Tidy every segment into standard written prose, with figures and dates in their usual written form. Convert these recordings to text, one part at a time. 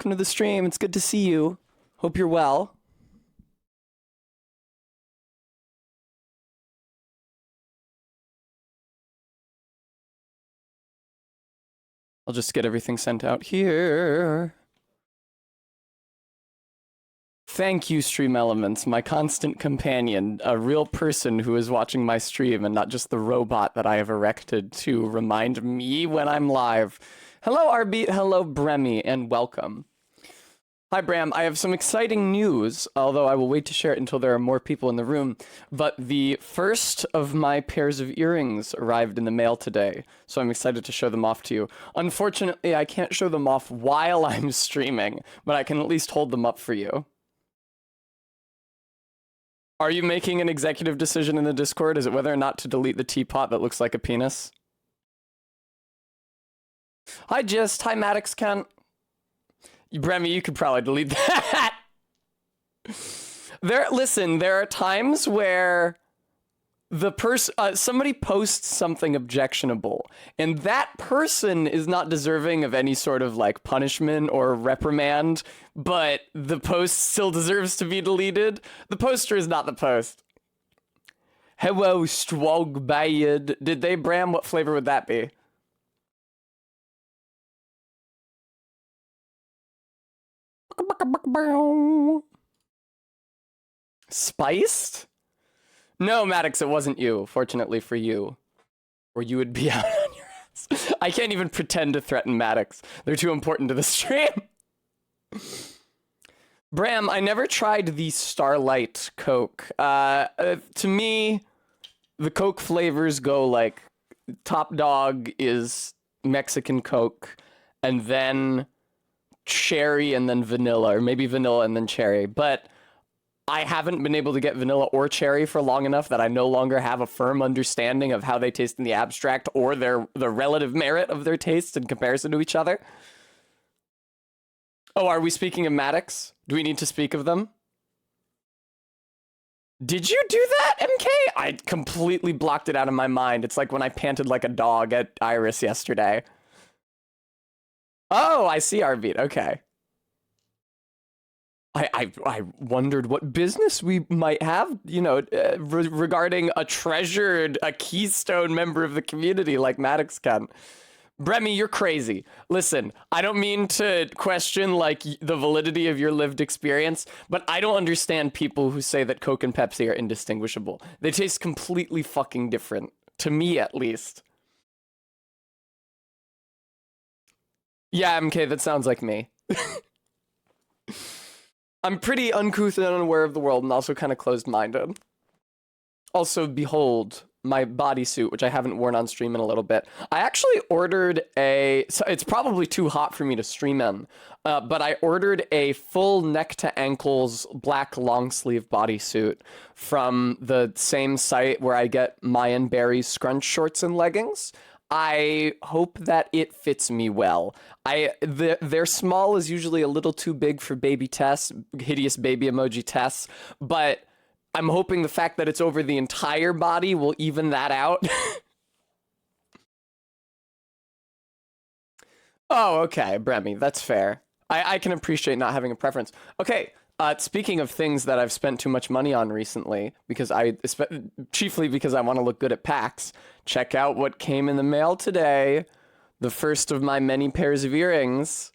Welcome to the stream. It's good to see you. Hope you're well. I'll just get everything sent out here. Thank you, Stream Elements, my constant companion, a real person who is watching my stream and not just the robot that I have erected to remind me when I'm live. Hello, Arbeat. Hello, Bremy, and welcome. Hi, Bram. I have some exciting news, although I will wait to share it until there are more people in the room. But the first of my pairs of earrings arrived in the mail today, so I'm excited to show them off to you. Unfortunately, I can't show them off while I'm streaming, but I can at least hold them up for you. Are you making an executive decision in the Discord? Is it whether or not to delete the teapot that looks like a penis? Hi, Gist. Hi, Maddox Kent. Bremy, you could probably delete that. Listen, there are times where the somebody posts something objectionable, and that person is not deserving of any sort of like punishment or reprimand, but the post still deserves to be deleted. The poster is not the post. Hello, Strog Bayard. Did they, Bram? What flavor would that be? Spiced? No, Maddox, it wasn't you, fortunately for you. Or you would be out on your ass. I can't even pretend to threaten Maddox. They're too important to the stream. Bram, I never tried the Starlight Coke. To me, the Coke flavors go like, top dog is Mexican Coke, and then cherry and then vanilla, or maybe vanilla and then cherry, but I haven't been able to get vanilla or cherry for long enough that I no longer have a firm understanding of how they taste in the abstract or the relative merit of their tastes in comparison to each other. Oh, are we speaking of Maddox? Do we need to speak of them? Did you do that, MK? I completely blocked it out of my mind. It's like when I panted like a dog at Iris yesterday. Oh, I see our beat. Okay. I wondered what business we might have, you know, regarding a keystone member of the community like Maddox can. Bremy, you're crazy. Listen, I don't mean to question, like, the validity of your lived experience, but I don't understand people who say that Coke and Pepsi are indistinguishable. They taste completely fucking different. To me, at least. Yeah, MK, that sounds like me. I'm pretty uncouth and unaware of the world and also kind of closed-minded. Also, behold, my bodysuit, which I haven't worn on stream in a little bit. I actually ordered so it's probably too hot for me to stream in, but I ordered a full neck-to-ankles black long-sleeve bodysuit from the same site where I get Mayan Berry's scrunch shorts and leggings. I hope that it fits me well. Their small is usually a little too big for baby Tess, hideous baby emoji Tess, but I'm hoping the fact that it's over the entire body will even that out. Oh, okay, Bremy, that's fair. I can appreciate not having a preference. Okay, speaking of things that I've spent too much money on recently, chiefly because I want to look good at PAX, check out what came in the mail today. The first of my many pairs of earrings.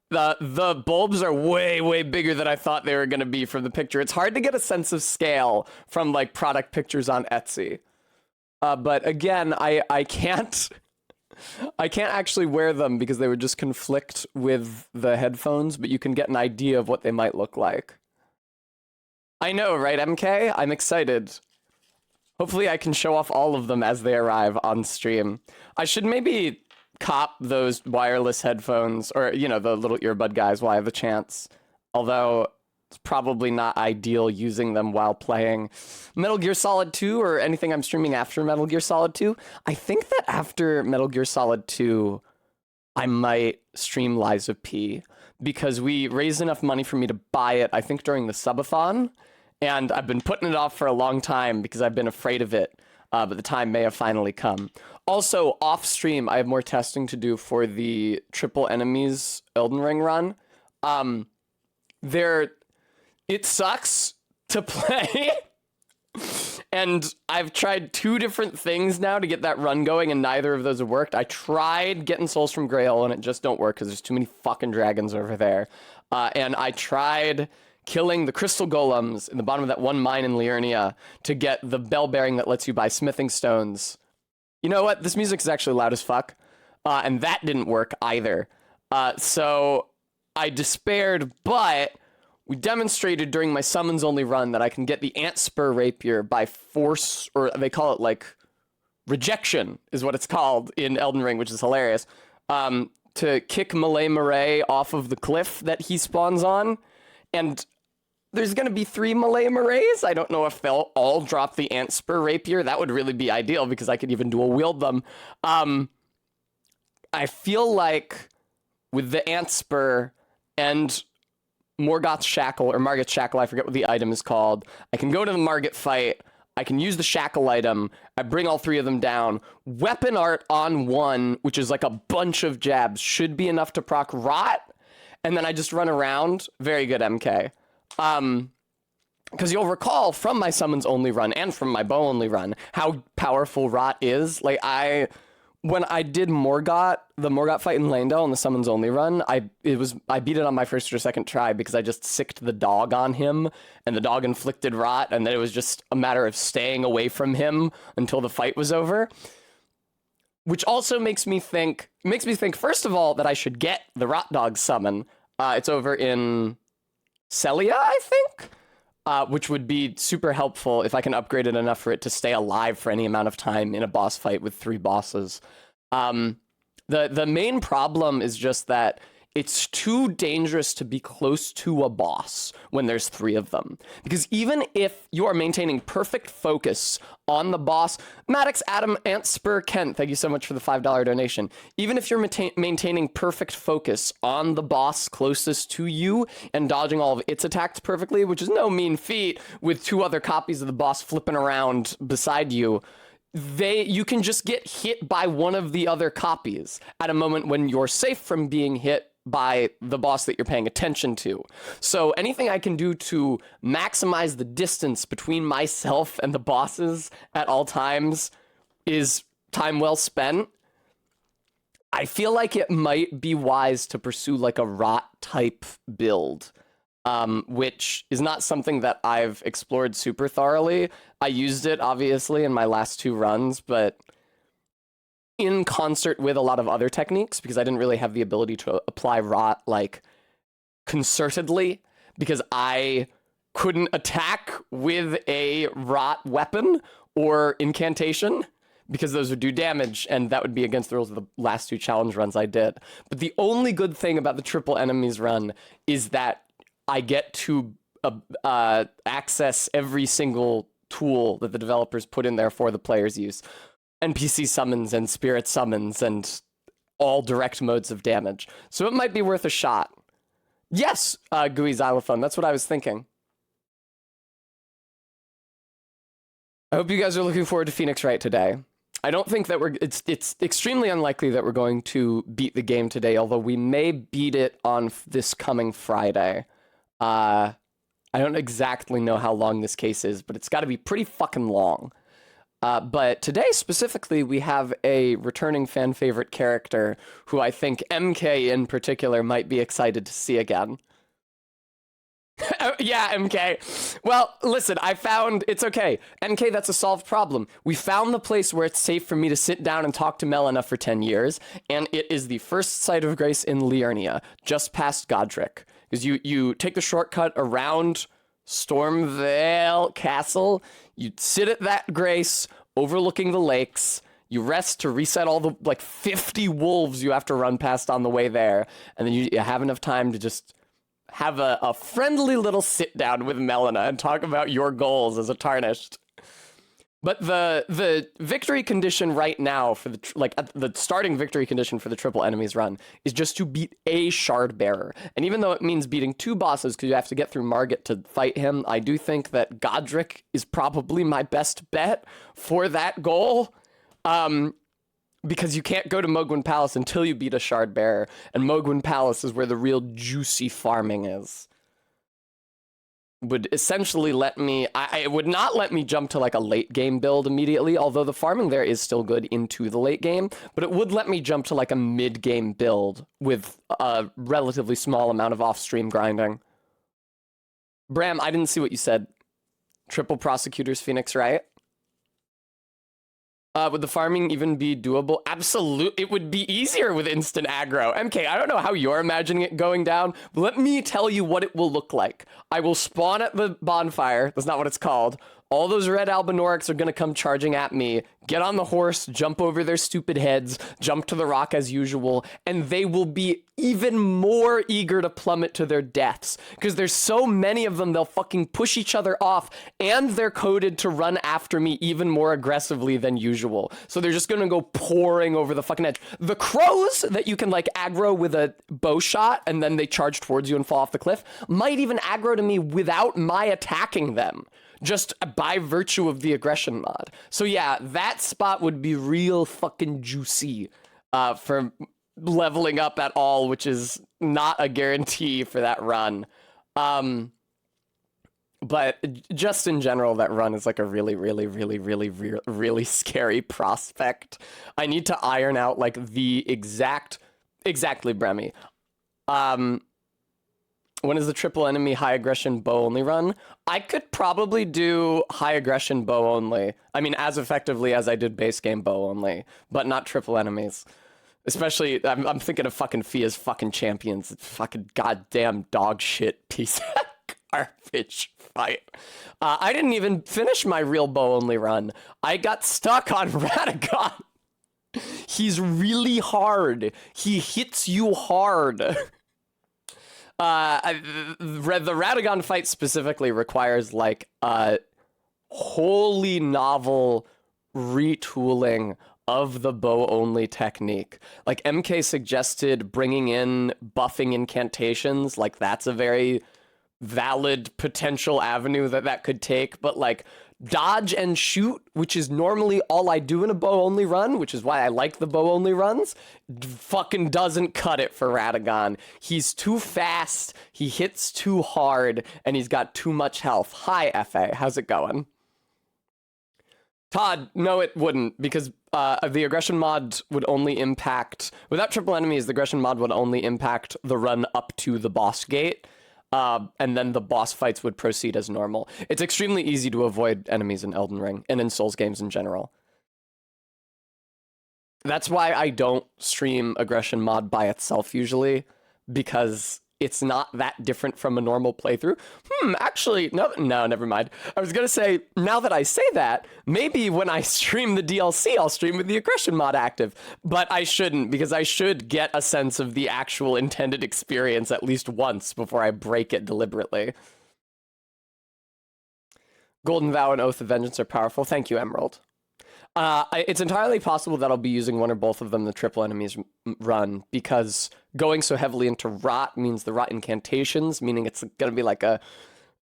The bulbs are way, way bigger than I thought they were going to be from the picture. It's hard to get a sense of scale from, like, product pictures on Etsy. But again, I can't actually wear them because they would just conflict with the headphones, but you can get an idea of what they might look like. I know, right, MK? I'm excited. Hopefully I can show off all of them as they arrive on stream. I should maybe cop those wireless headphones, or, you know, the little earbud guys while I have the chance. Although, it's probably not ideal using them while playing Metal Gear Solid 2 or anything I'm streaming after Metal Gear Solid 2. I think that after Metal Gear Solid 2, I might stream Lies of P, because we raised enough money for me to buy it, I think, during the subathon, and I've been putting it off for a long time because I've been afraid of it, but the time may have finally come. Also, off stream, I have more testing to do for the Triple Enemies Elden Ring run. It sucks to play. And I've tried 2 different things now to get that run going, and neither of those have worked. I tried getting souls from Grail, and it just don't work because there's too many fucking dragons over there. And I tried killing the crystal golems in the bottom of that one mine in Liurnia to get the bell bearing that lets you buy smithing stones. You know what? This music is actually loud as fuck. And that didn't work either. So I despaired, but we demonstrated during my summons only run that I can get the ant spur rapier by force, or they call it like rejection is what it's called in Elden Ring, which is hilarious. To kick Malay Murray off of the cliff that he spawns on. And there's going to be 3 Malay Murrays. I don't know if they'll all drop the ant spur rapier. That would really be ideal because I could even dual wield them. I feel like with the ant spur and Morgoth's Shackle, or Margit's Shackle, I forget what the item is called. I can go to the Margit fight. I can use the Shackle item. I bring all 3 of them down. Weapon art on 1, which is like a bunch of jabs, should be enough to proc Rot. And then I just run around. Very good, MK. Because you'll recall from my summons only run and from my bow only run how powerful Rot is. Like, when I did the Morgoth fight in Landell in the summons only run, I beat it on my first or second try because I just sicked the dog on him, and the dog inflicted Rot, and then it was just a matter of staying away from him until the fight was over. Which also makes me think, first of all, that I should get the Rot Dog summon. It's over in Celia, I think? Which would be super helpful if I can upgrade it enough for it to stay alive for any amount of time in a boss fight with 3 bosses. The main problem is just that it's too dangerous to be close to a boss when there's 3 of them. Because even if you are maintaining perfect focus on the boss, Maddox, Adam, Antspur, Kent, thank you so much for the $5 donation. Even if you're maintaining perfect focus on the boss closest to you and dodging all of its attacks perfectly, which is no mean feat with 2 other copies of the boss flipping around beside you, you can just get hit by one of the other copies at a moment when you're safe from being hit by the boss that you're paying attention to. So anything I can do to maximize the distance between myself and the bosses at all times is time well spent. I feel like it might be wise to pursue like a Rot type build, which is not something that I've explored super thoroughly. I used it obviously in my last 2 runs, but in concert with a lot of other techniques, because I didn't really have the ability to apply Rot like concertedly, because I couldn't attack with a Rot weapon or incantation, because those would do damage, and that would be against the rules of the last 2 challenge runs I did. But the only good thing about the triple enemies run is that I get to access every single tool that the developers put in there for the player's use. NPC summons and spirit summons and all direct modes of damage. So it might be worth a shot. Yes, Gooey Xylophone, that's what I was thinking. I hope you guys are looking forward to Phoenix Wright today. I don't think that it's extremely unlikely that we're going to beat the game today, although we may beat it on this coming Friday. I don't exactly know how long this case is, but it's got to be pretty fucking long. But today, specifically, we have a returning fan favorite character who I think MK in particular might be excited to see again. Yeah, MK. Well, listen, it's okay. MK, that's a solved problem. We found the place where it's safe for me to sit down and talk to Melina for 10 years, and it is the first site of grace in Liurnia, just past Godric. Because you take the shortcut around Stormvale Castle, you sit at that grace, overlooking the lakes, you rest to reset all the, 50 wolves you have to run past on the way there, and then you have enough time to just have a friendly little sit-down with Melina and talk about your goals as a Tarnished. But the victory condition right now for the starting victory condition for the triple enemies run is just to beat a shard bearer. And even though it means beating 2 bosses because you have to get through Margit to fight him, I do think that Godric is probably my best bet for that goal. because you can't go to Mogwin Palace until you beat a Shard Bearer, and Mogwin Palace is where the real juicy farming is. Would essentially let me, it would not let me jump to like a late game build immediately, although the farming there is still good into the late game, but it would let me jump to like a mid game build with a relatively small amount of off stream grinding. Bram, I didn't see what you said. Triple Prosecutors Phoenix, right? Would the farming even be doable? Absolutely. It would be easier with instant aggro. MK, I don't know how you're imagining it going down, but let me tell you what it will look like. I will spawn at the bonfire. That's not what it's called. All those red Albinorics are going to come charging at me, get on the horse, jump over their stupid heads, jump to the rock as usual, and they will be even more eager to plummet to their deaths. Because there's so many of them, they'll fucking push each other off, and they're coded to run after me even more aggressively than usual. So they're just going to go pouring over the fucking edge. The crows that you can, like, aggro with a bow shot, and then they charge towards you and fall off the cliff, might even aggro to me without my attacking them, just by virtue of the aggression mod. So yeah, that spot would be real fucking juicy for leveling up at all, which is not a guarantee for that run. But just in general, that run is like a really, really, really, really, really, really scary prospect. I need to iron out like the exactly, Bremy. When is the triple enemy high aggression bow only run? I could probably do high aggression bow only. I mean, as effectively as I did base game bow only, but not triple enemies. Especially, I'm thinking of fucking Fia's fucking champions. Fucking goddamn dog shit piece of garbage fight. I didn't even finish my real bow only run. I got stuck on Radagon. He's really hard. He hits you hard. The Radagon fight specifically requires like a wholly novel retooling of the bow only technique. Like MK suggested bringing in buffing incantations, like that's a very valid potential avenue that could take, but like dodge and shoot, which is normally all I do in a bow only run, which is why I like the bow only runs, fucking doesn't cut it for Radagon. He's too fast, he hits too hard, and he's got too much health. Hi, FA, how's it going? Todd, no, it wouldn't, because the aggression mod would only impact, without triple enemies, the aggression mod would only impact the run up to the boss gate. And then the boss fights would proceed as normal. It's extremely easy to avoid enemies in Elden Ring, and in Souls games in general. That's why I don't stream aggression mod by itself usually, because it's not that different from a normal playthrough. Actually, no, never mind. I was gonna say, now that I say that, maybe when I stream the DLC, I'll stream with the aggression mod active. But I shouldn't, because I should get a sense of the actual intended experience at least once before I break it deliberately. Golden Vow and Oath of Vengeance are powerful. Thank you, Emerald. It's entirely possible that I'll be using one or both of them the triple enemies run, because going so heavily into rot means the rot incantations, meaning it's gonna be like a,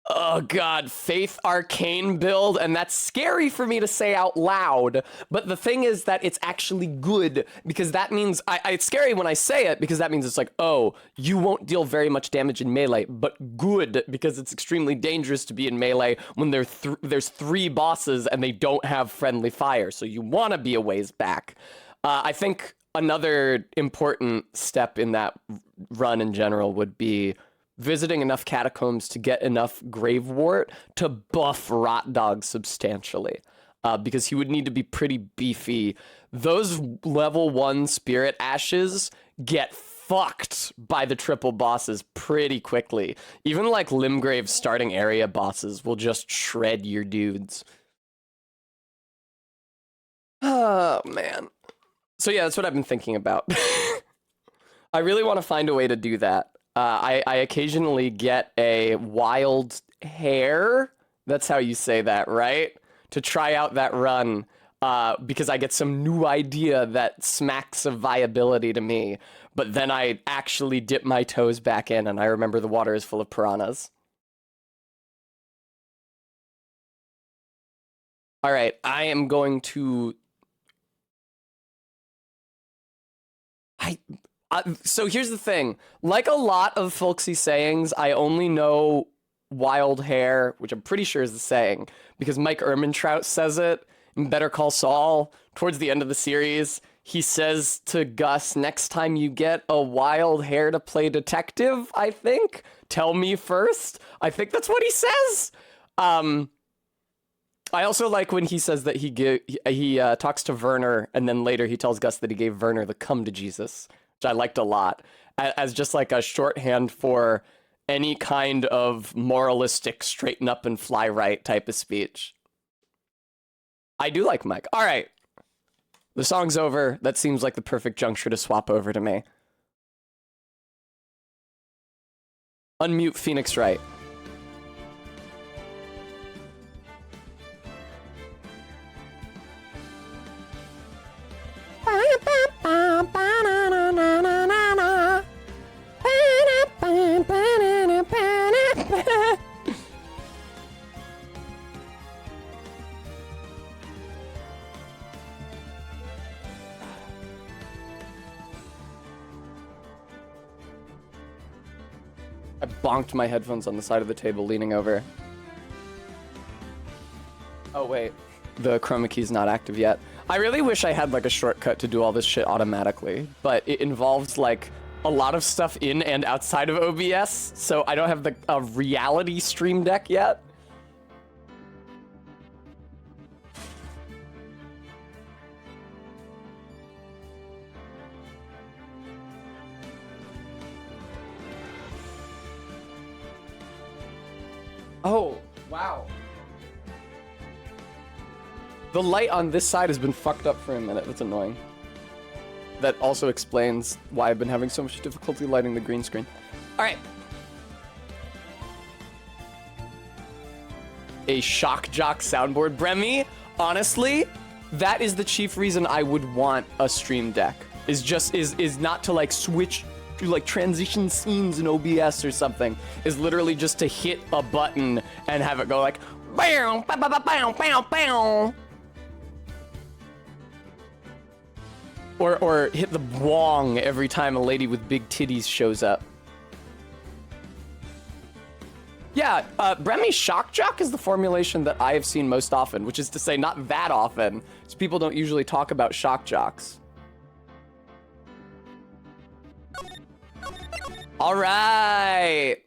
oh god, Faith Arcane build, and that's scary for me to say out loud, but the thing is that it's actually good, because that means, it's scary when I say it, because that means it's like, oh, you won't deal very much damage in melee, but good, because it's extremely dangerous to be in melee when there's 3 bosses and they don't have friendly fire, so you want to be a ways back. I think another important step in that run in general would be visiting enough catacombs to get enough Gravewort to buff Rot Dog substantially, because he would need to be pretty beefy. Those level 1 Spirit Ashes get fucked by the triple bosses pretty quickly. Even like Limgrave starting area bosses will just shred your dudes. Oh, man. So yeah, that's what I've been thinking about. I really want to find a way to do that. I occasionally get a wild hare, that's how you say that, right? To try out that run, because I get some new idea that smacks of viability to me, but then I actually dip my toes back in and I remember the water is full of piranhas. All right, I am going to So here's the thing. Like a lot of folksy sayings, I only know wild hair, which I'm pretty sure is the saying, because Mike Ehrmantraut says it in Better Call Saul towards the end of the series. He says to Gus, next time you get a wild hair to play detective, I think, tell me first. I think that's what he says. I also like when he says that he talks to Werner, and then later he tells Gus that he gave Werner the come to Jesus, which I liked a lot, as just like a shorthand for any kind of moralistic straighten up and fly right type of speech. I do like Mike. All right. The song's over. That seems like the perfect juncture to swap over to me. Unmute Phoenix Wright. I bonked my headphones on the side of the table, leaning over. Oh, wait. The chroma key's not active yet. I really wish I had, like, a shortcut to do all this shit automatically, but it involves, like, a lot of stuff in and outside of OBS, so I don't have a reality stream deck yet. Oh, wow. The light on this side has been fucked up for a minute. That's annoying. That also explains why I've been having so much difficulty lighting the green screen. All right. A shock jock soundboard. Bremy, honestly, that is the chief reason I would want a stream deck. Is not to like switch to like transition scenes in OBS or something. Is literally just to hit a button and have it go like bow, bow, bow, bow, bow, bow. Or hit the wong every time a lady with big titties shows up. Yeah, Bremy shock jock is the formulation that I have seen most often, which is to say not that often, so people don't usually talk about shock jocks. All right.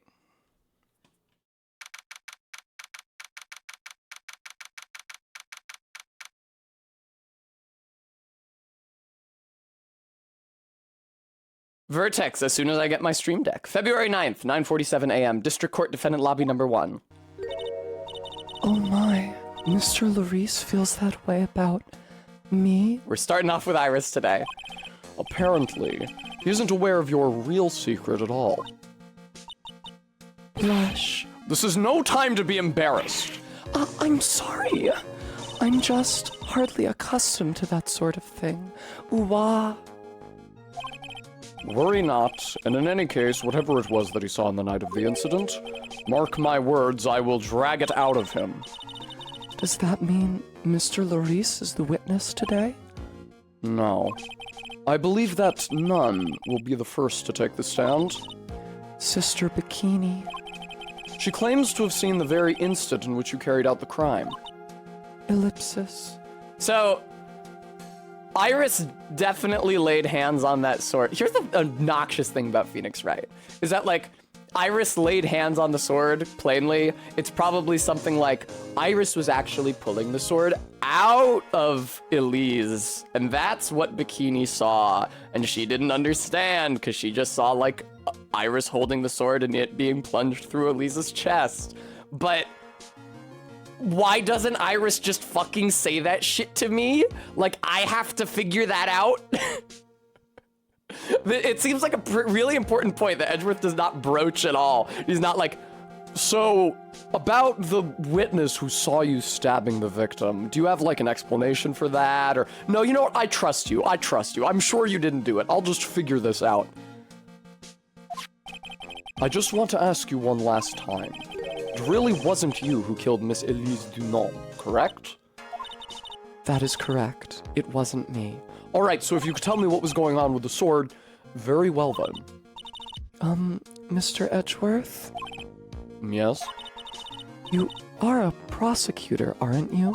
Vertex, as soon as I get my stream deck. February 9th, 9:47 a.m. District Court Defendant Lobby number 1. Oh my, Mr. Larice feels that way about me? We're starting off with Iris today. Apparently, he isn't aware of your real secret at all. Blush. This is no time to be embarrassed. I'm sorry. I'm just hardly accustomed to that sort of thing. Ooh-wah. Worry not, and in any case, whatever it was that he saw on the night of the incident, mark my words, I will drag it out of him. Does that mean Mr. Larice is the witness today? No. I believe that none will be the first to take the stand. Sister Bikini. She claims to have seen the very instant in which you carried out the crime. Ellipsis. So, Iris definitely laid hands on that sword. Here's the obnoxious thing about Phoenix Wright, is that, like, Iris laid hands on the sword, plainly. It's probably something like, Iris was actually pulling the sword out of Elise, and that's what Bikini saw, and she didn't understand, because she just saw, like, Iris holding the sword and it being plunged through Elise's chest. But why doesn't Iris just fucking say that shit to me? Like, I have to figure that out? It seems like a really important point that Edgeworth does not broach at all. He's not like, so, about the witness who saw you stabbing the victim, do you have, like, an explanation for that? Or, no, you know what? I trust you. I trust you. I'm sure you didn't do it. I'll just figure this out. I just want to ask you one last time. It really wasn't you who killed Miss Elise Dunant, correct? That is correct. It wasn't me. Alright, so if you could tell me what was going on with the sword, Very well then. Mr. Edgeworth? Yes? You are a prosecutor, aren't you?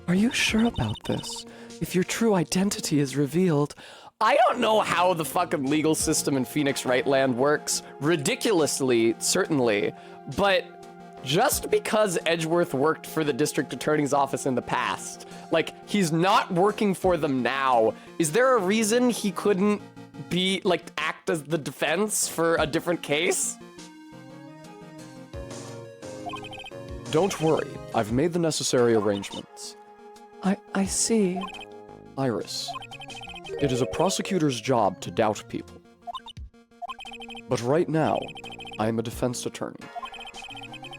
Are you sure about this? If your true identity is revealed... I don't know how the fucking legal system in Phoenix Wrightland works. Ridiculously, certainly. But just because Edgeworth worked for the district attorney's office in the past, like, he's not working for them now. Is there a reason he couldn't be, like, act as the defense for a different case? Don't worry. I've made the necessary arrangements. I see. Iris, it is a prosecutor's job to doubt people. But right now, I am a defense attorney.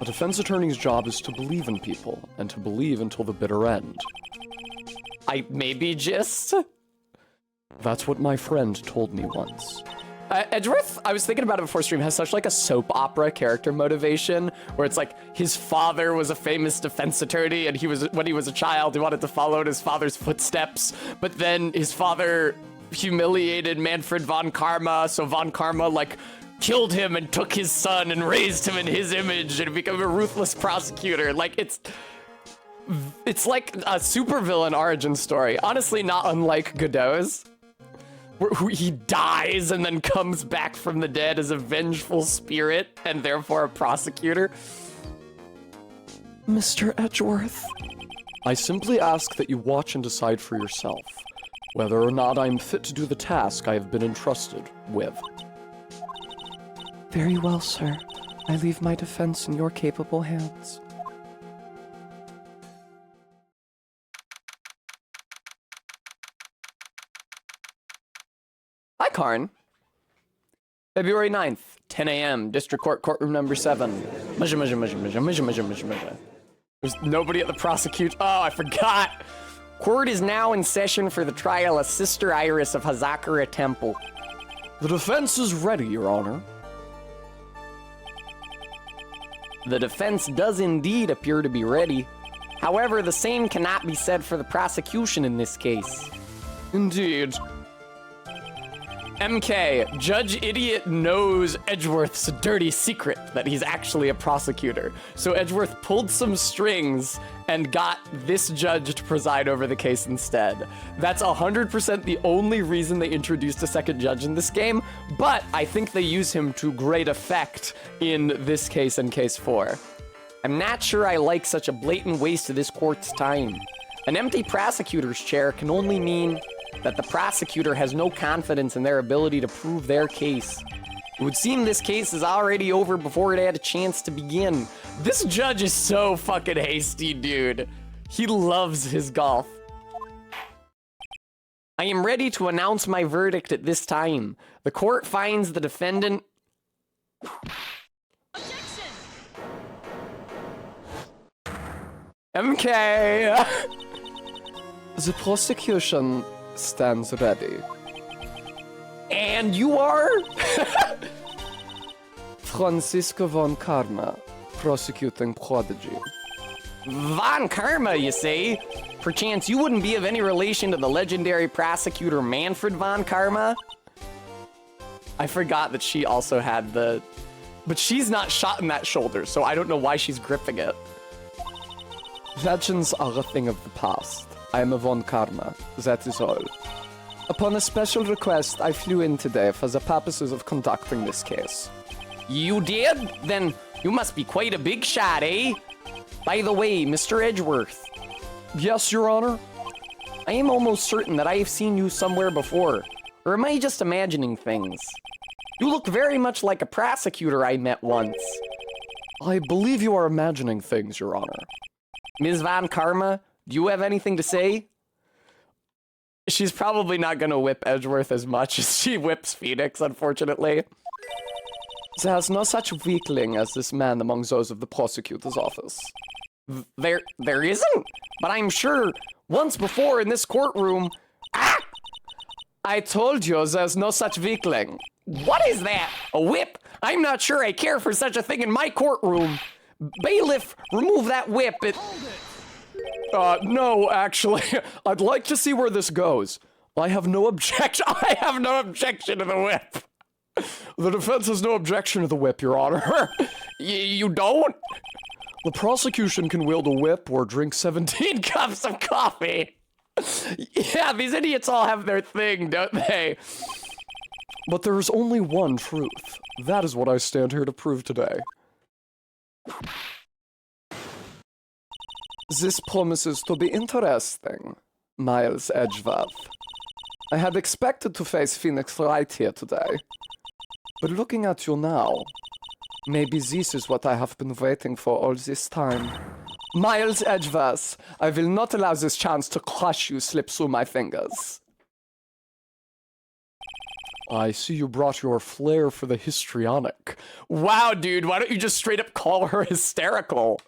A defense attorney's job is to believe in people, and to believe until the bitter end. That's what my friend told me once. Edgeworth, I was thinking about it before stream, has such like a soap opera character motivation where it's like his father was a famous defense attorney and when he was a child, he wanted to follow in his father's footsteps, but then his father humiliated Manfred von Karma, so von Karma like killed him and took his son and raised him in his image and became a ruthless prosecutor. Like it's like a supervillain origin story. Honestly, not unlike Godot's. Where he dies and then comes back from the dead as a vengeful spirit and therefore a prosecutor. Mr. Edgeworth. I simply ask that you watch and decide for yourself whether or not I'm fit to do the task I have been entrusted with. Very well, sir. I leave my defense in your capable hands. Hi, Karn. February 9th, 10 a.m., District Court, courtroom number 7. There's nobody at the prosecution. Oh, I forgot. Court is now in session for the trial of Sister Iris of Hazakura Temple. The defense is ready, Your Honor. The defense does indeed appear to be ready. However, the same cannot be said for the prosecution in this case. Indeed. MK, Judge Idiot knows Edgeworth's dirty secret that he's actually a prosecutor. So Edgeworth pulled some strings and got this judge to preside over the case instead. That's 100% the only reason they introduced a second judge in this game, but I think they use him to great effect in this case and case 4. I'm not sure I like such a blatant waste of this court's time. An empty prosecutor's chair can only mean that the prosecutor has no confidence in their ability to prove their case. It would seem this case is already over before it had a chance to begin. This judge is so fucking hasty, dude. He loves his golf. I am ready to announce my verdict at this time. The court finds the defendant... Objection! MK! The prosecution stands ready. And you are? Francisco von Karma, prosecuting prodigy. Von Karma, you say? Perchance you wouldn't be of any relation to the legendary prosecutor Manfred von Karma? I forgot that she also had the... But she's not shot in that shoulder, so I don't know why she's gripping it. Legends are a thing of the past. I am a von Karma, that is all. Upon a special request, I flew in today for the purposes of conducting this case. You did? Then you must be quite a big shot, eh? By the way, Mr. Edgeworth. Yes, Your Honor? I am almost certain that I have seen you somewhere before. Or am I just imagining things? You look very much like a prosecutor I met once. I believe you are imagining things, Your Honor. Ms. Von Karma, do you have anything to say? She's probably not gonna whip Edgeworth as much as she whips Phoenix, unfortunately. There's no such weakling as this man among those of the prosecutor's office. There isn't? But I'm sure once before in this courtroom... Ah! I told you there's no such weakling. What is that? A whip? I'm not sure I care for such a thing in my courtroom. Bailiff, remove that whip. No, actually, I'd like to see where this goes. I have no objection. I have no objection to the whip. The defense has no objection to the whip, Your Honor. You don't? The prosecution can wield a whip or drink 17 cups of coffee. Yeah, these idiots all have their thing, don't they? But there is only one truth. That is what I stand here to prove today. This promises to be interesting, Miles Edgeworth. I had expected to face Phoenix Wright here today. But looking at you now, maybe this is what I have been waiting for all this time. Miles Edgeworth, I will not allow this chance to crush you slip through my fingers. I see you brought your flair for the histrionic. Wow, dude, why don't you just straight up call her hysterical?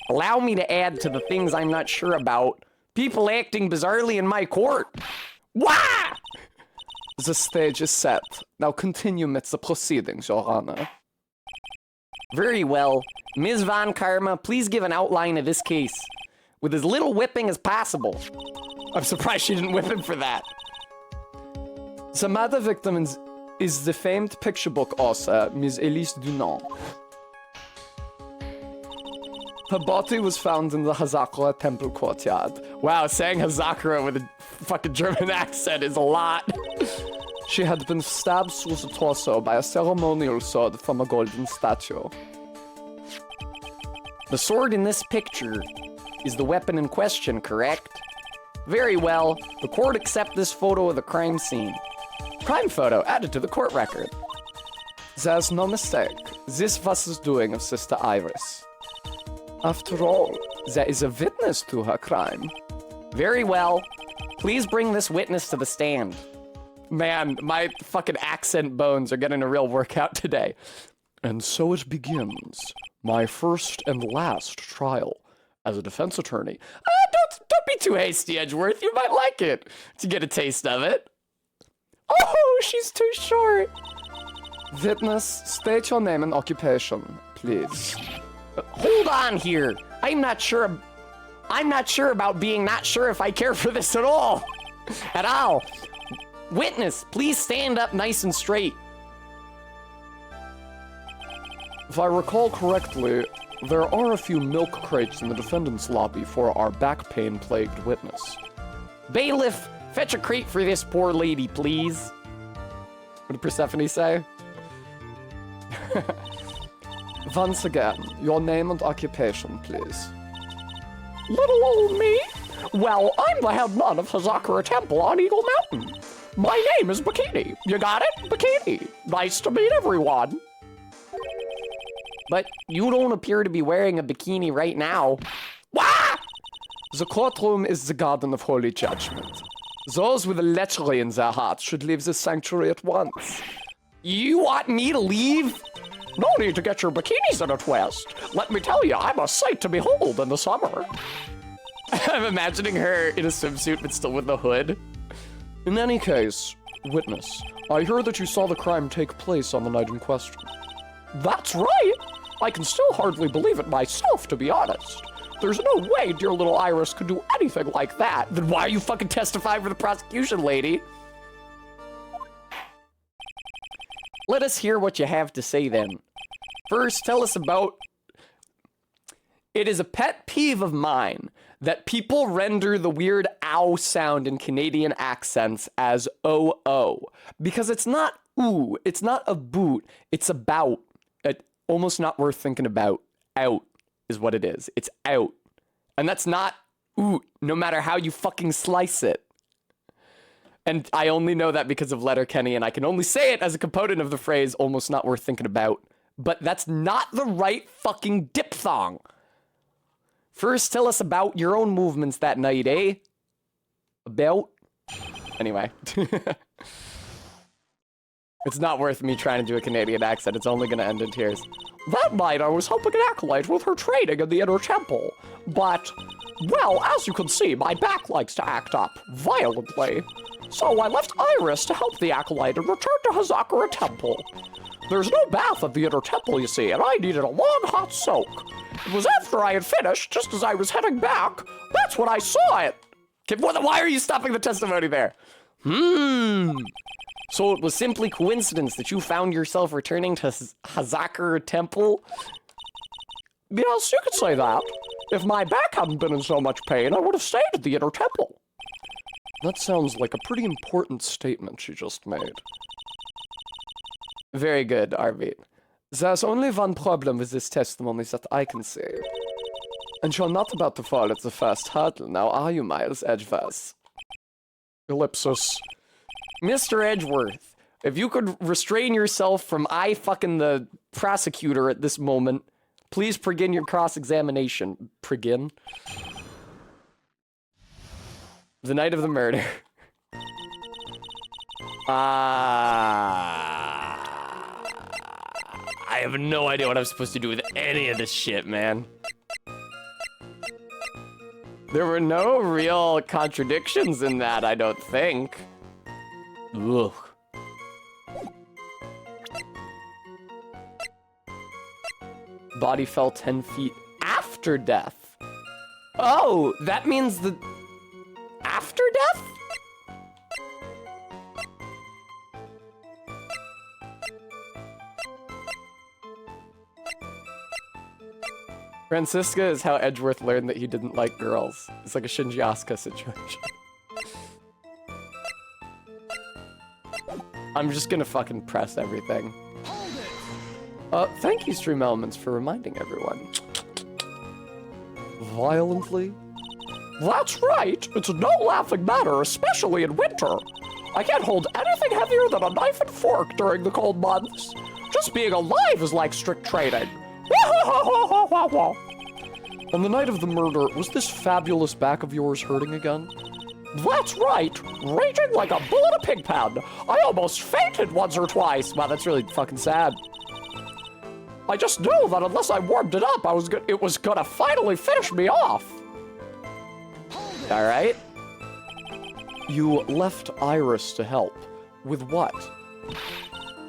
Allow me to add to the things I'm not sure about. People acting bizarrely in my court. Wah! The stage is set. Now continue with the proceedings, Your Honor. Very well. Ms. Von Karma, please give an outline of this case. With as little whipping as possible. I'm surprised she didn't whip him for that. The murder victim is the famed picture book author, Ms. Elise Dunant. Her body was found in the Hazakura temple courtyard. Wow, saying Hazakura with a fucking German accent is a lot. She had been stabbed through the torso by a ceremonial sword from a golden statue. The sword in this picture is the weapon in question, correct? Very well. The court accept this photo of the crime scene. Crime photo added to the court record. There's no mistake. This was the doing of Sister Iris. After all, there is a witness to her crime. Very well. Please bring this witness to the stand. Man, my fucking accent bones are getting a real workout today. And so it begins. My first and last trial as a defense attorney. Don't be too hasty, Edgeworth. You might like it to get a taste of it. Oh, she's too short. Witness, state your name and occupation, please. Hold on here. I'm not sure about being not sure if I care for this at all. At all. Witness, please stand up nice and straight. If I recall correctly, there are a few milk crates in the defendant's lobby for our back pain-plagued witness. Bailiff, fetch a crate for this poor lady, please. What did Persephone say? Once again, your name and occupation, please. Little old me? Well, I'm the head nun of Hazakura Temple on Eagle Mountain. My name is Bikini. You got it? Bikini. Nice to meet everyone. But you don't appear to be wearing a bikini right now. Wah! The courtroom is the garden of holy judgment. Those with lechery in their hearts should leave this sanctuary at once. You want me to leave? No need to get your bikinis in a twist. Let me tell you, I'm a sight to behold in the summer. I'm imagining her in a swimsuit but still with the hood. In any case, witness, I hear that you saw the crime take place on the night in question. That's right. I can still hardly believe it myself, to be honest. There's no way dear little Iris could do anything like that. Then why are you fucking testifying for the prosecution, lady? Let us hear what you have to say then. First, tell us about... It is a pet peeve of mine that people render the weird ow sound in Canadian accents as O-O. Because it's not ooh, it's not a boot, it's about. Almost not worth thinking about. Out is what it is. It's out. And that's not ooh, no matter how you fucking slice it. And I only know that because of Letterkenny, and I can only say it as a component of the phrase almost not worth thinking about. But that's not the right fucking diphthong. First, tell us about your own movements that night, eh? About? Anyway. It's not worth me trying to do a Canadian accent. It's only gonna end in tears. That night, I was helping an acolyte with her training in the inner temple. But, well, as you can see, my back likes to act up violently. So I left Iris to help the acolyte and returned to Hazakura Temple. There's no bath at the inner temple, you see, and I needed a long, hot soak. It was after I had finished, just as I was heading back, that's when I saw it. Okay, why are you stopping the testimony there? So it was simply coincidence that you found yourself returning to Hazakura Temple? Yes, you could say that. If my back hadn't been in so much pain, I would have stayed at the inner temple. That sounds like a pretty important statement she just made. Very good, Arvid. There's only one problem with this testimony that I can see. And you're not about to fall at the first hurdle now, are you, Miles Edgeworth? Ellipsis. Mr. Edgeworth, if you could restrain yourself from fucking the prosecutor at this moment, please begin your cross-examination. Begin? The night of the murder. I have no idea what I'm supposed to do with any of this shit, man. There were no real contradictions in that, I don't think. Ugh. Body fell 10 feet after death. Oh, that means the... after death? Francisca is how Edgeworth learned that he didn't like girls. It's like a Shinji Asuka situation. I'm just gonna fucking press everything. Thank you, Stream Elements, for reminding everyone. Violently? That's right! It's no laughing matter, especially in winter. I can't hold anything heavier than a knife and fork during the cold months. Just being alive is like strict training. On the night of the murder, was this fabulous back of yours hurting again? That's right! Raging like a bull in a pig pen! I almost fainted once or twice! Wow, that's really fucking sad. I just knew that unless I warmed it up, it was gonna finally finish me off! Alright. You left Iris to help. With what?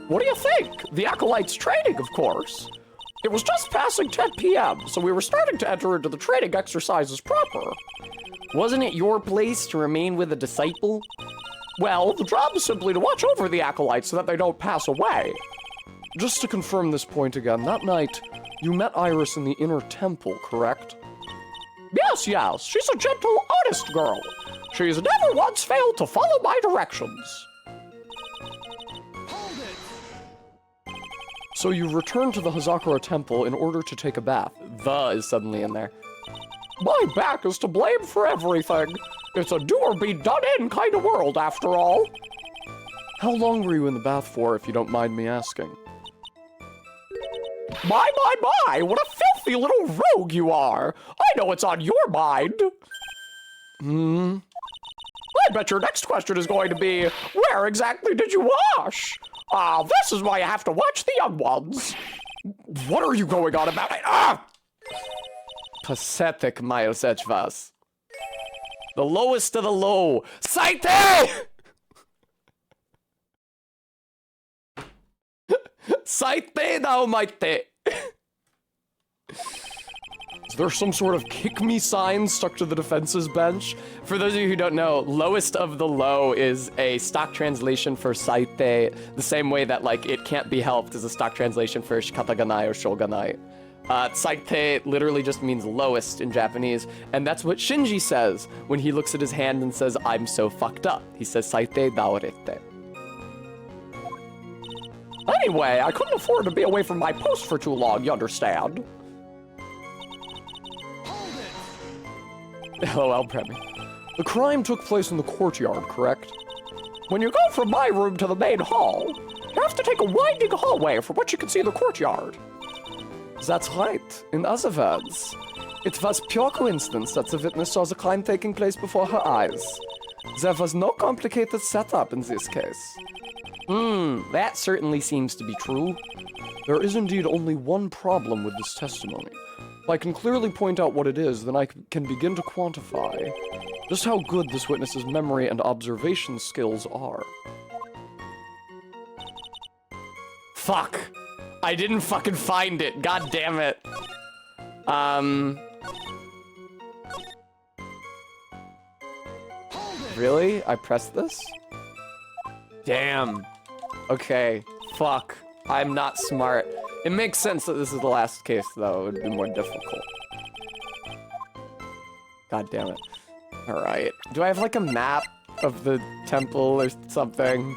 What do you think? The Acolyte's training, of course. It was just passing 10 p.m., so we were starting to enter into the training exercises proper. Wasn't it your place to remain with a disciple? Well, the job is simply to watch over the Acolytes so that they don't pass away. Just to confirm this point again, that night, you met Iris in the inner temple, correct? Yes, yes, she's a gentle, honest girl. She's never once failed to follow my directions. So you returned to the Hazakura Temple in order to take a bath. The is suddenly in there. My back is to blame for everything. It's a do-or-be-done-in kind of world, after all. How long were you in the bath for, if you don't mind me asking? My, what a filthy little rogue you are! I know it's on your mind! I bet your next question is going to be, where exactly did you wash? This is why you have to watch the young ones. What are you going on about? Pathetic, Miles Edgeworth. The lowest of the low. Saite! Saite now, maite. Is there some sort of kick me sign stuck to the defense's bench? For those of you who don't know, lowest of the low is a stock translation for saite, the same way that, like, it can't be helped is a stock translation for shikataganai or shogunai. Saite literally just means lowest in Japanese, and that's what Shinji says when he looks at his hand and says, I'm so fucked up. He says, saite daorete. Anyway, I couldn't afford to be away from my post for too long, you understand? LOL, Premi. The crime took place in the courtyard, correct? When you go from my room to the main hall, you have to take a winding hallway from which you can see the courtyard. That's right. In other words, it was pure coincidence that the witness saw the crime taking place before her eyes. There was no complicated setup in this case. That certainly seems to be true. There is indeed only one problem with this testimony. If I can clearly point out what it is, then I can begin to quantify just how good this witness's memory and observation skills are. Fuck. I didn't fucking find it. God damn it. Really? I pressed this? Damn. Okay. Fuck. I'm not smart. It makes sense that this is the last case, though. It would be more difficult. God damn it. Alright. Do I have, like, a map of the temple or something?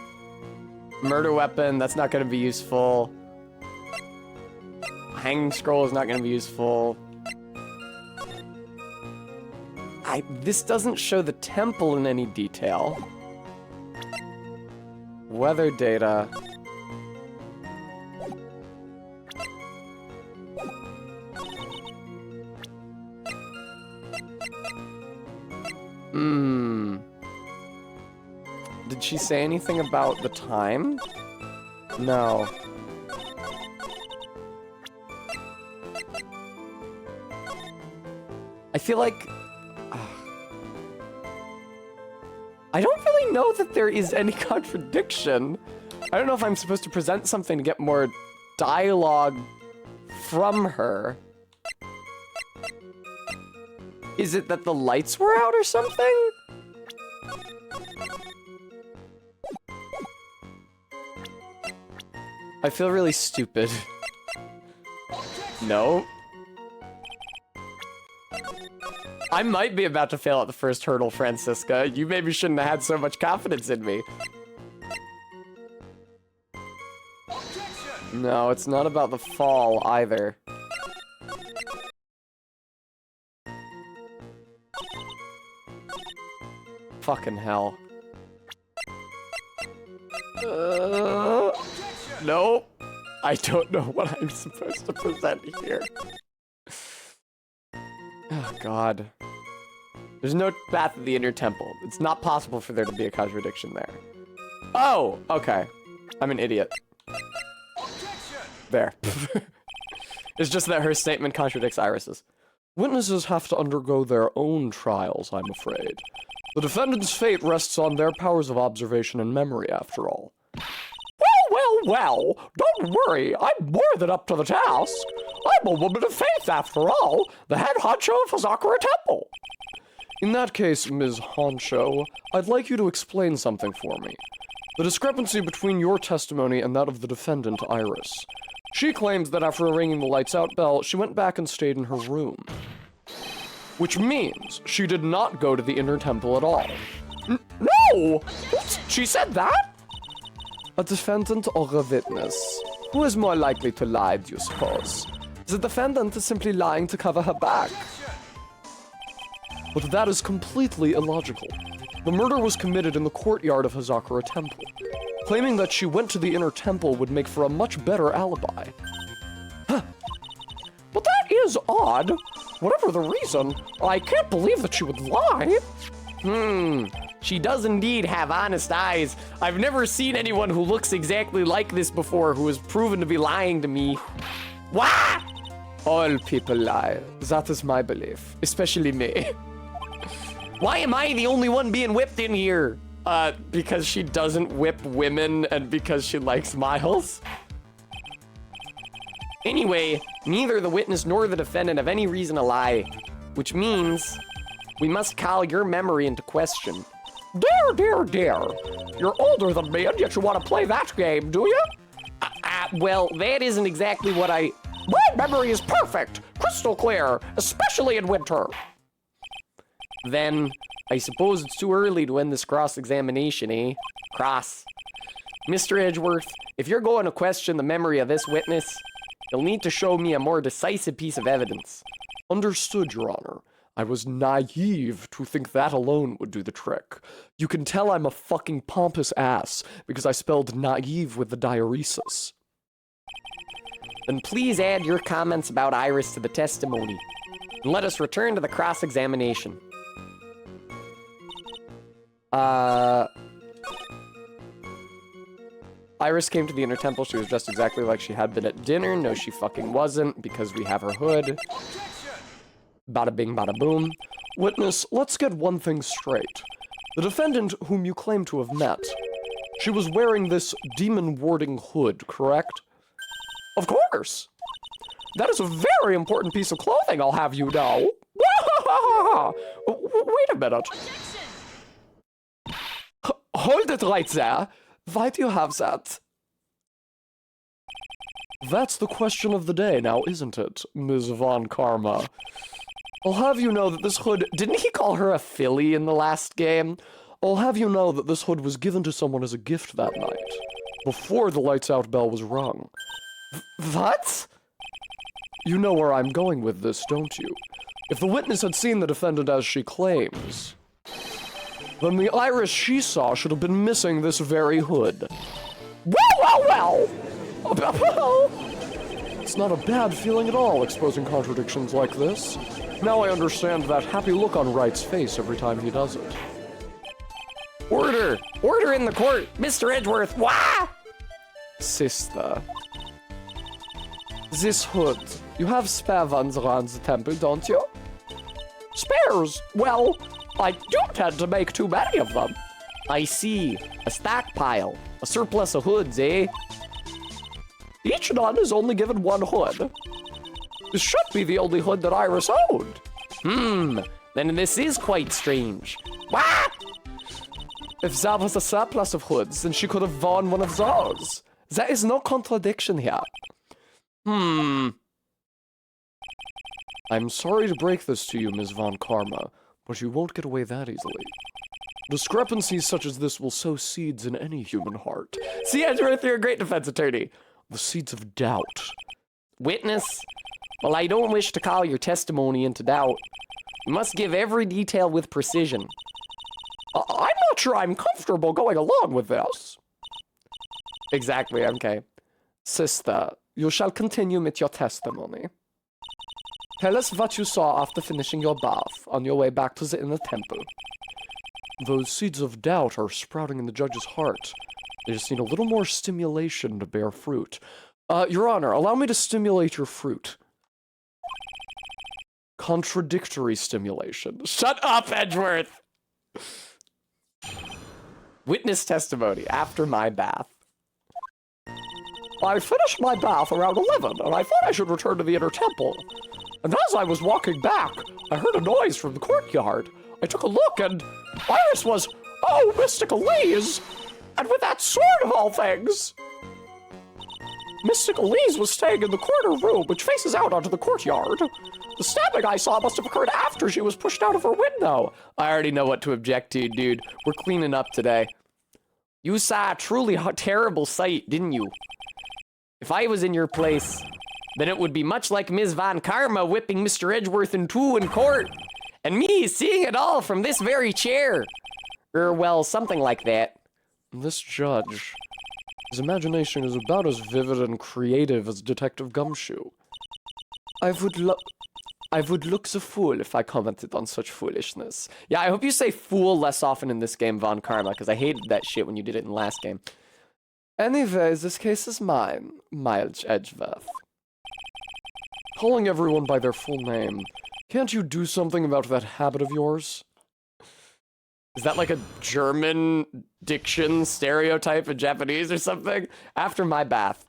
Murder weapon, that's not gonna be useful. Hanging scroll is not gonna be useful. This doesn't show the temple in any detail. Weather data. Did she say anything about the time? No. I feel like... I don't really know that there is any contradiction. I don't know if I'm supposed to present something to get more dialogue from her. Is it that the lights were out or something? I feel really stupid. No. I might be about to fail at the first hurdle, Francisca. You maybe shouldn't have had so much confidence in me. No, it's not about the fall either. Fucking hell. Nope. I don't know what I'm supposed to present here. Oh, God. There's no path to the inner temple. It's not possible for there to be a contradiction there. Oh, okay. I'm an idiot. There. It's just that her statement contradicts Iris's. Witnesses have to undergo their own trials, I'm afraid. The defendant's fate rests on their powers of observation and memory, after all. Well, don't worry, I'm more than up to the task. I'm a woman of faith, after all, the head honcho of Hazakura Temple. In that case, Ms. Honcho, I'd like you to explain something for me. The discrepancy between your testimony and that of the defendant, Iris. She claims that after ringing the lights out bell, she went back and stayed in her room. Which means she did not go to the inner temple at all. No! She said that? A defendant or a witness? Who is more likely to lie, do you suppose? The defendant is simply lying to cover her back. But that is completely illogical. The murder was committed in the courtyard of Hazakura Temple. Claiming that she went to the inner temple would make for a much better alibi. Huh. But that is odd. Whatever the reason, I can't believe that she would lie. She does indeed have honest eyes. I've never seen anyone who looks exactly like this before who has proven to be lying to me. Wah! All people lie. That is my belief. Especially me. Why am I the only one being whipped in here? Because she doesn't whip women and because she likes Miles? Anyway, neither the witness nor the defendant have any reason to lie. Which means we must call your memory into question. Dear. You're older than me and yet you want to play that game, do you? Well, that isn't exactly what I... My memory is perfect, crystal clear, especially in winter. Then, I suppose it's too early to end this cross-examination, eh? Cross. Mr. Edgeworth, if you're going to question the memory of this witness, you'll need to show me a more decisive piece of evidence. Understood, Your Honor. I was naive to think that alone would do the trick. You can tell I'm a fucking pompous ass because I spelled naive with the diaeresis. Then please add your comments about Iris to the testimony, and let us return to the cross-examination. Iris came to the inner temple. She was dressed exactly like she had been at dinner. No, she fucking wasn't, because we have her hood. Bada bing, bada boom. Witness, let's get one thing straight. The defendant, whom you claim to have met, she was wearing this demon-warding hood, correct? Of course! That is a very important piece of clothing, I'll have you know. Wait a minute. Hold it right there. Why do you have that? That's the question of the day now, isn't it, Ms. Von Karma? I'll have you know that this hood... Didn't he call her a filly in the last game? I'll have you know that this hood was given to someone as a gift that night, before the lights out bell was rung. What? You know where I'm going with this, don't you? If the witness had seen the defendant as she claims, then the iris she saw should have been missing this very hood. Well! It's not a bad feeling at all, exposing contradictions like this. Now I understand that happy look on Wright's face every time he does it. Order! Order in the court! Mr. Edgeworth, wah! Sister. This hood. You have spare ones around the temple, don't you? Spares? Well, I do tend to make too many of them. I see. A stockpile. A surplus of hoods, eh? Each nun is only given one hood. This should be the only hood that Iris owned. Then this is quite strange. Wah! If that was a surplus of hoods, then she could have worn one of those. There is no contradiction here. I'm sorry to break this to you, Ms. Von Karma, but you won't get away that easily. Discrepancies such as this will sow seeds in any human heart. See, Edgeworth, you're a great defense attorney. The seeds of doubt. Witness? Well, I don't wish to call your testimony into doubt. You must give every detail with precision. I'm not sure I'm comfortable going along with this. Exactly, okay. Sister, you shall continue with your testimony. Tell us what you saw after finishing your bath on your way back to the inner temple. Those seeds of doubt are sprouting in the judge's heart. They just need a little more stimulation to bear fruit. Your Honor, allow me to stimulate your fruit. Contradictory stimulation. Shut up, Edgeworth! Witness testimony after my bath. I finished my bath around 11, and I thought I should return to the inner temple. And as I was walking back, I heard a noise from the courtyard. I took a look, and Iris was, oh, Mystic Elise! And with that sword of all things! Mystic Elise was staying in the corner room, which faces out onto the courtyard. The stabbing I saw must have occurred after she was pushed out of her window. I already know what to object to, dude. We're cleaning up today. You saw a truly terrible sight, didn't you? If I was in your place, then it would be much like Ms. Von Karma whipping Mr. Edgeworth in two in court, and me seeing it all from this very chair. Well, something like that. This judge, his imagination is about as vivid and creative as Detective Gumshoe. I would look the fool if I commented on such foolishness. Yeah, I hope you say fool less often in this game, Von Karma, because I hated that shit when you did it in the last game. Anyways, this case is mine, Miles Edgeworth. Calling everyone by their full name, can't you do something about that habit of yours? Is that like a German diction stereotype in Japanese or something? After my bath.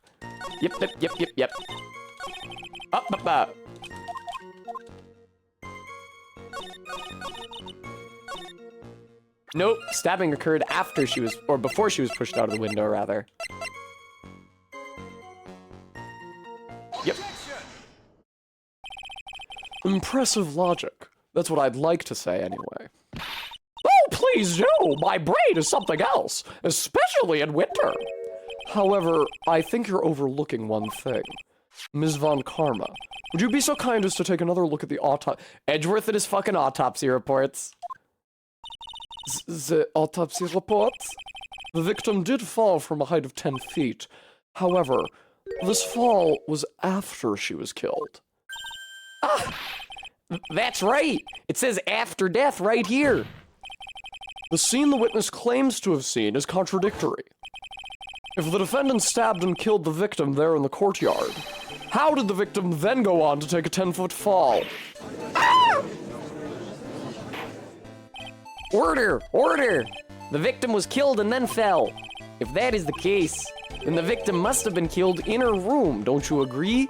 Yep. Up. Nope, stabbing occurred after she was, or before she was pushed out of the window, rather. Yep. Impressive logic. That's what I'd like to say, anyway. Oh, please do! My brain is something else, especially in winter. However, I think you're overlooking one thing. Ms. Von Karma, would you be so kind as to take another look at the Edgeworth and his fucking autopsy reports. The autopsy report? The victim did fall from a height of 10 feet. However, this fall was after she was killed. Ah! That's right! It says after death right here! The scene the witness claims to have seen is contradictory. If the defendant stabbed and killed the victim there in the courtyard, how did the victim then go on to take a 10-foot fall? Ah! Order! The victim was killed and then fell. If that is the case, then the victim must have been killed in her room, don't you agree?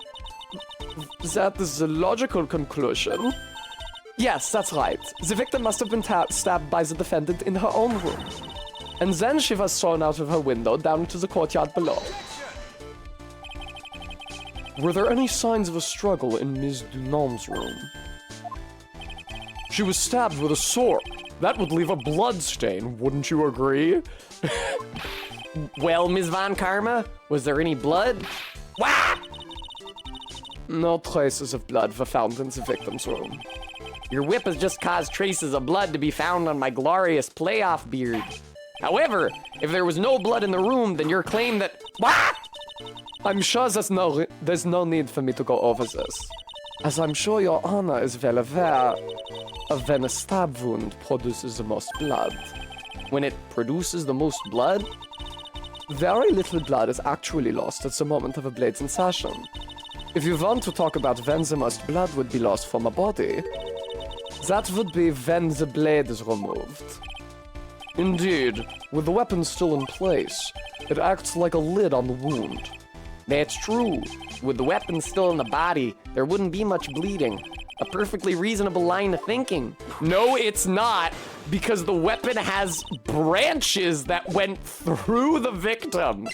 That is the logical conclusion. Yes, that's right. The victim must have been stabbed by the defendant in her own room. and then she was thrown out of her window down into the courtyard below. Were there any signs of a struggle in Ms. Dunant's room? She was stabbed with a sword. That would leave a blood stain, wouldn't you agree? Well, Ms. Von Karma, was there any blood? Wah! No traces of blood were found in the victim's room. Your whip has just caused traces of blood to be found on my glorious playoff beard. However, if there was no blood in the room, then your claim that... Wah! I'm sure there's no need for me to go over this, as I'm sure your honor is well aware of when a stab wound produces the most blood. When it produces the most blood? Very little blood is actually lost at the moment of a blade's insertion. If you want to talk about when the most blood would be lost from a body, that would be when the blade is removed. Indeed, with the weapon still in place, it acts like a lid on the wound. That's true. With the weapon still in the body, there wouldn't be much bleeding. A perfectly reasonable line of thinking. No, it's not, because the weapon has branches that went through the victim.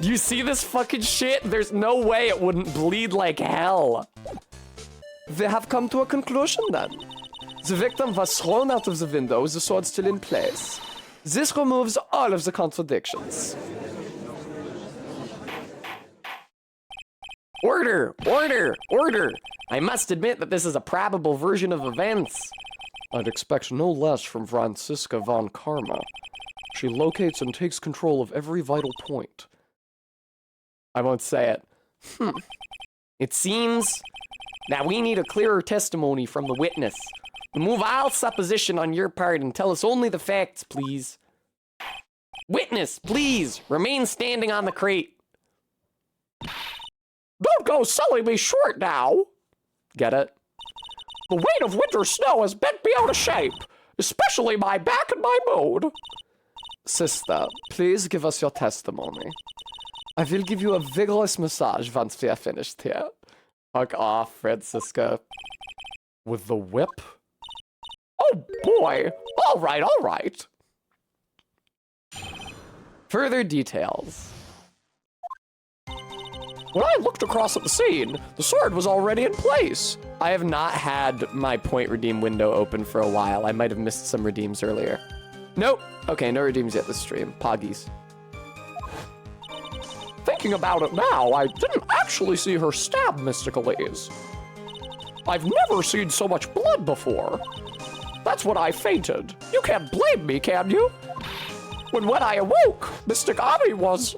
Do you see this fucking shit? There's no way it wouldn't bleed like hell. They have come to a conclusion then. The victim was thrown out of the window with the sword still in place. This removes all of the contradictions. Order! Order! Order! I must admit that this is a probable version of events. I'd expect no less from Franziska von Karma. She locates and takes control of every vital point. I won't say it. It seems that we need a clearer testimony from the witness. Remove all supposition on your part and tell us only the facts, please. Witness, please, remain standing on the crate. Don't go selling me short now! Get it? The weight of winter snow has bent me out of shape, especially my back and my mood. Sister, please give us your testimony. I will give you a vigorous massage once we are finished here. Fuck off, Franziska. With the whip? Oh boy! All right. Further details. When I looked across at the scene, the sword was already in place. I have not had my point redeem window open for a while. I might have missed some redeems earlier. Nope. Okay, no redeems yet this stream. Poggies. Thinking about it now, I didn't actually see her stab Mystical Ease. I've never seen so much blood before. That's when I fainted. You can't blame me, can you? When I awoke, Mystic Ami was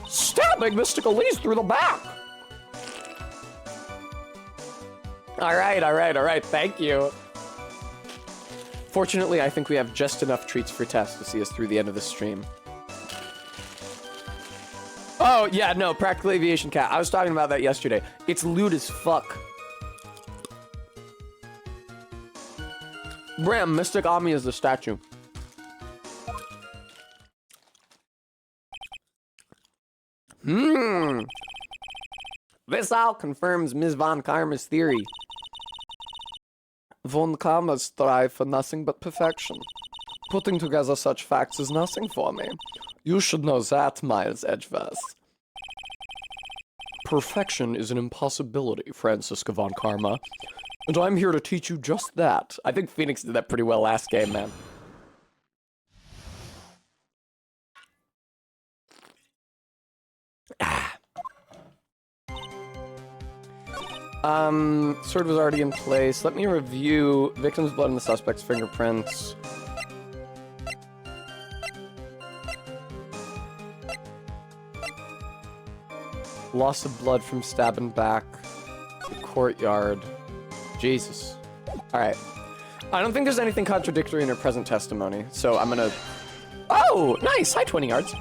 stabbing Mystical Ease through the back. All right. Thank you. Fortunately, I think we have just enough treats for Tess to see us through the end of the stream. Oh, yeah, no, Practical Aviation Cat. I was talking about that yesterday. It's lewd as fuck. Bram, Mystic Ami is the statue. This all confirms Ms. Von Karma's theory. Von Karma strive for nothing but perfection. Putting together such facts is nothing for me. You should know that, Miles Edgeworth. Perfection is an impossibility, Franziska von Karma. And I'm here to teach you just that. I think Phoenix did that pretty well last game, man. Sword was already in place. Let me review victim's blood and the suspect's fingerprints. Loss of blood from stabbing back. The courtyard. Jesus. Alright. I don't think there's anything contradictory in her present testimony, so I'm gonna... Oh, nice! Hi, 20 yards.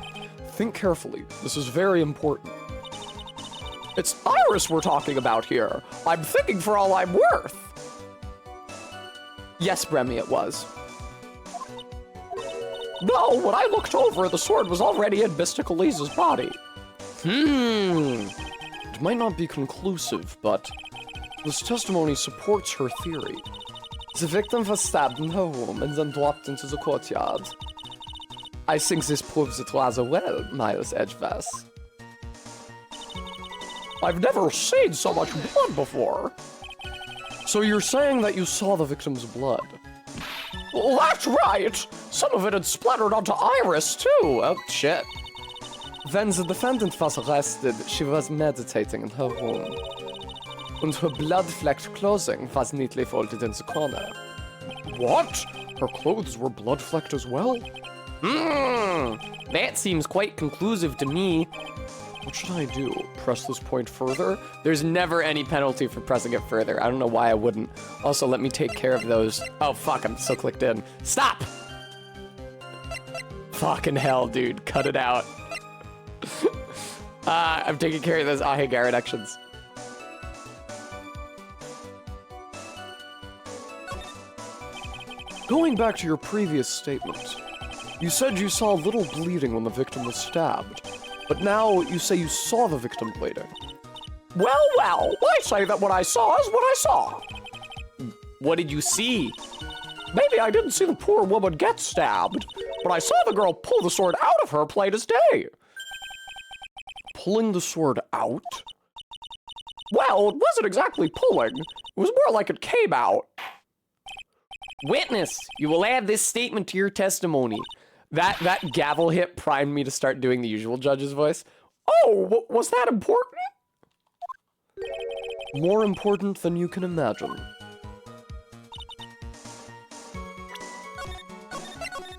Think carefully. This is very important. It's Iris we're talking about here. I'm thinking for all I'm worth. Yes, Bremy, it was. No, when I looked over, the sword was already in Mystical Lisa's body. It might not be conclusive, but this testimony supports her theory. The victim was stabbed in her room and then dropped into the courtyard. I think this proves it rather well, Miles Edgeworth. I've never seen so much blood before. So you're saying that you saw the victim's blood? Well, that's right. Some of it had splattered onto Iris, too. Oh, shit. When the defendant was arrested, she was meditating in her room. And her blood-flecked clothing was neatly folded in the corner. What? Her clothes were blood-flecked as well? That seems quite conclusive to me. What should I do? Press this point further? There's never any penalty for pressing it further. I don't know why I wouldn't. Also, let me take care of those. Oh, fuck, I'm still clicked in. Stop! Fucking hell, dude. Cut it out. I'm taking care of those Ahegara actions. Going back to your previous statement, you said you saw little bleeding when the victim was stabbed, but now you say you saw the victim bleeding. Well, I say that what I saw is what I saw. What did you see? Maybe I didn't see the poor woman get stabbed, but I saw the girl pull the sword out of her plain as day. Pulling the sword out? Well, it wasn't exactly pulling. It was more like it came out. Witness, you will add this statement to your testimony. That gavel hit primed me to start doing the usual judge's voice. Oh, was that important? More important than you can imagine.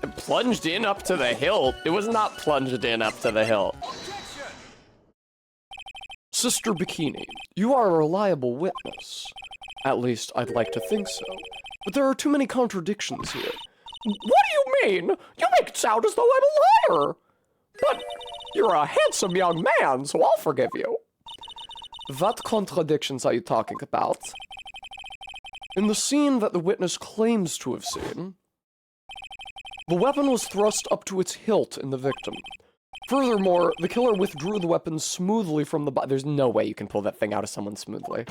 It plunged in up to the hilt. It was not plunged in up to the hilt. Sister Bikini, you are a reliable witness. At least, I'd like to think so. But there are too many contradictions here. What do you mean? You make it sound as though I'm a liar. But you're a handsome young man, so I'll forgive you. What contradictions are you talking about? In the scene that the witness claims to have seen, the weapon was thrust up to its hilt in the victim. Furthermore, the killer withdrew the weapon smoothly from the body. There's no way you can pull that thing out of someone smoothly.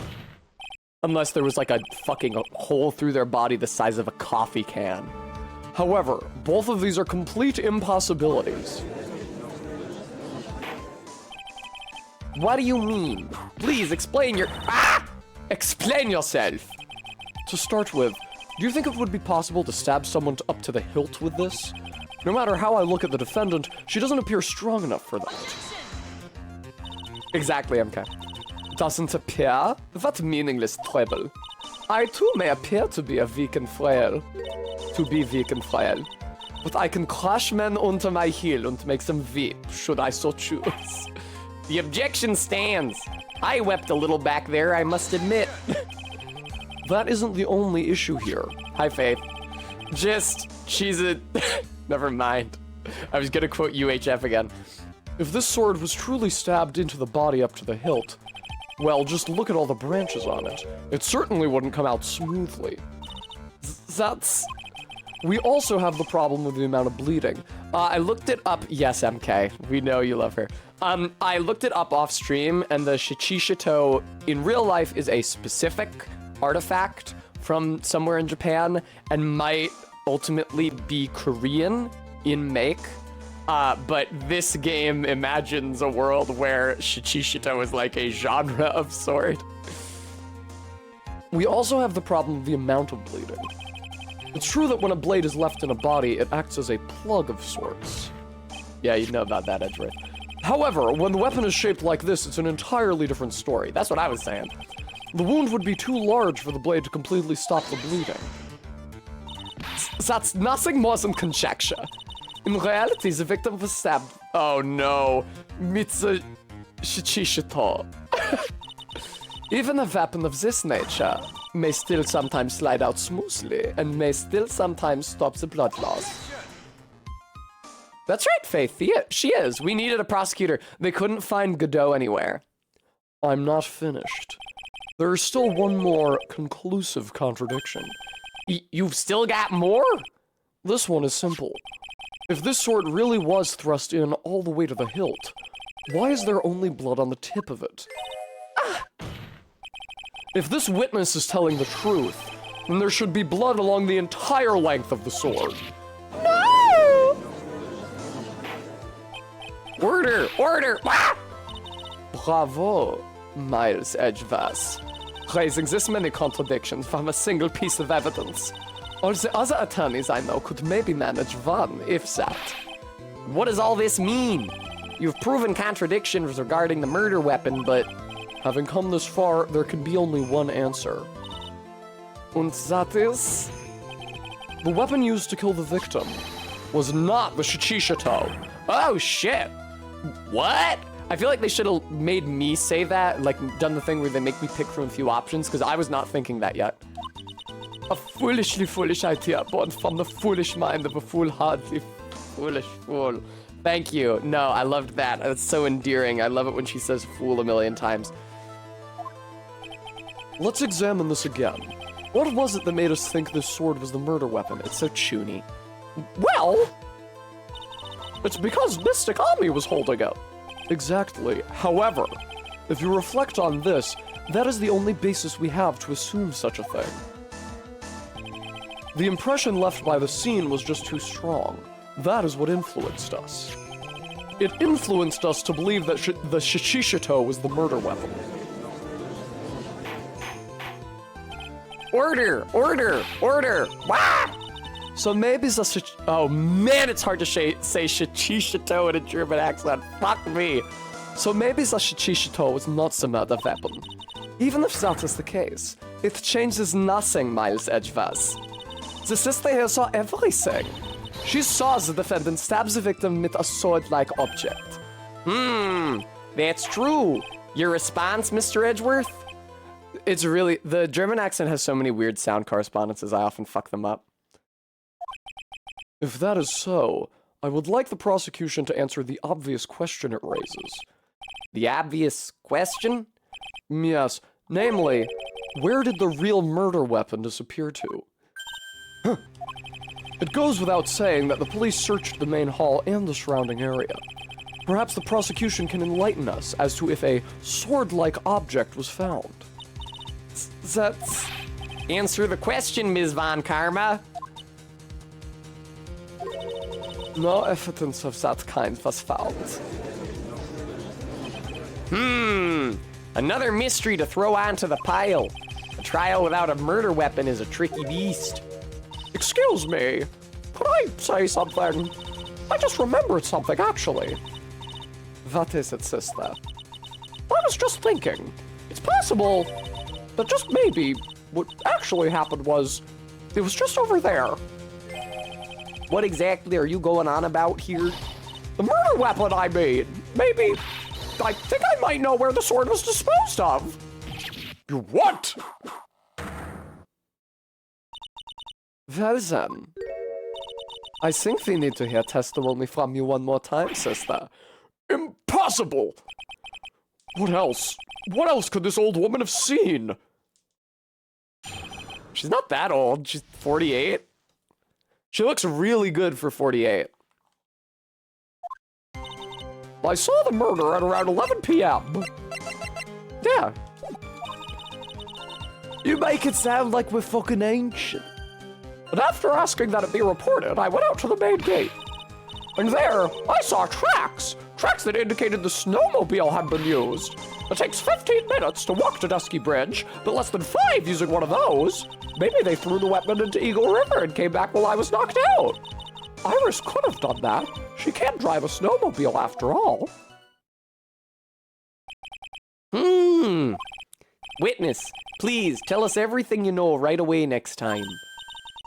Unless there was like a fucking hole through their body the size of a coffee can. However, both of these are complete impossibilities. What do you mean? Please explain explain yourself. To start with, do you think it would be possible to stab someone up to the hilt with this? No matter how I look at the defendant, she doesn't appear strong enough for that. Exactly, MK. Doesn't appear? What meaningless trouble. I too may appear to be weak and frail. But I can crush men under my heel and make them weep, should I so choose. The objection stands. I wept a little back there, I must admit. That isn't the only issue here. Hi, Faith. She's a... Never mind. I was gonna quote UHF again. If this sword was truly stabbed into the body up to the hilt, well, just look at all the branches on it. It certainly wouldn't come out smoothly. We also have the problem with the amount of bleeding. I looked it up. Yes, MK. We know you love her. I looked it up off stream, and the Shichishitou in real life is a specific artifact from somewhere in Japan, and might ultimately be Korean in make. But this game imagines a world where Shichishitou is like a genre of sword. We also have the problem of the amount of bleeding. It's true that when a blade is left in a body, it acts as a plug of sorts. Yeah, you know about that, Edgeworth. However, when the weapon is shaped like this, it's an entirely different story. That's what I was saying. The wound would be too large for the blade to completely stop the bleeding. That's nothing more than conjecture. In reality, the victim was stabbed. Oh no. Mitsu Shichishitou. Even a weapon of this nature may still sometimes slide out smoothly and may still sometimes stop the blood loss. That's right, Faith. She is. We needed a prosecutor. They couldn't find Godot anywhere. I'm not finished. There is still one more conclusive contradiction. You've still got more? This one is simple. If this sword really was thrust in all the way to the hilt, why is there only blood on the tip of it? If this witness is telling the truth, then there should be blood along the entire length of the sword. No! Order! Order! Ah! Bravo, Miles Edgeworth. Raising this many contradictions from a single piece of evidence. All the other attorneys I know could maybe manage one, if that. What does all this mean? You've proven contradictions regarding the murder weapon, but... Having come this far, there can be only one answer. And that is... The weapon used to kill the victim was not the Shichishato. Oh, shit! What? I feel like they should have made me say that, like, done the thing where they make me pick from a few options, because I was not thinking that yet. A foolishly foolish idea born from the foolish mind of a foolhardy foolish fool. Thank you. No, I loved that. That's so endearing. I love it when she says fool a million times. Let's examine this again. What was it that made us think this sword was the murder weapon? It's so choony. Well, it's because Mystic Army was holding it. Exactly. However, if you reflect on this, that is the only basis we have to assume such a thing. The impression left by the scene was just too strong. That is what influenced us. It influenced us to believe that the Shichishato was the murder weapon. Order! Order! Order! Wah! So maybe Oh man, it's hard to say Shichishato in a German accent. Fuck me. So maybe the Shichishato was not the murder weapon. Even if that is the case, it changes nothing, Miles Edgeworth. The sister here saw everything. She saw the defendant stab the victim with a sword-like object. That's true. Your response, Mr. Edgeworth? It's really... The German accent has so many weird sound correspondences, I often fuck them up. If that is so, I would like the prosecution to answer the obvious question it raises. The obvious question? Yes, namely, where did the real murder weapon disappear to? It goes without saying that the police searched the main hall and the surrounding area. Perhaps the prosecution can enlighten us as to if a sword-like object was found. That's... Answer the question, Ms. Von Karma. No evidence of that kind was found. Another mystery to throw onto the pile. A trial without a murder weapon is a tricky beast. Excuse me, could I say something? I just remembered something, actually. What is it, sister? I was just thinking, it's possible that just maybe what actually happened was, it was just over there. What exactly are you going on about here? The murder weapon, I mean. Maybe, I think I might know where the sword was disposed of. You what? Well then, I think we need to hear testimony from you one more time, sister. Impossible! What else? What else could this old woman have seen? She's not that old. She's 48. She looks really good for 48. I saw the murder at around 11 p.m. Yeah. You make it sound like we're fucking ancient. And after asking that it be reported, I went out to the main gate. And there, I saw tracks. Tracks that indicated the snowmobile had been used. It takes 15 minutes to walk to Dusky Bridge, but less than 5 using one of those. Maybe they threw the weapon into Eagle River and came back while I was knocked out. Iris could have done that. She can't drive a snowmobile after all. Witness, please tell us everything you know right away next time.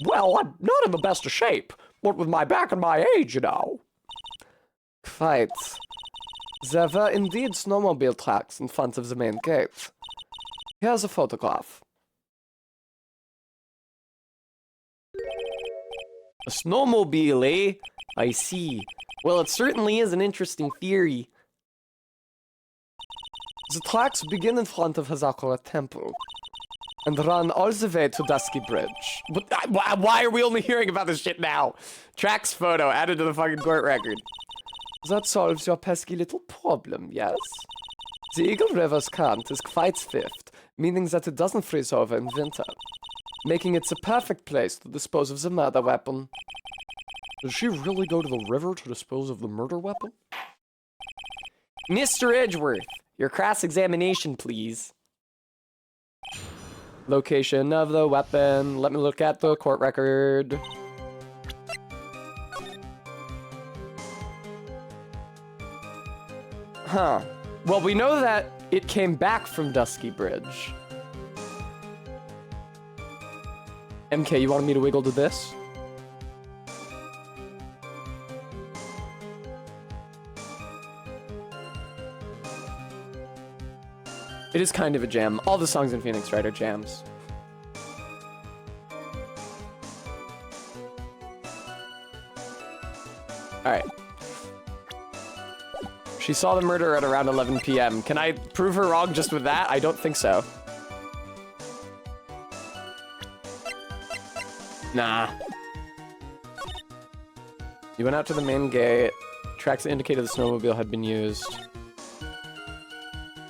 Well, I'm not in the best of shape. What with my back and my age, you know. Quite. There were indeed snowmobile tracks in front of the main gate. Here's a photograph. A snowmobile, eh? I see. Well, it certainly is an interesting theory. The tracks begin in front of Hazakura Temple and run all the way to Dusky Bridge. But why are we only hearing about this shit now? Tracks photo added to the fucking court record. That solves your pesky little problem, yes? The Eagle River's current is quite swift, meaning that it doesn't freeze over in winter, making it the perfect place to dispose of the murder weapon. Did she really go to the river to dispose of the murder weapon? Mr. Edgeworth, your cross-examination, please. Location of the weapon. Let me look at the court record. Huh. Well, we know that it came back from Dusky Bridge. MK, you wanted me to wiggle to this? It is kind of a jam. All the songs in Phoenix Wright are jams. Alright. She saw the murder at around 11 p.m. Can I prove her wrong just with that? I don't think so. Nah. You went out to the main gate. Tracks that indicated the snowmobile had been used.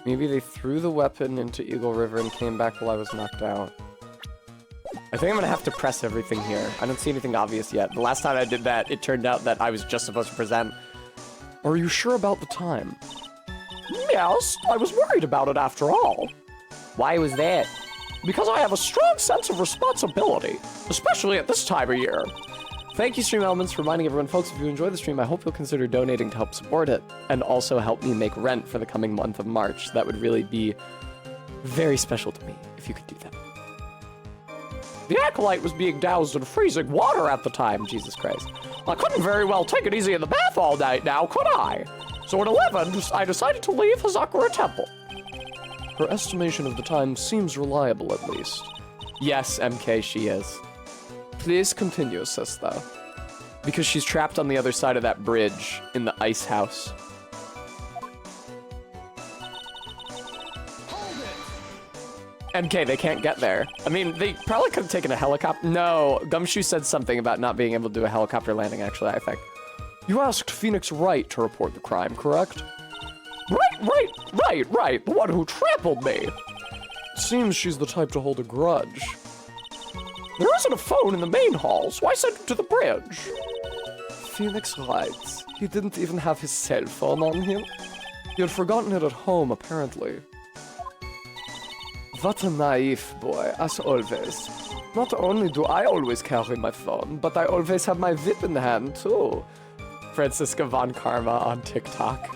Maybe they threw the weapon into Eagle River and came back while I was knocked out. I think I'm gonna have to press everything here. I don't see anything obvious yet. The last time I did that, it turned out that I was just supposed to present. Are you sure about the time? Yes, I was worried about it after all. Why was that? Because I have a strong sense of responsibility, especially at this time of year. Thank you, Stream Elements, for reminding everyone. Folks, if you enjoy the stream, I hope you'll consider donating to help support it, and also help me make rent for the coming month of March. That would really be very special to me, if you could do that. The acolyte was being doused in freezing water at the time, Jesus Christ. I couldn't very well take it easy in the bath all night now, could I? So at 11, I decided to leave Hazakura Temple. Her estimation of the time seems reliable, at least. Yes, MK, she is. Please continue, sister. Because she's trapped on the other side of that bridge in the ice house. MK, they can't get there. I mean, they probably could have taken a helicopter. No, Gumshoe said something about not being able to do a helicopter landing, actually, I think. You asked Phoenix Wright to report the crime, correct? Right. The one who trampled me. Seems she's the type to hold a grudge. There isn't a phone in the main hall, so I sent him to the bridge. Phoenix Wright. He didn't even have his cell phone on him. He had forgotten it at home, apparently. What a naive boy, as always. Not only do I always carry my phone, but I always have my whip in hand, too. Francisca Von Karma on TikTok.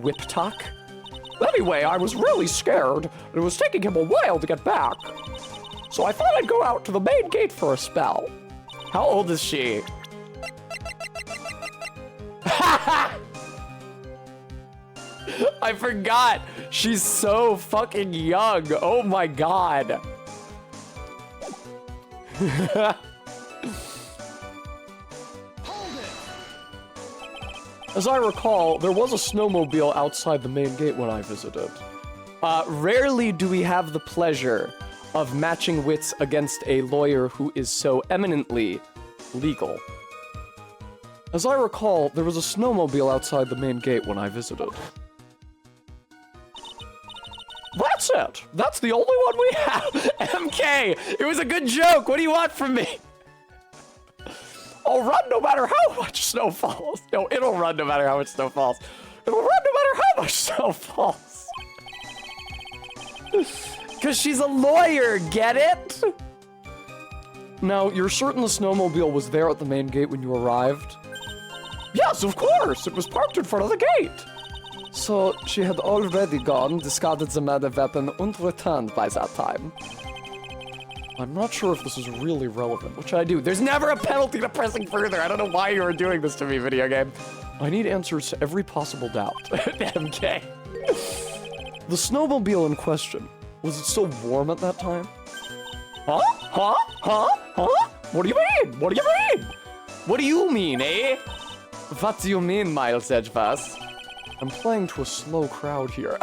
Whip talk? Anyway, I was really scared, and it was taking him a while to get back. So I thought I'd go out to the main gate for a spell. How old is she? I forgot. She's so fucking young. Oh my god. As I recall, there was a snowmobile outside the main gate when I visited. Rarely do we have the pleasure of matching wits against a lawyer who is so eminently legal. As I recall, there was a snowmobile outside the main gate when I visited. That's it. That's the only one we have. MK, it was a good joke. What do you want from me? I'll run no matter how much snow falls. No, it'll run no matter how much snow falls. It'll run no matter how much snow falls. Because she's a lawyer, get it? Now, you're certain the snowmobile was there at the main gate when you arrived? Yes, of course. It was parked in front of the gate. So, she had already gone, discarded the murder weapon, and returned by that time. I'm not sure if this is really relevant. What should I do? There's never a penalty to pressing further. I don't know why you were doing this to me, video game. I need answers to every possible doubt. MK. The snowmobile in question, was it still warm at that time? Huh? What do you mean? What do you mean? What do you mean, eh? What do you mean, Miles Edgeworth? I'm playing to a slow crowd here.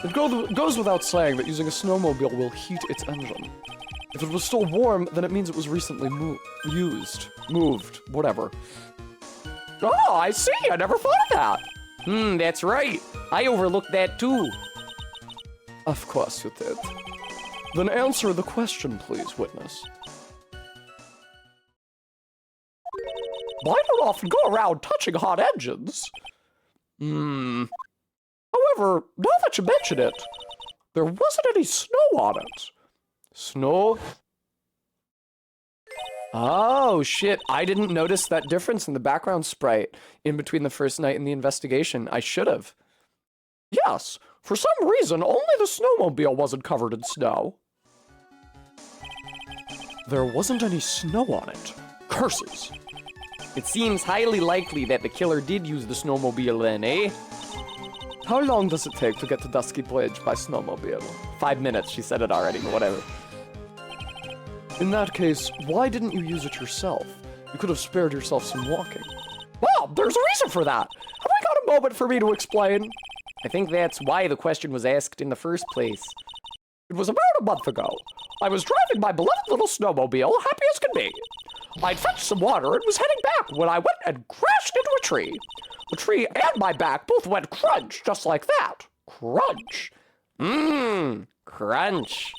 It goes without saying that using a snowmobile will heat its engine. If it was still warm, then it means it was recently moved, whatever. Oh, I see. I never thought of that. That's right. I overlooked that too. Of course you did. Then answer the question, please, witness. I don't often go around touching hot engines. However, now that you mention it, there wasn't any snow on it. Snow? Oh, shit. I didn't notice that difference in the background sprite in between the first night and the investigation. I should have. Yes, for some reason, only the snowmobile wasn't covered in snow. There wasn't any snow on it. Curses. It seems highly likely that the killer did use the snowmobile then, eh? How long does it take to get to Dusky Bridge by snowmobile? 5 minutes, she said it already, but whatever. In that case, why didn't you use it yourself? You could have spared yourself some walking. Well, there's a reason for that. Have I got a moment for me to explain? I think that's why the question was asked in the first place. It was about a month ago. I was driving my beloved little snowmobile, happy as could be. I'd fetched some water and was heading back when I went and crashed into a tree. The tree and my back both went crunch, just like that. Crunch. Crunch.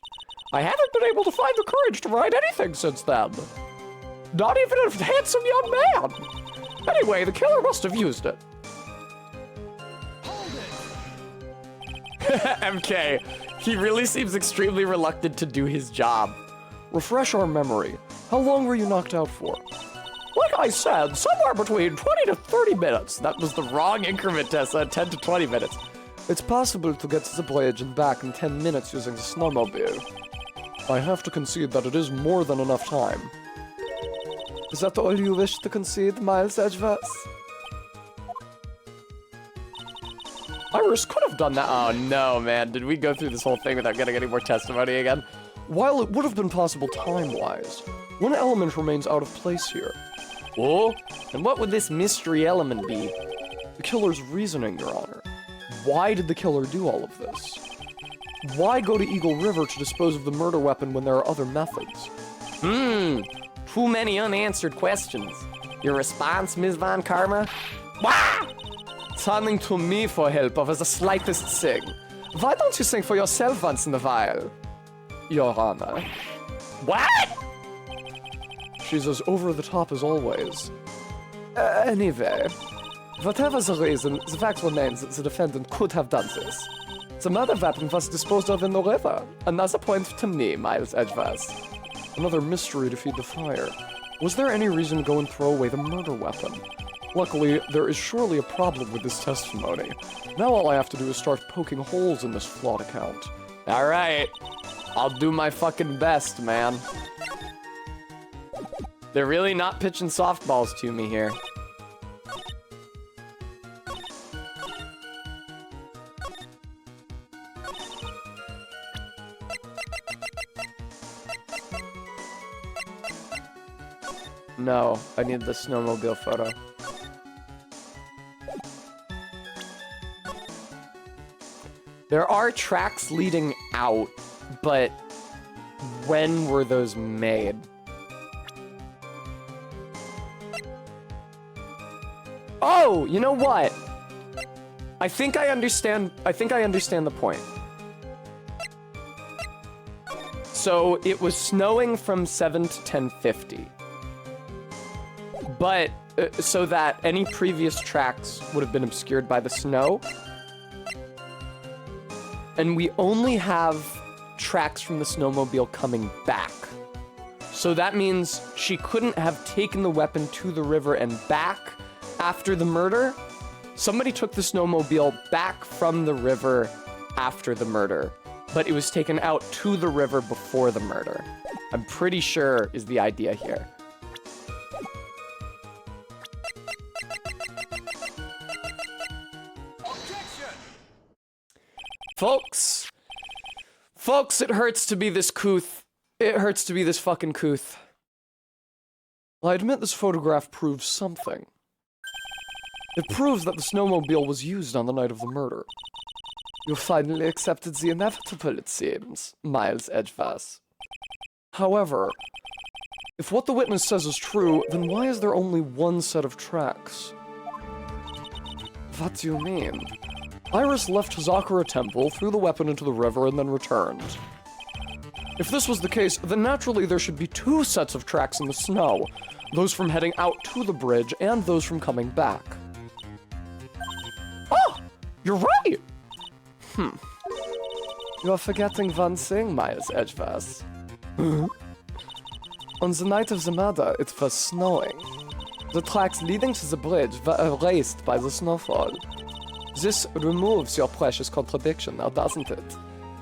I haven't been able to find the courage to write anything since then. Not even a handsome young man. Anyway, the killer must have used it. MK, he really seems extremely reluctant to do his job. Refresh our memory. How long were you knocked out for? Like I said, somewhere between 20 to 30 minutes. That was the wrong increment, Tessa. 10 to 20 minutes. It's possible to get to the bridge and back in 10 minutes using the snowmobile. I have to concede that it is more than enough time. Is that all you wish to concede, Miles Edgeworth? Iris could have done that. Oh no, man. Did we go through this whole thing without getting any more testimony again? While it would have been possible time-wise, one element remains out of place here. Oh? And what would this mystery element be? The killer's reasoning, Your Honor. Why did the killer do all of this? Why go to Eagle River to dispose of the murder weapon when there are other methods? Too many unanswered questions. Your response, Ms. Von Karma? Wah! Turning to me for help over the slightest thing. Why don't you think for yourself once in a while? Your Honor. What? She's as over the top as always. Anyway, whatever the reason, the fact remains that the defendant could have done this. The murder weapon was disposed of in the river. Another point to me, Miles Edgeworth. Another mystery to feed the fire. Was there any reason to go and throw away the murder weapon? Luckily, there is surely a problem with this testimony. Now all I have to do is start poking holes in this flawed account. Alright. I'll do my fucking best, man. They're really not pitching softballs to me here. No, I need the snowmobile photo. There are tracks leading out, but when were those made? Oh, you know what? I think I understand the point. So it was snowing from 7 to 10:50. But so that any previous tracks would have been obscured by the snow. And we only have tracks from the snowmobile coming back. So that means she couldn't have taken the weapon to the river and back after the murder. Somebody took the snowmobile back from the river after the murder, but it was taken out to the river before the murder. I'm pretty sure is the idea here. Folks, it hurts to be this couth. It hurts to be this fucking couth. I admit this photograph proves something. It proves that the snowmobile was used on the night of the murder. You finally accepted the inevitable, it seems, Miles Edgeworth. However, if what the witness says is true, then why is there only one set of tracks? What do you mean? Iris left Hazakura Temple, threw the weapon into the river, and then returned. If this was the case, then naturally there should be two sets of tracks in the snow. Those from heading out to the bridge, and those from coming back. You're right! You are forgetting one thing, Miles Edgeworth. On the night of the murder, it was snowing. The tracks leading to the bridge were erased by the snowfall. This removes your precious contradiction now, doesn't it?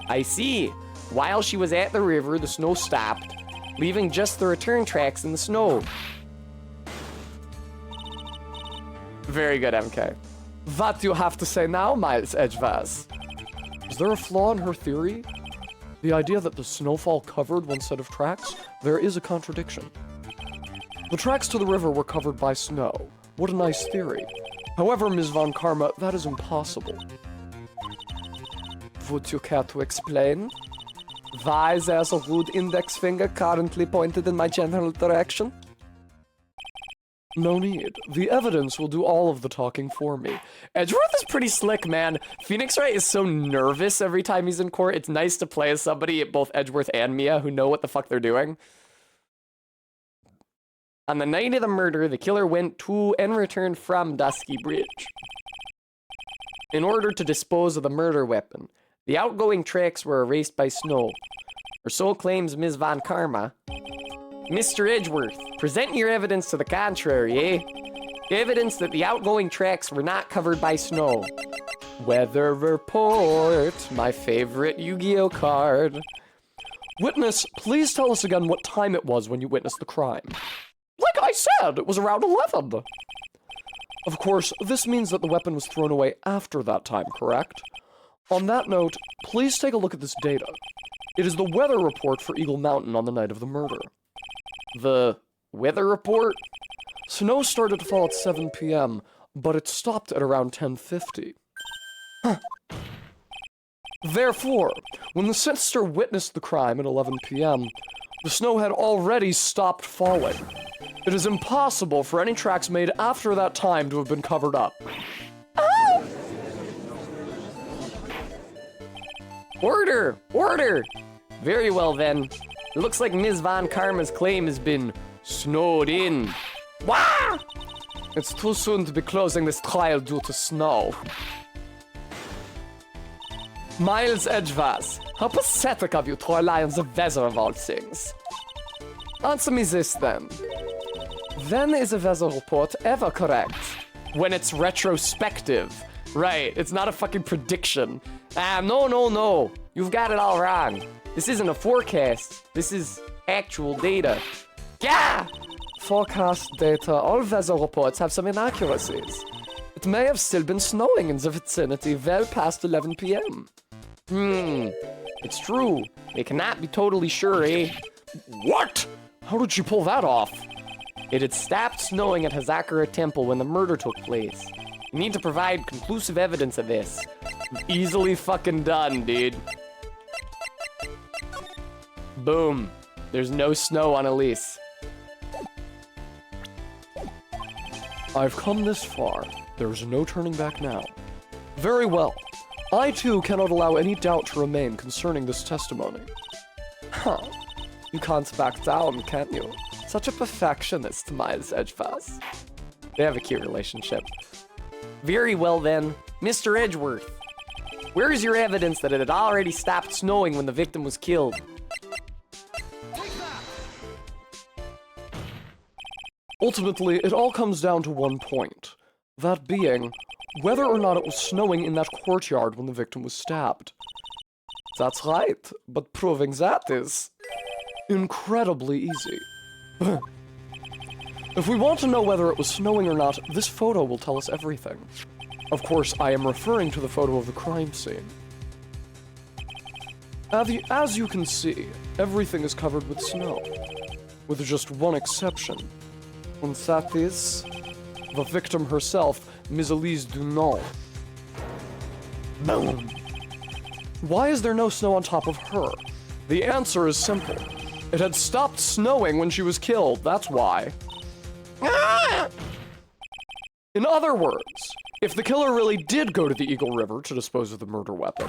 I see. While she was at the river, the snow stopped, leaving just the return tracks in the snow. Very good, MK. What do you have to say now, Miles Edgeworth? Is there a flaw in her theory? The idea that the snowfall covered one set of tracks? There is a contradiction. The tracks to the river were covered by snow. What a nice theory. However, Ms. Von Karma, that is impossible. Would you care to explain? Why there's a rude index finger currently pointed in my general direction? No need. The evidence will do all of the talking for me. Edgeworth is pretty slick, man. Phoenix Wright is so nervous every time he's in court. It's nice to play as somebody, both Edgeworth and Mia, who know what the fuck they're doing. On the night of the murder, the killer went to and returned from Dusky Bridge in order to dispose of the murder weapon. The outgoing tracks were erased by snow, or so claims Ms. Von Karma. Mr. Edgeworth, present your evidence to the contrary, eh? Evidence that the outgoing tracks were not covered by snow. Weather report, my favorite Yu-Gi-Oh card. Witness, please tell us again what time it was when you witnessed the crime. Like I said, it was around 11. Of course, this means that the weapon was thrown away after that time, correct? On that note, please take a look at this data. It is the weather report for Eagle Mountain on the night of the murder. The weather report? Snow started to fall at 7 p.m., but it stopped at around 10:50. Therefore, when the sister witnessed the crime at 11 p.m., the snow had already stopped falling. It is impossible for any tracks made after that time to have been covered up. Order! Order! Very well then. It looks like Ms. Von Karma's claim has been snowed in. Wah! It's too soon to be closing this trial due to snow. Miles Edgeworth, how pathetic of you to rely on the weather of all things. Answer me this then. When is a weather report ever correct? When it's retrospective. Right, it's not a fucking prediction. No. You've got it all wrong. This isn't a forecast. This is actual data. Yeah! Forecast data, all weather reports have some inaccuracies. It may have still been snowing in the vicinity well past 11 p.m. It's true. They cannot be totally sure, eh? What? How did she pull that off? It had stopped snowing at Hazakura Temple when the murder took place. You need to provide conclusive evidence of this. Easily fucking done, dude. Boom. There's no snow on Elise. I've come this far. There's no turning back now. Very well. I too cannot allow any doubt to remain concerning this testimony. Huh. You can't back down, can you? Such a perfectionist, Miles Edgeworth. They have a cute relationship. Very well then, Mr. Edgeworth. Where is your evidence that it had already stopped snowing when the victim was killed? Ultimately, it all comes down to one point. That being, whether or not it was snowing in that courtyard when the victim was stabbed. That's right, but proving that is incredibly easy. If we want to know whether it was snowing or not, this photo will tell us everything. Of course, I am referring to the photo of the crime scene. As you can see, everything is covered with snow, with just one exception. And that is the victim herself, Ms. Elise Dunant. Boom. Why is there no snow on top of her? The answer is simple. It had stopped snowing when she was killed, that's why. In other words, if the killer really did go to the Eagle River to dispose of the murder weapon,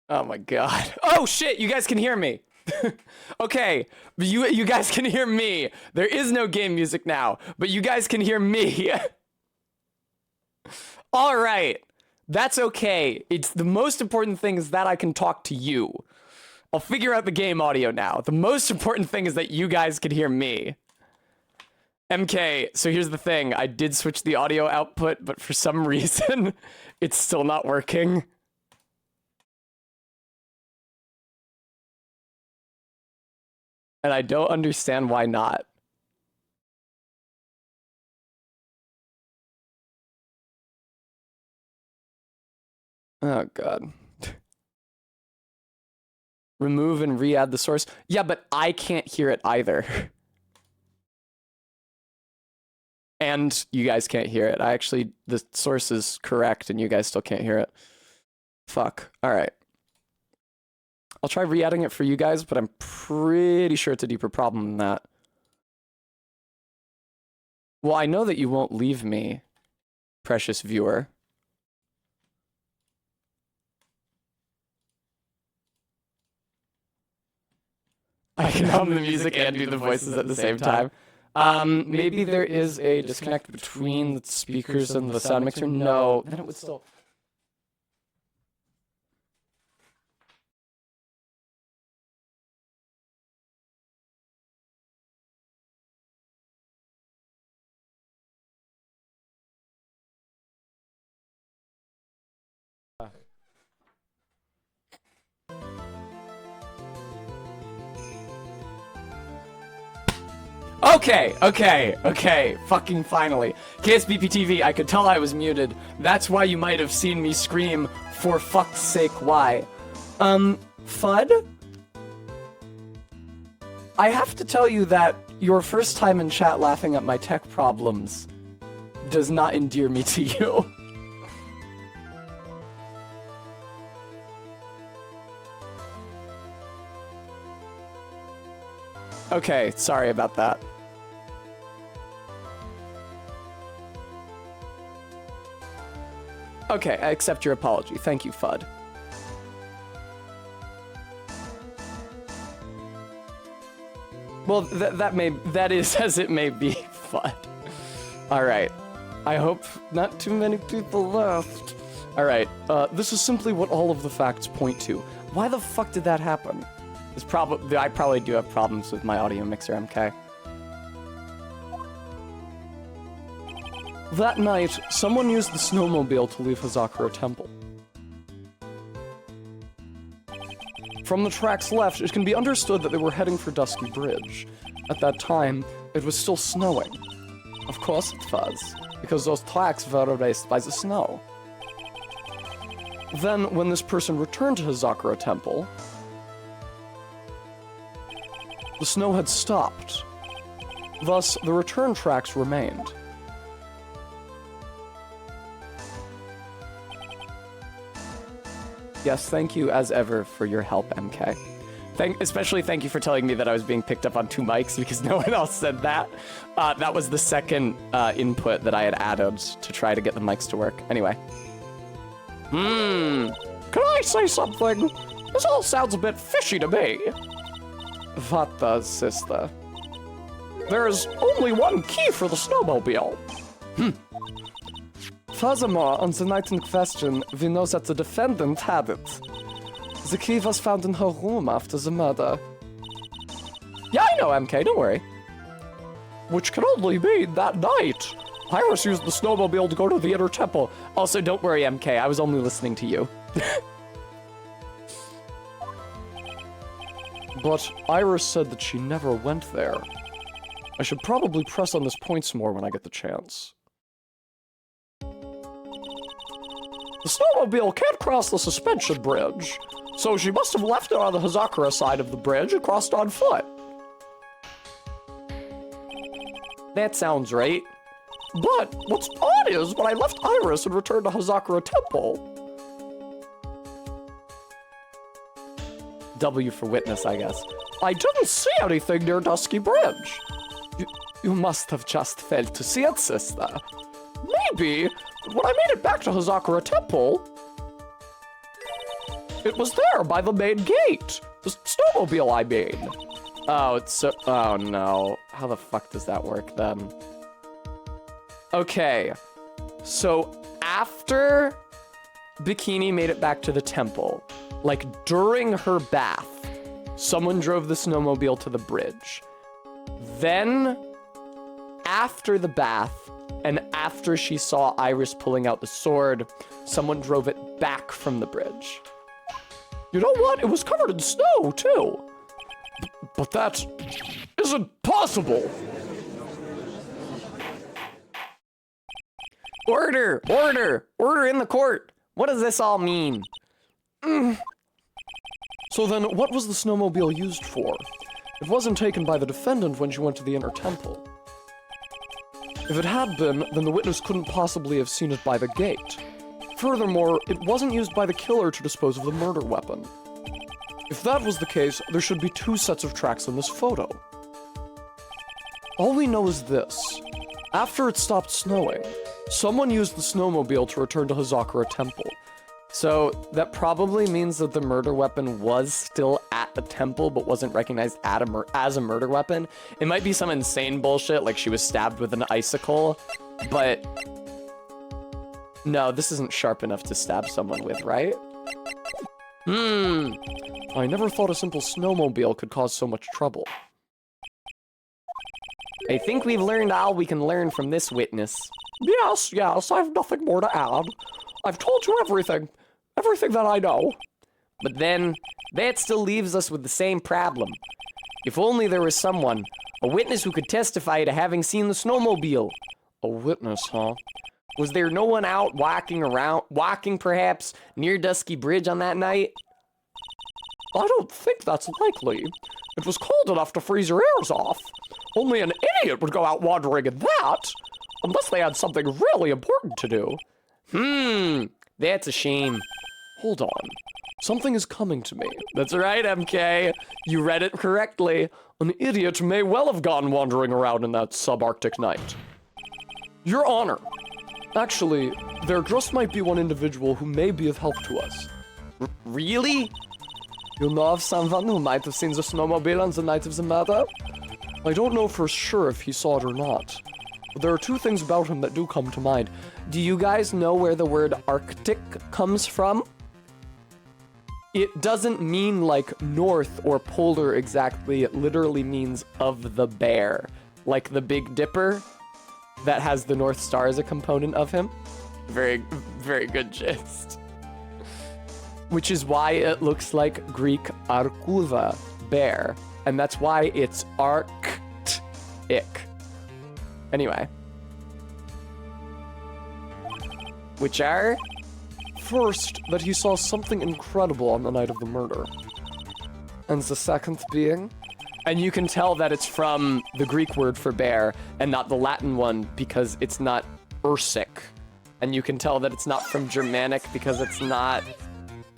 Oh my god. Oh shit, you guys can hear me. Okay, you guys can hear me. There is no game music now, but you guys can hear me. All right. That's okay. It's the most important thing is that I can talk to you. I'll figure out the game audio now. The most important thing is that you guys can hear me. MK, so here's the thing. I did switch the audio output, but for some reason, it's still not working. And I don't understand why not. Oh, God. Remove and re-add the source. Yeah, but I can't hear it either. And you guys can't hear it. The source is correct and you guys still can't hear it. Fuck. All right. I'll try re-adding it for you guys, but I'm pretty sure it's a deeper problem than that. Well, I know that you won't leave me, precious viewer. I can hum the music and do the voices at the same time. Maybe there is a disconnect between the speakers and the sound mixer. No, then it would still... Okay, fucking finally. KSBP-TV, I could tell I was muted. That's why you might have seen me scream, for fuck's sake, why? Fudd? I have to tell you that your first time in chat laughing at my tech problems does not endear me to you. Okay, sorry about that. Okay, I accept your apology. Thank you, Fudd. Well, that is as it may be, Fudd. Alright. I hope not too many people left. Alright, this is simply what all of the facts point to. Why the fuck did that happen? I probably do have problems with my audio mixer, MK. That night, someone used the snowmobile to leave Hazakura Temple. From the tracks left, it can be understood that they were heading for Dusky Bridge. At that time, it was still snowing. Of course it was, because those tracks were erased by the snow. Then, when this person returned to Hazakura Temple, the snow had stopped. Thus, the return tracks remained. Yes, thank you as ever for your help, MK. Especially thank you for telling me that I was being picked up on 2 mics because no one else said that. That was the second input that I had added to try to get the mics to work. Anyway. Can I say something? This all sounds a bit fishy to me. What does, sister? There's only one key for the snowmobile. Furthermore, on the night in question, we know that the defendant had it. The key was found in her room after the murder. Yeah, I know, MK, don't worry. Which can only mean that night. Iris used the snowmobile to go to the inner temple. Also, don't worry, MK, I was only listening to you. But Iris said that she never went there. I should probably press on this point some more when I get the chance. The snowmobile can't cross the suspension bridge, so she must have left it on the Hazakura side of the bridge and crossed on foot. That sounds right. But what's odd is when I left Iris and returned to Hazakura Temple. W for witness, I guess. I didn't see anything near Dusky Bridge. You must have just failed to see it, sister. Maybe, but when I made it back to Hazakura Temple... It was there by the main gate. The snowmobile, I mean. Oh, oh no. How the fuck does that work then? Okay. So after Bikini made it back to the temple, like during her bath, someone drove the snowmobile to the bridge. Then, after the bath, and after she saw Iris pulling out the sword, someone drove it back from the bridge. You know what? It was covered in snow, too. But that isn't possible. Order! Order! Order in the court! What does this all mean? So then, what was the snowmobile used for? It wasn't taken by the defendant when she went to the inner temple. If it had been, then the witness couldn't possibly have seen it by the gate. Furthermore, it wasn't used by the killer to dispose of the murder weapon. If that was the case, there should be 2 sets of tracks in this photo. All we know is this. After it stopped snowing, someone used the snowmobile to return to Hazakura Temple. So that probably means that the murder weapon was still at the temple but wasn't recognized as a murder weapon. It might be some insane bullshit like she was stabbed with an icicle, but no, this isn't sharp enough to stab someone with, right? I never thought a simple snowmobile could cause so much trouble. I think we've learned all we can learn from this witness. Yes, I have nothing more to add. I've told you everything that I know. But then, that still leaves us with the same problem. If only there was someone, a witness who could testify to having seen the snowmobile. A witness, huh? Was there no one out walking perhaps, near Dusky Bridge on that night? I don't think that's likely. It was cold enough to freeze your ears off. Only an idiot would go out wandering in that. Unless they had something really important to do. That's a shame. Hold on. Something is coming to me. That's right, MK. You read it correctly. An idiot may well have gone wandering around in that subarctic night. Your Honor. Actually, there just might be one individual who may be of help to us. Really? You know of someone who might have seen the snowmobile on the night of the murder? I don't know for sure if he saw it or not. But there are 2 things about him that do come to mind. Do you guys know where the word Arctic comes from? It doesn't mean like north or polar exactly. It literally means of the bear. Like the Big Dipper that has the North Star as a component of him. Very, very good gist. Which is why it looks like Greek Arkuva, bear. And that's why it's Arctic. Anyway. Which are? First, that he saw something incredible on the night of the murder. And the second being? And you can tell that it's from the Greek word for bear and not the Latin one because it's not Ursic. And you can tell that it's not from Germanic because it's not...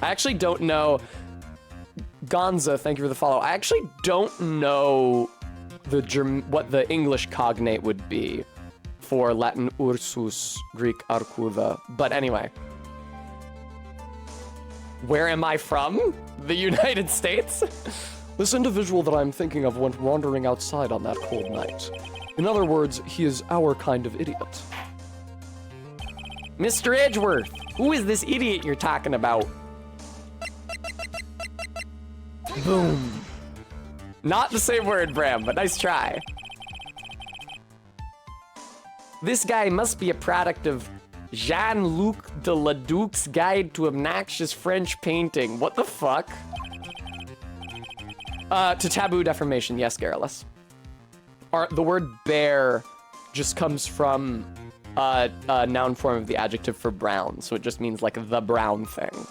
I actually don't know... Gonza, thank you for the follow. I actually don't know what the English cognate would be for Latin Ursus, Greek Arcuda. But anyway. Where am I from? The United States? This individual that I'm thinking of went wandering outside on that cold night. In other words, he is our kind of idiot. Mr. Edgeworth, who is this idiot you're talking about? Boom. Not the same word, Bram, but nice try. This guy must be a product of Jean-Luc de Leduc's Guide to Obnoxious French Painting. What the fuck? To taboo deformation, yes, Garrulus. The word bear just comes from a noun form of the adjective for brown, so it just means like the brown thing.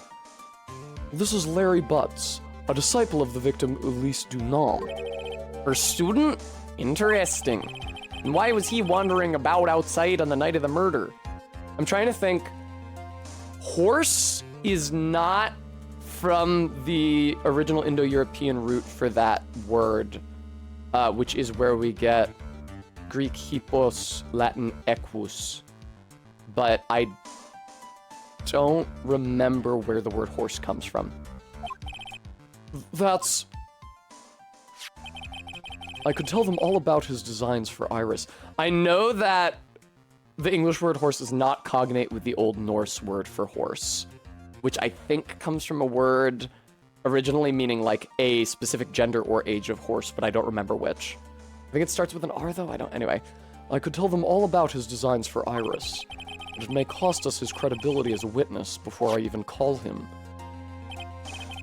This is Larry Butts, a disciple of the victim Ulysse Dunant. Her student? Interesting. And why was he wandering about outside on the night of the murder? I'm trying to think. Horse is not from the original Indo-European root for that word, which is where we get Greek hippos, Latin equus. But I don't remember where the word horse comes from. That's... I could tell them all about his designs for Iris. I know that the English word horse is not cognate with the Old Norse word for horse, which I think comes from a word originally meaning like a specific gender or age of horse, but I don't remember which. I think it starts with an R though, I don't, anyway. I could tell them all about his designs for Iris. It may cost us his credibility as a witness before I even call him.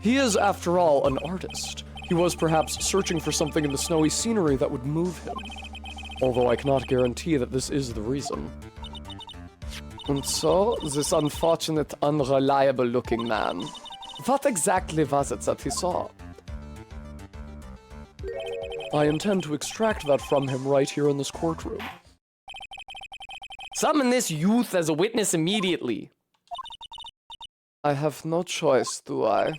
He is, after all, an artist. He was perhaps searching for something in the snowy scenery that would move him. Although I cannot guarantee that this is the reason. And so, this unfortunate, unreliable-looking man, what exactly was it that he saw? I intend to extract that from him right here in this courtroom. Summon this youth as a witness immediately. I have no choice, do I?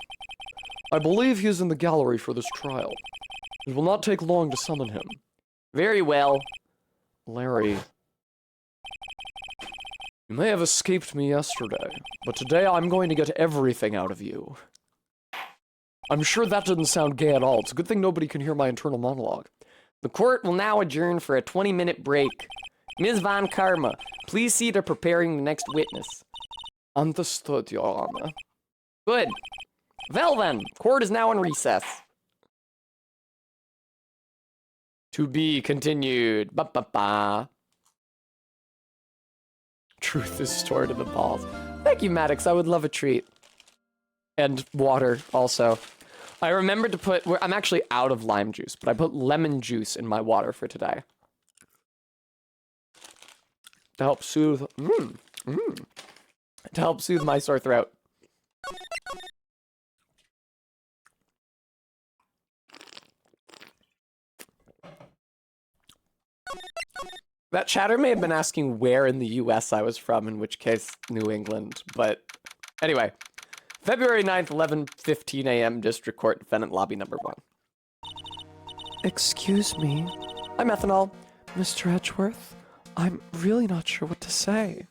I believe he is in the gallery for this trial. It will not take long to summon him. Very well. Larry, you may have escaped me yesterday, but today I'm going to get everything out of you. I'm sure that didn't sound gay at all. It's a good thing nobody can hear my internal monologue. The court will now adjourn for a 20-minute break. Ms. Von Karma, please see to preparing the next witness. Understood, Your Honor. Good. Well then, court is now in recess. To be continued. Ba-ba-ba. Truth is stored in the balls. Thank you, Maddox. I would love a treat. And water, also. I remembered to put... I'm actually out of lime juice, but I put lemon juice in my water for today. To help soothe... To help soothe my sore throat. That chatter may have been asking where in the US I was from, in which case New England, but anyway. February 9th, 11:15 a.m. District Court, Defendant Lobby number 1. Excuse me, I'm Ethanol. Mr. Edgeworth. I'm really not sure what to say.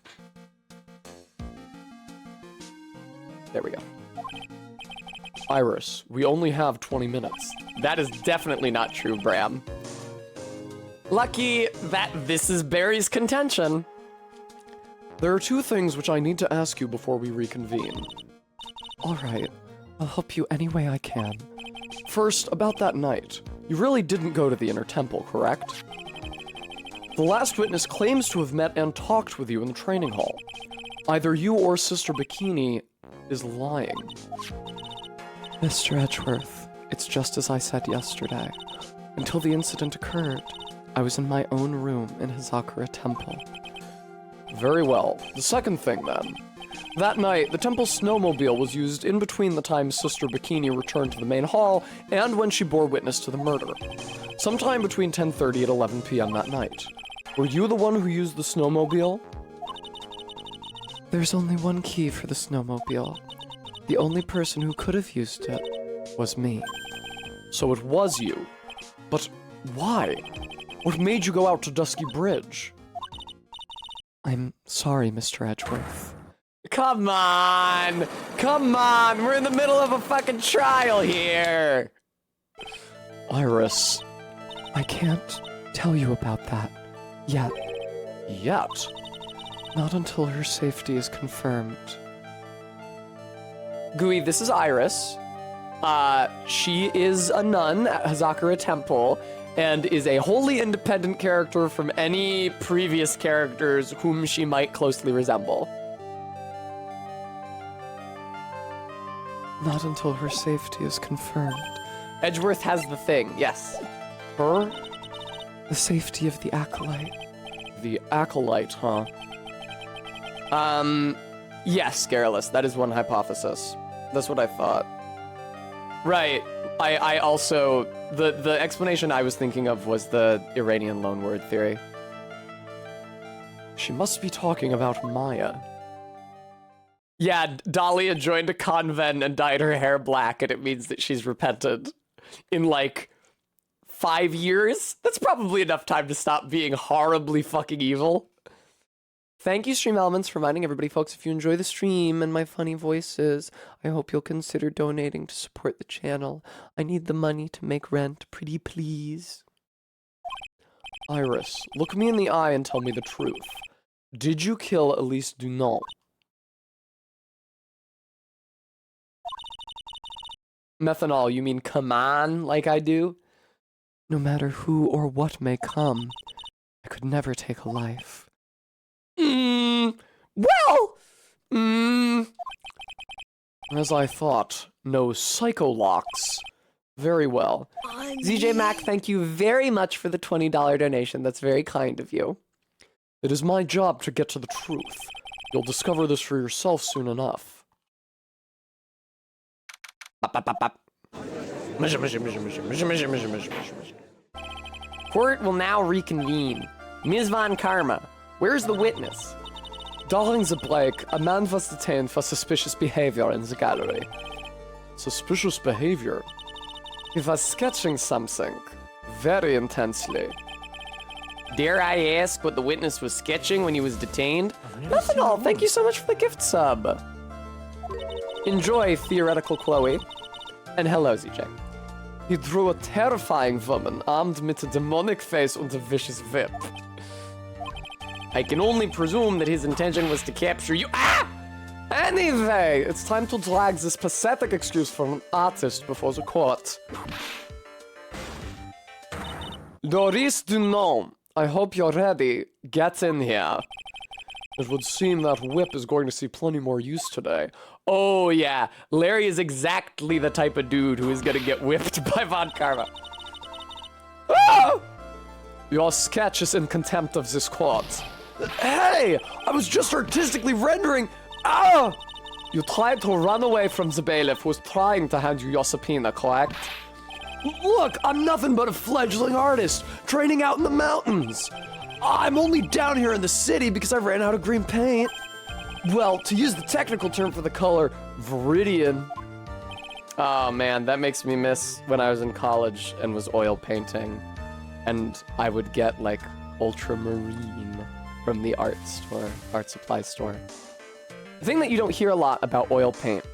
There we go. Iris, we only have 20 minutes. That is definitely not true, Bram. Lucky that this is Barry's contention. There are two things which I need to ask you before we reconvene. All right, I'll help you any way I can. First, about that night. You really didn't go to the Inner Temple, correct? The last witness claims to have met and talked with you in the training hall. Either you or Sister Bikini is lying. Mr. Edgeworth, it's just as I said yesterday. Until the incident occurred, I was in my own room in Hazakura Temple. Very well. The second thing, then. That night, the temple's snowmobile was used in between the time Sister Bikini returned to the main hall and when she bore witness to the murder. Sometime between 10:30 and 11 p.m. that night. Were you the one who used the snowmobile? There's only one key for the snowmobile. The only person who could have used it was me. So it was you. But why? What made you go out to Dusky Bridge? I'm sorry, Mr. Edgeworth. Come on! Come on! We're in the middle of a fucking trial here! Iris. I can't tell you about that yet. Yet? Not until her safety is confirmed. Gui, this is Iris. She is a nun at Hazakura Temple and is a wholly independent character from any previous characters whom she might closely resemble. Not until her safety is confirmed. Edgeworth has the thing, yes. Her? The safety of the Acolyte. The Acolyte, huh? Yes, Garrulus, that is one hypothesis. That's what I thought. Right. I also... The explanation I was thinking of was the Iranian loanword theory. She must be talking about Maya. Yeah, Dahlia joined a convent and dyed her hair black, and it means that she's repented in, like, 5 years? That's probably enough time to stop being horribly fucking evil. Thank you, Stream Elements, for reminding everybody, folks, if you enjoy the stream and my funny voices, I hope you'll consider donating to support the channel. I need the money to make rent, pretty please. Iris, look me in the eye and tell me the truth. Did you kill Elise Dunant? Methanol, you mean come on, like I do? No matter who or what may come, I could never take a life. As I thought, no psycholocks. Very well. ZJ Mac, thank you very much for the $20 donation. That's very kind of you. It is my job to get to the truth. You'll discover this for yourself soon enough. Court will now reconvene. Ms. Von Karma, where's the witness? During the break, a man was detained for suspicious behavior in the gallery. Suspicious behavior? He was sketching something very intensely. Dare I ask what the witness was sketching when he was detained? Methanol, thank you so much for the gift sub. Enjoy, Theoretical Chloe. And hello, ZJ. He drew a terrifying woman armed with a demonic face and a vicious whip. I can only presume that his intention was to capture you. Anyway, it's time to drag this pathetic excuse from an artist before the court. Doris Dunant, I hope you're ready. Get in here. It would seem that whip is going to see plenty more use today. Oh yeah, Larry is exactly the type of dude who is gonna get whipped by Von Karma. Your sketch is in contempt of this court. Hey! I was just artistically rendering... You tried to run away from the bailiff who was trying to hand you your subpoena, correct? Look, I'm nothing but a fledgling artist, training out in the mountains. I'm only down here in the city because I ran out of green paint. Well, to use the technical term for the color, viridian. Oh man, that makes me miss when I was in college and was oil painting. And I would get like ultramarine from the art supply store. The thing that you don't hear a lot about oil paint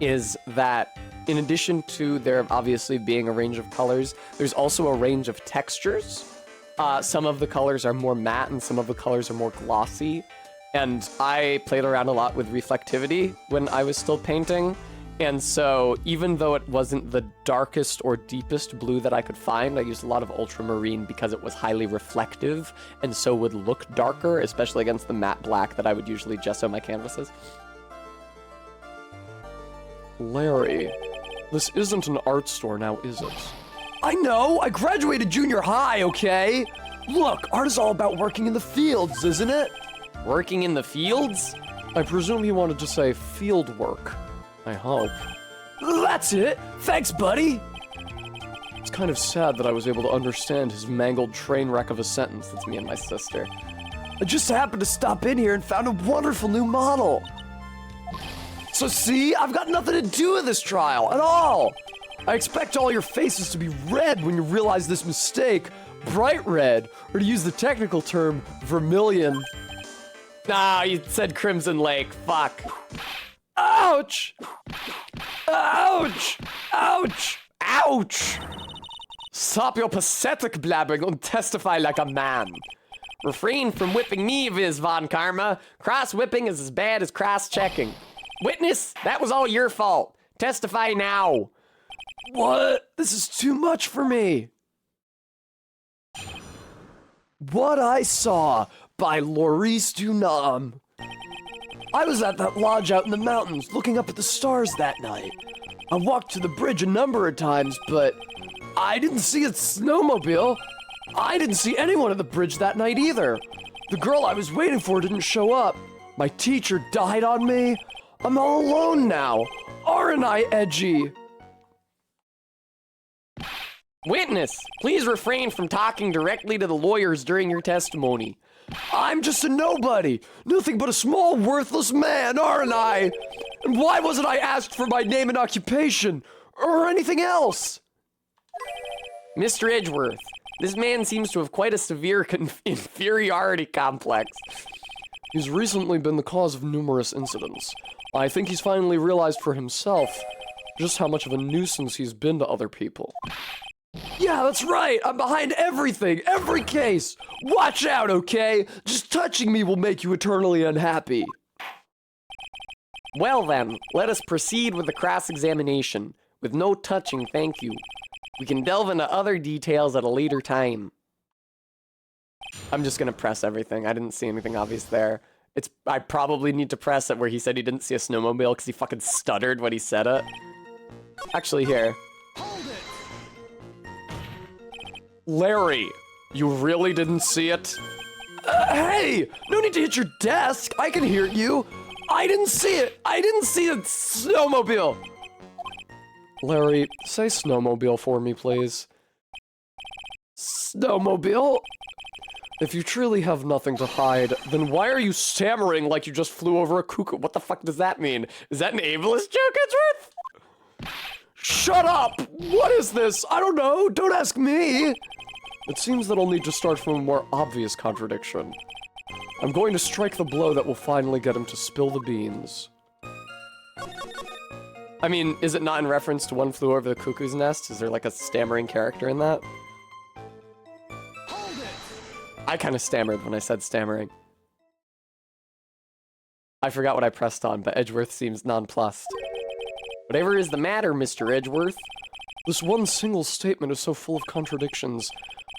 is that in addition to there obviously being a range of colors, there's also a range of textures. Some of the colors are more matte and some of the colors are more glossy. And I played around a lot with reflectivity when I was still painting. And so even though it wasn't the darkest or deepest blue that I could find, I used a lot of ultramarine because it was highly reflective and so would look darker, especially against the matte black that I would usually gesso my canvases. Larry, this isn't an art store now, is it? I know! I graduated junior high, okay? Look, art is all about working in the fields, isn't it? Working in the fields? I presume he wanted to say field work. I hope. That's it! Thanks, buddy! It's kind of sad that I was able to understand his mangled train wreck of a sentence. That's me and my sister. I just happened to stop in here and found a wonderful new model. So see, I've got nothing to do with this trial at all. I expect all your faces to be red when you realize this mistake. Bright red, or to use the technical term, vermilion. Ah, you said Crimson Lake. Fuck. Ouch! Ouch! Ouch! Ouch! Stop your pathetic blabbering and testify like a man. Refrain from whipping me, Viz Von Karma. Cross-whipping is as bad as cross-checking. Witness, that was all your fault. Testify now. What? This is too much for me. What I Saw by Maurice Dunam. I was at that lodge out in the mountains looking up at the stars that night. I walked to the bridge a number of times, but I didn't see a snowmobile. I didn't see anyone at the bridge that night either. The girl I was waiting for didn't show up. My teacher died on me. I'm all alone now. Aren't I edgy? Witness, please refrain from talking directly to the lawyers during your testimony. I'm just a nobody, nothing but a small, worthless man, aren't I? And why wasn't I asked for my name and occupation, or anything else? Mr. Edgeworth, this man seems to have quite a severe inferiority complex. He's recently been the cause of numerous incidents. I think he's finally realized for himself just how much of a nuisance he's been to other people. Yeah, that's right! I'm behind everything! Every case! Watch out, okay? Just touching me will make you eternally unhappy. Well then, let us proceed with the cross-examination. With no touching, thank you. We can delve into other details at a later time. I'm just gonna press everything. I didn't see anything obvious there. I probably need to press it where he said he didn't see a snowmobile because he fucking stuttered when he said it. Actually, here. Larry, you really didn't see it? Hey! No need to hit your desk! I can hear you! I didn't see it! I didn't see a snowmobile! Larry, say snowmobile for me, please. Snowmobile? If you truly have nothing to hide, then why are you stammering like you just flew over a cuckoo? What the fuck does that mean? Is that an ableist joke, Edgeworth? Shut up! What is this? I don't know! Don't ask me! It seems that I'll need to start from a more obvious contradiction. I'm going to strike the blow that will finally get him to spill the beans. I mean, is it not in reference to One Flew Over the Cuckoo's Nest? Is there like a stammering character in that? I kind of stammered when I said stammering. I forgot what I pressed on, but Edgeworth seems nonplussed. Whatever is the matter, Mr. Edgeworth? This one single statement is so full of contradictions.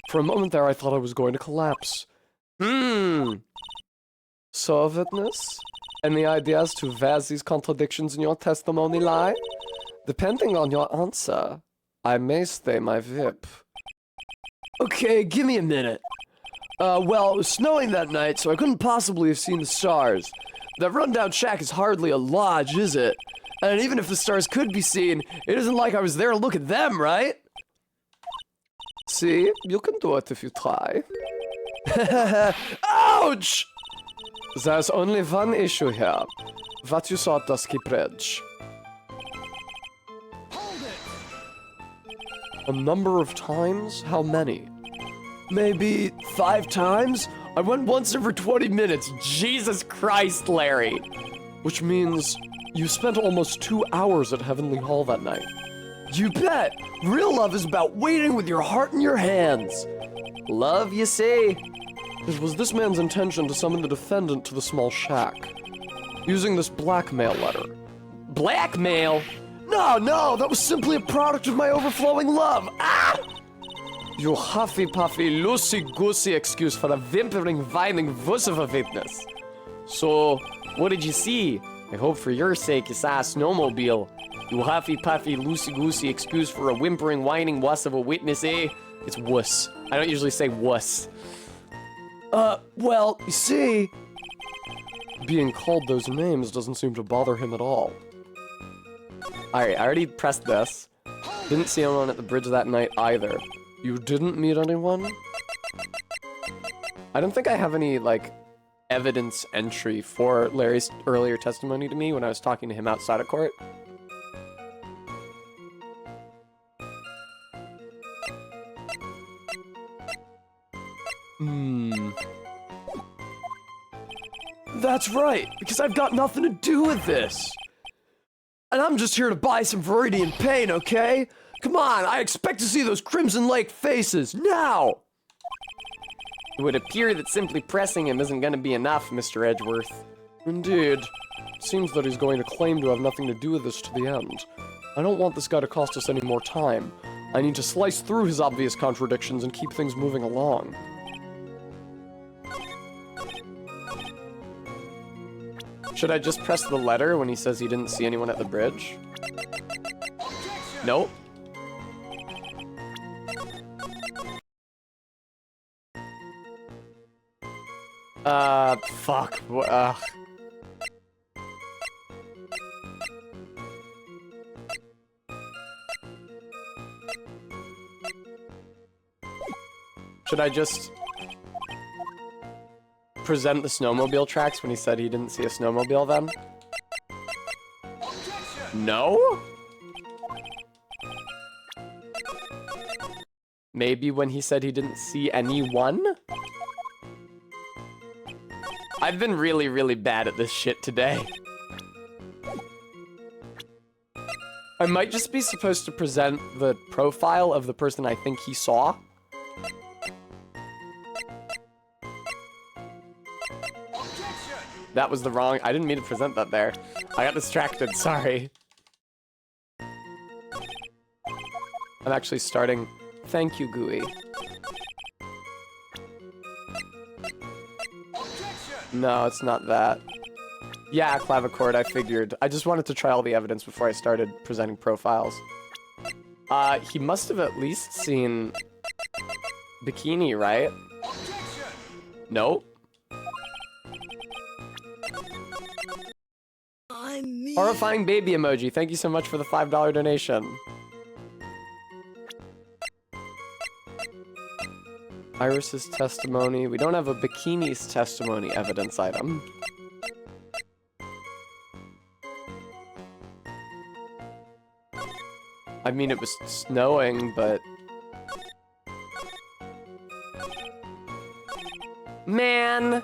For a moment there, I thought I was going to collapse. So, witness? Any ideas to where these contradictions in your testimony lie? Depending on your answer, I may stay my VIP. Okay, give me a minute. Well, it was snowing that night, so I couldn't possibly have seen the stars. That rundown shack is hardly a lodge, is it? And even if the stars could be seen, it isn't like I was there to look at them, right? See, you can do it if you try. Ouch! There's only one issue here. What you saw at Dusky Bridge. A number of times? How many? Maybe 5 times? I went once every 20 minutes. Jesus Christ, Larry! Which means you spent almost 2 hours at Heavenly Hall that night. You bet! Real love is about waiting with your heart in your hands. Love, you say? It was this man's intention to summon the defendant to the small shack, using this blackmail letter. Blackmail? No, that was simply a product of my overflowing love. Ah! You huffy-puffy, loosey-goosey excuse for a whimpering, whining wuss of a witness. So, what did you see? I hope for your sake you saw a snowmobile. You huffy-puffy, loosey-goosey excuse for a whimpering, whining wuss of a witness, eh? It's wuss. I don't usually say wuss. Well, you see... Being called those names doesn't seem to bother him at all. Alright, I already pressed this. Didn't see anyone at the bridge that night either. You didn't meet anyone? I don't think I have any, like, evidence entry for Larry's earlier testimony to me when I was talking to him outside of court. That's right, because I've got nothing to do with this. And I'm just here to buy some Viridian pain, okay? Come on, I expect to see those Crimson Lake faces, now! It would appear that simply pressing him isn't going to be enough, Mr. Edgeworth. Indeed. Seems that he's going to claim to have nothing to do with this to the end. I don't want this guy to cost us any more time. I need to slice through his obvious contradictions and keep things moving along. Should I just press the letter when he says he didn't see anyone at the bridge? Nope. Fuck. Should I just present the snowmobile tracks when he said he didn't see a snowmobile then? No? Maybe when he said he didn't see anyone? I've been really, really bad at this shit today. I might just be supposed to present the profile of the person I think he saw. That was the wrong... I didn't mean to present that there. I got distracted, sorry. I'm actually starting... Thank you, Gooey. No, it's not that. Yeah, clavichord, I figured. I just wanted to try all the evidence before I started presenting profiles. He must have at least seen... Bikini, right? Nope. Horrifying baby emoji. Thank you so much for the $5 donation. Iris's testimony. We don't have a bikini's testimony evidence item. I mean, it was snowing, but... Man!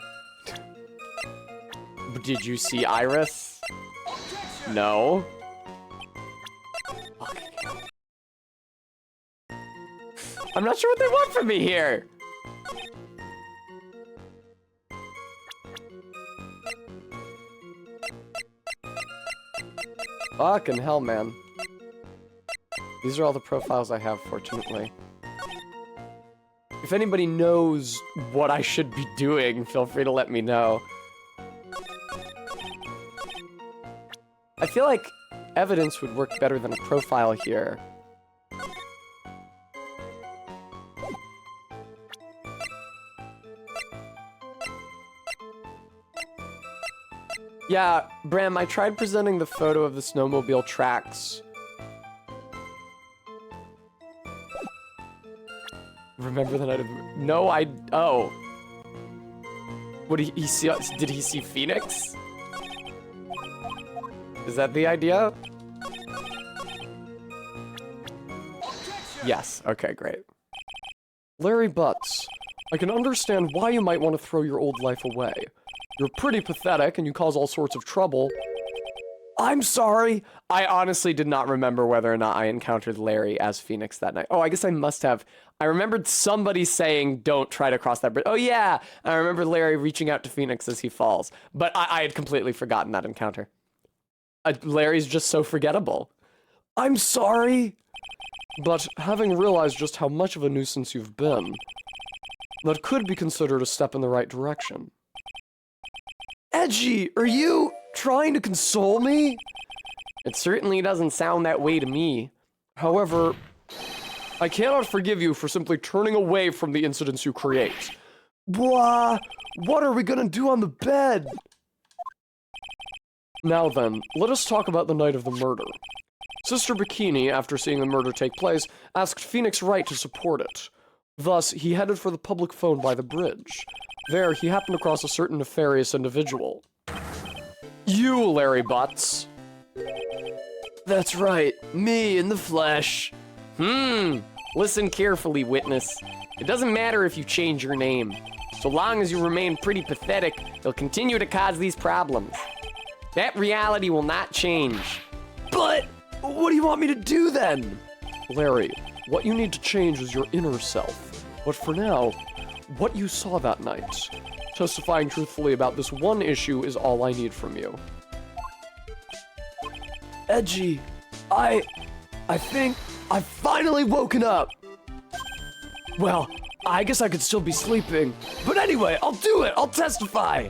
Did you see Iris? No. I'm not sure what they want from me here. Fucking hell, man. These are all the profiles I have, fortunately. If anybody knows what I should be doing, feel free to let me know. I feel like evidence would work better than a profile here. Yeah, Bram, I tried presenting the photo of the snowmobile tracks. Remember the night of... No, oh. What did he see? Did he see Phoenix? Is that the idea? Yes, okay, great. Larry Butts, I can understand why you might want to throw your old life away. You're pretty pathetic and you cause all sorts of trouble. I'm sorry. I honestly did not remember whether or not I encountered Larry as Phoenix that night. Oh, I guess I must have. I remembered somebody saying, don't try to cross that bridge. Oh, yeah. I remember Larry reaching out to Phoenix as he falls. But I had completely forgotten that encounter. Larry's just so forgettable. I'm sorry. But having realized just how much of a nuisance you've been, that could be considered a step in the right direction. Edgy, are you trying to console me? It certainly doesn't sound that way to me. However, I cannot forgive you for simply turning away from the incidents you create. Blah, what are we gonna do on the bed? Now then, let us talk about the night of the murder. Sister Bikini, after seeing the murder take place, asked Phoenix Wright to support it. Thus, he headed for the public phone by the bridge. There, he happened across a certain nefarious individual. You, Larry Butts. That's right, me in the flesh. Listen carefully, witness. It doesn't matter if you change your name. So long as you remain pretty pathetic, you'll continue to cause these problems. That reality will not change. But what do you want me to do then? Larry, what you need to change is your inner self. But for now, what you saw that night, testifying truthfully about this one issue is all I need from you. Edgy, I think I've finally woken up. Well, I guess I could still be sleeping. But anyway, I'll do it. I'll testify.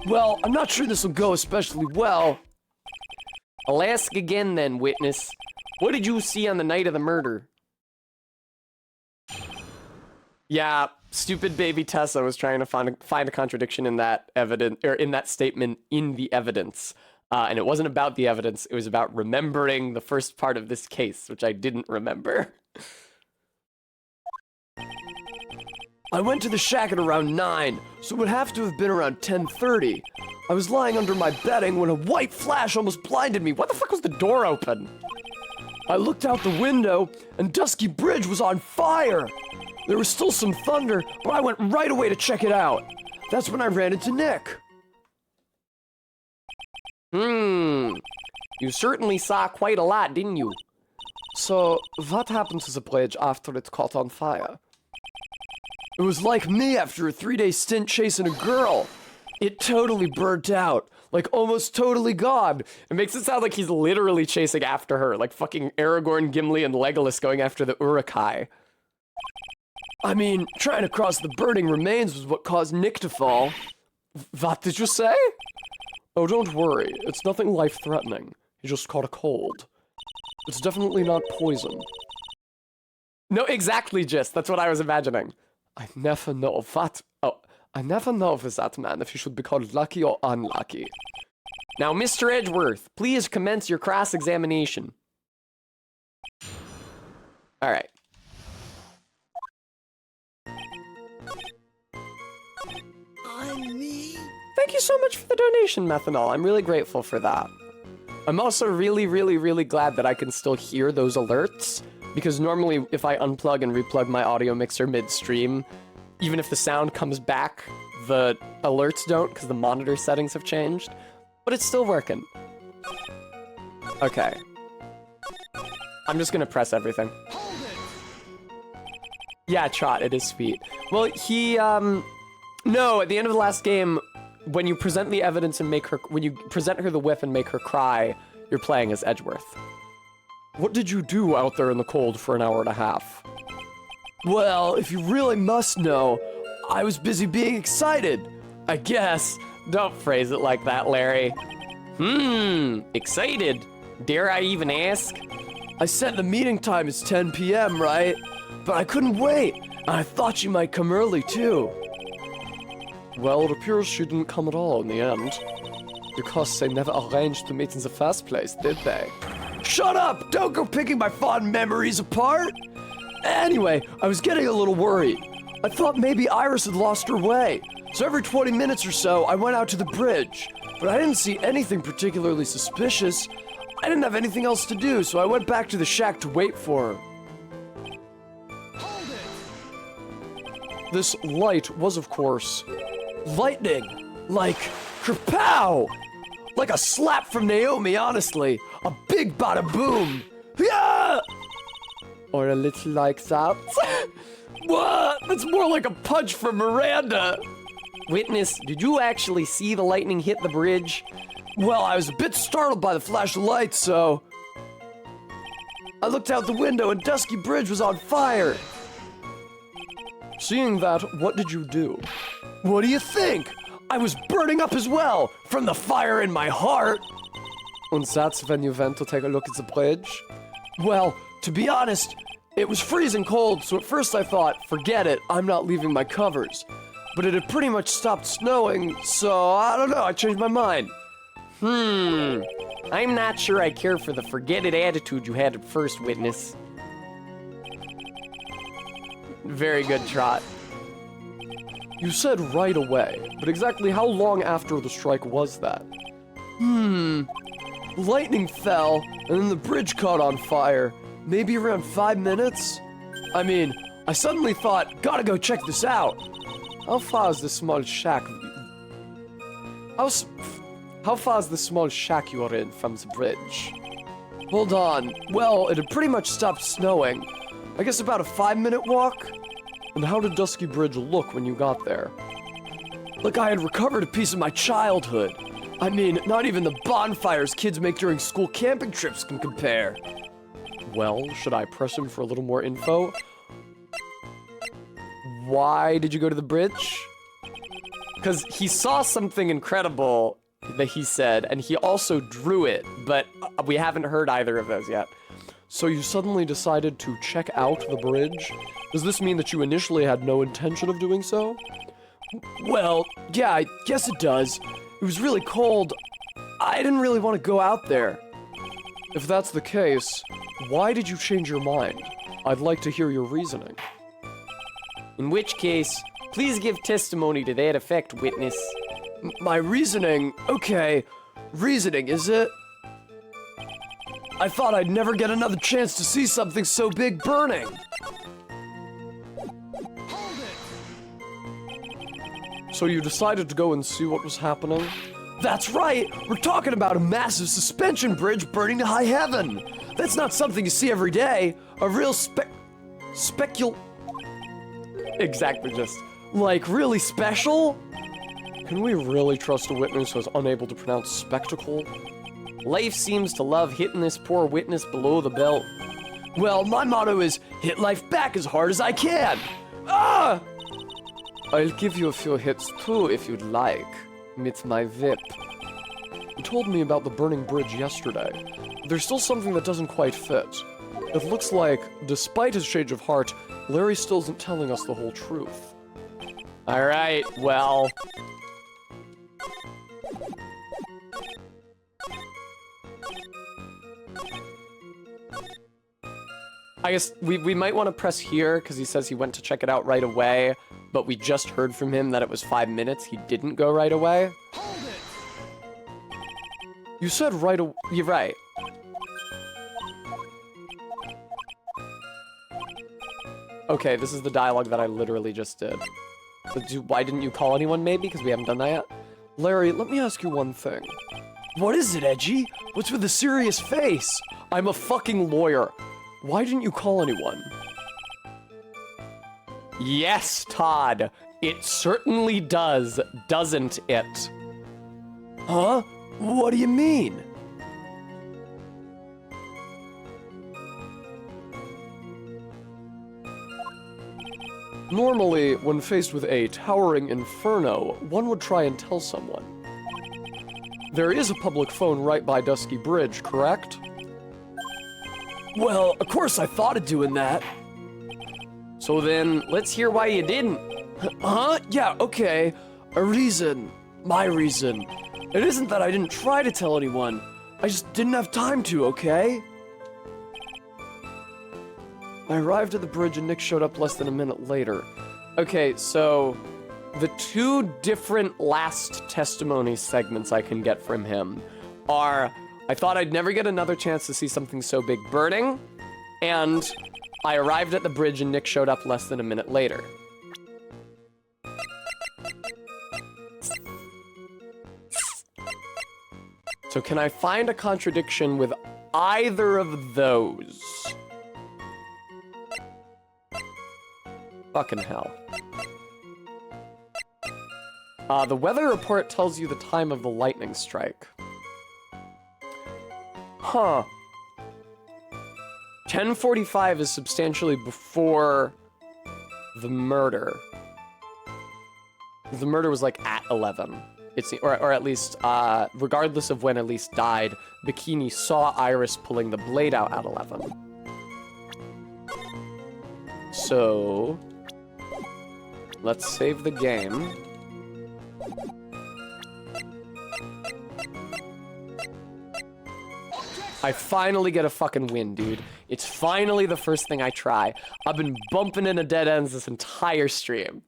Well, I'm not sure this will go especially well. I'll ask again then, witness. What did you see on the night of the murder? Yeah, stupid baby Tessa was trying to find a contradiction in that evidence, or in that statement in the evidence. And it wasn't about the evidence, it was about remembering the first part of this case, which I didn't remember. I went to the shack at around 9, so it would have to have been around 10:30. I was lying under my bedding when a white flash almost blinded me. What the fuck was the door open? I looked out the window, and Dusky Bridge was on fire. There was still some thunder, but I went right away to check it out. That's when I ran into Nick. You certainly saw quite a lot, didn't you? So, what happened to the bridge after it caught on fire? It was like me after a 3-day stint chasing a girl. It totally burnt out. Like, almost totally gone. It makes it sound like he's literally chasing after her, like fucking Aragorn, Gimli, and Legolas going after the Uruk-hai. I mean, trying to cross the burning remains was what caused Nick to fall. What did you say? Oh, don't worry. It's nothing life-threatening. He just caught a cold. It's definitely not poison. No, exactly, Gist. That's what I was imagining. I never know what... Oh, I never know with that man if he should be called lucky or unlucky. Now, Mr. Edgeworth, please commence your cross-examination. All right. Thank you so much for the donation, Methanol. I'm really grateful for that. I'm also really, really, really glad that I can still hear those alerts, because normally if I unplug and replug my audio mixer midstream, even if the sound comes back, the alerts don't, because the monitor settings have changed. But it's still working. Okay. I'm just gonna press everything. Yeah, Trot, it is sweet. Well, he, no, at the end of the last game, when you present the evidence and make her, when you present her the whiff and make her cry, you're playing as Edgeworth. What did you do out there in the cold for an hour and a half? Well, if you really must know, I was busy being excited. I guess. Don't phrase it like that, Larry. Excited. Dare I even ask? I set the meeting time as 10 p.m., right? But I couldn't wait. I thought she might come early, too. Well, it appears she didn't come at all in the end. Because they never arranged to meet in the first place, did they? Shut up! Don't go picking my fond memories apart! Anyway, I was getting a little worried. I thought maybe Iris had lost her way. So every 20 minutes or so, I went out to the bridge. But I didn't see anything particularly suspicious. I didn't have anything else to do, so I went back to the shack to wait for her. This light was, of course, lightning. Like, kerpow! Like a slap from Naomi, honestly. A big bada boom. Yeah! or a little like that. What? That's more like a punch from Miranda. Witness, did you actually see the lightning hit the bridge? Well, I was a bit startled by the flash of light, so... I looked out the window and Dusky Bridge was on fire. Seeing that, what did you do? What do you think? I was burning up as well, from the fire in my heart. And that's when you went to take a look at the bridge? Well, to be honest, it was freezing cold, so at first I thought, forget it, I'm not leaving my covers. But it had pretty much stopped snowing, so I don't know, I changed my mind. I'm not sure I care for the forget it attitude you had at first, Witness. Very good, Trot. You said right away, but exactly how long after the strike was that? Lightning fell, and then the bridge caught on fire. Maybe around 5 minutes? I mean, I suddenly thought, gotta go check this out. How far is the small shack? How far is the small shack you are in from the bridge? Hold on. Well, it had pretty much stopped snowing. I guess about a 5-minute walk? And how did Dusky Bridge look when you got there? Like I had recovered a piece of my childhood. I mean, not even the bonfires kids make during school camping trips can compare. Well, should I press him for a little more info? Why did you go to the bridge? Because he saw something incredible that he said, and he also drew it, but we haven't heard either of those yet. So you suddenly decided to check out the bridge? Does this mean that you initially had no intention of doing so? Well, yeah, I guess it does. It was really cold. I didn't really want to go out there. If that's the case, why did you change your mind? I'd like to hear your reasoning. In which case, please give testimony to that effect, Witness. My reasoning? Okay, reasoning, is it? I thought I'd never get another chance to see something so big burning. So you decided to go and see what was happening? That's right! We're talking about a massive suspension bridge burning to high heaven! That's not something you see every day. A real Exactly, just. like, really special? Can we really trust a witness who is unable to pronounce spectacle? Life seems to love hitting this poor witness below the belt. Well, my motto is hit life back as hard as I can! Ah! I'll give you a few hits too if you'd like. With my whip. You told me about the burning bridge yesterday. There's still something that doesn't quite fit. It looks like, despite his change of heart, Larry still isn't telling us the whole truth. Alright, well... I guess we might want to press here, because he says he went to check it out right away, but we just heard from him that it was 5 minutes. He didn't go right away. Hold it! You said right away. You're right. Okay, this is the dialogue that I literally just did. But why didn't you call anyone, maybe? Because we haven't done that yet? Larry, let me ask you one thing. What is it, Edgy? What's with the serious face? I'm a fucking lawyer. Why didn't you call anyone? Yes, Todd. It certainly does, doesn't it? Huh? What do you mean? Normally, when faced with a towering inferno, one would try and tell someone. There is a public phone right by Dusky Bridge, correct? Well, of course I thought of doing that. So then, let's hear why you didn't. Huh? Yeah, okay. A reason. My reason. It isn't that I didn't try to tell anyone. I just didn't have time to, okay? I arrived at the bridge and Nick showed up less than a minute later. Okay, so the two different last testimony segments I can get from him are, I thought I'd never get another chance to see something so big burning, and I arrived at the bridge and Nick showed up less than a minute later. So can I find a contradiction with either of those? Fucking hell. The weather report tells you the time of the lightning strike. Huh. 10:45 is substantially before the murder. The murder was like at 11. Or at least, regardless of when Elise died, Bikini saw Iris pulling the blade out at 11. So, let's save the game. I finally get a fucking win, dude. It's finally the first thing I try. I've been bumping into dead ends this entire stream.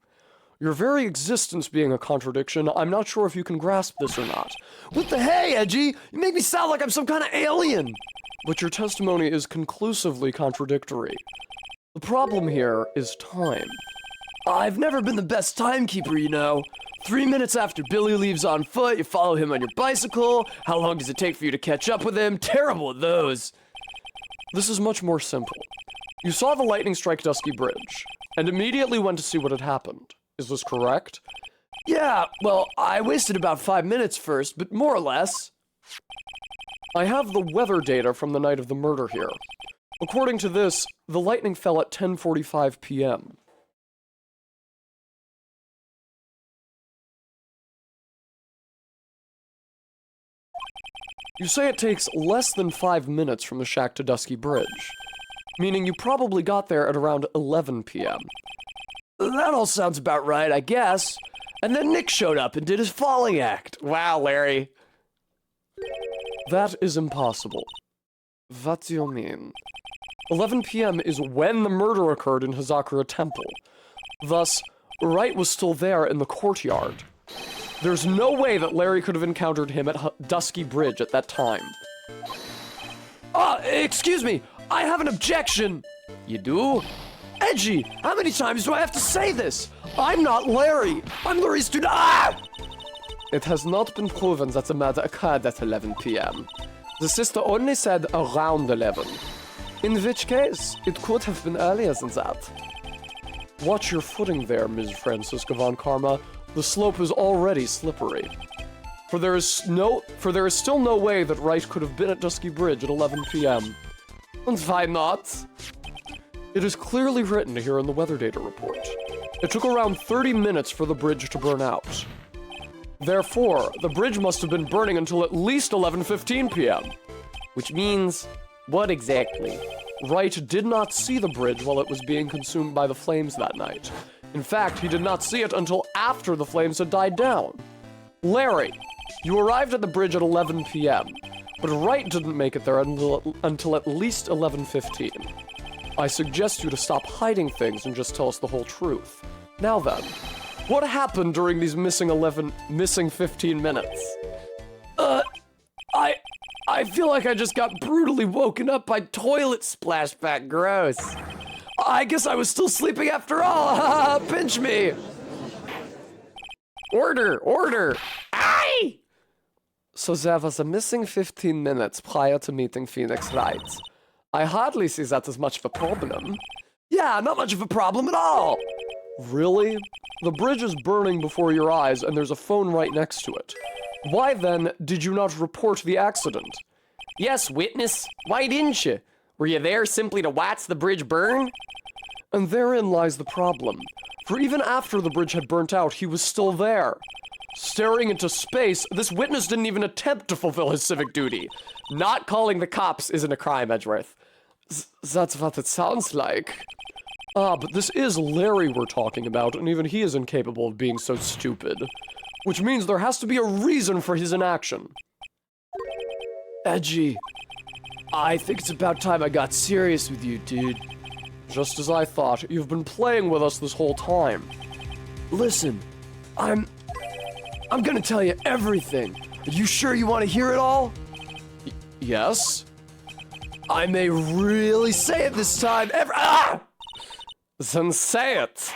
Your very existence being a contradiction, I'm not sure if you can grasp this or not. What the hey, Edgy? You make me sound like I'm some kind of alien. But your testimony is conclusively contradictory. The problem here is time. I've never been the best timekeeper, you know. 3 minutes after Billy leaves on foot, you follow him on your bicycle. How long does it take for you to catch up with him? Terrible at those. This is much more simple. You saw the lightning strike Dusky Bridge, and immediately went to see what had happened. Is this correct? Yeah, well, I wasted about 5 minutes first, but more or less. I have the weather data from the night of the murder here. According to this, the lightning fell at 10:45 p.m. You say it takes less than 5 minutes from the shack to Dusky Bridge, meaning you probably got there at around 11 p.m. That all sounds about right, I guess. And then Nick showed up and did his falling act. Wow, Larry. That is impossible. What do you mean? 11 p.m. is when the murder occurred in Hazakura Temple. Thus, Wright was still there in the courtyard. There's no way that Larry could have encountered him at Dusky Bridge at that time. Excuse me, I have an objection. You do? Edgy, how many times do I have to say this? I'm not Larry. I'm Lurie's student. Ah! It has not been proven that the murder occurred at 11 p.m. The sister only said around 11. In which case, it could have been earlier than that. Watch your footing there, Ms. Francisca von Karma. The slope is already slippery. For there is still no way that Wright could have been at Dusky Bridge at 11 p.m. And why not? It is clearly written here in the weather data report. It took around 30 minutes for the bridge to burn out. Therefore, the bridge must have been burning until at least 11:15 p.m. Which means, what exactly? Wright did not see the bridge while it was being consumed by the flames that night. In fact, he did not see it until after the flames had died down. Larry, you arrived at the bridge at 11 p.m., but Wright didn't make it there until at least 11:15. I suggest you to stop hiding things and just tell us the whole truth. Now then, what happened during these missing 15 minutes? I feel like I just got brutally woken up by toilet splashback. Gross. I guess I was still sleeping after all. Pinch me. Order! Aye! So there was a missing 15 minutes prior to meeting Phoenix Wright. I hardly see that as much of a problem. Yeah, not much of a problem at all. Really? The bridge is burning before your eyes and there's a phone right next to it. Why then did you not report the accident? Yes, witness. Why didn't you? Were you there simply to watch the bridge burn? And therein lies the problem. For even after the bridge had burnt out, he was still there. Staring into space, this witness didn't even attempt to fulfill his civic duty. Not calling the cops isn't a crime, Edgeworth. That's what it sounds like. Ah, but this is Larry we're talking about, and even he is incapable of being so stupid. Which means there has to be a reason for his inaction. Edgy, I think it's about time I got serious with you, dude. Just as I thought, you've been playing with us this whole time. Listen, I'm gonna tell you everything. Are you sure you want to hear it all? Yes? I may really say it this time. Then say it.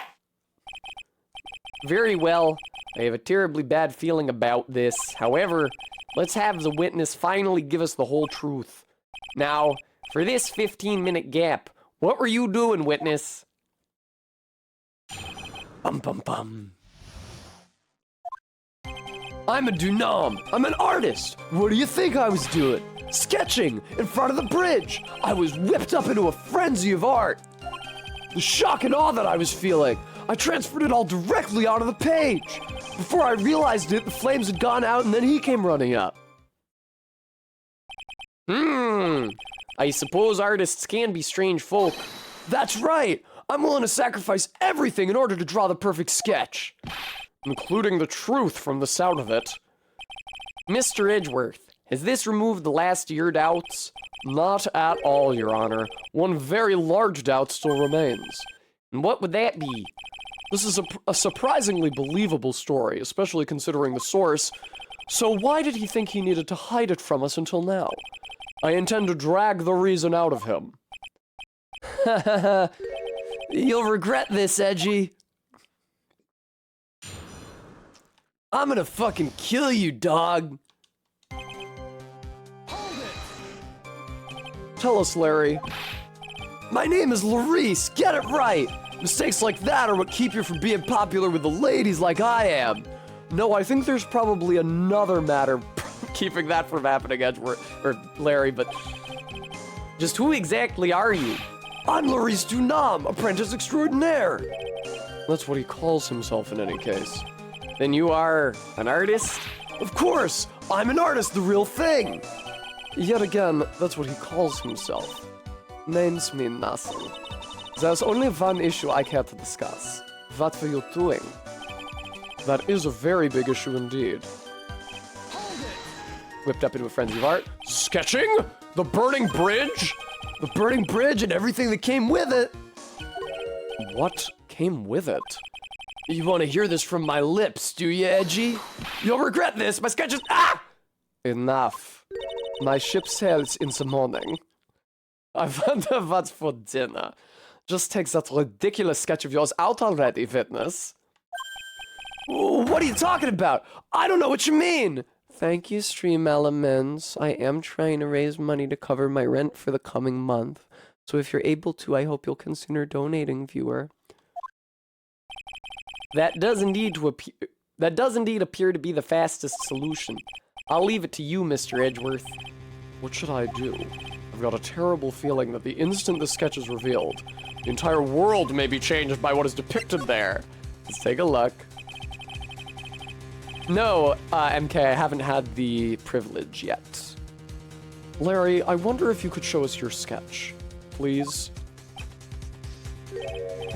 Very well. I have a terribly bad feeling about this. However, let's have the witness finally give us the whole truth. Now, for this 15-minute gap, what were you doing, witness? Bum bum bum. I'm a dunam. I'm an artist. What do you think I was doing? Sketching in front of the bridge. I was whipped up into a frenzy of art. The shock and awe that I was feeling, I transferred it all directly onto the page. Before I realized it, the flames had gone out and then he came running up. I suppose artists can be strange folk. That's right. I'm willing to sacrifice everything in order to draw the perfect sketch. Including the truth from the sound of it. Mr. Edgeworth, has this removed the last of your doubts? Not at all, Your Honor. One very large doubt still remains. And what would that be? This is a surprisingly believable story, especially considering the source. So why did he think he needed to hide it from us until now? I intend to drag the reason out of him. You'll regret this, Edgy. I'm gonna fucking kill you, dog. Tell us, Larry. My name is Larice, get it right! Mistakes like that are what keep you from being popular with the ladies like I am. No, I think there's probably another matter keeping that from happening, Edgeworth, or Larry, but just who exactly are you? I'm Larice Dunam, apprentice extraordinaire. That's what he calls himself in any case. Then you are an artist? Of course, I'm an artist, the real thing. Yet again, that's what he calls himself. Names mean nothing. There's only one issue I care to discuss. What were you doing? That is a very big issue indeed. Whipped up into a frenzy of art. Sketching? The burning bridge? The burning bridge and everything that came with it. What came with it? You want to hear this from my lips, do you, Edgy? You'll regret this. My sketch is... Enough. My ship sails in the morning. I wonder what's for dinner. Just take that ridiculous sketch of yours out already, witness. What are you talking about? I don't know what you mean. Thank you, Stream Elements. I am trying to raise money to cover my rent for the coming month. So if you're able to, I hope you'll consider donating, viewer. That does indeed appear to be the fastest solution. I'll leave it to you, Mr. Edgeworth. What should I do? I've got a terrible feeling that the instant the sketch is revealed, the entire world may be changed by what is depicted there. Let's take a look. No, MK, I haven't had the privilege yet. Larry, I wonder if you could show us your sketch, please?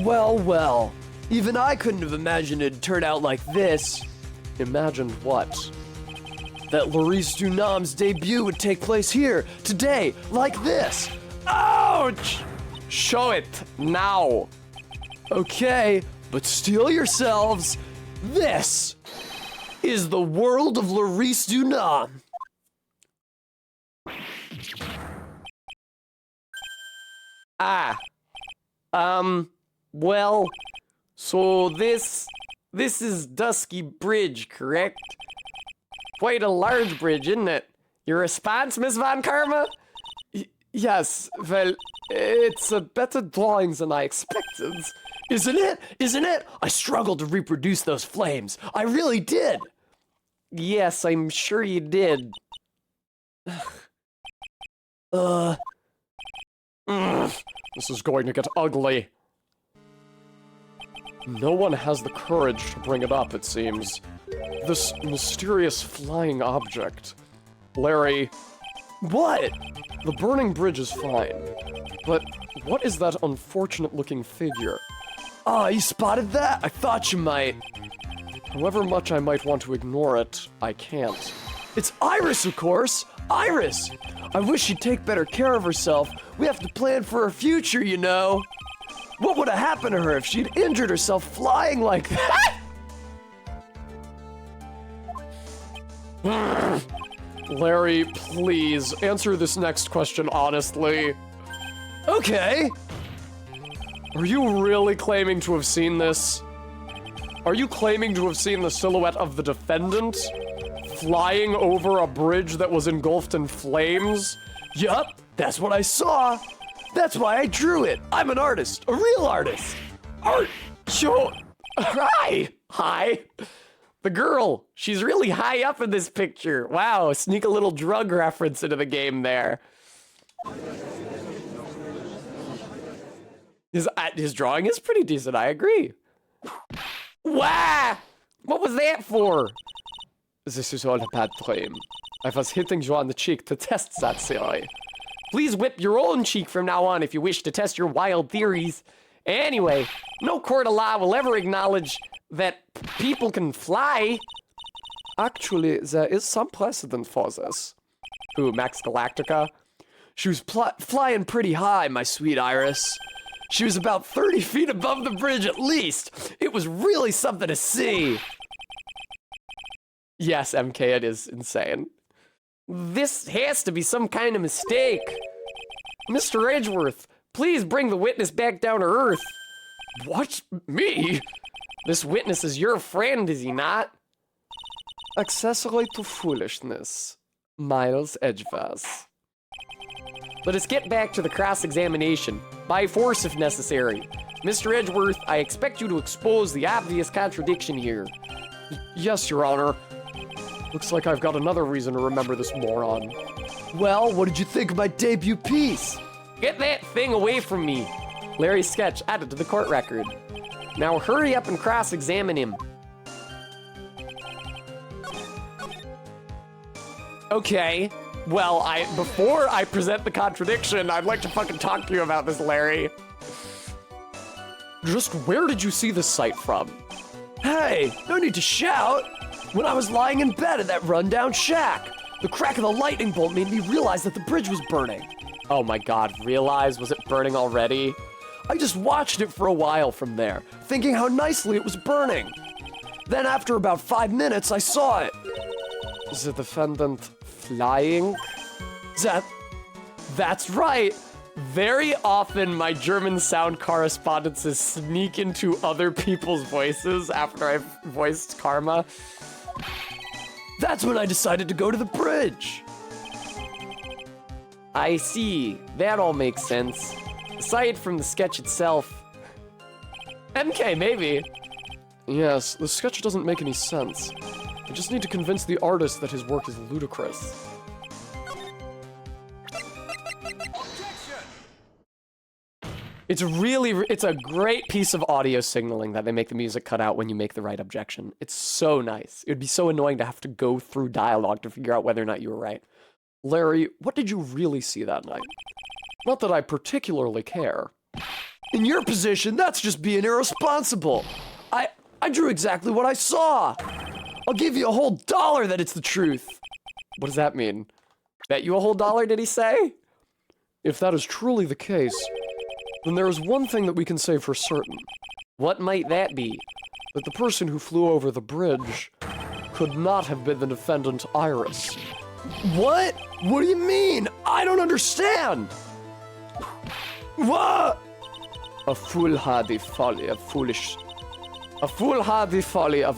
Well, even I couldn't have imagined it'd turn out like this. Imagined what? That Laurice Dunam's debut would take place here, today, like this. Ouch! Show it, now! Okay, but steel yourselves. This is the world of Laurice Dunam. Well, so this is Dusky Bridge, correct? Quite a large bridge, isn't it? Your response, Miss Von Karma? Yes, well, it's a better drawing than I expected. Isn't it? Isn't it? I struggled to reproduce those flames. I really did. Yes, I'm sure you did. This is going to get ugly. No one has the courage to bring it up, it seems. This mysterious flying object. Larry, What? the burning bridge is fine, but what is that unfortunate-looking figure? Oh, you spotted that? I thought you might. However much I might want to ignore it, I can't. It's Iris, of course. Iris! I wish she'd take better care of herself. We have to plan for her future, you know. What would have happened to her if she'd injured herself flying like that? Larry, please, answer this next question honestly. Okay. Are you really claiming to have seen this? Are you claiming to have seen the silhouette of the defendant flying over a bridge that was engulfed in flames? Yup, that's what I saw. That's why I drew it. I'm an artist, a real artist. Art, show, hi. The girl, she's really high up in this picture. Wow, sneak a little drug reference into the game there. His drawing is pretty decent, I agree. Wow! What was that for? This is all a bad dream. I was hitting you on the cheek to test that theory. Please whip your own cheek from now on if you wish to test your wild theories. Anyway, no court of law will ever acknowledge that people can fly. Actually, there is some precedent for this. Who, Max Galactica? She was flying pretty high, my sweet Iris. She was about 30 feet above the bridge at least. It was really something to see. Yes, MK, it is insane. This has to be some kind of mistake. Mr. Edgeworth, please bring the witness back down to Earth. What? Me? This witness is your friend, is he not? Accessory to foolishness. Miles Edgeworth. Let us get back to the cross-examination, by force if necessary. Mr. Edgeworth, I expect you to expose the obvious contradiction here. Yes, Your Honor. Looks like I've got another reason to remember this moron. Well, what did you think of my debut piece? Get that thing away from me. Larry's sketch added to the court record. Now hurry up and cross-examine him. Okay. Well, before I present the contradiction, I'd like to fucking talk to you about this, Larry. Just where did you see this site from? Hey, no need to shout. When I was lying in bed at that rundown shack, the crack of the lightning bolt made me realize that the bridge was burning. Oh my god, realize? Was it burning already? I just watched it for a while from there, thinking how nicely it was burning. Then after about 5 minutes, I saw it. The defendant flying? That's right. Very often, my German sound correspondences sneak into other people's voices after I've voiced Karma. That's when I decided to go to the bridge. I see. That all makes sense. Aside from the sketch itself. MK, maybe. Yes, the sketch doesn't make any sense. I just need to convince the artist that his work is ludicrous. It's a great piece of audio signaling that they make the music cut out when you make the right objection. It's so nice. It would be so annoying to have to go through dialogue to figure out whether or not you were right. Larry, what did you really see that night? Not that I particularly care. In your position, that's just being irresponsible. I drew exactly what I saw. I'll give you a whole $1 that it's the truth. What does that mean? Bet you a whole $1, did he say? If that is truly the case, then there is one thing that we can say for certain. What might that be? That the person who flew over the bridge could not have been the defendant Iris. What? What do you mean? I don't understand. What? A foolhardy folly of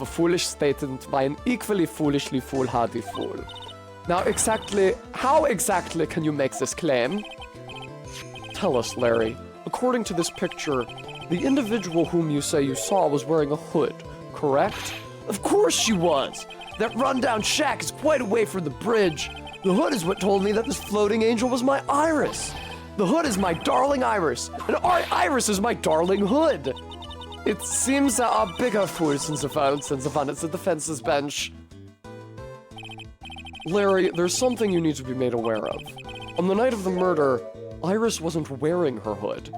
a foolish statement by an equally foolishly foolhardy fool. Now how exactly can you make this claim? Tell us, Larry. According to this picture, the individual whom you say you saw was wearing a hood, correct? Of course she was. That rundown shack is quite away from the bridge. The hood is what told me that this floating angel was my Iris. The hood is my darling Iris, and Iris is my darling hood. It seems there are bigger fools in the world than the one at the defense's bench. Larry, there's something you need to be made aware of. On the night of the murder, Iris wasn't wearing her hood.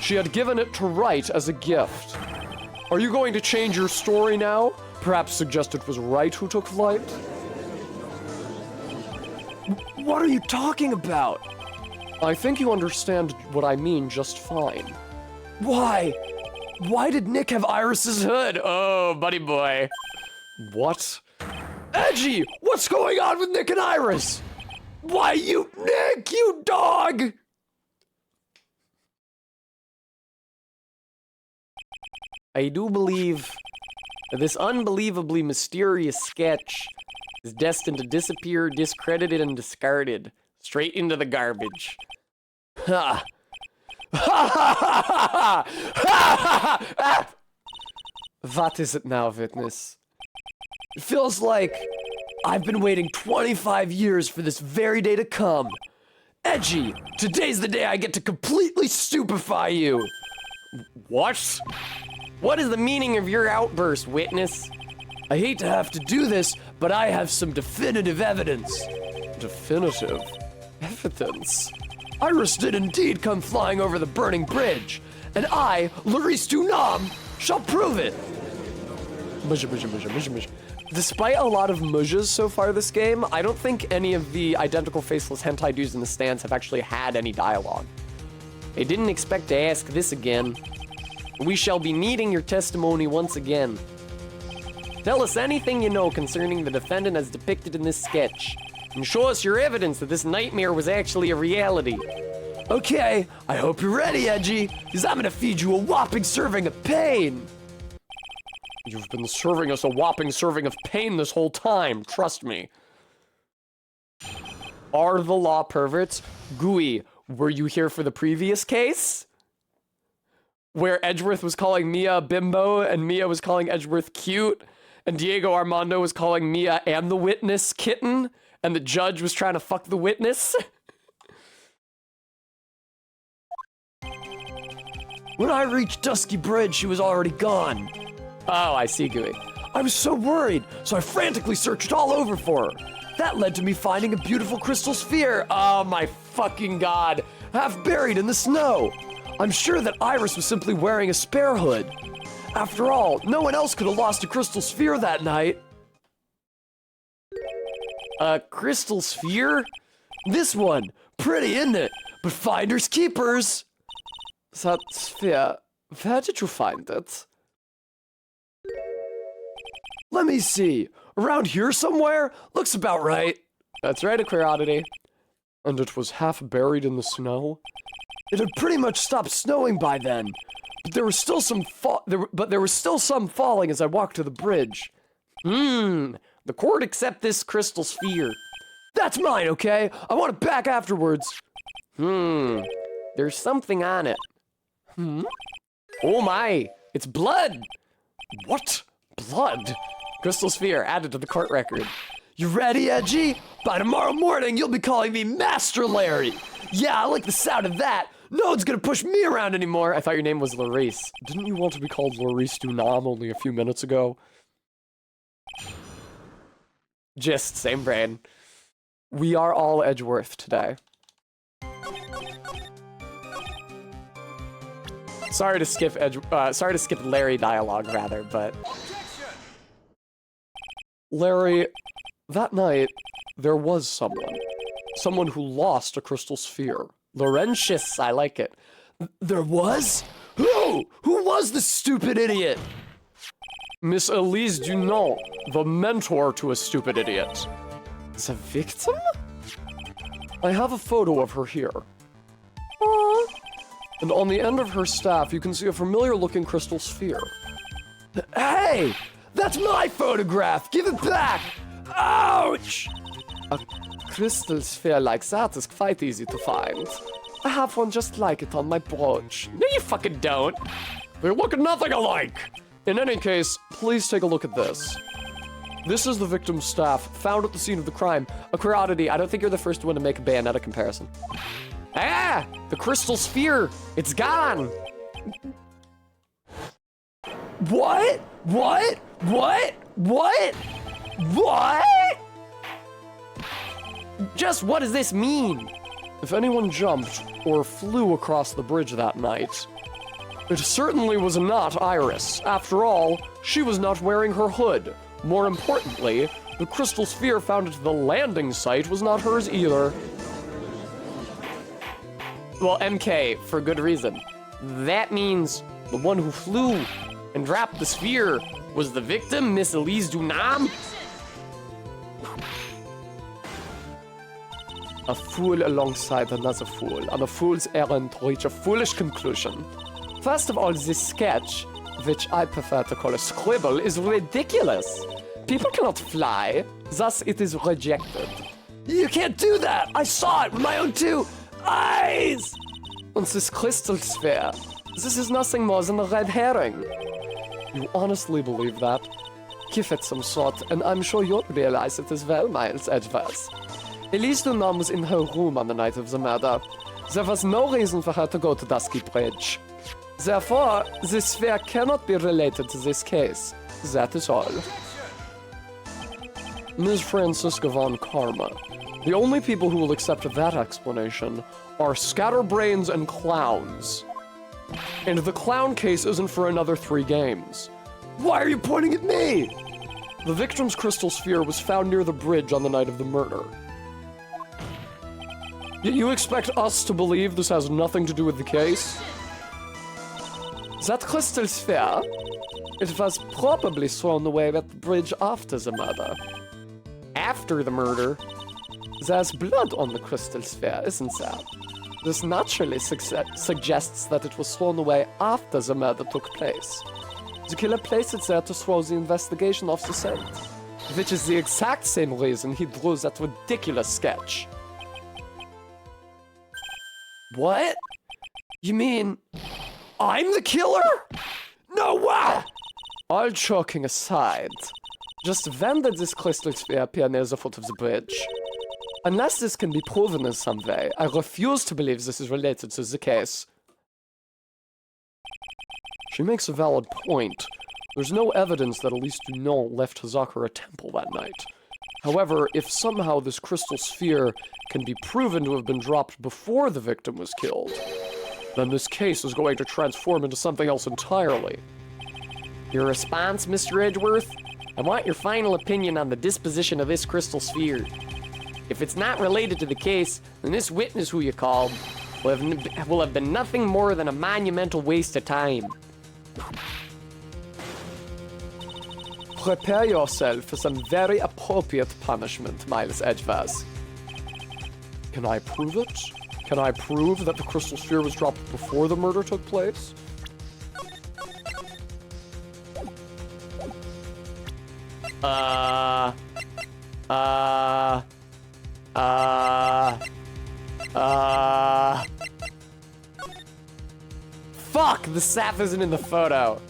She had given it to Wright as a gift. Are you going to change your story now? Perhaps suggest it was Wright who took flight? What are you talking about? I think you understand what I mean just fine. Why? Why did Nick have Iris's hood? Oh, buddy boy. What? Edgy! What's going on with Nick and Iris? Why, Nick, you dog! I do believe that this unbelievably mysterious sketch is destined to disappear, discredited, and discarded straight into the garbage. Ha! Ha ha ha ha ha! What is it now, witness? It feels like I've been waiting 25 years for this very day to come. Edgy, today's the day I get to completely stupefy you. What? What is the meaning of your outburst, witness? I hate to have to do this, but I have some definitive evidence. Definitive evidence? Iris did indeed come flying over the burning bridge, and I, Laurice Dunam, shall prove it. Despite a lot of mudges so far this game, I don't think any of the identical faceless hentai dudes in the stands have actually had any dialogue. I didn't expect to ask this again. We shall be needing your testimony once again. Tell us anything you know concerning the defendant as depicted in this sketch, and show us your evidence that this nightmare was actually a reality. Okay, I hope you're ready, Edgy, because I'm gonna feed you a whopping serving of pain. You've been serving us a whopping serving of pain this whole time, trust me. Are the law perverts? Gooey, were you here for the previous case? Where Edgeworth was calling Mia a bimbo, and Mia was calling Edgeworth cute, and Diego Armando was calling Mia and the witness kitten, and the judge was trying to fuck the witness? When I reached Dusky Bridge, she was already gone. Oh, I see, Gooey. I was so worried, so I frantically searched all over for her. That led to me finding a beautiful crystal sphere. Oh my fucking god. Half buried in the snow. I'm sure that Iris was simply wearing a spare hood. After all, no one else could have lost a crystal sphere that night. A crystal sphere? This one. Pretty, isn't it? But finders keepers. That sphere, where did you find it? Let me see. Around here somewhere? Looks about right. That's right, a queer oddity. And it was half buried in the snow? It had pretty much stopped snowing by then, but there was still some falling as I walked to the bridge. The court accept this crystal sphere. That's mine, okay? I want it back afterwards. There's something on it. Oh my, it's blood! What? Blood? Crystal sphere added to the court record. You ready, Edgy? By tomorrow morning, you'll be calling me Master Larry. Yeah, I like the sound of that. No one's gonna push me around anymore. I thought your name was Larice. Didn't you want to be called Larice Dunam only a few minutes ago? Just same brain. We are all Edgeworth today. Sorry to skip Larry dialogue rather, but Larry, that night there was someone who lost a crystal sphere. Laurentius, I like it. There was? Who? Who was the stupid idiot? Miss Elise Dunant, the mentor to a stupid idiot. The victim? I have a photo of her here. And on the end of her staff, you can see a familiar-looking crystal sphere. Hey! That's my photograph! Give it back! Ouch! A crystal sphere like that is quite easy to find. I have one just like it on my brooch. No, you fucking don't. They look nothing alike. In any case, please take a look at this. This is the victim's staff, found at the scene of the crime. A curiosity, I don't think you're the first one to make a Bayonetta comparison. Ah! The crystal sphere! It's gone! What? What? What? What? What? Just what does this mean? If anyone jumped or flew across the bridge that night, it certainly was not Iris. After all, she was not wearing her hood. More importantly, the crystal sphere found at the landing site was not hers either. Well, MK, for good reason. That means the one who flew and dropped the sphere was the victim, Miss Elise Dunam? A fool alongside another fool, on a fool's errand to reach a foolish conclusion. First of all, this sketch, which I prefer to call a scribble, is ridiculous. People cannot fly, thus it is rejected. You can't do that! I saw it with my own two eyes! And this crystal sphere, this is nothing more than a red herring. You honestly believe that? Give it some thought, and I'm sure you'll realize it as well, Miles Edgeworth. Elise Dunam was in her room on the night of the murder. There was no reason for her to go to Dusky Bridge. Therefore, this sphere cannot be related to this case. That is all. Ms. Francisca von Karma. The only people who will accept that explanation are scatterbrains and clowns. And the clown case isn't for another 3 games. Why are you pointing at me? The victim's crystal sphere was found near the bridge on the night of the murder. Yet you expect us to believe this has nothing to do with the case? That crystal sphere, it was probably thrown away at the bridge after the murder. After the murder? There's blood on the crystal sphere, isn't there? This naturally suggests that it was thrown away after the murder took place. The killer placed it there to throw the investigation off the scent, which is the exact same reason he drew that ridiculous sketch. What? You mean I'm the killer? No way! All joking aside, just when did this crystal sphere appear near the foot of the bridge? Unless this can be proven in some way, I refuse to believe this is related to the case. She makes a valid point. There's no evidence that Elise Dunant left Hazakura Temple that night. However, if somehow this crystal sphere can be proven to have been dropped before the victim was killed, then this case is going to transform into something else entirely. Your response, Mr. Edgeworth? I want your final opinion on the disposition of this crystal sphere. If it's not related to the case, then this witness who you called will have been nothing more than a monumental waste of time. Prepare yourself for some very appropriate punishment, Miles Edgeworth. Can I prove it? Can I prove that the crystal sphere was dropped before the murder took place? Fuck! The staff isn't in the photo.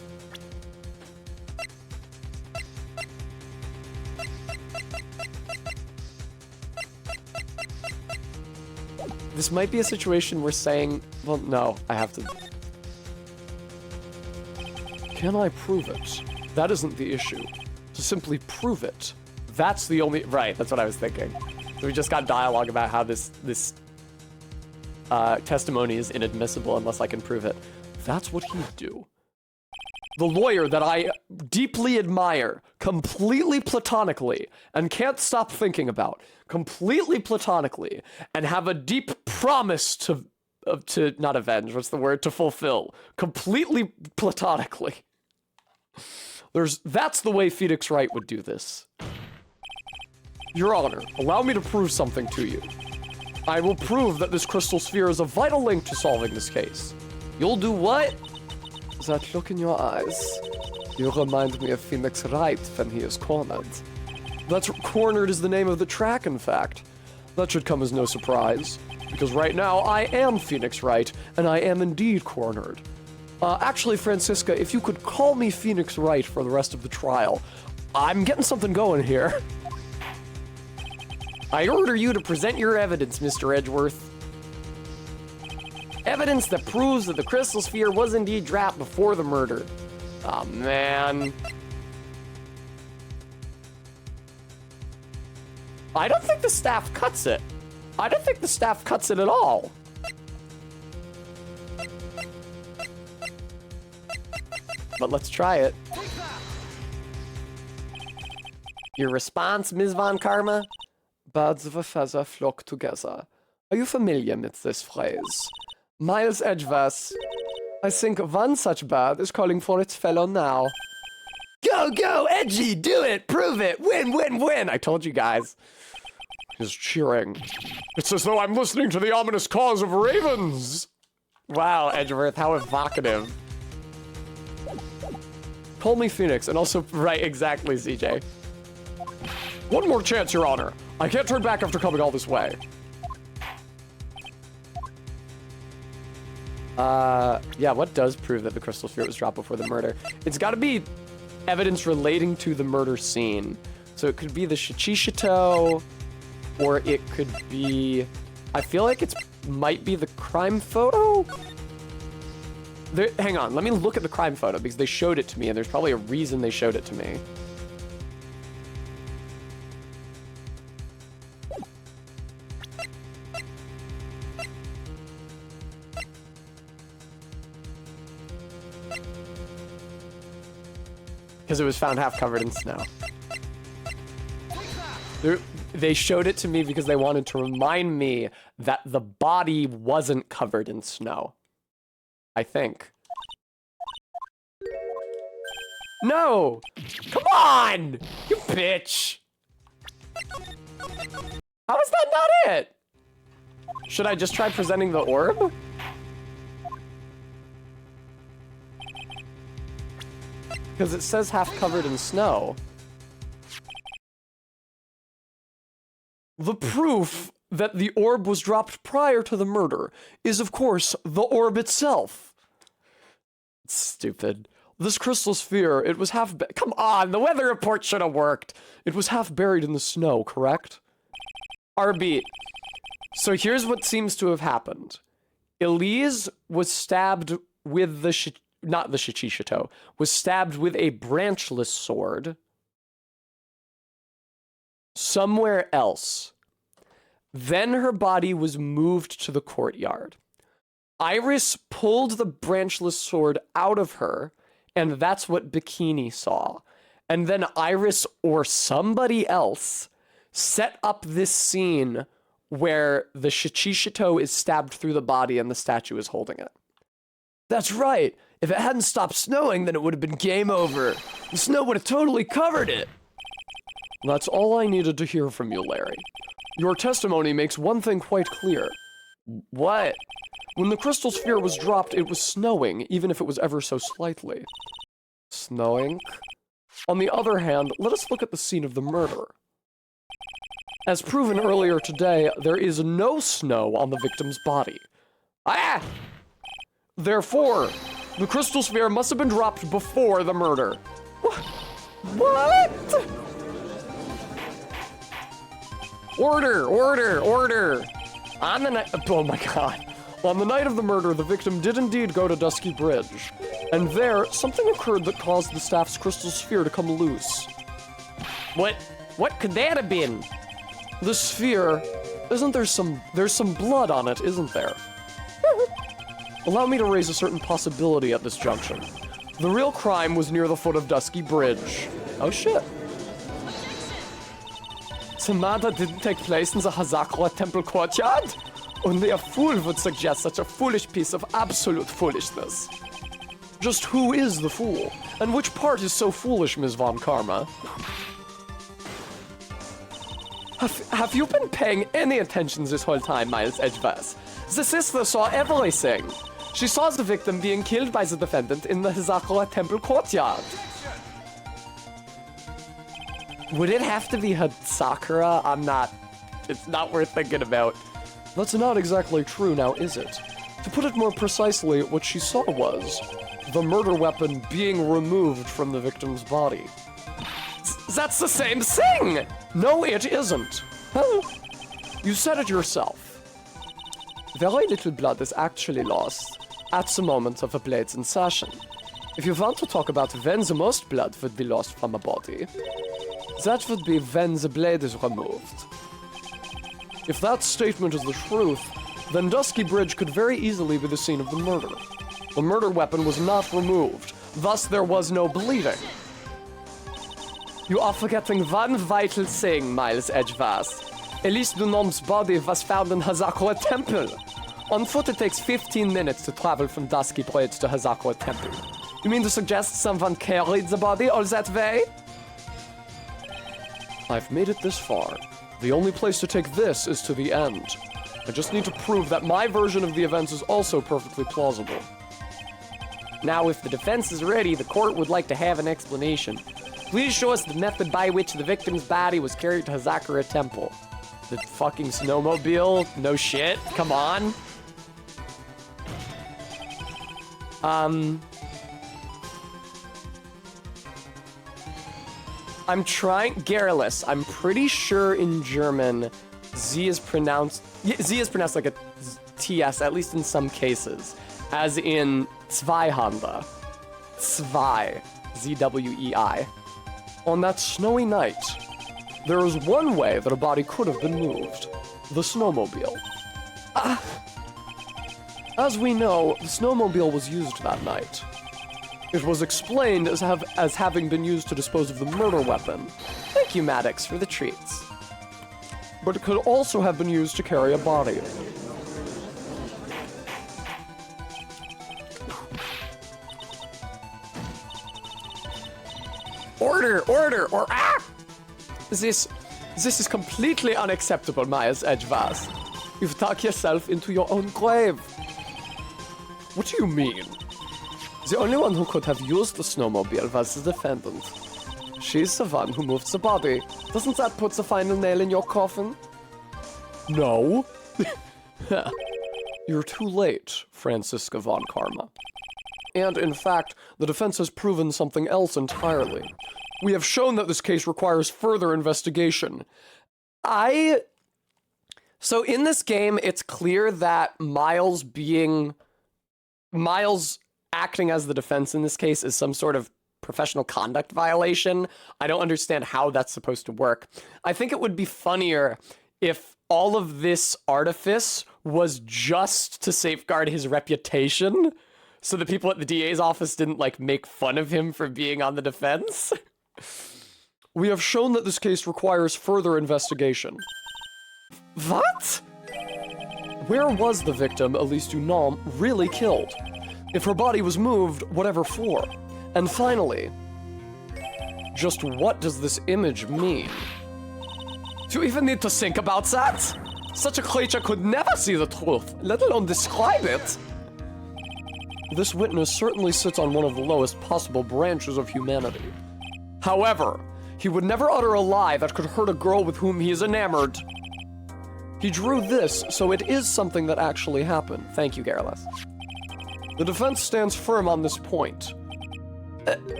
This might be a situation where saying, well, no, I have to. Can I prove it? That isn't the issue. To simply prove it. That's the only... Right, that's what I was thinking. So we just got dialogue about how this testimony is inadmissible unless I can prove it. That's what he'd do. The lawyer that I deeply admire, completely platonically, and can't stop thinking about, completely platonically, and have a deep promise to not avenge, what's the word, to fulfill, completely platonically. That's the way Phoenix Wright would do this. Your Honor, allow me to prove something to you. I will prove that this crystal sphere is a vital link to solving this case. You'll do what? That look in your eyes. You remind me of Phoenix Wright when he is cornered. That's cornered is the name of the track, in fact. That should come as no surprise, because right now I am Phoenix Wright, and I am indeed cornered. Actually, Francisca, if you could call me Phoenix Wright for the rest of the trial, I'm getting something going here. I order you to present your evidence, Mr. Edgeworth. Evidence that proves that the crystal sphere was indeed dropped before the murder. Oh, man. I don't think the staff cuts it. I don't think the staff cuts it at all. But let's try it. Your response, Ms. Von Karma? Birds of a feather flock together. Are you familiar with this phrase? Miles Edgeworth. I think one such bird is calling for its fellow now. Go, go, Edgy, do it, prove it, win, win, win. I told you guys. He's cheering. It's as though I'm listening to the ominous cause of ravens. Wow, Edgeworth, how evocative. Call me Phoenix, and also... Right, exactly, CJ. One more chance, Your Honor. I can't turn back after coming all this way. Yeah, what does prove that the crystal sphere was dropped before the murder? It's gotta be evidence relating to the murder scene. So it could be the Shichishato, or it could be... I feel like it might be the crime photo? Hang on, let me look at the crime photo, because they showed it to me, and there's probably a reason they showed it to me. Because it was found half covered in snow. They showed it to me because they wanted to remind me that the body wasn't covered in snow. I think. No! Come on! You bitch! How is that not it? Should I just try presenting the orb? Because it says half covered in snow. The proof that the orb was dropped prior to the murder is, of course, the orb itself. It's stupid. This crystal sphere, it was half... Come on, the weather report should have worked. It was half buried in the snow, correct? RB. So here's what seems to have happened. Elise was stabbed with the... not the Shichishato. Was stabbed with a branchless sword. Somewhere else. Then her body was moved to the courtyard. Iris pulled the branchless sword out of her, and that's what Bikini saw. And then Iris or somebody else set up this scene where the Shichishato is stabbed through the body and the statue is holding it. That's right. If it hadn't stopped snowing, then it would have been game over. The snow would have totally covered it. That's all I needed to hear from you, Larry. Your testimony makes one thing quite clear. What? When the crystal sphere was dropped, it was snowing, even if it was ever so slightly. Snowing? On the other hand, let us look at the scene of the murder. As proven earlier today, there is no snow on the victim's body. Ah! Therefore, the crystal sphere must have been dropped before the murder. What? Order! On the night. Oh my god. On the night of the murder, the victim did indeed go to Dusky Bridge. And there, something occurred that caused the staff's crystal sphere to come loose. What could that have been? The sphere, there's some blood on it, isn't there? Allow me to raise a certain possibility at this junction. The real crime was near the foot of Dusky Bridge. Oh shit. The murder didn't take place in the Hazakura Temple courtyard? Only a fool would suggest such a foolish piece of absolute foolishness. Just who is the fool? And which part is so foolish, Ms. Von Karma? Have you been paying any attention this whole time, Miles Edgeworth? The sister saw everything. She saw the victim being killed by the defendant in the Hazakura Temple courtyard. Would it have to be Sakura? It's not worth thinking about. That's not exactly true now, is it? To put it more precisely, what she saw was the murder weapon being removed from the victim's body. That's the same thing! No, it isn't. You said it yourself. Very little blood is actually lost at the moment of a blade's insertion. If you want to talk about when the most blood would be lost from a body, that would be when the blade is removed. If that statement is the truth, then Dusky Bridge could very easily be the scene of the murder. The murder weapon was not removed, thus there was no bleeding. You are forgetting one vital thing, Miles Edgeworth. Elise Dunom's body was found in Hazakura Temple. On foot, it takes 15 minutes to travel from Dusky Bridge to Hazakura Temple. You mean to suggest someone carried the body all that way? I've made it this far. The only place to take this is to the end. I just need to prove that my version of the events is also perfectly plausible. Now, if the defense is ready, the court would like to have an explanation. Please show us the method by which the victim's body was carried to Hazakura Temple. The fucking snowmobile? No shit? Come on. I'm trying... Garrulous. I'm pretty sure in German, Z is pronounced like a TS, at least in some cases. As in Zweihanda. Zwei. Z-W-E-I. On that snowy night, there is one way that a body could have been moved. The snowmobile. As we know, the snowmobile was used that night. It was explained as having been used to dispose of the murder weapon. Thank you, Maddox, for the treats. But it could also have been used to carry a body. Order, or ah! This is completely unacceptable, Miles Edgeworth. You've dug yourself into your own grave. What do you mean? The only one who could have used the snowmobile was the defendant. She's the one who moved the body. Doesn't that put the final nail in your coffin? No. You're too late, Franziska von Karma. And in fact, the defense has proven something else entirely. We have shown that this case requires further investigation. So in this game, it's clear that Miles acting as the defense in this case is some sort of professional conduct violation. I don't understand how that's supposed to work. I think it would be funnier if all of this artifice was just to safeguard his reputation, so the people at the DA's office didn't, like, make fun of him for being on the defense. We have shown that this case requires further investigation. What? Where was the victim, Elise Dunant, really killed? If her body was moved, whatever for? And finally, just what does this image mean? Do you even need to think about that? Such a creature could never see the truth, let alone describe it. This witness certainly sits on one of the lowest possible branches of humanity. However, he would never utter a lie that could hurt a girl with whom he is enamored. He drew this, so it is something that actually happened. Thank you, Garrulus. The defense stands firm on this point.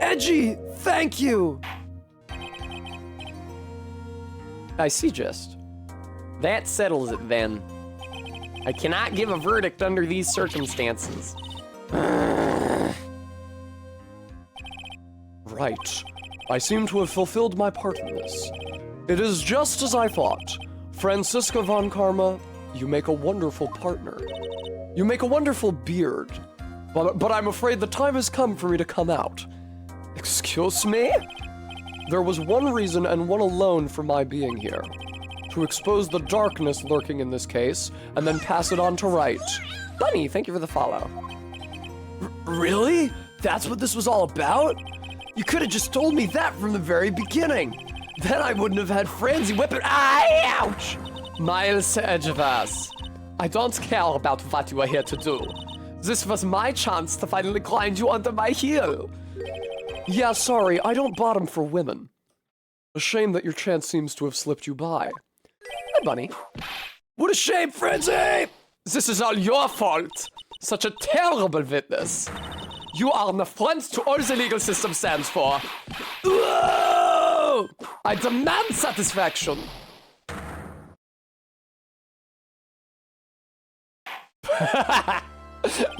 Edgy, thank you! I see just. That settles it then. I cannot give a verdict under these circumstances. Right. I seem to have fulfilled my part in this. It is just as I thought. Franziska von Karma, you make a wonderful partner. You make a wonderful beard. But I'm afraid the time has come for me to come out. Excuse me? There was one reason and one alone for my being here. To expose the darkness lurking in this case, and then pass it on to Wright. Bunny, thank you for the follow. Really? That's what this was all about? You could have just told me that from the very beginning. Then I wouldn't have had Franzi whip it. Ouch! Miles Edgevas, I don't care about what you are here to do. This was my chance to finally grind you under my heel. Yeah, sorry, I don't bottom for women. A shame that your chance seems to have slipped you by. Hi, Bunny. What a shame, Franzi! This is all your fault. Such a terrible witness. You are an affront to all the legal system stands for. Whoa! I demand satisfaction.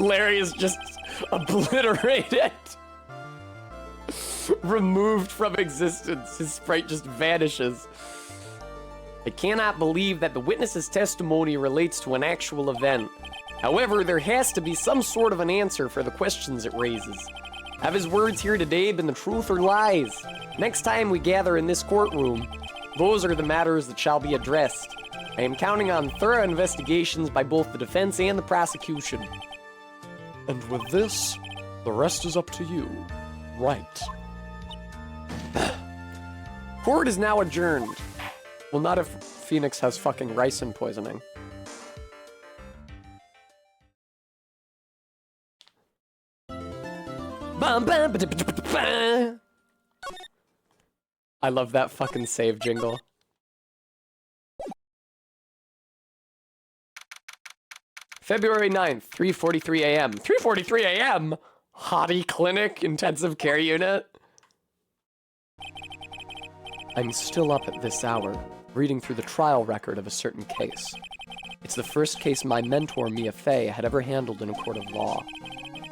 Larry is just obliterated. Removed from existence. His sprite just vanishes. I cannot believe that the witness's testimony relates to an actual event. However, there has to be some sort of an answer for the questions it raises. Have his words here today been the truth or lies? Next time we gather in this courtroom, those are the matters that shall be addressed. I am counting on thorough investigations by both the defense and the prosecution. And with this, the rest is up to you. Right. Court is now adjourned. Well, not if Phoenix has fucking ricin poisoning. I love that fucking save jingle. February 9th, 3:43 a.m. 3:43 a.m.? Hottie Clinic Intensive Care Unit? I'm still up at this hour, reading through the trial record of a certain case. It's the first case my mentor, Mia Fey, had ever handled in a court of law.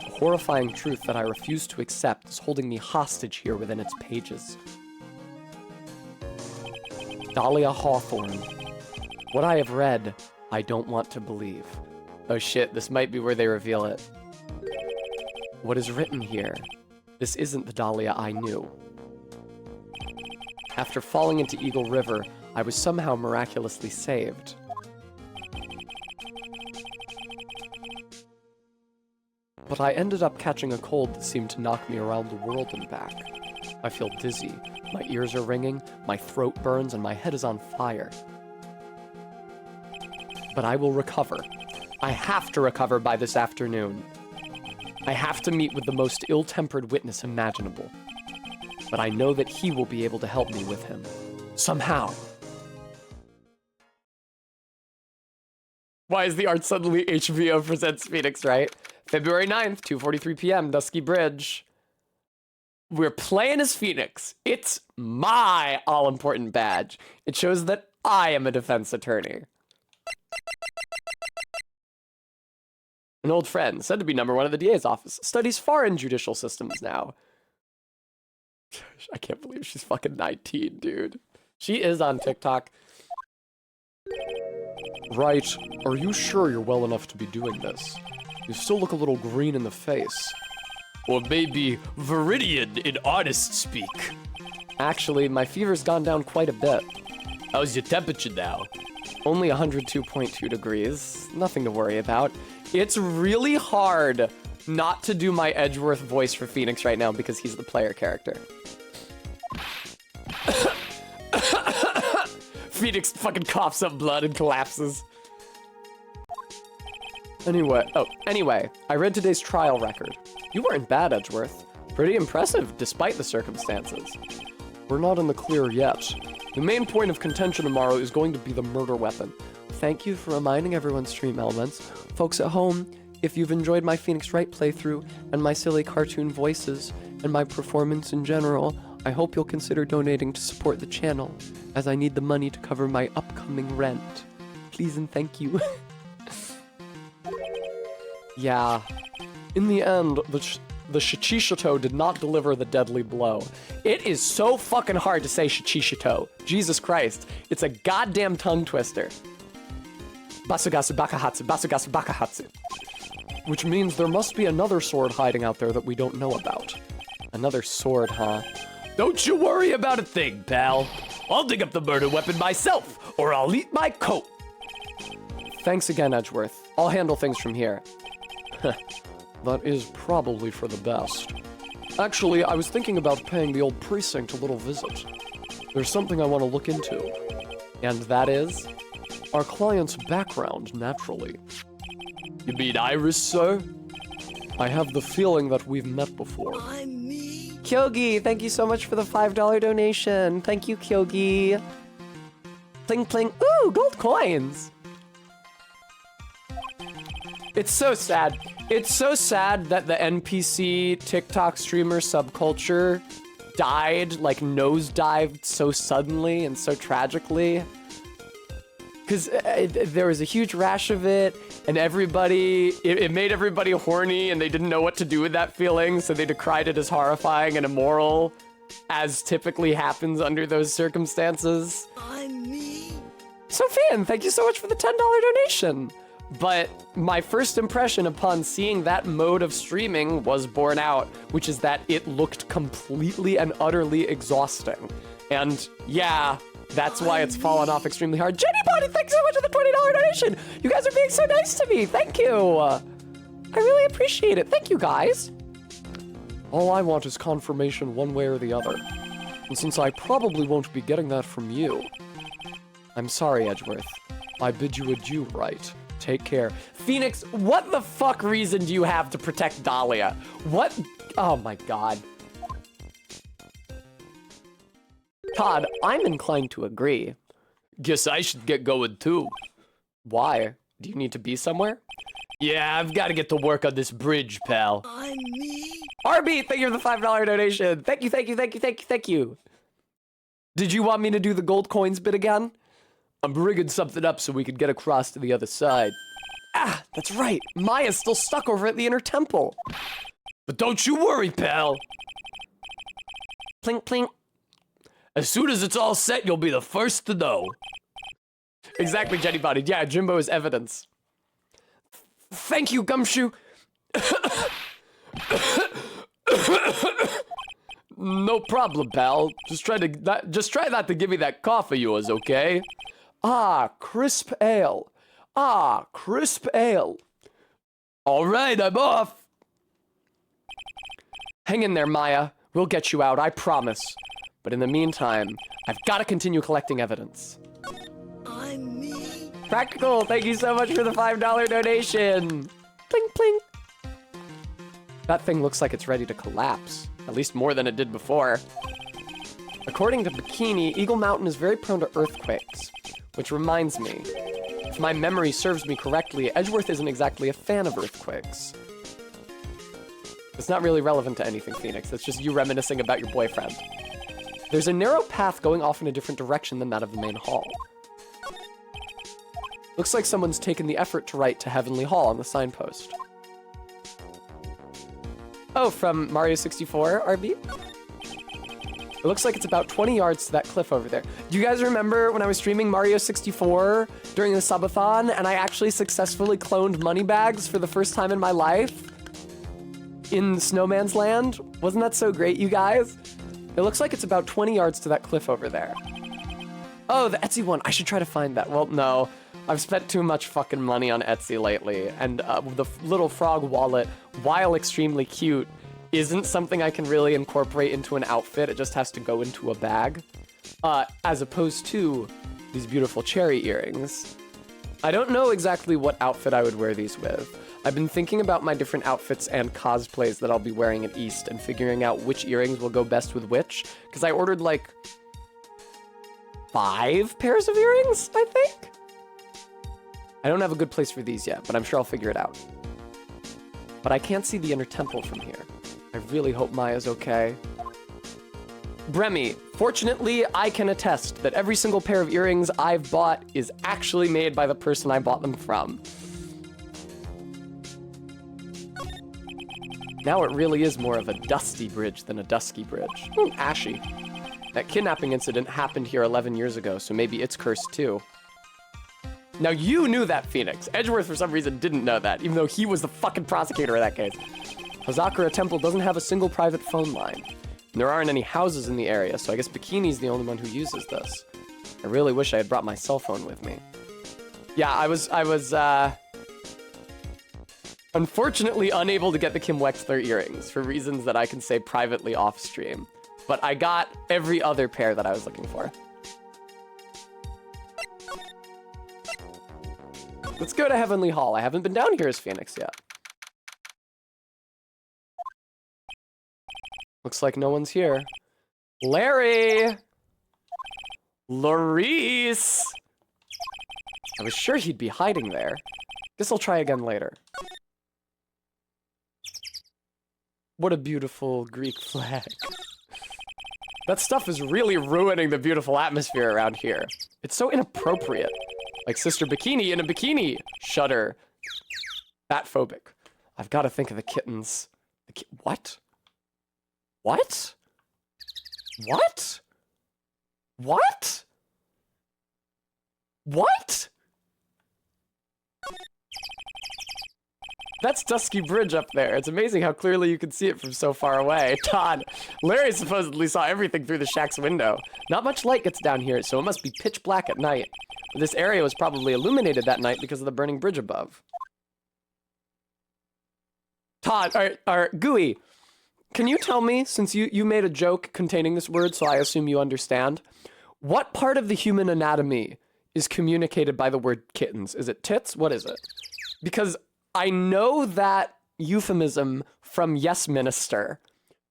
The horrifying truth that I refuse to accept is holding me hostage here within its pages. Dahlia Hawthorne. What I have read, I don't want to believe. Oh shit, this might be where they reveal it. What is written here? This isn't the Dahlia I knew. After falling into Eagle River, I was somehow miraculously saved. But I ended up catching a cold that seemed to knock me around the world and back. I feel dizzy, my ears are ringing, my throat burns, and my head is on fire. But I will recover. I have to recover by this afternoon. I have to meet with the most ill-tempered witness imaginable. But I know that he will be able to help me with him. Somehow. Why is the art suddenly HBO presents Phoenix, right? February 9th, 2:43 p.m., Dusky Bridge. We're playing as Phoenix. It's my all-important badge. It shows that I am a defense attorney. An old friend, said to be #1 at the DA's office, studies foreign judicial systems now. I can't believe she's fucking 19, dude. She is on TikTok. Right, are you sure you're well enough to be doing this? You still look a little green in the face. Or maybe Viridian in artist speak. Actually, my fever's gone down quite a bit. How's your temperature now? Only 102.2 degrees. Nothing to worry about. It's really hard not to do my Edgeworth voice for Phoenix right now because he's the player character. Phoenix fucking coughs up blood and collapses. Anyway, I read today's trial record. You weren't bad, Edgeworth. Pretty impressive, despite the circumstances. We're not in the clear yet. The main point of contention tomorrow is going to be the murder weapon. Thank you for reminding everyone, Stream Elements. Folks at home, if you've enjoyed my Phoenix Wright playthrough and my silly cartoon voices and my performance in general, I hope you'll consider donating to support the channel, as I need the money to cover my upcoming rent. Please and thank you. Yeah. In the end, the Shichishato did not deliver the deadly blow. It is so fucking hard to say Shichishato. Jesus Christ. It's a goddamn tongue twister. Basugasu Bakahatsu, Basugasu Bakahatsu. Which means there must be another sword hiding out there that we don't know about. Another sword, huh? Don't you worry about a thing, pal. I'll dig up the murder weapon myself, or I'll eat my coat. Thanks again, Edgeworth. I'll handle things from here. That is probably for the best. Actually, I was thinking about paying the old precinct a little visit. There's something I want to look into. And that is? Our client's background, naturally. You mean Iris, sir? I have the feeling that we've met before. Kyogi, thank you so much for the $5 donation. Thank you, Kyogi. Pling pling. Ooh, gold coins. It's so sad. It's so sad that the NPC TikTok streamer subculture died, like nosedived so suddenly and so tragically. Because there was a huge rash of it, and it made everybody horny, and they didn't know what to do with that feeling, so they decried it as horrifying and immoral, as typically happens under those circumstances. Sophian, thank you so much for the $10 donation. But my first impression upon seeing that mode of streaming was borne out, which is that it looked completely and utterly exhausting. And yeah, that's why it's fallen off extremely hard. Jenny Bonnie, thanks so much for the $20 donation. You guys are being so nice to me. Thank you. I really appreciate it. Thank you, guys. All I want is confirmation one way or the other. And since I probably won't be getting that from you, I'm sorry, Edgeworth. I bid you adieu, Wright. Take care. Phoenix, what the fuck reason do you have to protect Dahlia? What? Oh my god. Todd, I'm inclined to agree. Guess I should get going too. Why? Do you need to be somewhere? Yeah, I've got to get to work on this bridge, pal. RB, thank you for the $5 donation. Thank you, thank you, thank you, thank you, thank you. Did you want me to do the gold coins bit again? I'm rigging something up so we can get across to the other side. Ah, that's right. Maya's still stuck over at the inner temple. But don't you worry, pal. Plink, plink. As soon as it's all set, you'll be the first to know. Exactly, Jenny Body. Yeah, Jimbo is evidence. Thank you, Gumshoe. No problem, pal. Just try not to give me that cough of yours, okay? Ah, crisp ale. Ah, crisp ale. All right, I'm off. Hang in there, Maya. We'll get you out, I promise. But in the meantime, I've got to continue collecting evidence. Practical, thank you so much for the $5 donation. Pling, pling. That thing looks like it's ready to collapse. At least more than it did before. According to Bikini, Eagle Mountain is very prone to earthquakes. Which reminds me, if my memory serves me correctly, Edgeworth isn't exactly a fan of earthquakes. It's not really relevant to anything, Phoenix. It's just you reminiscing about your boyfriend. There's a narrow path going off in a different direction than that of the main hall. Looks like someone's taken the effort to write to Heavenly Hall on the signpost. Oh, from Mario 64, RB? It looks like it's about 20 yards to that cliff over there. Do you guys remember when I was streaming Mario 64 during the subathon and I actually successfully cloned money bags for the first time in my life? In Snowman's Land? Wasn't that so great, you guys? It looks like it's about 20 yards to that cliff over there. Oh, the Etsy one. I should try to find that. Well, no. I've spent too much fucking money on Etsy lately, and the little frog wallet, while extremely cute, isn't something I can really incorporate into an outfit. It just has to go into a bag. As opposed to these beautiful cherry earrings. I don't know exactly what outfit I would wear these with. I've been thinking about my different outfits and cosplays that I'll be wearing at East and figuring out which earrings will go best with which, because I ordered like 5 pairs of earrings, I think? I don't have a good place for these yet, but I'm sure I'll figure it out. But I can't see the inner temple from here. I really hope Maya's okay. Bremy, fortunately, I can attest that every single pair of earrings I've bought is actually made by the person I bought them from. Now it really is more of a dusty bridge than a dusky bridge. Ashy. That kidnapping incident happened here 11 years ago, so maybe it's cursed too. Now you knew that, Phoenix. Edgeworth, for some reason, didn't know that, even though he was the fucking prosecutor in that case. Hazakura Temple doesn't have a single private phone line. And there aren't any houses in the area, so I guess Bikini's the only one who uses this. I really wish I had brought my cell phone with me. Yeah, I was unfortunately unable to get the Kim Wexler earrings for reasons that I can say privately off stream. But I got every other pair that I was looking for. Let's go to Heavenly Hall. I haven't been down here as Phoenix yet. Looks like no one's here. Larry! Larice! I was sure he'd be hiding there. Guess I'll try again later. What a beautiful Greek flag. That stuff is really ruining the beautiful atmosphere around here. It's so inappropriate. Like Sister Bikini in a bikini. Shudder. Bat-phobic. I've got to think of the kittens. What? What? What? What? What? That's Dusky Bridge up there. It's amazing how clearly you can see it from so far away. Todd, Larry supposedly saw everything through the shack's window. Not much light gets down here, so it must be pitch black at night. But this area was probably illuminated that night because of the burning bridge above. Todd, or Gooey, can you tell me, since you made a joke containing this word, so I assume you understand, what part of the human anatomy is communicated by the word kittens? Is it tits? What is it? Because I know that euphemism from Yes Minister,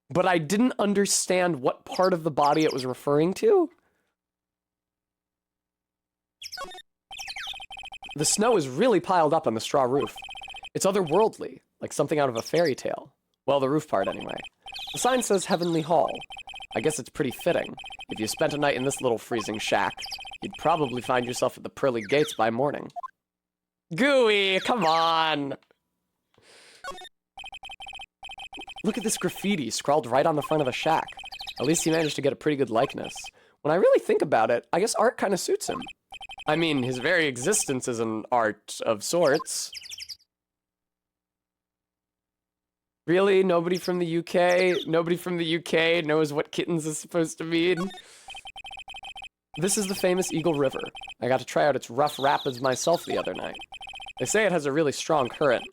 but I didn't understand what part of the body it was referring to. The snow is really piled up on the straw roof. It's otherworldly, like something out of a fairy tale. Well, the roof part anyway. The sign says Heavenly Hall. I guess it's pretty fitting. If you spent a night in this little freezing shack, you'd probably find yourself at the pearly gates by morning. Gooey, come on! Look at this graffiti scrawled right on the front of the shack. At least he managed to get a pretty good likeness. When I really think about it, I guess art kind of suits him. I mean, his very existence is an art of sorts. Really? Nobody from the UK? Nobody from the UK knows what kittens is supposed to mean? This is the famous Eagle River. I got to try out its rough rapids myself the other night. They say it has a really strong current,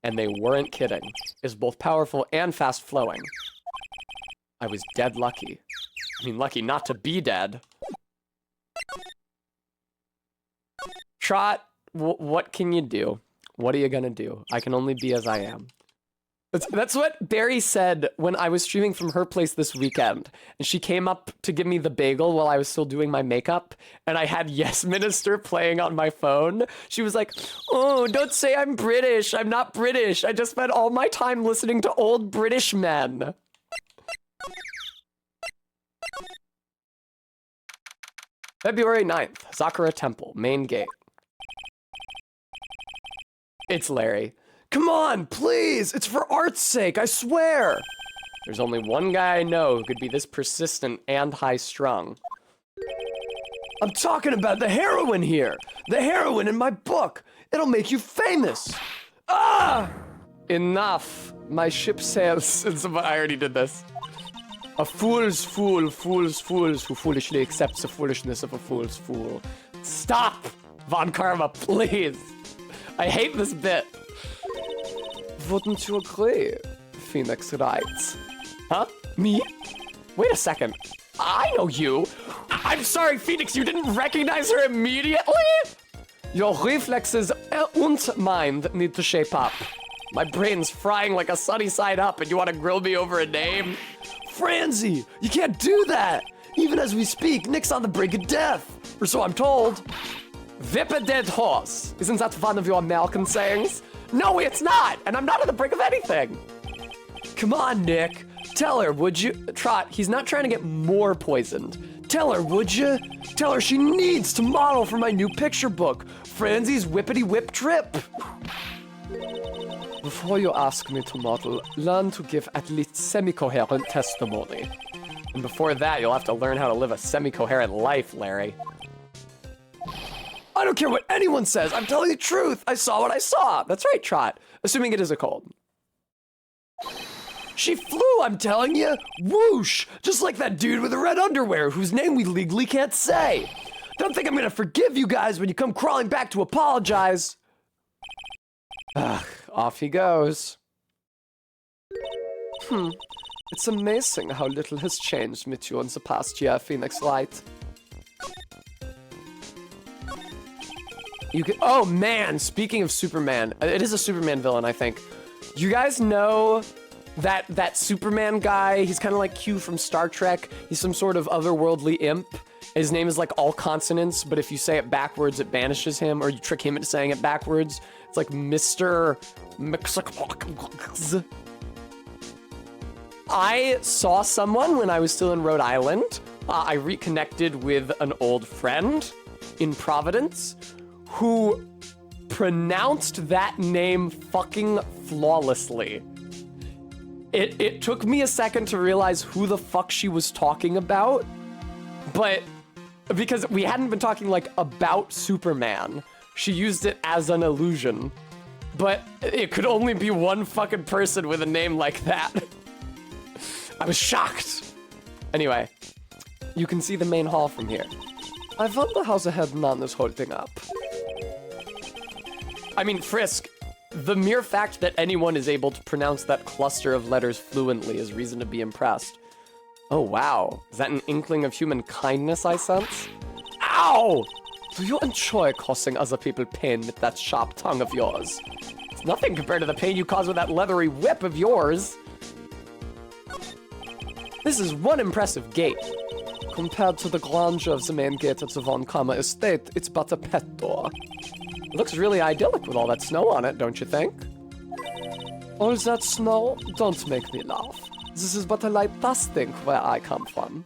and they weren't kidding. It's both powerful and fast-flowing. I was dead lucky. I mean, lucky not to be dead. Trot, what can you do? What are you gonna do? I can only be as I am. That's what Barry said when I was streaming from her place this weekend. And she came up to give me the bagel while I was still doing my makeup. And I had Yes Minister playing on my phone. She was like, oh, don't say I'm British. I'm not British. I just spent all my time listening to old British men. February 9th, Sakura Temple, main gate. It's Larry. Come on, please! It's for art's sake, I swear! There's only one guy I know who could be this persistent and high-strung. I'm talking about the heroine here! The heroine in my book! It'll make you famous! Ah! Enough! My ship sails... I already did this. A fool's fool, fools who foolishly accepts the foolishness of a fool's fool. Stop! Von Karma, please! I hate this bit. Wouldn't you agree? Phoenix writes. Huh? Me? Wait a second. I know you. I'm sorry, Phoenix, you didn't recognize her immediately? Your reflexes and mind need to shape up. My brain's frying like a sunny side up, and you want to grill me over a name? Franzi, you can't do that. Even as we speak, Nick's on the brink of death. Or so I'm told. Whip a dead horse. Isn't that one of your American sayings? No, it's not, and I'm not on the brink of anything. Come on, Nick. Tell her, would you? Trot, he's not trying to get more poisoned. Tell her, would you? Tell her she needs to model for my new picture book, Franzi's Whippity Whip Trip. Before you ask me to model, learn to give at least semi-coherent testimony. And before that, you'll have to learn how to live a semi-coherent life, Larry. I don't care what anyone says. I'm telling the truth. I saw what I saw. That's right, Trot. Assuming it is a cold. She flew, I'm telling you. Whoosh. Just like that dude with the red underwear whose name we legally can't say. Don't think I'm gonna forgive you guys when you come crawling back to apologize. Ugh, off he goes. It's amazing how little has changed with you in the past year, Phoenix Wright. You can, oh man, speaking of Superman, it is a Superman villain, I think. You guys know that Superman guy? He's kind of like Q from Star Trek. He's some sort of otherworldly imp. His name is like all consonants, but if you say it backwards, it banishes him, or you trick him into saying it backwards. It's like Mr. I saw someone when I was still in Rhode Island. I reconnected with an old friend in Providence who pronounced that name fucking flawlessly. It took me a second to realize who the fuck she was talking about, but because we hadn't been talking like about Superman, she used it as an illusion. But it could only be one fucking person with a name like that. I was shocked. Anyway, you can see the main hall from here. I wonder how the head nun is holding up. I mean, Frisk, the mere fact that anyone is able to pronounce that cluster of letters fluently is reason to be impressed. Oh, wow. Is that an inkling of human kindness I sense? Ow! Do you enjoy causing other people pain with that sharp tongue of yours? It's nothing compared to the pain you cause with that leathery whip of yours. This is one impressive gate. Compared to the grandeur of the main gate at the Von Kammer estate, it's but a pet door. It looks really idyllic with all that snow on it, don't you think? All that snow? Don't make me laugh. This is but a light dusting where I come from.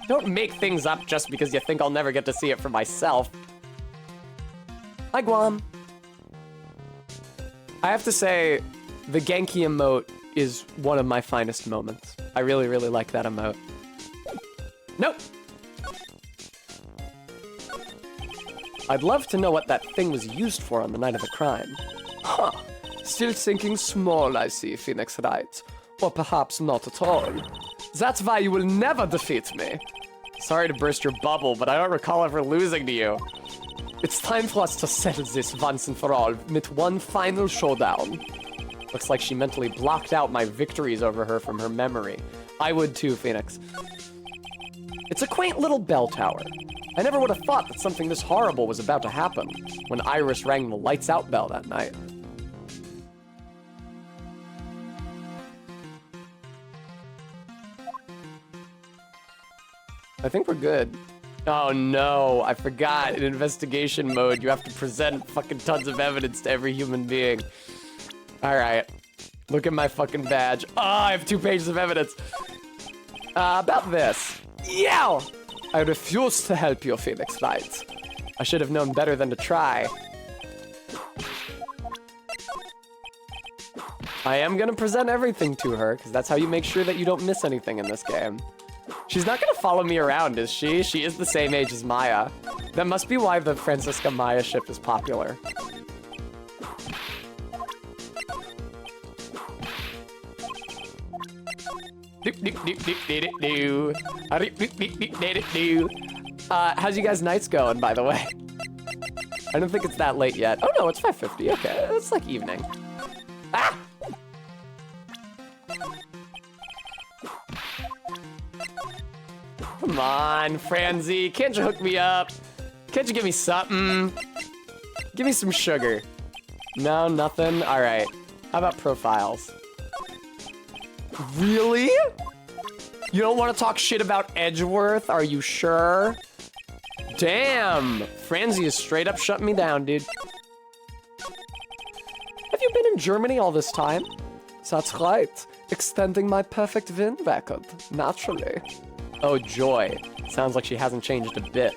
Don't make things up just because you think I'll never get to see it for myself. Hi, Guam. I have to say, the Genki emote is one of my finest moments. I really, really like that emote. Nope. I'd love to know what that thing was used for on the night of the crime. Huh. Still thinking small, I see, Phoenix Wright. Or perhaps not at all. That's why you will never defeat me. Sorry to burst your bubble, but I don't recall ever losing to you. It's time for us to settle this once and for all with one final showdown. Looks like she mentally blocked out my victories over her from her memory. I would too, Phoenix. It's a quaint little bell tower. I never would have thought that something this horrible was about to happen when Iris rang the lights out bell that night. I think we're good. Oh no, I forgot. In investigation mode, you have to present fucking tons of evidence to every human being. Alright. Look at my fucking badge. Oh, I have 2 pages of evidence. About this. Yeah! I refuse to help you, Phoenix Wright. I should have known better than to try. I am gonna present everything to her, because that's how you make sure that you don't miss anything in this game. She's not gonna follow me around, is she? She is the same age as Maya. That must be why the Franziska Maya ship is popular. How's you guys' nights going, by the way? I don't think it's that late yet. Oh no, it's 5:50. Okay, it's like evening. Ah! Come on, Franzi, can't you hook me up? Can't you give me something? Give me some sugar. No, nothing? Alright. How about profiles? Really? You don't want to talk shit about Edgeworth? Are you sure? Damn! Franzi is straight up shutting me down, dude. Have you been in Germany all this time? That's right. Extending my perfect win record, naturally. Oh, joy. Sounds like she hasn't changed a bit.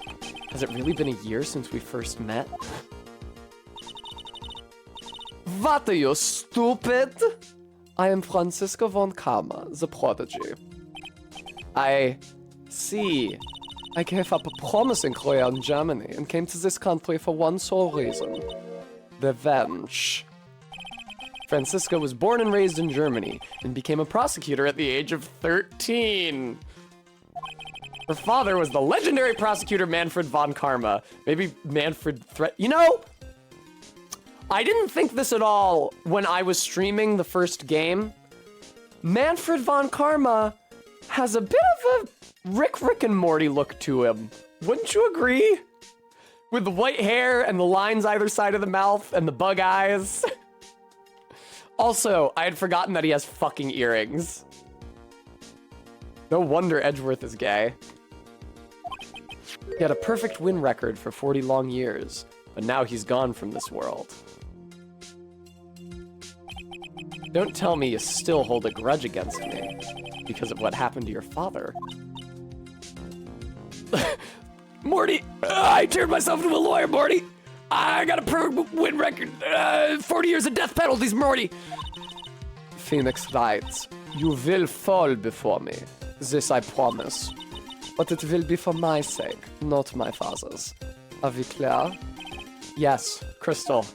Has it really been a year since we first met? What are you, stupid? I am Franziska von Karma, the prodigy. I see. I gave up a promising career in Germany and came to this country for one sole reason. Revenge. Franziska was born and raised in Germany and became a prosecutor at the age of 13. Her father was the legendary prosecutor Manfred von Karma. Maybe Manfred You know, I didn't think this at all when I was streaming the first game. Manfred von Karma has a bit of a Rick and Morty look to him. Wouldn't you agree? With the white hair and the lines either side of the mouth and the bug eyes. Also, I had forgotten that he has fucking earrings. No wonder Edgeworth is gay. He had a perfect win record for 40 long years, but now he's gone from this world. Don't tell me you still hold a grudge against me because of what happened to your father. Morty, I turned myself into a lawyer, Morty. I got a perfect win record. 40 years of death penalties, Morty. Phoenix writes, you will fall before me. This I promise. But it will be for my sake, not my father's. Are we clear? Yes, Crystal.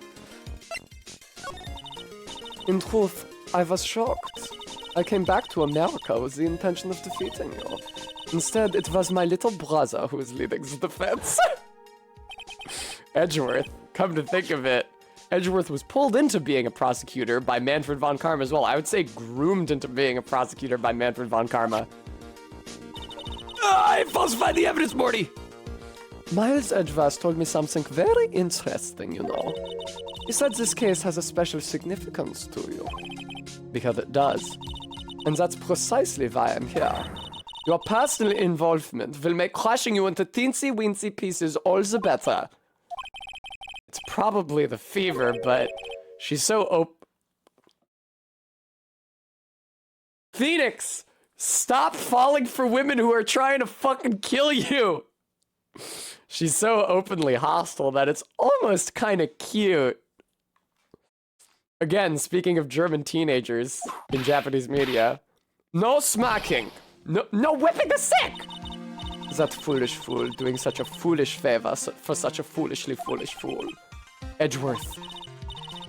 In truth, I was shocked. I came back to America with the intention of defeating you. Instead, it was my little brother who was leading the defense. Edgeworth, come to think of it, Edgeworth was pulled into being a prosecutor by Manfred von Karma as well. I would say groomed into being a prosecutor by Manfred von Karma. I falsified the evidence, Morty. Miles Edgeworth told me something very interesting, you know. He said this case has a special significance to you. Because it does. And that's precisely why I'm here. Your personal involvement will make crushing you into teensy-weensy pieces all the better. It's probably the fever, but she's so Phoenix! Stop falling for women who are trying to fucking kill you! She's so openly hostile that it's almost kind of cute. Again, speaking of German teenagers in Japanese media. No smacking! No whipping the sick! That foolish fool doing such a foolish favor for such a foolishly foolish fool. Edgeworth.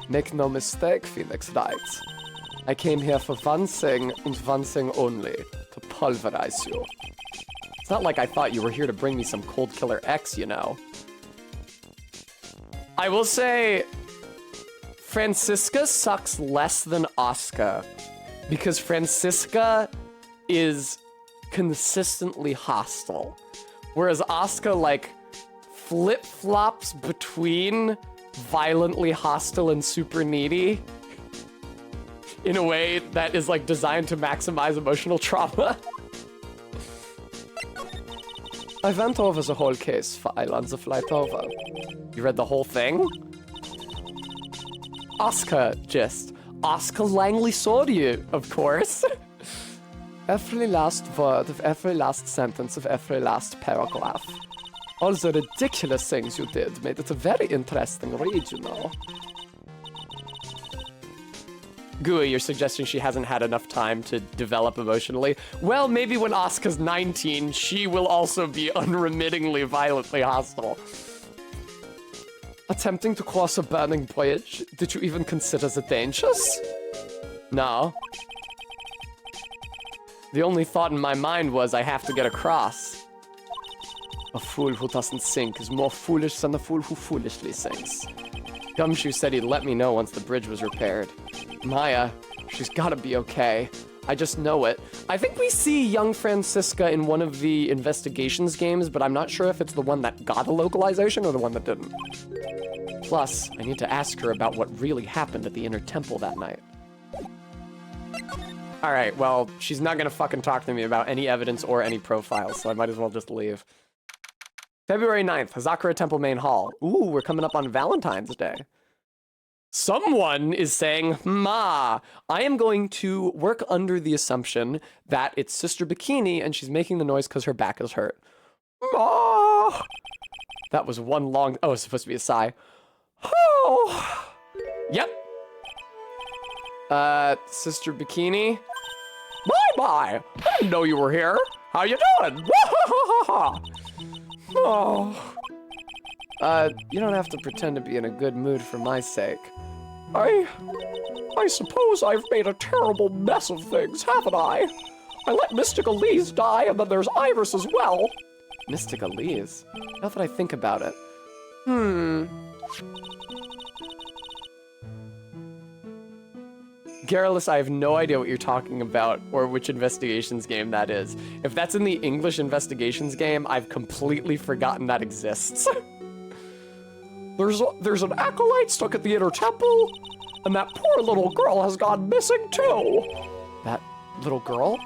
Make no mistake, Phoenix writes. I came here for one thing and one thing only, to pulverize you. It's not like I thought you were here to bring me some cold killer X, you know. I will say, Franziska sucks less than Asuka, because Franziska is consistently hostile, whereas Asuka, like, flip-flops between violently hostile and super needy in a way that is, like, designed to maximize emotional trauma. I went over the whole case file on the flight over. You read the whole thing? Asuka, just. Asuka Langley saw you, of course. Every last word of every last sentence of every last paragraph. All the ridiculous things you did made it a very interesting read, you know. Gui, you're suggesting she hasn't had enough time to develop emotionally? Well, maybe when Asuka's 19, she will also be unremittingly violently hostile. Attempting to cross a burning bridge? Did you even consider the dangers? No. The only thought in my mind was I have to get across. A fool who doesn't think is more foolish than a fool who foolishly thinks. Gumshoe said he'd let me know once the bridge was repaired. Maya, she's gotta be okay. I just know it. I think we see young Francisca in one of the investigations games, but I'm not sure if it's the one that got a localization or the one that didn't. Plus, I need to ask her about what really happened at the Inner Temple that night. All right, well, she's not gonna fucking talk to me about any evidence or any profiles, so I might as well just leave. February 9th, Hazakura Temple Main Hall. Ooh, we're coming up on Valentine's Day. Someone is saying, Ma, I am going to work under the assumption that it's Sister Bikini and she's making the noise because her back is hurt. Ma! That was one long, oh, it's supposed to be a sigh. Oh! Yep. Sister Bikini? Bye-bye! I didn't know you were here. How you doing? Oh. You don't have to pretend to be in a good mood for my sake. I suppose I've made a terrible mess of things, haven't I? I let Mystic Elise die, and then there's Iris as well. Mystic Elise? Now that I think about it. Garrulus, I have no idea what you're talking about or which investigations game that is. If that's in the English investigations game, I've completely forgotten that exists. There's an acolyte stuck at the Inner Temple, and that poor little girl has gone missing too. That little girl?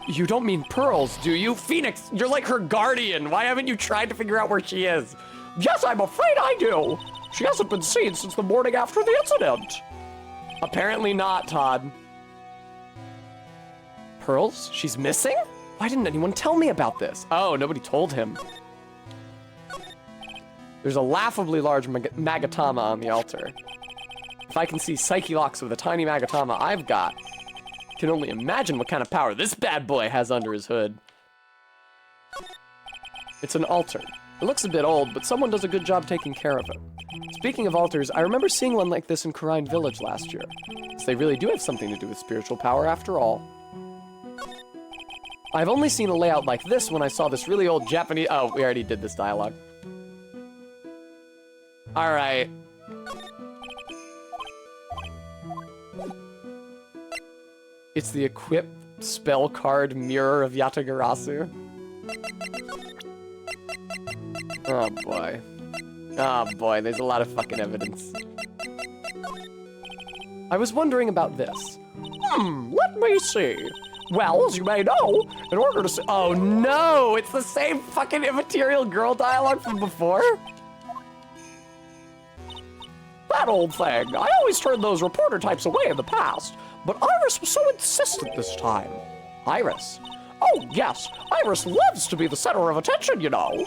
You don't mean Pearls, do you? Phoenix, you're like her guardian. Why haven't you tried to figure out where she is? Yes, I'm afraid I do. She hasn't been seen since the morning after the incident. Apparently not, Todd. Pearls? She's missing? Why didn't anyone tell me about this? Oh, nobody told him. There's a laughably large Magatama on the altar. If I can see Psyche Locks with a tiny Magatama I've got, I can only imagine what kind of power this bad boy has under his hood. It's an altar. It looks a bit old, but someone does a good job taking care of it. Speaking of altars, I remember seeing one like this in Kurine Village last year. So they really do have something to do with spiritual power after all. I've only seen a layout like this when I saw this really old Japanese... Oh, we already did this dialogue. All right. It's the equipped spell card mirror of Yatagarasu. Oh boy. Oh boy, there's a lot of fucking evidence. I was wondering about this. Let me see. Well, as you may know, in order to oh no, it's the same fucking immaterial girl dialogue from before? That old thing. I always turned those reporter types away in the past, but Iris was so insistent this time. Iris? Oh yes, Iris loves to be the center of attention, you know.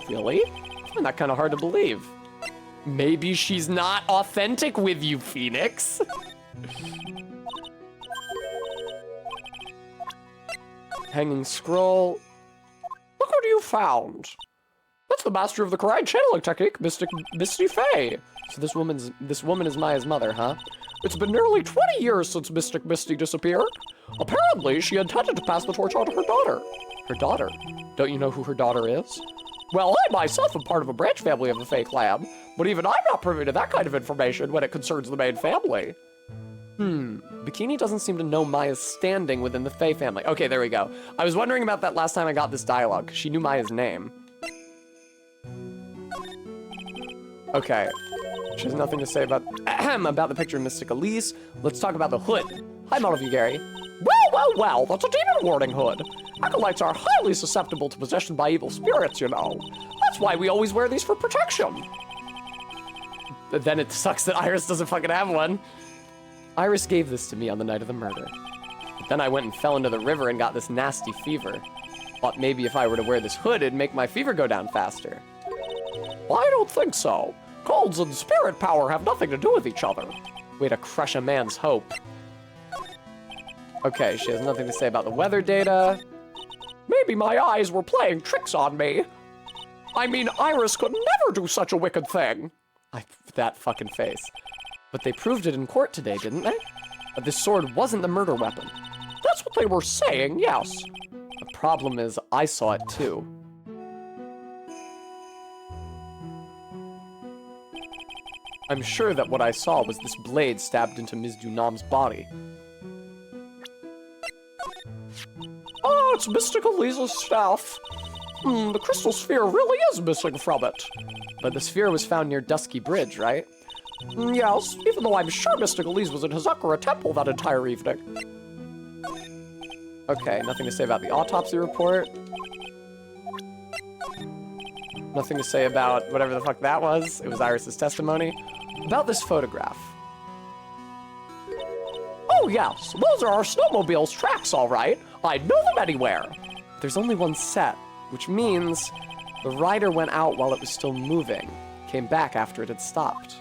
Really? I find that kind of hard to believe. Maybe she's not authentic with you, Phoenix. Hanging scroll. Look what you found. That's the master of the Kurine channeling technique, Misty Faye. So this woman is Maya's mother, huh? It's been nearly 20 years since Mystic Misty disappeared. Apparently, she intended to pass the torch on to her daughter. Her daughter? Don't you know who her daughter is? Well, I myself am part of a branch family of the Fae clan, but even I'm not privy to that kind of information when it concerns the main family. Bikini doesn't seem to know Maya's standing within the Fae family. Okay, there we go. I was wondering about that last time I got this dialogue. She knew Maya's name. Okay. She has nothing to say about about the picture of Mystic Elise. Let's talk about the hood. Hi, Montague Gary. Well, that's a demon warning hood. Acolytes are highly susceptible to possession by evil spirits, you know. That's why we always wear these for protection. But then it sucks that Iris doesn't fucking have one. Iris gave this to me on the night of the murder. But then I went and fell into the river and got this nasty fever. Thought maybe if I were to wear this hood, it'd make my fever go down faster. Well, I don't think so. Colds and spirit power have nothing to do with each other. Way to crush a man's hope. Okay, she has nothing to say about the weather data. Maybe my eyes were playing tricks on me. I mean, Iris could never do such a wicked thing. That fucking face. But they proved it in court today, didn't they? That this sword wasn't the murder weapon. That's what they were saying, yes. The problem is, I saw it too. I'm sure that what I saw was this blade stabbed into Ms. Dunam's body. it's Mystic Elisa's staff. The crystal sphere really is missing from it. But the sphere was found near Dusky Bridge, right? Yes, even though I'm sure Mystic Elise was in Hazakura Temple that entire evening. Okay, nothing to say about the autopsy report. Nothing to say about whatever the fuck that was. It was Iris's testimony. About this photograph. Oh yes, those are our snowmobile's tracks, all right. I'd know them anywhere. There's only one set, which means the rider went out while it was still moving, came back after it had stopped.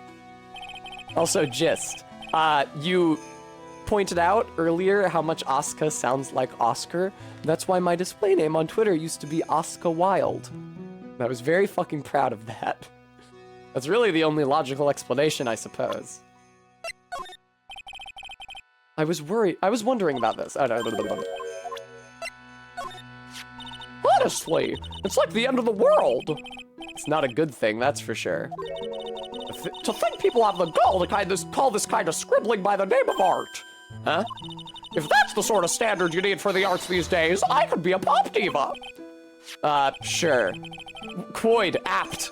Also, gist. You pointed out earlier how much Asuka sounds like Oscar. That's why my display name on Twitter used to be Asuka Wild. And I was very fucking proud of that. That's really the only logical explanation, I suppose. I was wondering about this. Honestly, it's like the end of the world. It's not a good thing, that's for sure. To think people have the gall to call this kind of scribbling by the name of art. Huh? If that's the sort of standard you need for the arts these days, I could be a pop diva. Sure. Quoid, apt.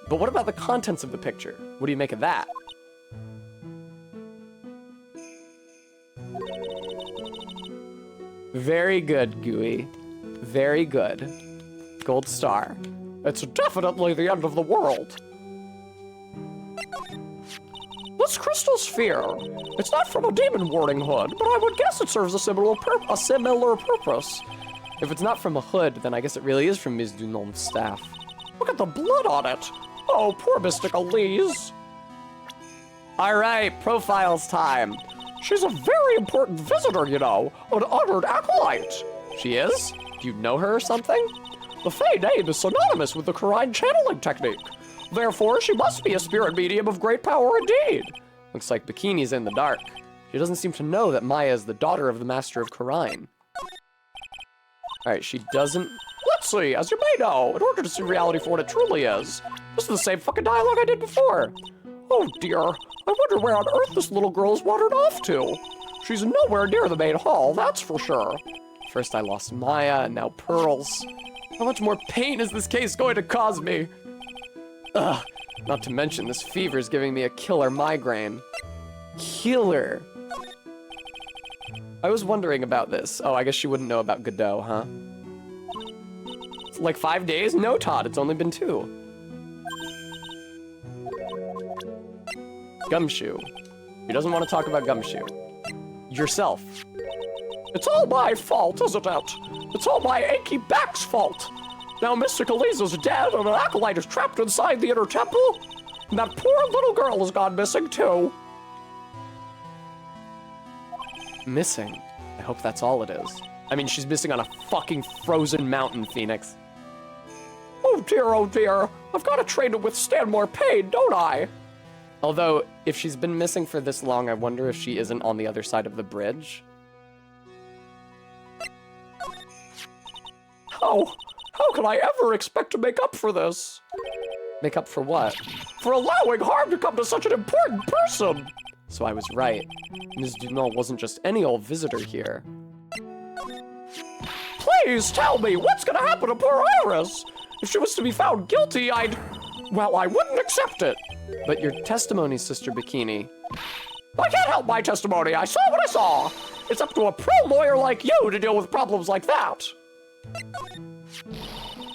But what about the contents of the picture? What do you make of that? Very good, Gooey. Very good. Gold star. It's definitely the end of the world. This crystal sphere, it's not from a demon warding hood, but I would guess it serves a similar purpose. If it's not from a hood, then I guess it really is from Ms. Dunon's staff. Look at the blood on it. Oh, poor Mystic Elise. Alright, profiles time. She's a very important visitor, you know, an honored acolyte. She is? Do you know her or something? The Fey name is synonymous with the Karine channeling technique. Therefore, she must be a spirit medium of great power indeed. Looks like Bikini's in the dark. She doesn't seem to know that Maya is the daughter of the Master of Karine. Alright, she doesn't... Let's see, as you may know, in order to see reality for what it truly is, this is the same fucking dialogue I did before. Oh dear, I wonder where on earth this little girl has wandered off to. She's nowhere near the main hall, that's for sure. First I lost Maya, and now Pearls. How much more pain is this case going to cause me? Ugh, not to mention this fever is giving me a killer migraine. Killer. I was wondering about this. Oh, I guess she wouldn't know about Godot, huh? It's like 5 days? No, Todd, it's only been 2. Gumshoe. She doesn't want to talk about Gumshoe. Yourself. It's all my fault, isn't it? It's all my achy back's fault. Now Mystic Elisa's dead and an acolyte is trapped inside the inner temple. And that poor little girl has gone missing too. Missing? I hope that's all it is. I mean, she's missing on a fucking frozen mountain, Phoenix. Oh dear, I've got to train to withstand more pain, don't I? Although, if she's been missing for this long, I wonder if she isn't on the other side of the bridge. How can I ever expect to make up for this? Make up for what? For allowing harm to come to such an important person! So I was right. Ms. Dunon wasn't just any old visitor here. Please tell me, what's gonna happen to poor Iris? If she was to be found guilty, well, I wouldn't accept it. But your testimony, Sister Bikini. I can't help my testimony. I saw what I saw. It's up to a pro lawyer like you to deal with problems like that.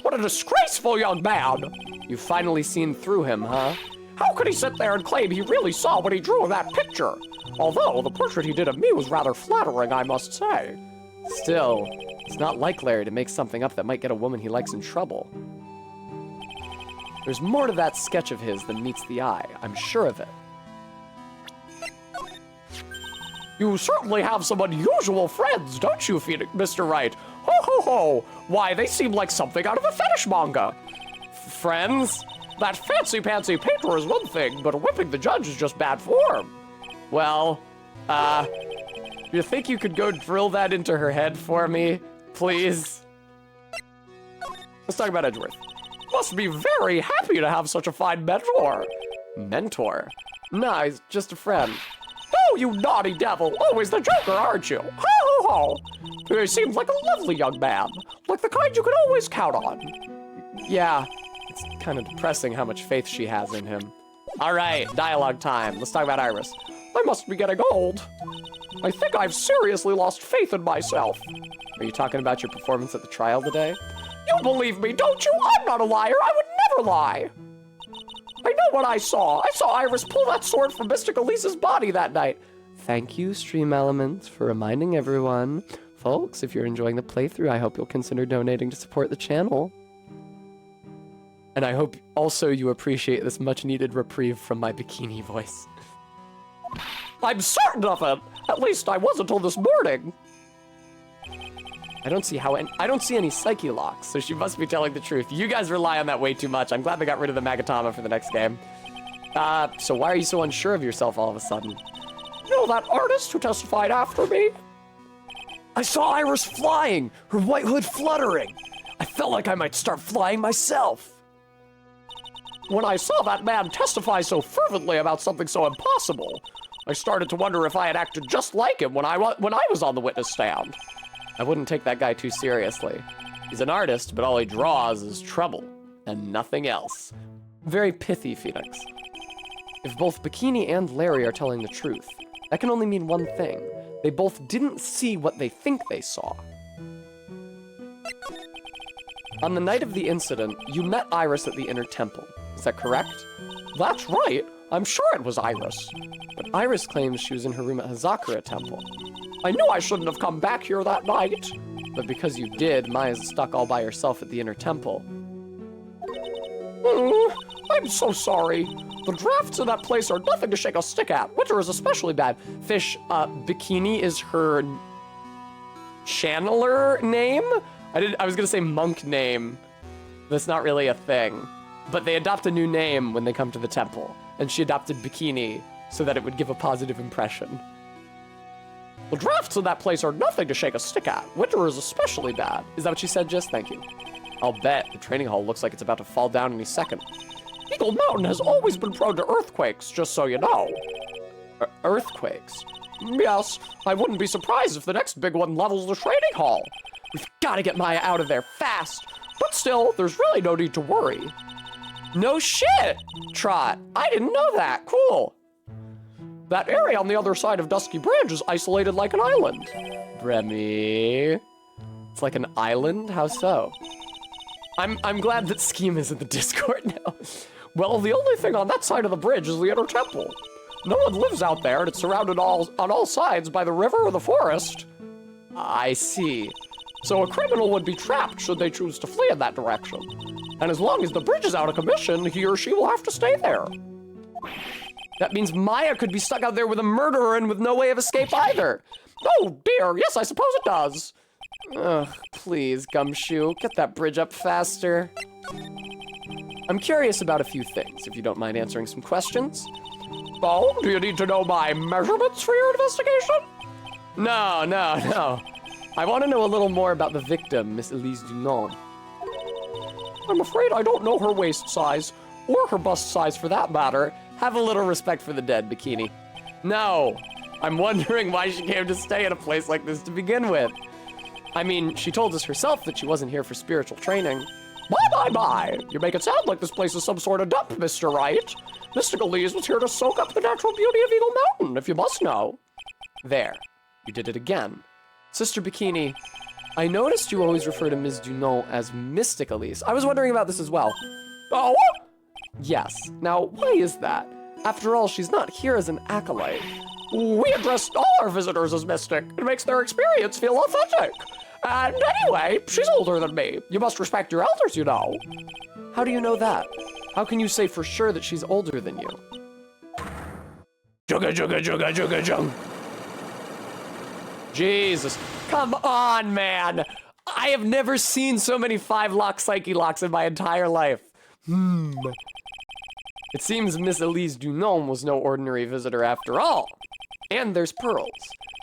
What a disgraceful young man. You've finally seen through him, huh? How could he sit there and claim he really saw what he drew in that picture? Although the portrait he did of me was rather flattering, I must say. Still, it's not like Larry to make something up that might get a woman he likes in trouble. There's more to that sketch of his than meets the eye. I'm sure of it. You certainly have some unusual friends, don't you, Mr. Wright? Ho ho ho! Why, they seem like something out of a fetish manga. Friends? That fancy-pantsy painter is one thing, but whipping the judge is just bad form. Well, you think you could go drill that into her head for me, please? Let's talk about Edgeworth. Must be very happy to have such a fine mentor. Mentor? Nah, he's just a friend. Oh, you naughty devil! Always the joker, aren't you? Ho ho all. He seems like a lovely young man, like the kind you can always count on. Yeah, it's kind of depressing how much faith she has in him. All right, dialogue time. Let's talk about Iris. I must be getting old. I think I've seriously lost faith in myself. Are you talking about your performance at the trial today? You believe me, don't you? I'm not a liar. I would never lie. I know what I saw. I saw Iris pull that sword from Mystic Elise's body that night. Thank you, Stream Elements, for reminding everyone. Folks, if you're enjoying the playthrough, I hope you'll consider donating to support the channel. And I hope also you appreciate this much-needed reprieve from my bikini voice. I'm certain of it. At least I was until this morning. I don't see any psyche locks, so she must be telling the truth. You guys rely on that way too much. I'm glad they got rid of the Magatama for the next game. So why are you so unsure of yourself all of a sudden? You know that artist who testified after me? I saw Iris flying, her white hood fluttering. I felt like I might start flying myself. When I saw that man testify so fervently about something so impossible, I started to wonder if I had acted just like him when I was on the witness stand. I wouldn't take that guy too seriously. He's an artist, but all he draws is trouble, and nothing else. Very pithy, Phoenix. If both Bikini and Larry are telling the truth, that can only mean one thing. They both didn't see what they think they saw. On the night of the incident, you met Iris at the Inner Temple. Is that correct? That's right. I'm sure it was Iris. But Iris claims she was in her room at Hazakura Temple. I knew I shouldn't have come back here that night. But because you did, Maya's stuck all by herself at the Inner Temple. I'm so sorry. The drafts in that place are nothing to shake a stick at. Winter is especially bad. Fish, Bikini is her channeler name? I was gonna say monk name. That's not really a thing. But they adopt a new name when they come to the temple. And she adopted Bikini so that it would give a positive impression. The drafts in that place are nothing to shake a stick at. Winter is especially bad. Is that what you said, Just? Thank you. I'll bet the training hall looks like it's about to fall down any second. Eagle Mountain has always been prone to earthquakes, just so you know. Earthquakes? Yes, I wouldn't be surprised if the next big one levels the training hall. We've got to get Maya out of there fast. But still, there's really no need to worry. No shit, Trot. I didn't know that. Cool. That area on the other side of Dusky Bridge is isolated like an island. Remy. It's like an island? How so? I'm glad that Scheme is in the Discord now. Well, the only thing on that side of the bridge is the Inner Temple. No one lives out there, and it's surrounded on all sides by the river or the forest. I see. So a criminal would be trapped should they choose to flee in that direction. And as long as the bridge is out of commission, he or she will have to stay there. That means Maya could be stuck out there with a murderer and with no way of escape either. Oh dear, yes, I suppose it does. Ugh, please, Gumshoe, get that bridge up faster. I'm curious about a few things, if you don't mind answering some questions. Oh, do you need to know my measurements for your investigation? No. I want to know a little more about the victim, Miss Elise Dunant. I'm afraid I don't know her waist size, or her bust size for that matter. Have a little respect for the dead, Bikini. No, I'm wondering why she came to stay in a place like this to begin with. I mean, she told us herself that she wasn't here for spiritual training. My. You make it sound like this place is some sort of dump, Mr. Wright. Mystic Elise was here to soak up the natural beauty of Eagle Mountain, if you must know. There, you did it again. Sister Bikini, I noticed you always refer to Ms. Dunant as Mystic Elise. I was wondering about this as well. Oh? Yes. Now, why is that? After all, she's not here as an acolyte. We address all our visitors as mystic. It makes their experience feel authentic. And anyway, she's older than me. You must respect your elders, you know. How do you know that? How can you say for sure that she's older than you? Jugga. Jesus. Come on, man. I have never seen so many 5-lock psyche locks in my entire life. It seems Miss Elise Dunant was no ordinary visitor after all. And there's Pearls.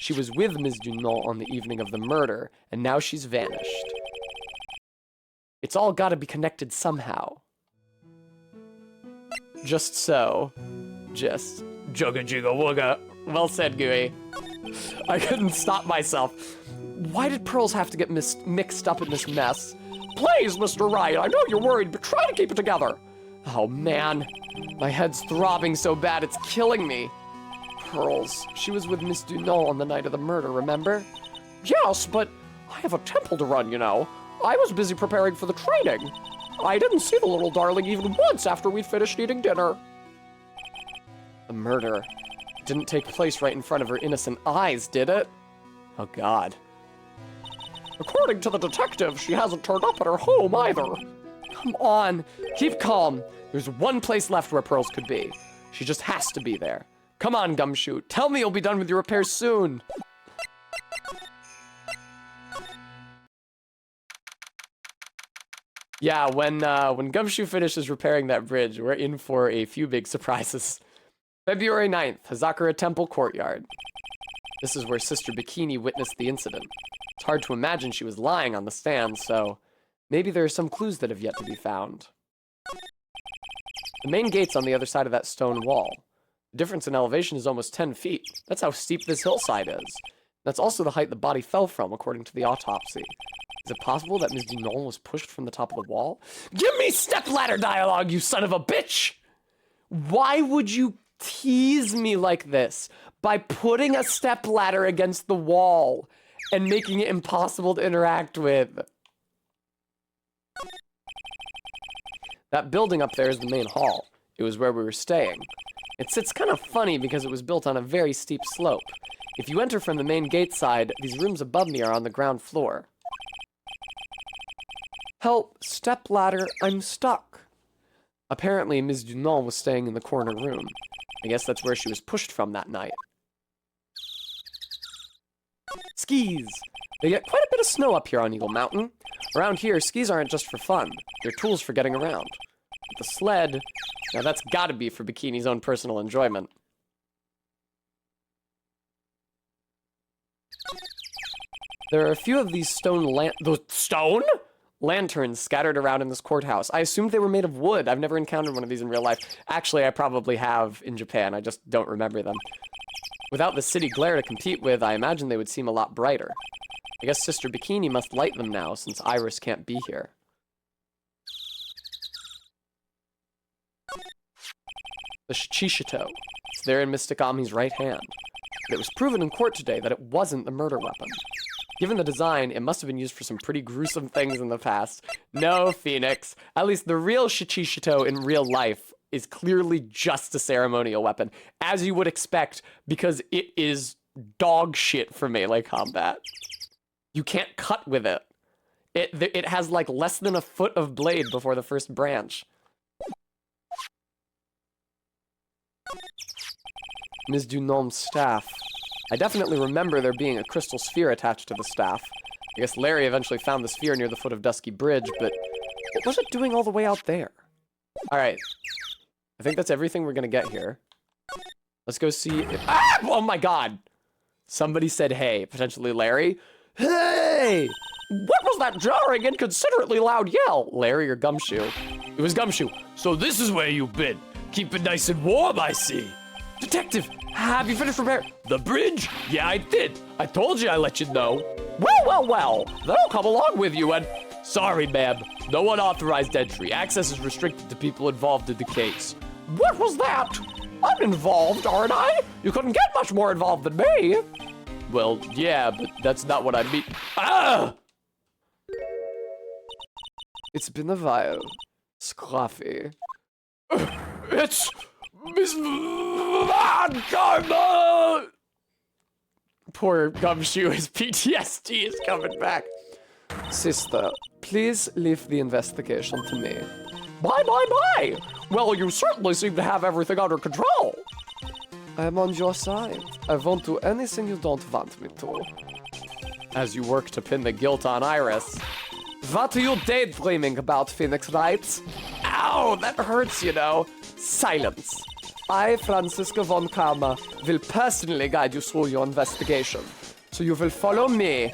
She was with Ms. Dunant on the evening of the murder, and now she's vanished. It's all gotta be connected somehow. Just so. Just. Jugga. Well said, Gooey. I couldn't stop myself. Why did pearls have to get mixed up in this mess? Please, Mr. Wright, I know you're worried, but try to keep it together. Oh, man. My head's throbbing so bad it's killing me. Pearls. She was with Miss Dunant on the night of the murder, remember? Yes, but I have a temple to run, you know. I was busy preparing for the training. I didn't see the little darling even once after we'd finished eating dinner. The murder didn't take place right in front of her innocent eyes, did it? Oh, God. According to the detective, she hasn't turned up at her home either. Come on, keep calm. There's one place left where Pearls could be. She just has to be there. Come on, Gumshoe. Tell me you'll be done with your repairs soon. Yeah, when Gumshoe finishes repairing that bridge, we're in for a few big surprises. February 9th, Hazakura Temple Courtyard. This is where Sister Bikini witnessed the incident. It's hard to imagine she was lying on the stand, so maybe there are some clues that have yet to be found. The main gate's on the other side of that stone wall. The difference in elevation is almost 10 feet. That's how steep this hillside is. That's also the height the body fell from, according to the autopsy. Is it possible that Ms. Dunant was pushed from the top of the wall? Give me stepladder dialogue, you son of a bitch! Why would you tease me like this by putting a stepladder against the wall and making it impossible to interact with? That building up there is the main hall. It was where we were staying. It sits kind of funny because it was built on a very steep slope. If you enter from the main gate side, these rooms above me are on the ground floor. Help, stepladder, I'm stuck. Apparently, Ms. Dunant was staying in the corner room. I guess that's where she was pushed from that night. Skis! They get quite a bit of snow up here on Eagle Mountain. Around here, skis aren't just for fun. They're tools for getting around. But the sled, now that's gotta be for Bikini's own personal enjoyment. There are a few of these stone lanterns scattered around in this courthouse. I assumed they were made of wood. I've never encountered one of these in real life. Actually, I probably have in Japan. I just don't remember them. Without the city glare to compete with, I imagine they would seem a lot brighter. I guess Sister Bikini must light them now, since Iris can't be here. The Shichishitou. It's there in Mystic Ami's right hand. But it was proven in court today that it wasn't the murder weapon. Given the design, it must have been used for some pretty gruesome things in the past. No, Phoenix. At least the real Shichishitou in real life is clearly just a ceremonial weapon, as you would expect, because it is dog shit for melee combat. You can't cut with it. It has like less than a foot of blade before the first branch. Ms. Dunant's staff. I definitely remember there being a crystal sphere attached to the staff. I guess Larry eventually found the sphere near the foot of Dusky Bridge, but what was it doing all the way out there? Alright. I think that's everything we're gonna get here. Let's go see if... Ah! Oh my god! Somebody said hey, potentially Larry. Hey! What was that jarring, inconsiderately loud yell? Larry or Gumshoe? It was Gumshoe. So this is where you've been. Keep it nice and warm, I see. Detective, have you finished repairing the bridge? Yeah, I did. I told you I let you know. Well, then I'll come along with you and... Sorry, ma'am. No unauthorized entry. Access is restricted to people involved in the case. What was that? I'm involved, aren't I? You couldn't get much more involved than me. Well, yeah, but that's not what I mean. Ah! It's been a while. Scruffy. It's Miss Van Karma! Poor Gumshoe, his PTSD is coming back. Sister, please leave the investigation to me. Bye. Well, you certainly seem to have everything under control. I'm on your side. I won't do anything you don't want me to. As you work to pin the guilt on Iris. What are you daydreaming about, Phoenix Wright? Ow, that hurts, you know. Silence. I, Franziska von Karma, will personally guide you through your investigation. So you will follow me.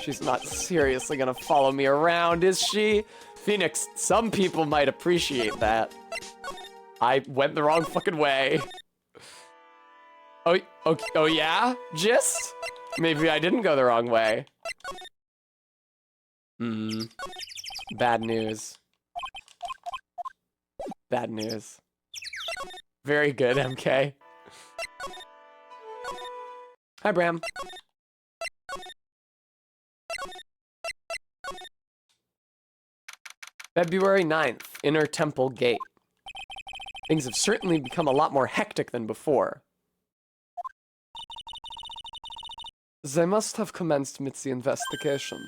She's not seriously gonna follow me around, is she? Phoenix, some people might appreciate that. I went the wrong fucking way. Oh, okay, oh yeah? Just? Maybe I didn't go the wrong way. Bad news. Bad news. Very good, MK. Hi, Bram. February 9th, Inner Temple Gate. Things have certainly become a lot more hectic than before. They must have commenced with the investigation.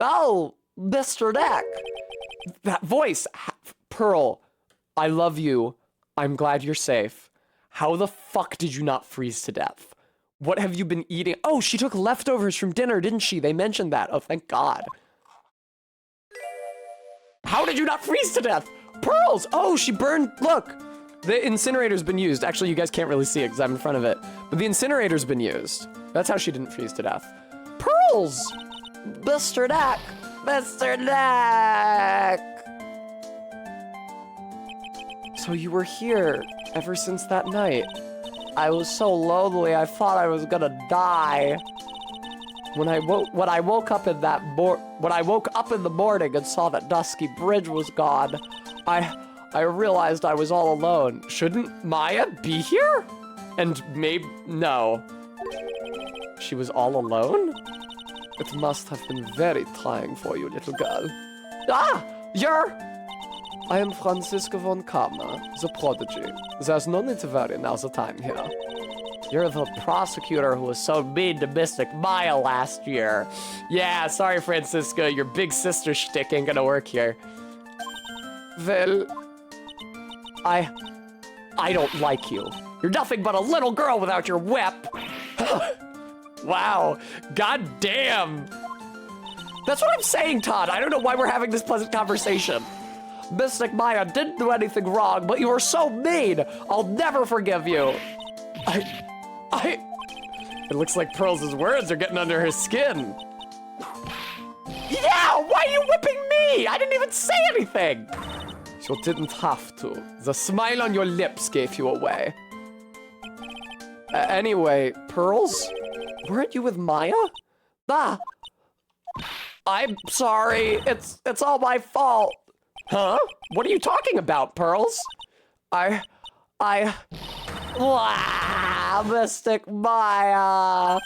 Oh, Mr. Deck! That voice! Pearl, I love you. I'm glad you're safe. How the fuck did you not freeze to death? What have you been eating? Oh, she took leftovers from dinner, didn't she? They mentioned that. Oh, thank God. How did you not freeze to death? Pearls! Oh, she burned. Look, the incinerator's been used. Actually, you guys can't really see it because I'm in front of it. But the incinerator's been used. That's how she didn't freeze to death. Pearls! Mr. Deck! Mr. Deck! So you were here ever since that night. I was so lonely, I thought I was gonna die. When I woke up in the morning and saw that Dusky Bridge was gone, I realized I was all alone. Shouldn't Maya be here? And maybe no. She was all alone? It must have been very trying for you, little girl. Ah! You're... I am Francisco von Karma, the prodigy. There's no need to worry, now's the time here. You're the prosecutor who was so mean to Mystic Maya last year. Yeah, sorry, Francisco, your big sister shtick ain't gonna work here. Well, I don't like you. You're nothing but a little girl without your whip. Wow, god damn. That's what I'm saying, Todd. I don't know why we're having this pleasant conversation. Mystic Maya didn't do anything wrong, but you were so mean. I'll never forgive you. It looks like Pearls' words are getting under her skin. Yeah, why are you whipping me? I didn't even say anything. you didn't have to. The smile on your lips gave you away. Anyway, Pearls? Weren't you with Maya? Ah! I'm sorry. It's all my fault. Huh? What are you talking about, Pearls? Wow, Mystic Maya.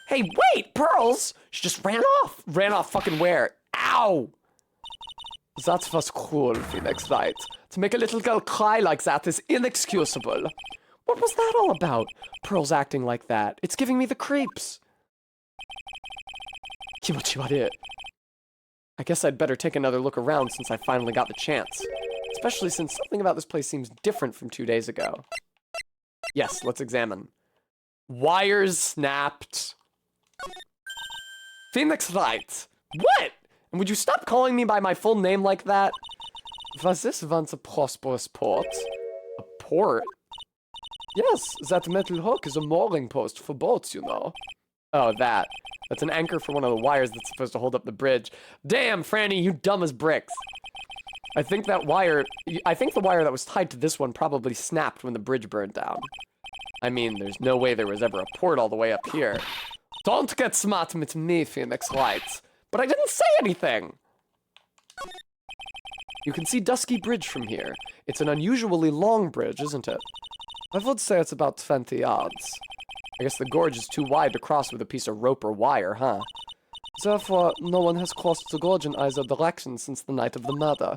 Hey, wait, Pearls! She just ran off. Ran off fucking where? Ow! That was cruel, Phoenix Wright. To make a little girl cry like that is inexcusable. What was that all about? Pearls acting like that. It's giving me the creeps. Kimochiware. I guess I'd better take another look around since I finally got the chance. Especially since something about this place seems different from 2 days ago. Yes, let's examine. Wires snapped. Phoenix Wright! What? And would you stop calling me by my full name like that? Was this once a prosperous port? A port? Yes, that metal hook is a mooring post for boats, you know. Oh, that. That's an anchor for one of the wires that's supposed to hold up the bridge. Damn, Franny, you dumb as bricks. I think the wire that was tied to this one probably snapped when the bridge burned down. I mean, there's no way there was ever a port all the way up here. Don't get smart with me, Phoenix Wright. But I didn't say anything! You can see Dusky Bridge from here. It's an unusually long bridge, isn't it? I would say it's about 20 yards. I guess the gorge is too wide to cross with a piece of rope or wire, huh? Therefore, no one has crossed the gorge in either direction since the night of the murder.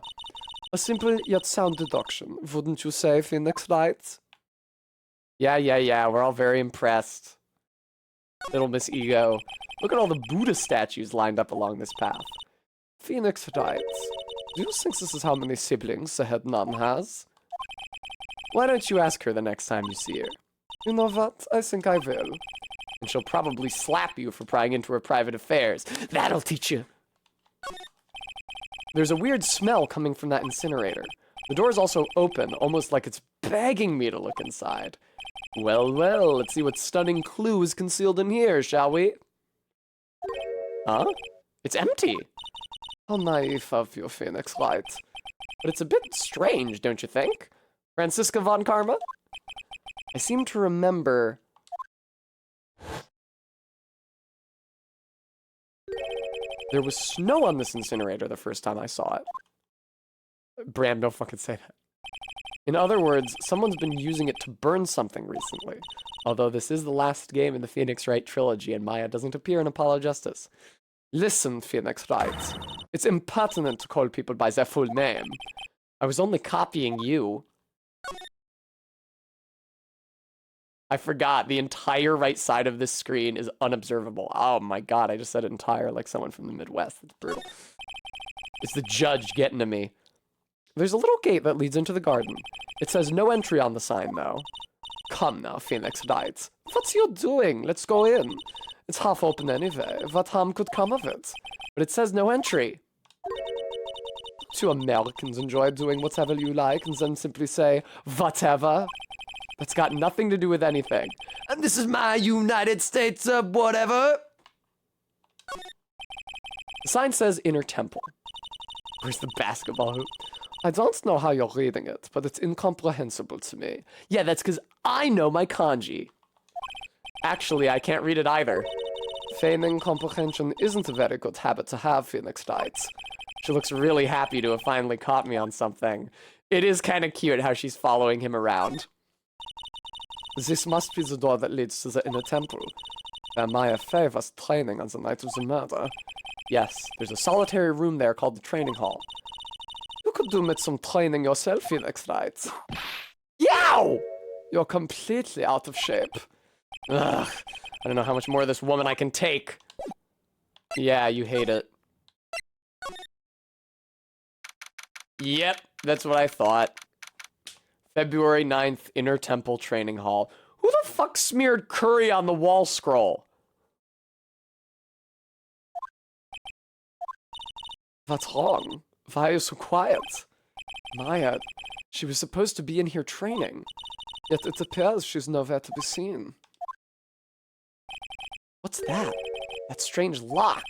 A simple yet sound deduction, wouldn't you say, Phoenix Wright? Yeah, we're all very impressed. Little Miss Ego. Look at all the Buddha statues lined up along this path. Phoenix Wright, do you think this is how many siblings the head nun has? Why don't you ask her the next time you see her? You know what? I think I will. And she'll probably slap you for prying into her private affairs. That'll teach you. There's a weird smell coming from that incinerator. The door's also open, almost like it's begging me to look inside. Well, let's see what stunning clue is concealed in here, shall we? Huh? It's empty. How naive of you, Phoenix Wright. But it's a bit strange, don't you think? Francisca von Karma? I seem to remember There was snow on this incinerator the first time I saw it. Bram, don't fucking say that. In other words, someone's been using it to burn something recently. Although this is the last game in the Phoenix Wright trilogy and Maya doesn't appear in Apollo Justice. Listen, Phoenix Wright. It's impertinent to call people by their full name. I was only copying you. I forgot, the entire right side of this screen is unobservable. Oh my god, I just said entire like someone from the Midwest. It's brutal. It's the judge getting to me. There's a little gate that leads into the garden. It says no entry on the sign, though. Come now, Phoenix Wright. What's you doing? Let's go in. It's half open anyway. What harm could come of it? But it says no entry. Two Americans enjoy doing whatever you like and then simply say, whatever. That's got nothing to do with anything. And this is my United States of whatever. The sign says Inner Temple. Where's the basketball hoop? I don't know how you're reading it, but it's incomprehensible to me. Yeah, that's because I know my kanji. Actually, I can't read it either. Feigning comprehension isn't a very good habit to have, Phoenix Wright. She looks really happy to have finally caught me on something. It is kind of cute how she's following him around. This must be the door that leads to the Inner Temple, where Maya Fey was training on the night of the murder. Yes, there's a solitary room there called the training hall. You could do with some training yourself, Phoenix Wright. Yow! You're completely out of shape. Ugh, I don't know how much more of this woman I can take. Yeah, you hate it. Yep, that's what I thought. February 9th, Inner Temple Training Hall. Who the fuck smeared curry on the wall scroll? What's wrong? Why are you so quiet? Maya, she was supposed to be in here training. Yet it appears she's nowhere to be seen. What's that? That strange lock.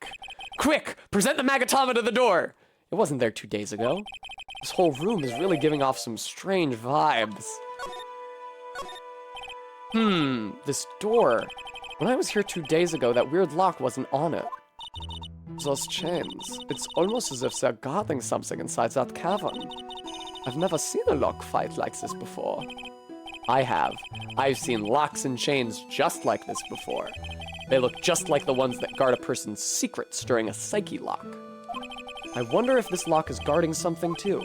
Quick! Present the magatama to the door! It wasn't there 2 days ago. This whole room is really giving off some strange vibes. This door. When I was here 2 days ago, that weird lock wasn't on it. Those chains. It's almost as if they're guarding something inside that cavern. I've never seen a lock fight like this before. I have. I've seen locks and chains just like this before. They look just like the ones that guard a person's secrets during a psyche lock. I wonder if this lock is guarding something too.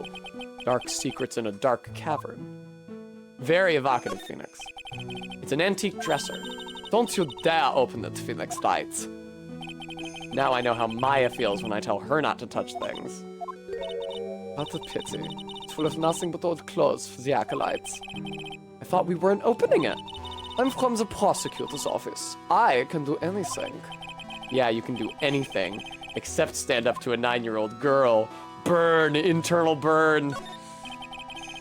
Dark secrets in a dark cavern. Very evocative, Phoenix. It's an antique dresser. Don't you dare open it, Phoenix Wright. Now I know how Maya feels when I tell her not to touch things. What a pity. It's full of nothing but old clothes for the acolytes. I thought we weren't opening it. I'm from the prosecutor's office. I can do anything. Yeah, you can do anything, except stand up to a 9-year-old girl. Burn, internal burn.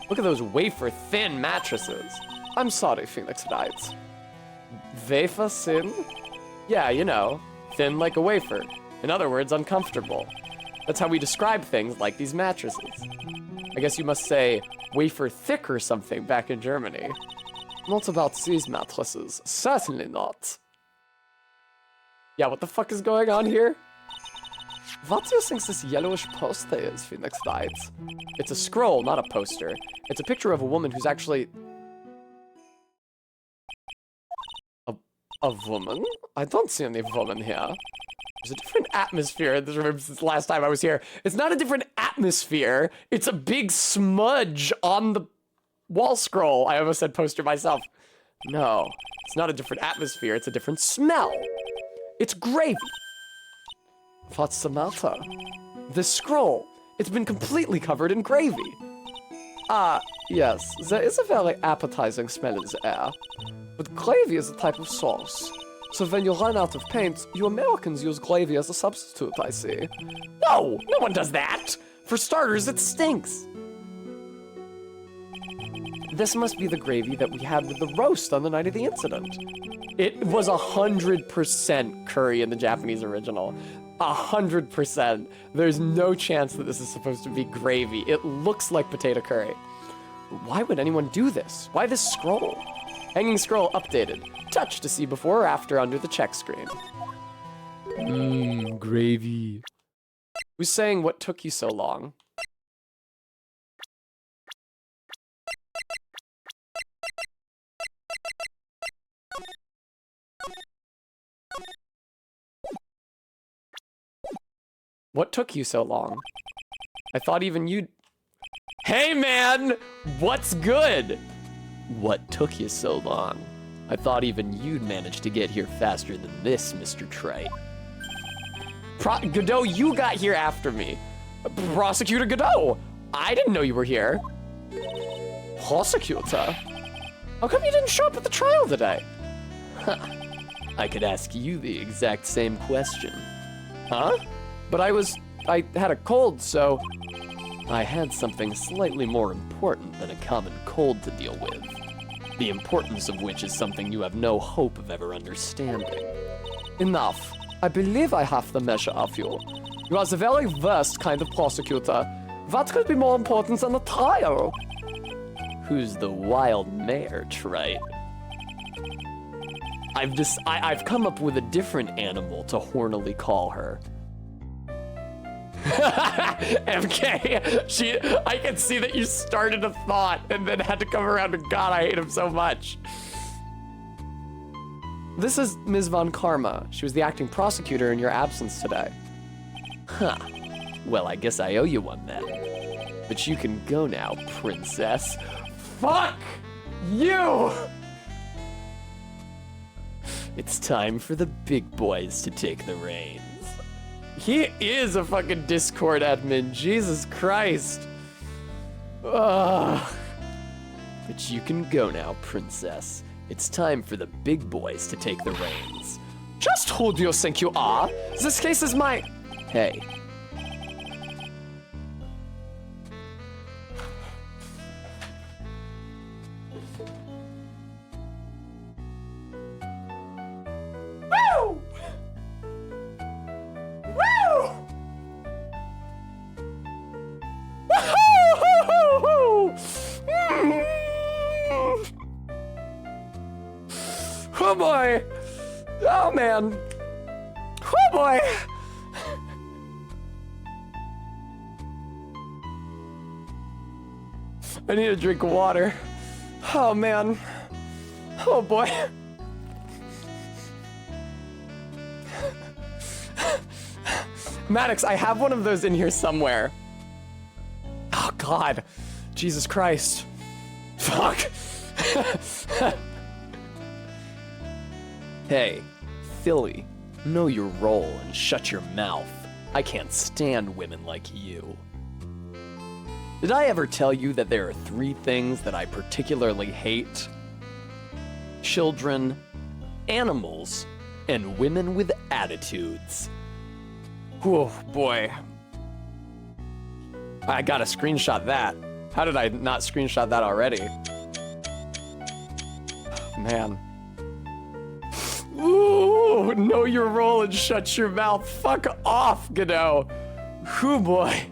Look at those wafer-thin mattresses. I'm sorry, Phoenix Wright. Wafer thin? Yeah, you know, thin like a wafer. In other words, uncomfortable. That's how we describe things like these mattresses. I guess you must say wafer thick or something back in Germany. Not about these mattresses. Certainly not. Yeah, what the fuck is going on here? What do you think this yellowish poster is, Phoenix Wright? It's a scroll, not a poster. It's a picture of a woman who's actually... A woman? I don't see any woman here. There's a different atmosphere in this room since the last time I was here. It's not a different atmosphere. It's a big smudge on the wall scroll. I almost said poster myself. No, it's not a different atmosphere. It's a different smell. It's gravy. What's the matter? The scroll. It's been completely covered in gravy. Yes, there is a very appetizing smell in the air. But gravy is a type of sauce. So when you run out of paint, you Americans use gravy as a substitute, I see. No, no one does that. For starters, it stinks. This must be the gravy that we had with the roast on the night of the incident. It was 100% curry in the Japanese original. 100%. There's no chance that this is supposed to be gravy. It looks like potato curry. Why would anyone do this? Why this scroll? Hanging scroll updated. Touch to see before or after under the check screen. Gravy. Who's saying what took you so long? What took you so long? I thought even you'd... Hey man! What's good? What took you so long? I thought even you'd manage to get here faster than this, Mr. Trite. Godot, you got here after me. Prosecutor Godot! I didn't know you were here. Prosecutor? How come you didn't show up at the trial today? I could ask you the exact same question. Huh? But I had a cold, so... I had something slightly more important than a common cold to deal with. The importance of which is something you have no hope of ever understanding. Enough. I believe I have the measure of you. You are the very worst kind of prosecutor. What could be more important than the trial? Who's the wild mare, Trite? I've come up with a different animal to hornily call her. MK, I can see that you started a thought and then had to come around to God, I hate him so much. This is Ms. Von Karma. She was the acting prosecutor in your absence today. Huh. Well, I guess I owe you one then. But you can go now, princess. Fuck you! It's time for the big boys to take the reins. He is a fucking Discord admin, Jesus Christ. Ugh. But you can go now, princess. It's time for the big boys to take the reins. Just who do you think you are? This case is my... Hey. Woo! Woo! Woo-hoo-hoo-hoo-hoo! Oh boy! Oh man! Oh boy! I need a drink of water. Oh man. Oh boy. Maddox, I have one of those in here somewhere. Oh God. Jesus Christ. Fuck. Hey, Philly, know your role and shut your mouth. I can't stand women like you. Did I ever tell you that there are 3 things that I particularly hate? Children, animals, and women with attitudes. Oh boy. I gotta screenshot that. How did I not screenshot that already? Man. Ooh, know your role and shut your mouth. Fuck off, Godot. Whoo boy.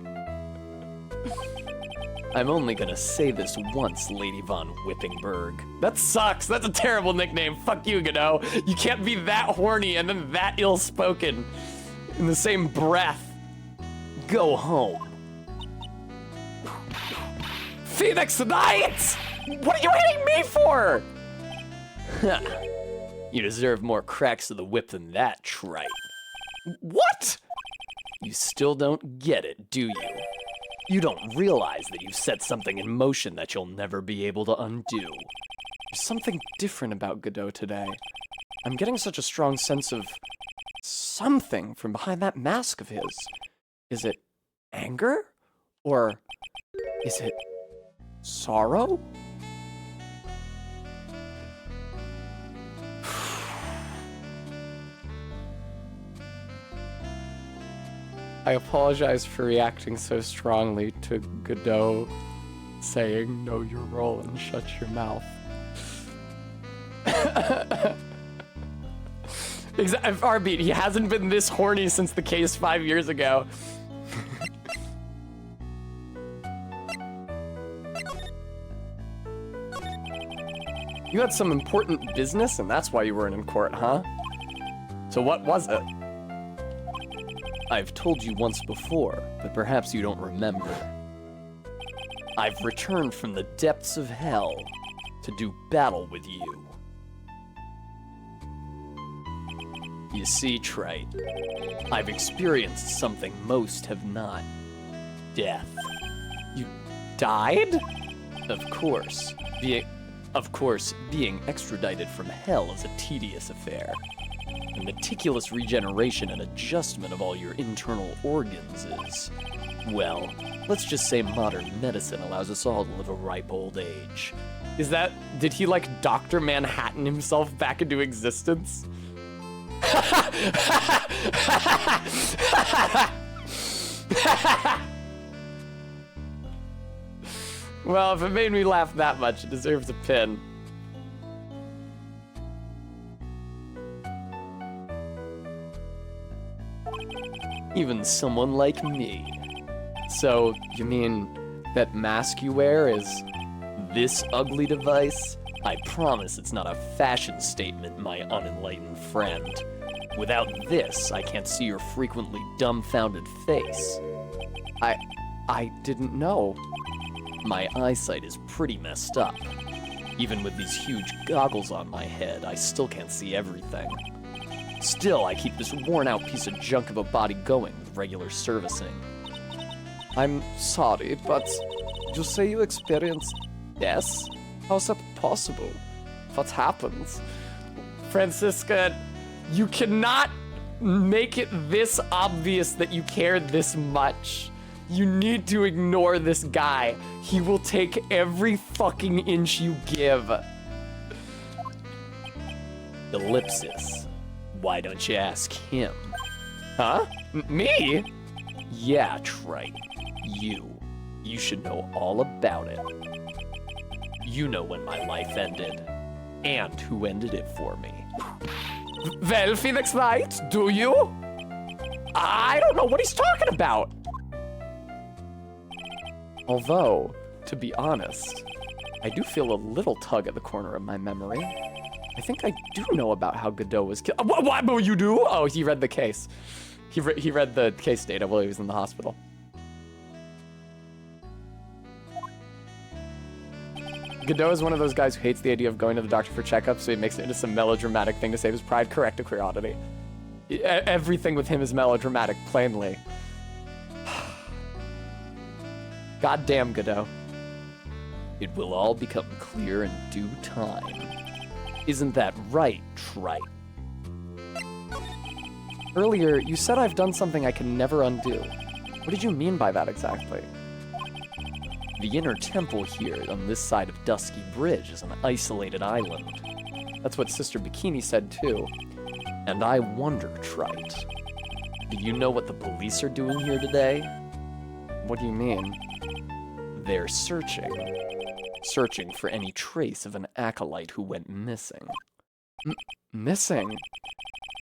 I'm only gonna say this once, Lady Von Whippingberg. That sucks. That's a terrible nickname. Fuck you, Godot. You can't be that horny and then that ill-spoken in the same breath. Go home. Phoenix Knight! What are you hitting me for? You deserve more cracks of the whip than that, Trite. What? You still don't get it, do you? You don't realize that you've set something in motion that you'll never be able to undo. There's something different about Godot today. I'm getting such a strong sense of something from behind that mask of his. Is it anger? Or is it sorrow? I apologize for reacting so strongly to Godot saying, know your role and shut your mouth. Farbeat, he hasn't been this horny since the case 5 years ago. You had some important business and that's why you weren't in court, huh? So what was it? I've told you once before, but perhaps you don't remember. I've returned from the depths of hell to do battle with you. You see, Trite, I've experienced something most have not. Death. You died? Of course, being extradited from hell is a tedious affair. The meticulous regeneration and adjustment of all your internal organs is, well, let's just say modern medicine allows us all to live a ripe old age. Did he like Dr. Manhattan himself back into existence? Well, if it made me laugh that much, it deserves a pin. Even someone like me. So, you mean that mask you wear is... This ugly device? I promise it's not a fashion statement, my unenlightened friend. Without this, I can't see your frequently dumbfounded face. I didn't know. My eyesight is pretty messed up. Even with these huge goggles on my head, I still can't see everything. Still, I keep this worn-out piece of junk of a body going with regular servicing. I'm sorry, but you say you experienced death? How's that possible? What happened? Francisca, you cannot make it this obvious that you care this much. You need to ignore this guy. He will take every fucking inch you give. Ellipsis. Why don't you ask him? Huh? Me? Yeah, Trite. You. You should know all about it. You know when my life ended. And who ended it for me. Well, Phoenix Knight, do you? I don't know what he's talking about. Although, to be honest, I do feel a little tug at the corner of my memory. I think I do know about how Godot was killed. What you do? Oh, he read the case. He read the case data while he was in the hospital. Godot is one of those guys who hates the idea of going to the doctor for checkups, so he makes it into some melodramatic thing to save his pride. Correct a queer oddity. Everything with him is melodramatic, plainly. Goddamn, Godot. It will all become clear in due time. Isn't that right, Trite? Earlier, you said I've done something I can never undo. What did you mean by that exactly? The inner temple here on this side of Dusky Bridge is an isolated island. That's what Sister Bikini said too. And I wonder, Trite, do you know what the police are doing here today? What do you mean? They're searching. Searching for any trace of an acolyte who went missing. Missing?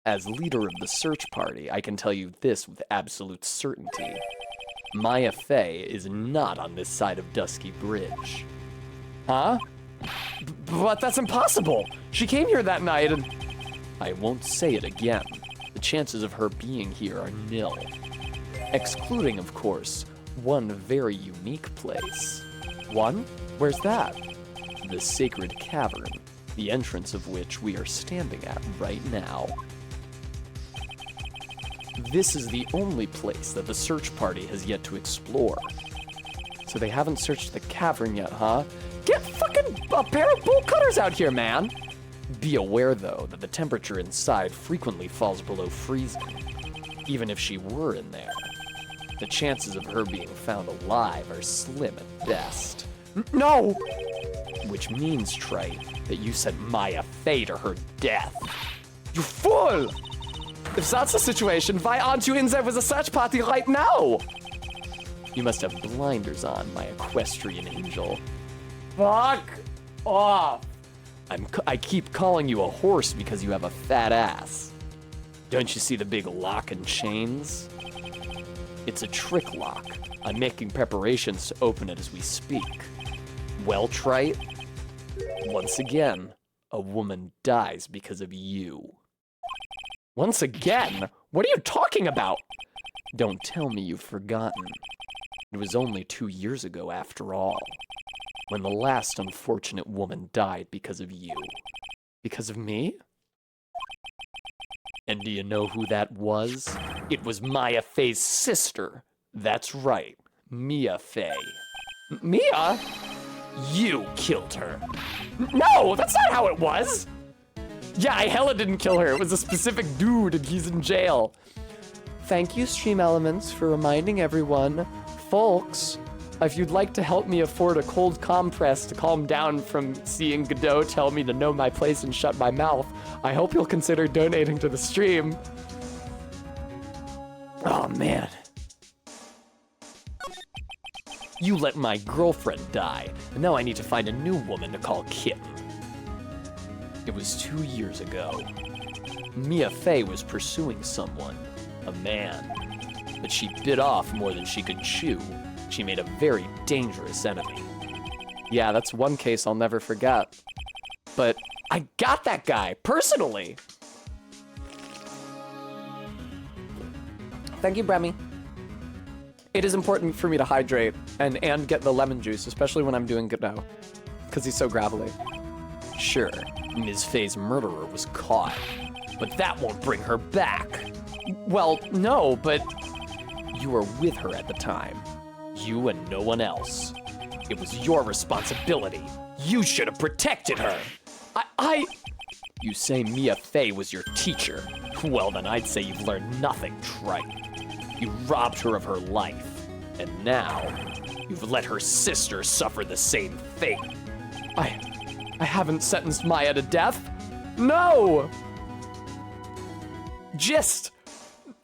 As leader of the search party, I can tell you this with absolute certainty. Maya Fey is not on this side of Dusky Bridge. Huh? But that's impossible! She came here that night and... I won't say it again. The chances of her being here are nil. Excluding, of course, one very unique place. One? Where's that? The Sacred Cavern, the entrance of which we are standing at right now. This is the only place that the search party has yet to explore. So they haven't searched the cavern yet, huh? Get fucking a pair of bolt cutters out here, man! Be aware, though, that the temperature inside frequently falls below freezing. Even if she were in there, the chances of her being found alive are slim at best. No! Which means, Trite, that you sent Maya Fey to her death. You fool! If that's the situation, why aren't you in there with the search party right now? You must have blinders on, my equestrian angel. Fuck off! I keep calling you a horse because you have a fat ass. Don't you see the big lock and chains? It's a trick lock. I'm making preparations to open it as we speak. Well, Trite, once again, a woman dies because of you. Once again? What are you talking about? Don't tell me you've forgotten. It was only 2 years ago, after all, when the last unfortunate woman died because of you. Because of me? And do you know who that was? It was Maya Fey's sister. That's right, Mia Fey. Mia? You killed her. No, that's not how it was. Yeah, I hella didn't kill her. It was a specific dude and he's in jail. Thank you, Stream Elements, for reminding everyone. Folks, if you'd like to help me afford a cold compress to calm down from seeing Godot tell me to know my place and shut my mouth, I hope you'll consider donating to the stream. Oh, man. You let my girlfriend die, and now I need to find a new woman to call kitten. It was 2 years ago. Mia Fey was pursuing someone, a man, but she bit off more than she could chew. She made a very dangerous enemy. Yeah, that's one case I'll never forget. But I got that guy, personally. Thank you, Bremy. It is important for me to hydrate and get the lemon juice, especially when I'm doing Godot, because he's so gravelly. Sure, Ms. Fey's murderer was caught, but that won't bring her back. Well, no, but You were with her at the time. You and no one else. It was your responsibility. You should have protected her. You say Mia Fey was your teacher. Well, then I'd say you've learned nothing, Trite. You robbed her of her life. And now, you've let her sister suffer the same fate. I haven't sentenced Maya to death. No! Just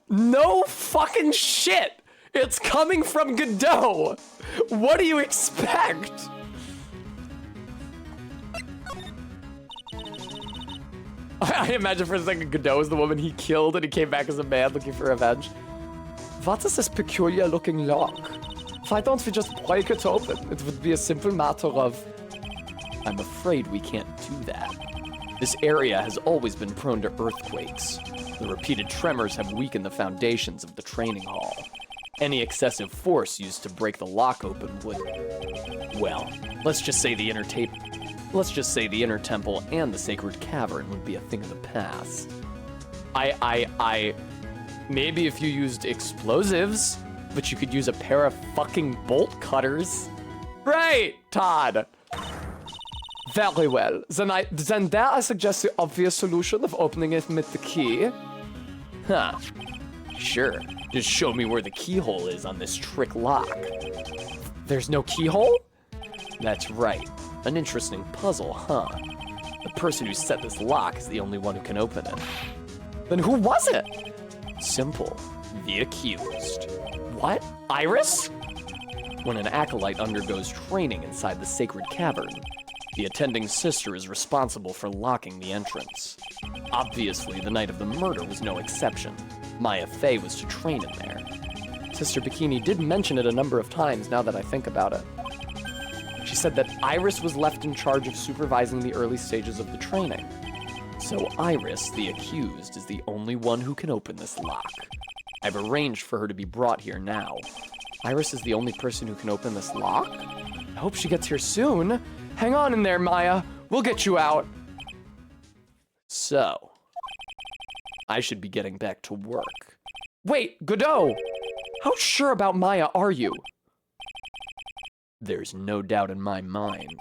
no fucking shit. It's coming from Godot. What do you expect? I imagine for a second Godot is the woman he killed and he came back as a man looking for revenge. What is this peculiar looking lock? Why don't we just break it open? It would be a simple matter of... I'm afraid we can't do that. This area has always been prone to earthquakes. The repeated tremors have weakened the foundations of the training hall. Any excessive force used to break the lock open would... Well, let's just say the inner temple and the sacred cavern would be a thing of the past. Maybe if you used explosives, but you could use a pair of fucking bolt cutters. Right, Todd. Very well. Then there I suggest the obvious solution of opening it with the key. Huh. Sure. Just show me where the keyhole is on this trick lock. There's no keyhole? That's right. An interesting puzzle, huh? The person who set this lock is the only one who can open it. Then who was it? Simple. The accused. What? Iris? When an acolyte undergoes training inside the sacred cavern, the attending sister is responsible for locking the entrance. Obviously, the night of the murder was no exception. Maya Fey was to train in there. Sister Bikini did mention it a number of times now that I think about it. She said that Iris was left in charge of supervising the early stages of the training. So Iris, the accused, is the only one who can open this lock. I've arranged for her to be brought here now. Iris is the only person who can open this lock? I hope she gets here soon. Hang on in there, Maya. We'll get you out. So, I should be getting back to work. Wait, Godot! How sure about Maya are you? There's no doubt in my mind.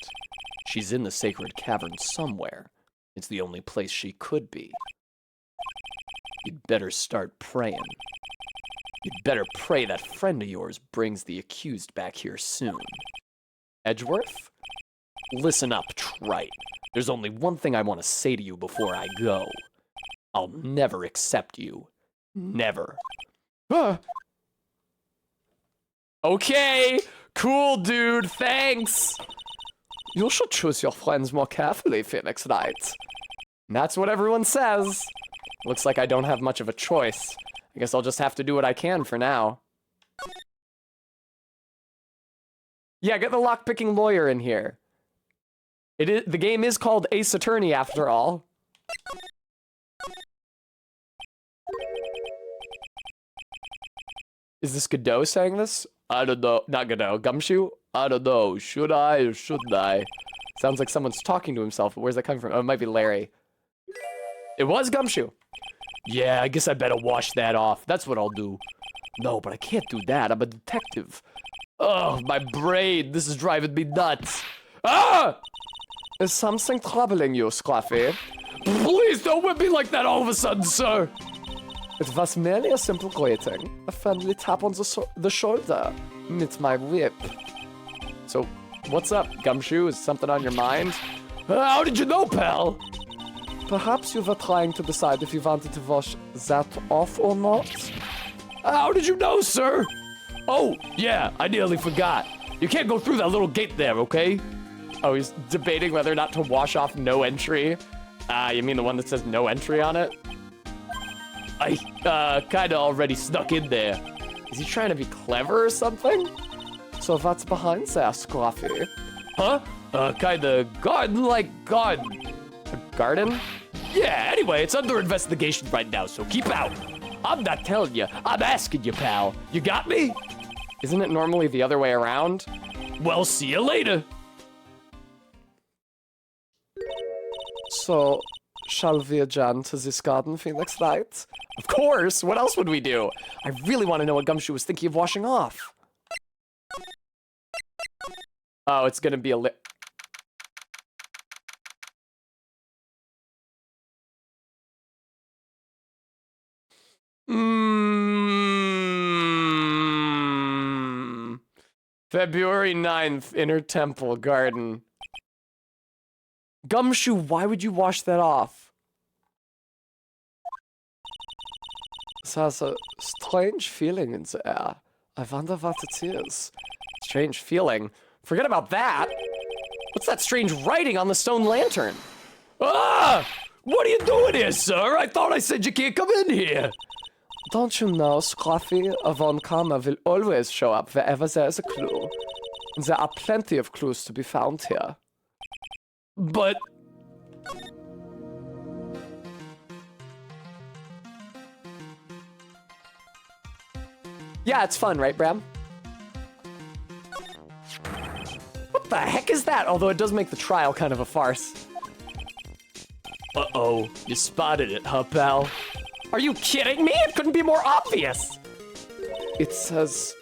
She's in the sacred cavern somewhere. It's the only place she could be. You'd better start praying. You'd better pray that friend of yours brings the accused back here soon. Edgeworth? Listen up, Trite. There's only one thing I want to say to you before I go. I'll never accept you. Never. Okay, cool, dude, thanks. You should choose your friends more carefully, Phoenix Knight. That's what everyone says. Looks like I don't have much of a choice. I guess I'll just have to do what I can for now. Yeah, get the lockpicking lawyer in here. The game is called Ace Attorney after all. Is this Godot saying this? I don't know. Not Godot. Gumshoe? I don't know. Should I or shouldn't I? Sounds like someone's talking to himself, but where's that coming from? Oh, it might be Larry. It was Gumshoe. Yeah, I guess I better wash that off. That's what I'll do. No, but I can't do that. I'm a detective. Oh, my brain. This is driving me nuts. Ah! Is something troubling you, Scruffy? Please don't whip me like that all of a sudden, sir. It was merely a simple greeting. A friendly tap on the shoulder. With my whip. So, what's up, Gumshoe? Is something on your mind? How did you know, pal? Perhaps you were trying to decide if you wanted to wash that off or not? How did you know, sir? Oh, yeah, I nearly forgot. You can't go through that little gate there, okay? Oh, he's debating whether or not to wash off no entry. You mean the one that says no entry on it? I, kinda already snuck in there. Is he trying to be clever or something? So what's behind there, Scruffy? Huh? Kinda garden-like garden. A garden? Yeah, anyway, it's under investigation right now, so keep out. I'm not telling you, I'm asking you, pal. You got me? Isn't it normally the other way around? Well, see you later. So, shall we adjourn to this garden, Phoenix Wright? Of course! What else would we do? I really want to know what Gumshoe was thinking of washing off. Oh, it's gonna be a February 9th, Inner Temple Garden. Gumshoe, why would you wash that off? There's a strange feeling in the air. I wonder what it is. Strange feeling. Forget about that. What's that strange writing on the stone lantern? Ah! What are you doing here, sir? I thought I said you can't come in here. Don't you know, Scruffy, a Von Karma will always show up wherever there is a clue. And there are plenty of clues to be found here. But... Yeah, it's fun, right, Bram? What the heck is that? Although it does make the trial kind of a farce. Uh-oh, you spotted it, huh, pal? Are you kidding me? It couldn't be more obvious. It says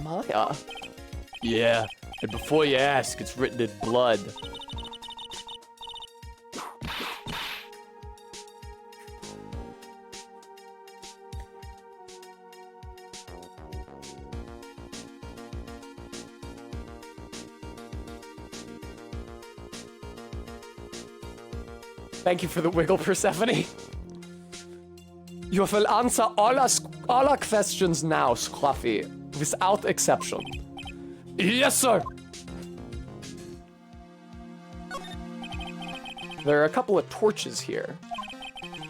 Maya. Yeah, and before you ask, it's written in blood. Thank you for the wiggle, Persephone. You will answer all our questions now, Scruffy, without exception. Yes, sir. There are a couple of torches here.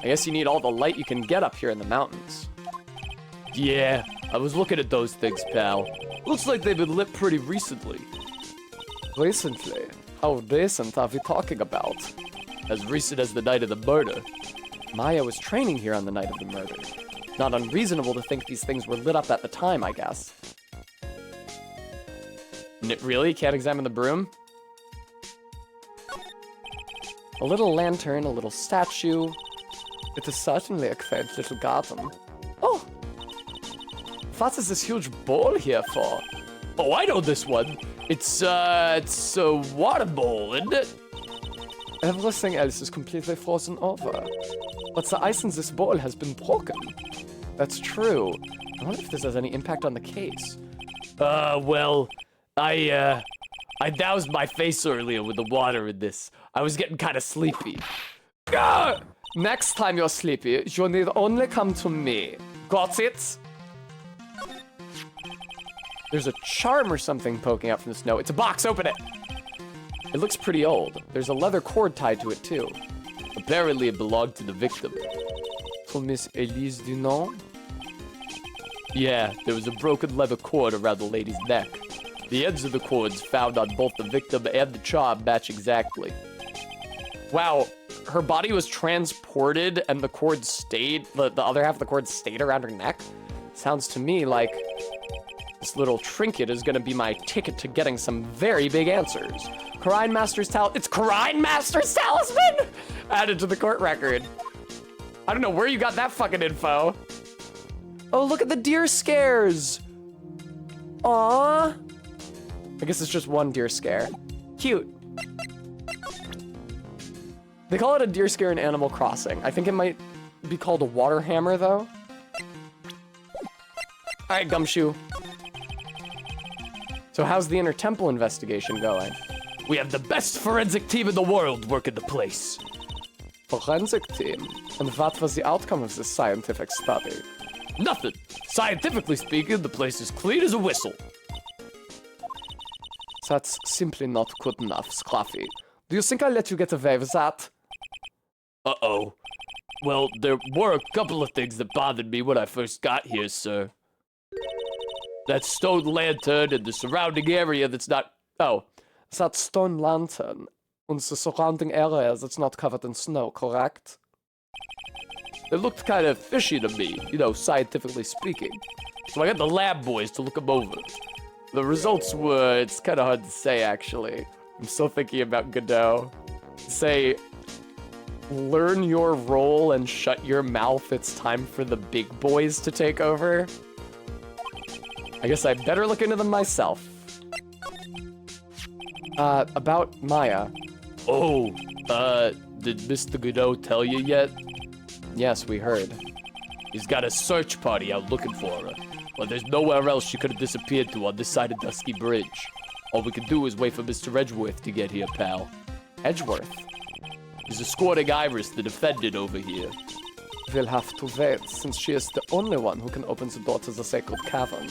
I guess you need all the light you can get up here in the mountains. Yeah, I was looking at those things, pal. Looks like they've been lit pretty recently. Recently? How recent are we talking about? As recent as the night of the murder. Maya was training here on the night of the murder. Not unreasonable to think these things were lit up at the time, I guess. Really? Can't examine the broom? A little lantern, a little statue. It is certainly a quaint little garden. Oh! What is this huge bowl here for? Oh, I know this one. It's a water bowl, isn't it? Everything else is completely frozen over. But the ice in this bowl has been broken. That's true. I wonder if this has any impact on the case. Well, I doused my face earlier with the water in this. I was getting kind of sleepy. Gah! Next time you're sleepy, you need only come to me. Got it? There's a charm or something poking out from the snow. It's a box, open it! It looks pretty old. There's a leather cord tied to it, too. Apparently it belonged to the victim. To Miss Elise Dunant? Yeah, there was a broken leather cord around the lady's neck. The ends of the cords found on both the victim and the charm match exactly. Wow, her body was transported and the cord stayed, the other half of the cord stayed around her neck? Sounds to me like This little trinket is gonna be my ticket to getting some very big answers. Karine Master's It's Karine Master's Talisman! Added to the court record. I don't know where you got that fucking info. Oh, look at the deer scares! Aww. I guess it's just one deer scare. Cute. They call it a deer scare in Animal Crossing. I think it might be called a water hammer, though. All right, Gumshoe. So how's the Inner Temple investigation going? We have the best forensic team in the world working the place. Forensic team? And what was the outcome of this scientific study? Nothing. Scientifically speaking, the place is clean as a whistle. That's simply not good enough, Scruffy. Do you think I'll let you get away with that? Uh-oh. Well, there were a couple of things that bothered me when I first got here, sir. That stone lantern and the surrounding area that's not... Oh, that stone lantern and the surrounding area that's not covered in snow, correct? It looked kind of fishy to me, you know, scientifically speaking. So I got the lab boys to look them over. The results were... It's kind of hard to say, actually. I'm still thinking about Godot. Say... Learn your role and shut your mouth. It's time for the big boys to take over. I guess I better look into them myself. About Maya. Oh, did Mr. Godot tell you yet? Yes, we heard. He's got a search party out looking for her. But there's nowhere else she could have disappeared to on this side of Dusky Bridge. All we can do is wait for Mr. Edgeworth to get here, pal. Edgeworth? He's escorting Iris, the defendant, over here. We'll have to wait, since she is the only one who can open the door to the sacred cavern.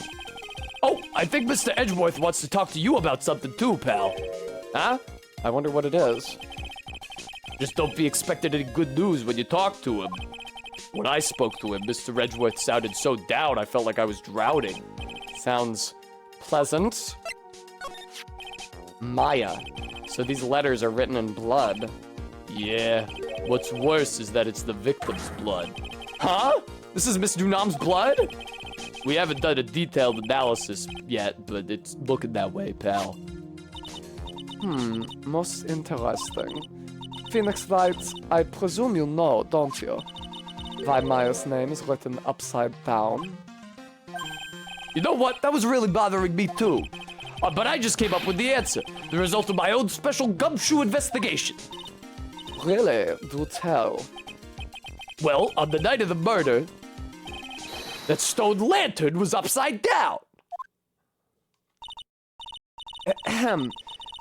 Oh, I think Mr. Edgeworth wants to talk to you about something too, pal. Huh? I wonder what it is. Just don't be expecting any good news when you talk to him. When I spoke to him, Mr. Edgeworth sounded so down I felt like I was drowning. Sounds pleasant. Maya. So these letters are written in blood. Yeah. What's worse is that it's the victim's blood. Huh? This is Miss Dunam's blood? We haven't done a detailed analysis yet, but it's looking that way, pal. Most interesting. Phoenix Wright, I presume you know, don't you? Why Maya's name is written upside down? You know what? That was really bothering me too. But I just came up with the answer. The result of my own special gumshoe investigation. Really? Do tell. Well, on the night of the murder, that stone lantern was upside down. Ahem.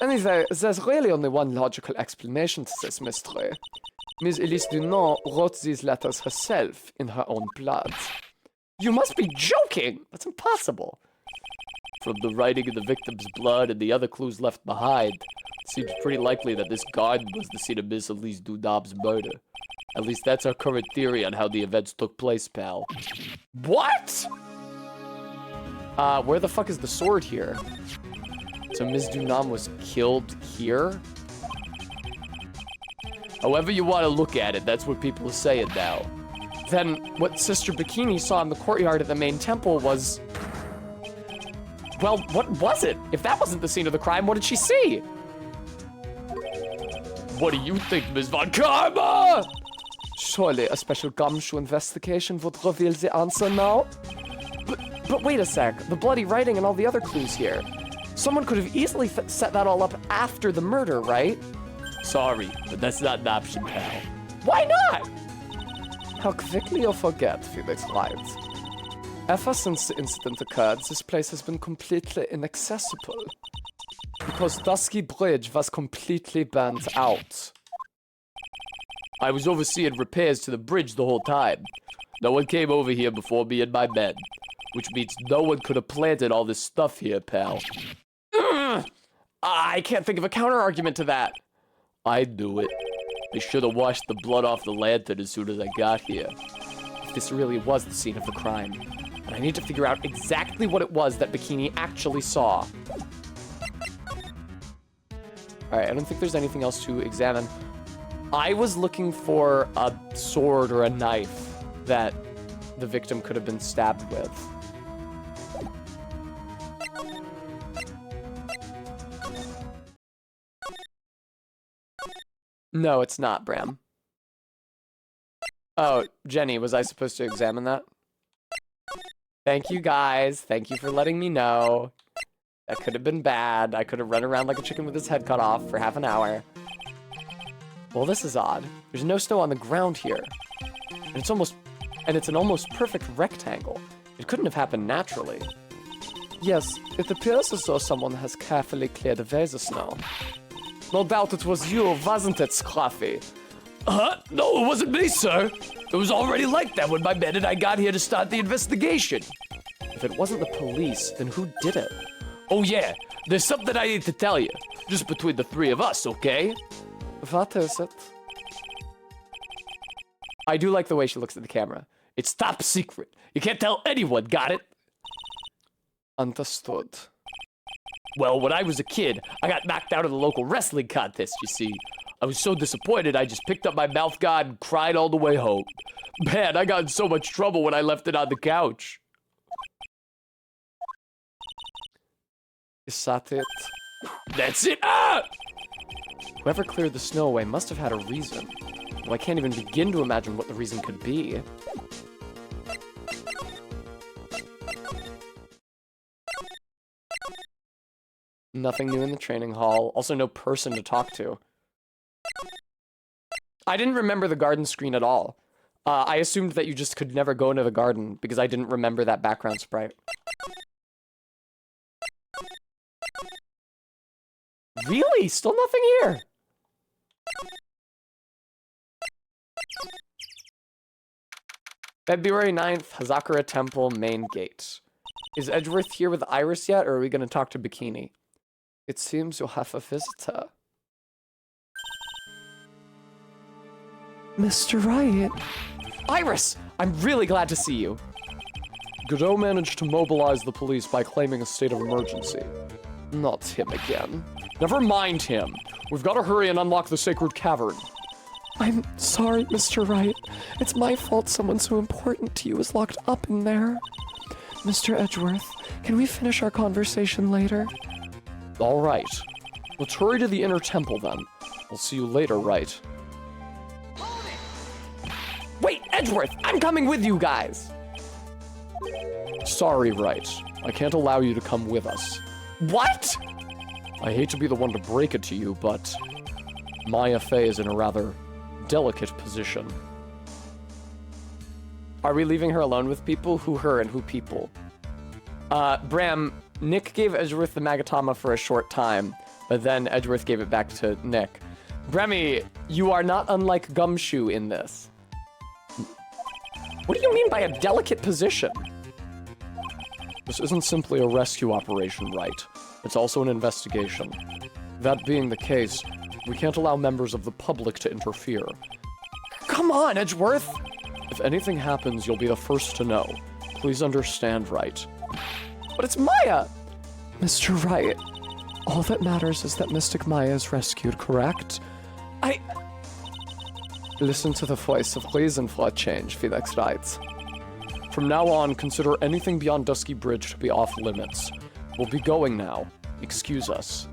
Anyway, there's really only one logical explanation to this mystery. Miss Elise Dunant wrote these letters herself in her own blood. You must be joking! That's impossible. From the writing in the victim's blood and the other clues left behind, it seems pretty likely that this garden was the scene of Miss Elise Dunant's murder. At least that's our current theory on how the events took place, pal. What? Where the fuck is the sword here? So Ms. Dunam was killed here? However you want to look at it, that's what people are saying now. Then what Sister Bikini saw in the courtyard at the main temple was... Well, what was it? If that wasn't the scene of the crime, what did she see? What do you think, Ms. Von Karma? Surely a special gumshoe investigation would reveal the answer now? But wait a sec. The bloody writing and all the other clues here. Someone could have easily set that all up after the murder, right? Sorry, but that's not an option, pal. Why not? How quickly you forget, Phoenix Wright. Ever since the incident occurred, this place has been completely inaccessible. Because Dusky Bridge was completely burnt out. I was overseeing repairs to the bridge the whole time. No one came over here before me and my men. Which means no one could have planted all this stuff here, pal. I can't think of a counter-argument to that. I knew it. They should have washed the blood off the lantern as soon as I got here. If this really was the scene of the crime, then I need to figure out exactly what it was that Bikini actually saw. Alright, I don't think there's anything else to examine. I was looking for a sword or a knife that the victim could have been stabbed with. No, it's not, Bram. Oh, Jenny, was I supposed to examine that? Thank you, guys. Thank you for letting me know. That could have been bad. I could have run around like a chicken with his head cut off for half an hour. Well, this is odd. There's no snow on the ground here. And it's an almost perfect rectangle. It couldn't have happened naturally. Yes, it appears as though someone has carefully cleared away the snow. No doubt it was you, wasn't it, Scruffy? No, it wasn't me, sir. It was already like that when my men and I got here to start the investigation. If it wasn't the police, then who did it? Oh yeah, there's something I need to tell you. Just between the three of us, okay? What is it? I do like the way she looks at the camera. It's top secret. You can't tell anyone, got it? Understood. Well, when I was a kid, I got knocked out of the local wrestling contest, you see. I was so disappointed, I just picked up my mouth guard and cried all the way home. Man, I got in so much trouble when I left it on the couch. Is that it? That's it! Ah! Whoever cleared the snow away must have had a reason. Well, I can't even begin to imagine what the reason could be. Nothing new in the training hall. Also, no person to talk to. I didn't remember the garden screen at all. I assumed that you just could never go into the garden because I didn't remember that background sprite. Really? Still nothing here? February 9th, Hazakura Temple, main gate. Is Edgeworth here with Iris yet, or are we going to talk to Bikini? It seems you'll have a visitor. Mr. Wright. Iris! I'm really glad to see you. Godot managed to mobilize the police by claiming a state of emergency. Not him again. Never mind him. We've got to hurry and unlock the sacred cavern. I'm sorry, Mr. Wright. It's my fault someone so important to you is locked up in there. Mr. Edgeworth, can we finish our conversation later? All right. Let's hurry to the inner temple then. I'll see you later, Wright. Wait, Edgeworth! I'm coming with you guys! Sorry, Wright. I can't allow you to come with us. What? I hate to be the one to break it to you, but Maya Fey is in a rather delicate position. Are we leaving her alone with people? Who her and who people? Bram, Nick gave Edgeworth the Magatama for a short time, but then Edgeworth gave it back to Nick. Bremmy, you are not unlike Gumshoe in this. What do you mean by a delicate position? This isn't simply a rescue operation, Wright. It's also an investigation. That being the case, we can't allow members of the public to interfere. Come on, Edgeworth! If anything happens, you'll be the first to know. Please understand, Wright. But it's Maya! Mr. Wright, all that matters is that Mystic Maya is rescued, correct? Listen to the voice of reason for a change, Phoenix Wright. From now on, consider anything beyond Dusky Bridge to be off limits. We'll be going now. Excuse us.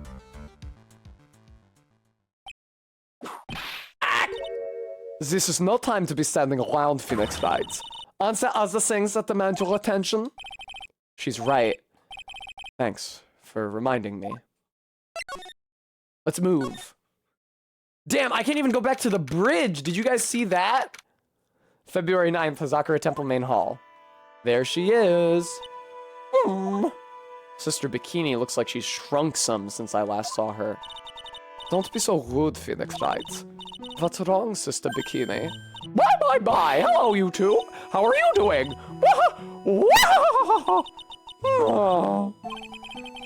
This is no time to be standing around, Phoenix Wright. Aren't there other things that demand your attention? She's right. Thanks for reminding me. Let's move. Damn, I can't even go back to the bridge. Did you guys see that? February 9th, Hazakura Temple Main Hall. There she is. Sister Bikini looks like she's shrunk some since I last saw her. Don't be so rude, Phoenix Wright. What's wrong, Sister Bikini? Bye. Hello, you two. How are you doing?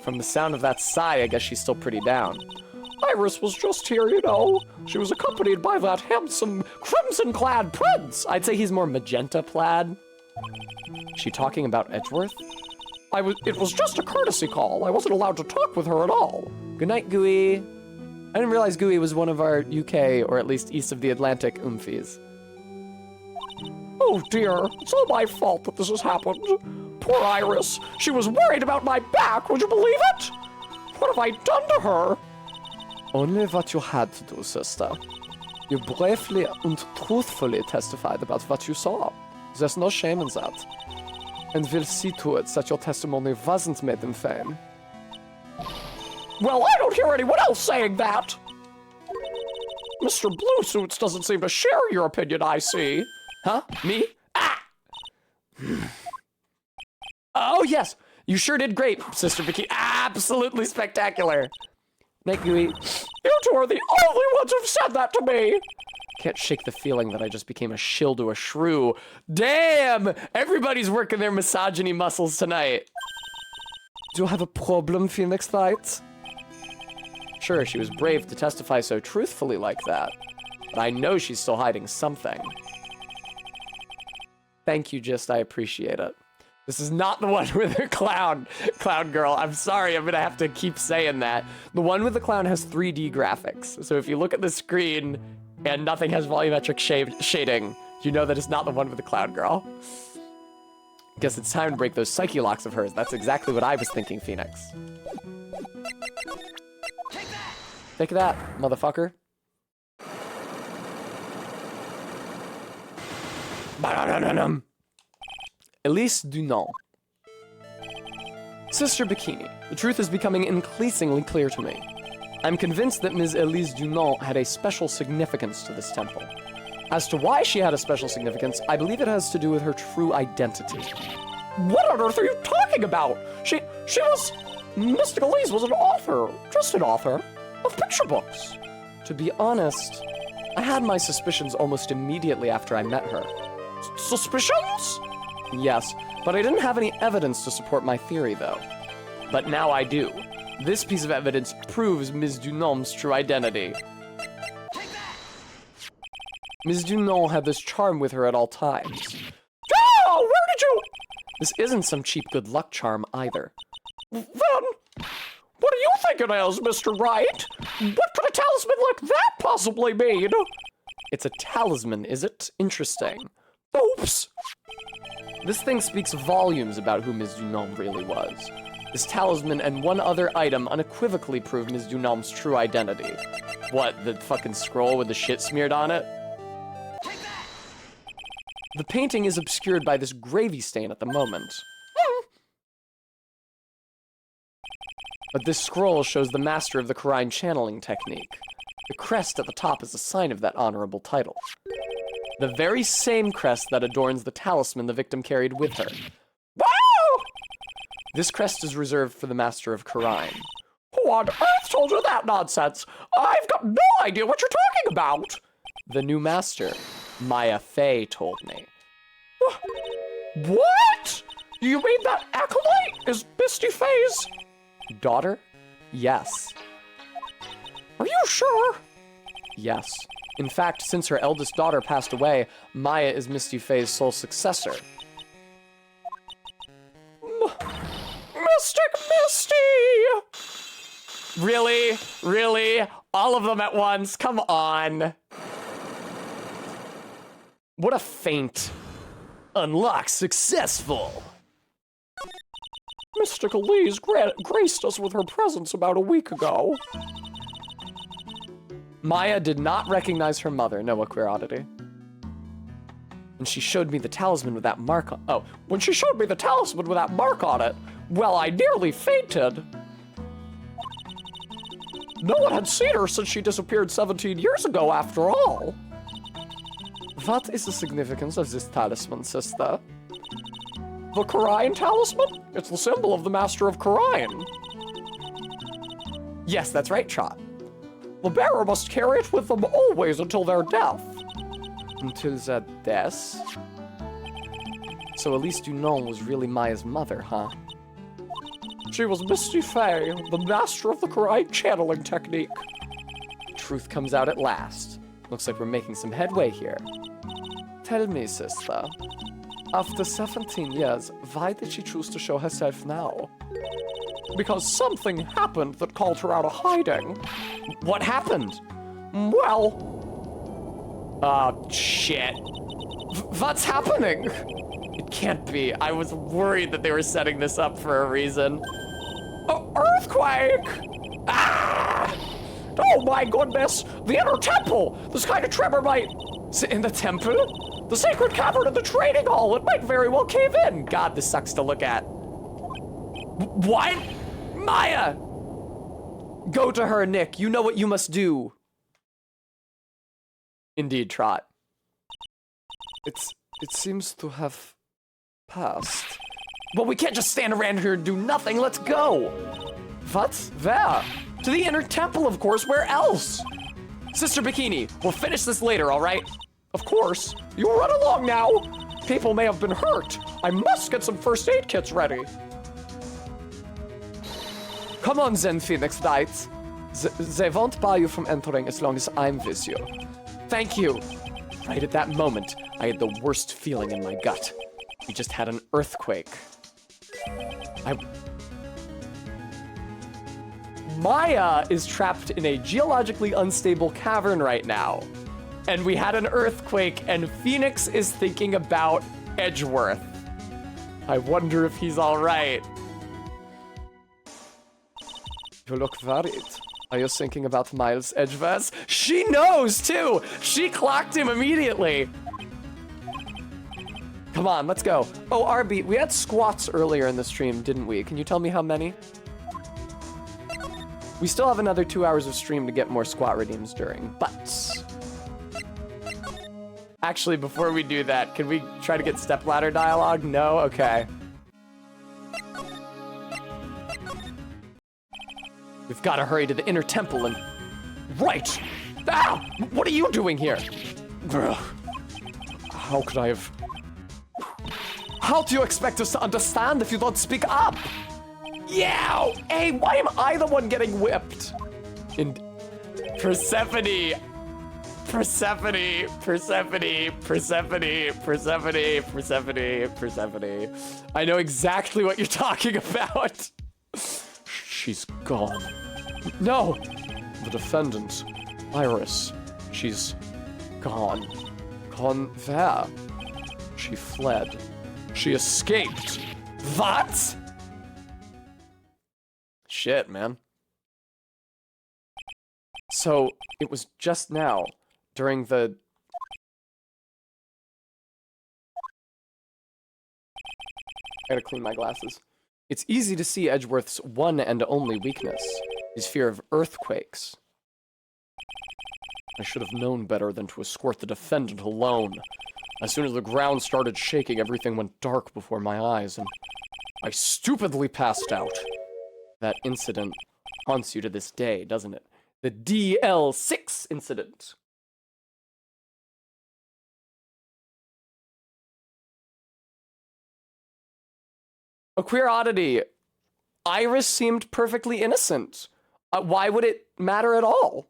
From the sound of that sigh, I guess she's still pretty down. Iris was just here, you know. She was accompanied by that handsome crimson-clad prince. I'd say he's more magenta-plaid. She talking about Edgeworth? It was just a courtesy call. I wasn't allowed to talk with her at all. Good night, Gooey. I didn't realize Gooey was one of our UK, or at least east of the Atlantic, oomfies. Oh dear, it's all my fault that this has happened. Poor Iris. She was worried about my back, would you believe it? What have I done to her? Only what you had to do, sister. You bravely and truthfully testified about what you saw. There's no shame in that. And we'll see to it that your testimony wasn't made in vain. Well, I don't hear anyone else saying that. Mr. Blue Suits doesn't seem to share your opinion, I see. Huh? Me? Ah! Oh, yes. You sure did great, Sister Bikini. Absolutely spectacular. Thank you. You two are the only ones who've said that to me. Can't shake the feeling that I just became a shill to a shrew. Damn! Everybody's working their misogyny muscles tonight. Do you have a problem, Phoenix Wright? Sure, she was brave to testify so truthfully like that, but I know she's still hiding something. Thank you, I appreciate it. This is not the one with the clown girl. I'm sorry, I'm gonna have to keep saying that. The one with the clown has 3D graphics, so if you look at the screen and nothing has volumetric shading, you know that it's not the one with the clown girl. Guess it's time to break those psyche locks of hers. That's exactly what I was thinking, Phoenix. Take that, motherfucker. Elise Dunant. Sister Bikini, the truth is becoming increasingly clear to me. I'm convinced that Ms. Elise Dunant had a special significance to this temple. As to why she had a special significance, I believe it has to do with her true identity. What on earth are you talking about? She was... Mystic Elise was an author. Just an author. Of picture books. To be honest, I had my suspicions almost immediately after I met her. Suspicions? Yes, but I didn't have any evidence to support my theory, though. But now I do. This piece of evidence proves Ms. Dunant's true identity. Ms. Dunant had this charm with her at all times. Oh, where did you... This isn't some cheap good luck charm, either. Then, what do you think it is, Mr. Wright? What could a talisman like that possibly mean? It's a talisman, is it? Interesting. Oops. This thing speaks volumes about who Ms. Dunant really was. This talisman and one other item unequivocally prove Ms. Dunant's true identity. What, the fucking scroll with the shit smeared on it? The painting is obscured by this gravy stain at the moment. But this scroll shows the master of the Quran channeling technique. The crest at the top is a sign of that honorable title. The very same crest that adorns the talisman the victim carried with her. Wow! This crest is reserved for the master of Quran. Who on earth told you that nonsense? I've got no idea what you're talking about. The new master, Maya Fey, told me. What? You mean that acolyte is Misty Fey's daughter? Yes. Are you sure? Yes. In fact, since her eldest daughter passed away, Maya is Misty Fey's sole successor. Mystic Misty! Really? Really? All of them at once? Come on. What a feint. Unlock successful. Mystic Elise graced us with her presence about a week ago. Maya did not recognize her mother, no queer oddity. And she showed me the talisman with that mark on— Oh, when she showed me the talisman with that mark on it, well, I nearly fainted. No one had seen her since she disappeared 17 years ago, after all. What is the significance of this talisman, sister? The Quran talisman? It's the symbol of the Master of Quran. Yes, that's right, Trot. The bearer must carry it with them always until their death. Until their death? So Elise Dunant was really Maya's mother, huh? She was Misty Fey, the master of the Quran channeling technique. Truth comes out at last. Looks like we're making some headway here. Tell me, sister. After 17 years, why did she choose to show herself now? Because something happened that called her out of hiding. What happened? Well... Oh, shit. What's happening? It can't be. I was worried that they were setting this up for a reason. Earthquake! Ah! Oh my goodness! The inner temple! This kind of tremor might... In the temple? The sacred cavern in the training hall! It might very well cave in! God, this sucks to look at. What? Maya! Go to her, Nick. You know what you must do. Indeed, Trot. It seems to have passed. Well, we can't just stand around here and do nothing. Let's go. What? Where? To the inner temple, of course. Where else? Sister Bikini, we'll finish this later, all right? Of course. You run along now. People may have been hurt. I must get some first aid kits ready. Come on, then, Phoenix Knights. They won't bar you from entering as long as I'm with you. Thank you. Right at that moment, I had the worst feeling in my gut. We just had an earthquake. Maya is trapped in a geologically unstable cavern right now. And we had an earthquake, and Phoenix is thinking about Edgeworth. I wonder if he's all right. You look worried. Are you thinking about Miles Edgeworth? She knows, too! She clocked him immediately! Come on, let's go. Oh, Arby, we had squats earlier in the stream, didn't we? Can you tell me how many? We still have another 2 hours of stream to get more squat redeems during, but... Actually, before we do that, can we try to get stepladder dialogue? No? Okay. We've got to hurry to the inner temple and... Right! Ah! What are you doing here? How could I have... How do you expect us to understand if you don't speak up? Yeah! Hey, why am I the one getting whipped? And Persephone. Persephone. Persephone. Persephone. Persephone. Persephone. Persephone. I know exactly what you're talking about. She's gone. No! The defendant, Iris, she's gone. Gone where? She fled. She escaped. What? Shit, man. So, it was just now, during the... I gotta clean my glasses. It's easy to see Edgeworth's one and only weakness, his fear of earthquakes. I should have known better than to escort the defendant alone. As soon as the ground started shaking, everything went dark before my eyes, and I stupidly passed out. That incident haunts you to this day, doesn't it? The DL6 incident. A queer oddity. Iris seemed perfectly innocent. Why would it matter at all?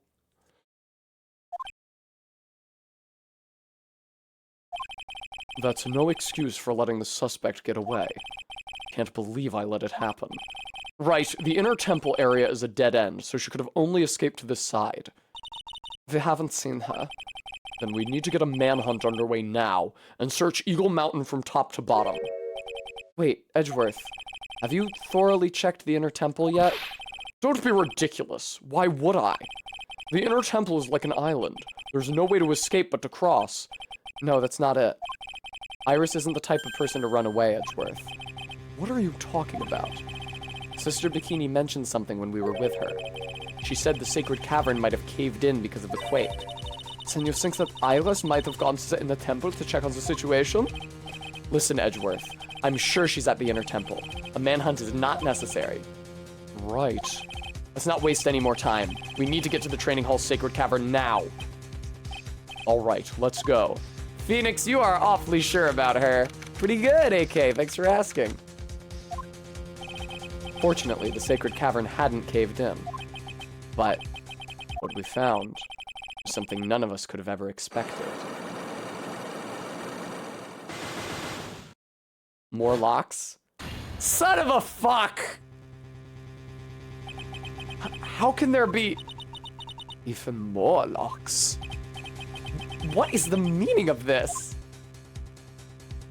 That's no excuse for letting the suspect get away. Can't believe I let it happen. Right, the inner temple area is a dead end, so she could have only escaped to this side. We haven't seen her. Then we need to get a manhunt underway now, and search Eagle Mountain from top to bottom. Wait, Edgeworth, have you thoroughly checked the inner temple yet? Don't be ridiculous. Why would I? The inner temple is like an island. There's no way to escape but to cross. No, that's not it. Iris isn't the type of person to run away, Edgeworth. What are you talking about? Sister Bikini mentioned something when we were with her. She said the sacred cavern might have caved in because of the quake. Then you think that Iris might have gone to the inner temple to check on the situation? Listen, Edgeworth. I'm sure she's at the inner temple. A manhunt is not necessary. Right. Let's not waste any more time. We need to get to the training hall's sacred cavern now. All right, let's go. Phoenix, you are awfully sure about her. Pretty good, AK. Thanks for asking. Fortunately, the sacred cavern hadn't caved in. But what we found was something none of us could have ever expected. More locks? Son of a fuck! How can there be even more locks? What is the meaning of this?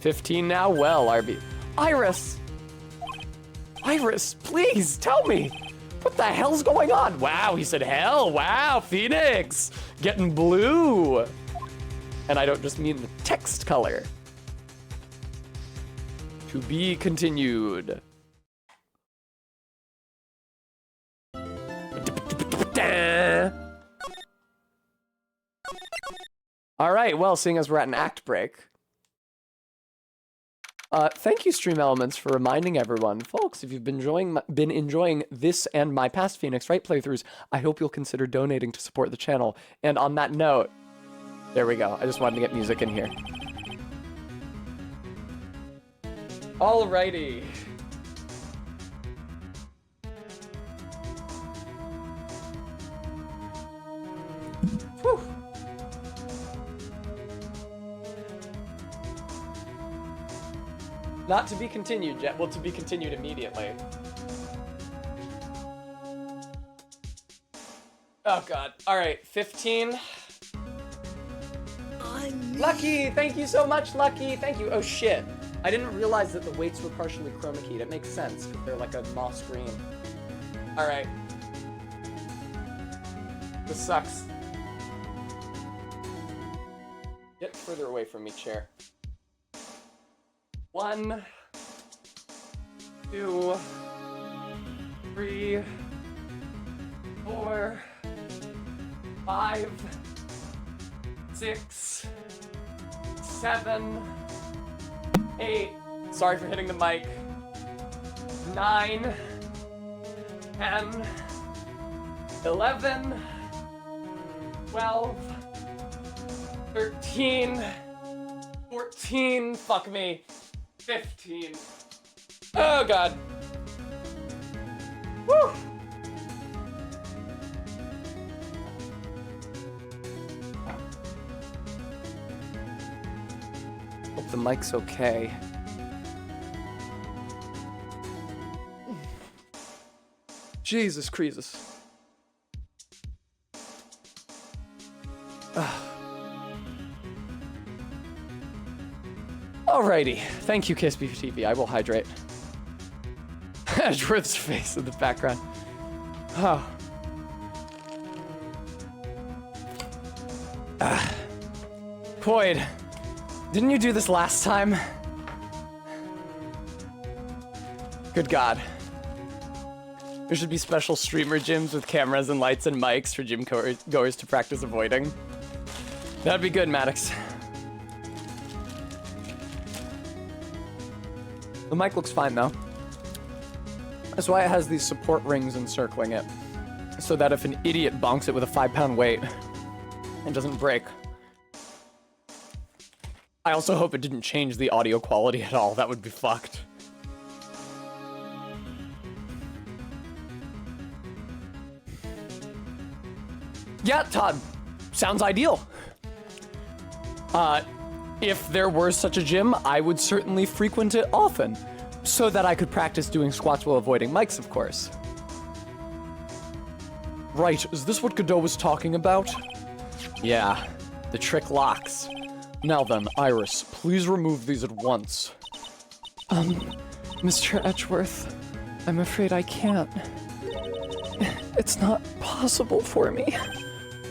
15 now? Well, RB. Iris! Iris, please, tell me! What the hell's going on? Wow, he said hell. Wow, Phoenix. Getting blue. And I don't just mean the text color. To be continued. All right, well, seeing as we're at an act break. Thank you, Stream Elements, for reminding everyone. Folks, if you've been enjoying this and my past Phoenix Wright playthroughs, I hope you'll consider donating to support the channel. And on that note, there we go. I just wanted to get music in here. Alrighty. Whew. Not to be continued yet. Well, to be continued immediately. Oh god. Alright, 15. Lucky! Thank you so much, Lucky! Thank you. Oh shit. I didn't realize that the weights were partially chroma keyed. It makes sense, because they're like a moss green. Alright. This sucks. Get further away from me, chair. 1, 2, 3, 4, 5, 6, 7, 8. Sorry for hitting the mic. 9, 10, 11, 12, 13, 14. Fuck me. 15. Oh god. Woo! Hope the mic's okay. Jesus Christus. Alrighty. Thank you, Kiss Beef TV. I will hydrate. Edgeworth's face in the background. Oh. Coyd, didn't you do this last time? Good God. There should be special streamer gyms with cameras and lights and mics for gym goers to practice avoiding. That'd be good, Maddox. The mic looks fine, though. That's why it has these support rings encircling it. So that if an idiot bonks it with a 5-pound weight, it doesn't break. I also hope it didn't change the audio quality at all. That would be fucked. Yeah, Todd. Sounds ideal. If there were such a gym, I would certainly frequent it often, so that I could practice doing squats while avoiding mics, of course. Right, is this what Godot was talking about? Yeah, the trick locks. Now then, Iris, please remove these at once. Mr. Edgeworth, I'm afraid I can't. It's not possible for me.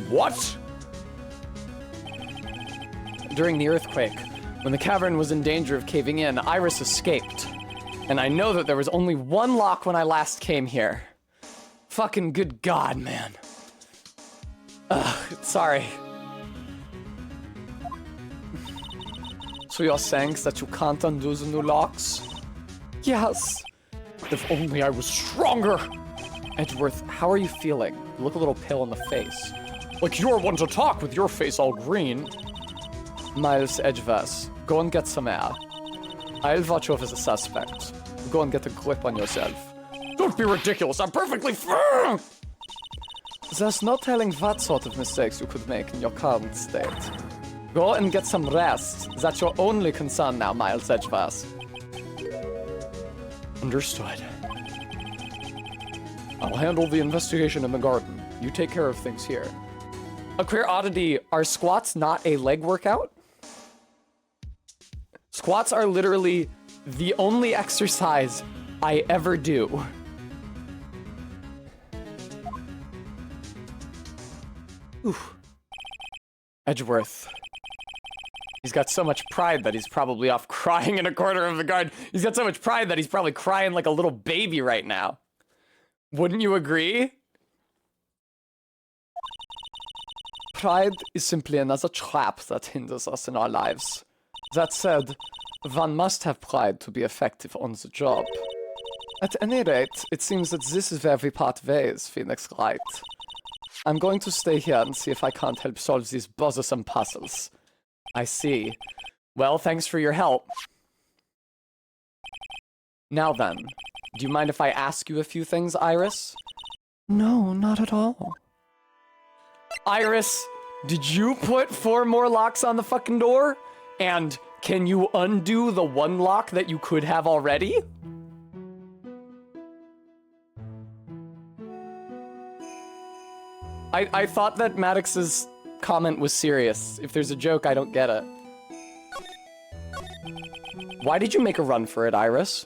What? During the earthquake, when the cavern was in danger of caving in, Iris escaped. And I know that there was only one lock when I last came here. Fucking good God, man. Sorry. So you're saying that you can't undo the new locks? Yes. If only I was stronger! Edgeworth, how are you feeling? You look a little pale in the face. Like you're one to talk with your face all green. Miles Edgeworth, go and get some air. I'll watch over the suspect. Go and get a grip on yourself. Don't be ridiculous, I'm perfectly fine! There's no telling what sort of mistakes you could make in your current state. Go and get some rest. That's your only concern now, Miles Edgeworth. Understood. I'll handle the investigation in the garden. You take care of things here. A queer oddity, are squats not a leg workout? Squats are literally the only exercise I ever do. Edgeworth. He's got so much pride that he's probably off crying in a corner of the garden. He's got so much pride that he's probably crying like a little baby right now. Wouldn't you agree? Pride is simply another trap that hinders us in our lives. That said, one must have pride to be effective on the job. At any rate, it seems that this is where we part ways, Phoenix Wright. I'm going to stay here and see if I can't help solve these bothersome puzzles. I see. Well, thanks for your help. Now then, do you mind if I ask you a few things, Iris? No, not at all. Iris, did you put 4 more locks on the fucking door? And can you undo the 1 lock that you could have already? I thought that Maddox's comment was serious. If there's a joke, I don't get it. Why did you make a run for it, Iris?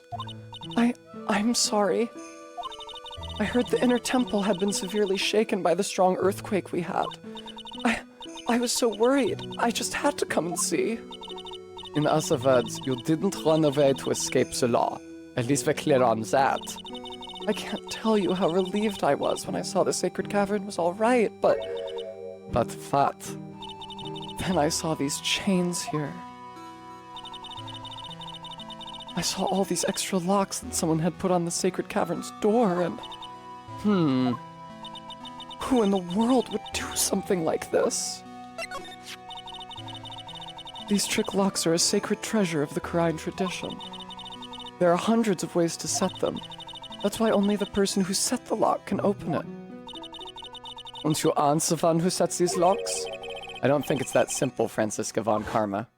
I'm sorry. I heard the inner temple had been severely shaken by the strong earthquake we had. I was so worried. I just had to come and see. In other words, you didn't run away to escape the law. At least we're clear on that. I can't tell you how relieved I was when I saw the sacred cavern was all right, but... But what? Then I saw these chains here. I saw all these extra locks that someone had put on the sacred cavern's door, and... Who in the world would do something like this? These trick locks are a sacred treasure of the Quran tradition. There are hundreds of ways to set them. That's why only the person who set the lock can open it. And you aren't the one who sets these locks? I don't think it's that simple, Francisca von Karma.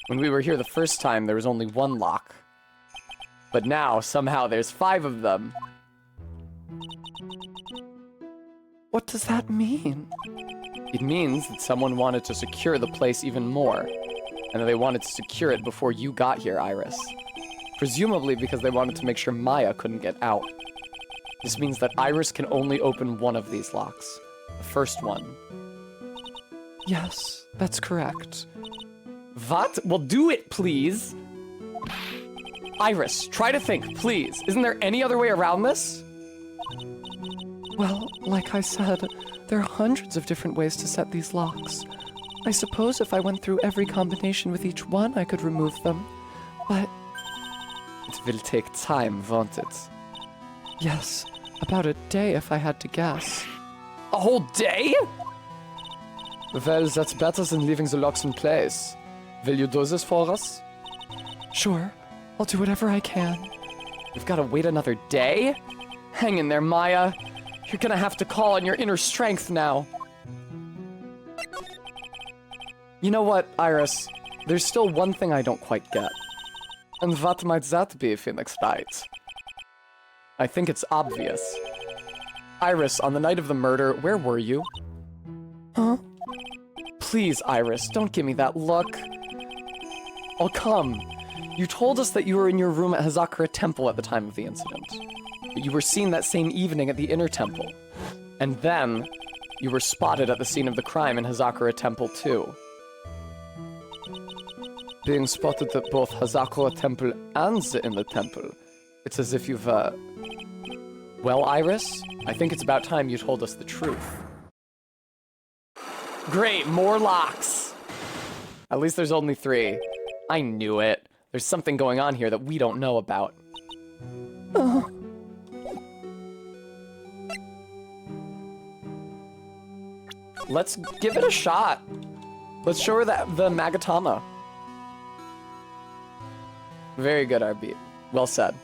When we were here the first time, there was only 1 lock. But now, somehow, there's 5 of them. What does that mean? It means that someone wanted to secure the place even more, and that they wanted to secure it before you got here, Iris. Presumably because they wanted to make sure Maya couldn't get out. This means that Iris can only open 1 of these locks. The first one. Yes, that's correct. What? Well, do it, please! Iris, try to think, please. Isn't there any other way around this? Well, like I said, there are hundreds of different ways to set these locks. I suppose if I went through every combination with each one, I could remove them. But... It will take time, won't it? Yes, about a day if I had to guess. A whole day? Well, that's better than leaving the locks in place. Will you do this for us? Sure, I'll do whatever I can. We've got to wait another day? Hang in there, Maya. You're gonna have to call on your inner strength now. You know what, Iris? There's still one thing I don't quite get. And what might that be, Phoenix Wright? I think it's obvious. Iris, on the night of the murder, where were you? Huh? Please, Iris, don't give me that look. Oh, come. You told us that you were in your room at Hazakura Temple at the time of the incident. But you were seen that same evening at the Inner Temple. And then, you were spotted at the scene of the crime in Hazakura Temple too. Being spotted at both Hazakura Temple and the Inner Temple. It's as if you've, Well, Iris, I think it's about time you told us the truth. Great, more locks! At least there's only 3. I knew it. There's something going on here that we don't know about. Let's give it a shot. Let's show her the Magatama. Very good, Arbeat. Well said.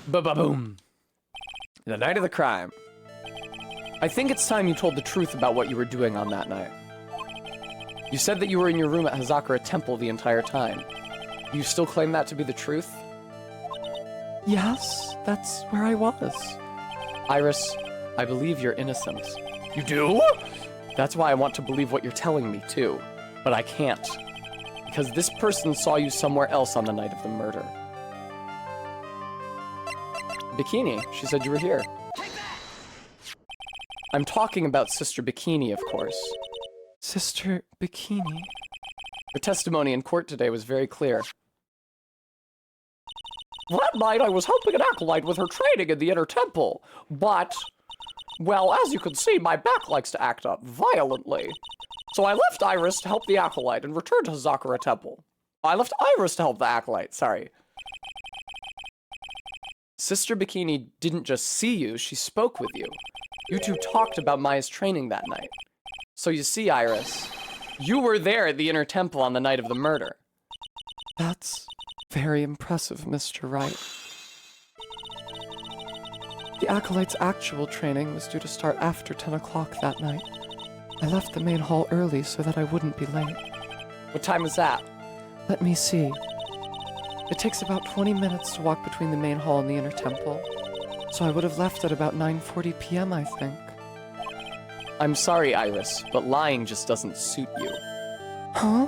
Ba-ba-boom. The night of the crime. I think it's time you told the truth about what you were doing on that night. You said that you were in your room at Hazakura Temple the entire time. Do you still claim that to be the truth? Yes, that's where I was. Iris, I believe you're innocent. You do? That's why I want to believe what you're telling me, too. But I can't. Because this person saw you somewhere else on the night of the murder. Bikini. She said you were here. I'm talking about Sister Bikini, of course. Sister Bikini. Her testimony in court today was very clear. That night I was helping an acolyte with her training in the inner temple, but, well, as you can see, my back likes to act up violently. So I left Iris to help the acolyte and returned to Hazakura Temple. I left Iris to help the acolyte, sorry. Sister Bikini didn't just see you, she spoke with you. You two talked about Maya's training that night. So you see, Iris, you were there at the inner temple on the night of the murder. That's very impressive, Mr. Wright. The Acolyte's actual training was due to start after 10 o'clock that night. I left the main hall early so that I wouldn't be late. What time was that? Let me see. It takes about 20 minutes to walk between the main hall and the inner temple, so I would have left at about 9:40 p.m., I think. I'm sorry, Iris, but lying just doesn't suit you. Huh?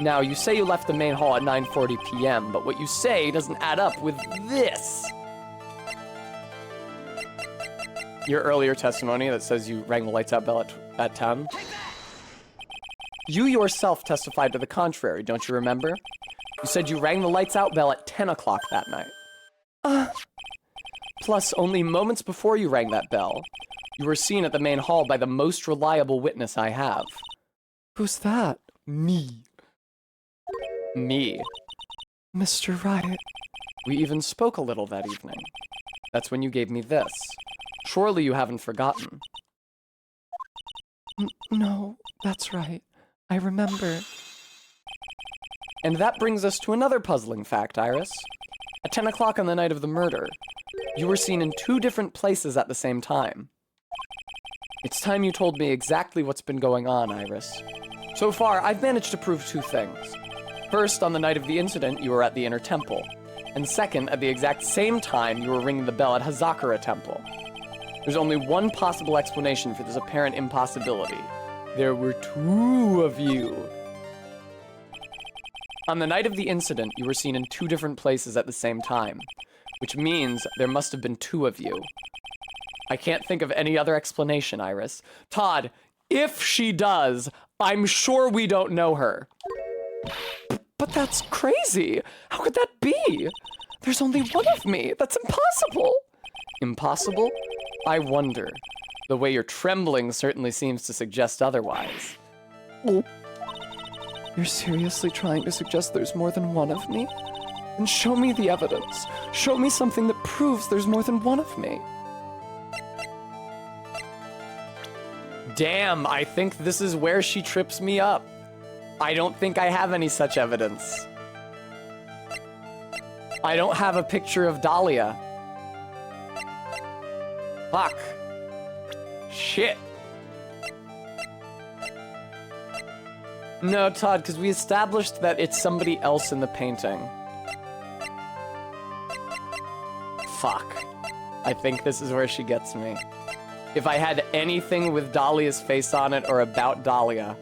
Now, you say you left the main hall at 9:40 p.m., but what you say doesn't add up with this. Your earlier testimony that says you rang the lights out bell at 10? You yourself testified to the contrary, don't you remember? You said you rang the lights out bell at 10 o'clock that night. Plus, only moments before you rang that bell, you were seen at the main hall by the most reliable witness I have. Who's that? Me. Me. Mr. Wright. We even spoke a little that evening. That's when you gave me this. Surely you haven't forgotten. No, that's right. I remember. And that brings us to another puzzling fact, Iris. At 10 o'clock on the night of the murder, you were seen in 2 different places at the same time. It's time you told me exactly what's been going on, Iris. So far, I've managed to prove 2 things. First, on the night of the incident, you were at the inner temple. And second, at the exact same time, you were ringing the bell at Hazakura Temple. There's only one possible explanation for this apparent impossibility. There were 2 of you. On the night of the incident, you were seen in 2 different places at the same time, which means there must have been 2 of you. I can't think of any other explanation, Iris. Todd, if she does, I'm sure we don't know her. But that's crazy. How could that be? There's only one of me. That's impossible. Impossible? I wonder. The way you're trembling certainly seems to suggest otherwise. You're seriously trying to suggest there's more than one of me? Then show me the evidence. Show me something that proves there's more than one of me. Damn, I think this is where she trips me up. I don't think I have any such evidence. I don't have a picture of Dahlia. Fuck. Shit. No, Todd, because we established that it's somebody else in the painting. Fuck. I think this is where she gets me. If I had anything with Dahlia's face on it or about Dahlia,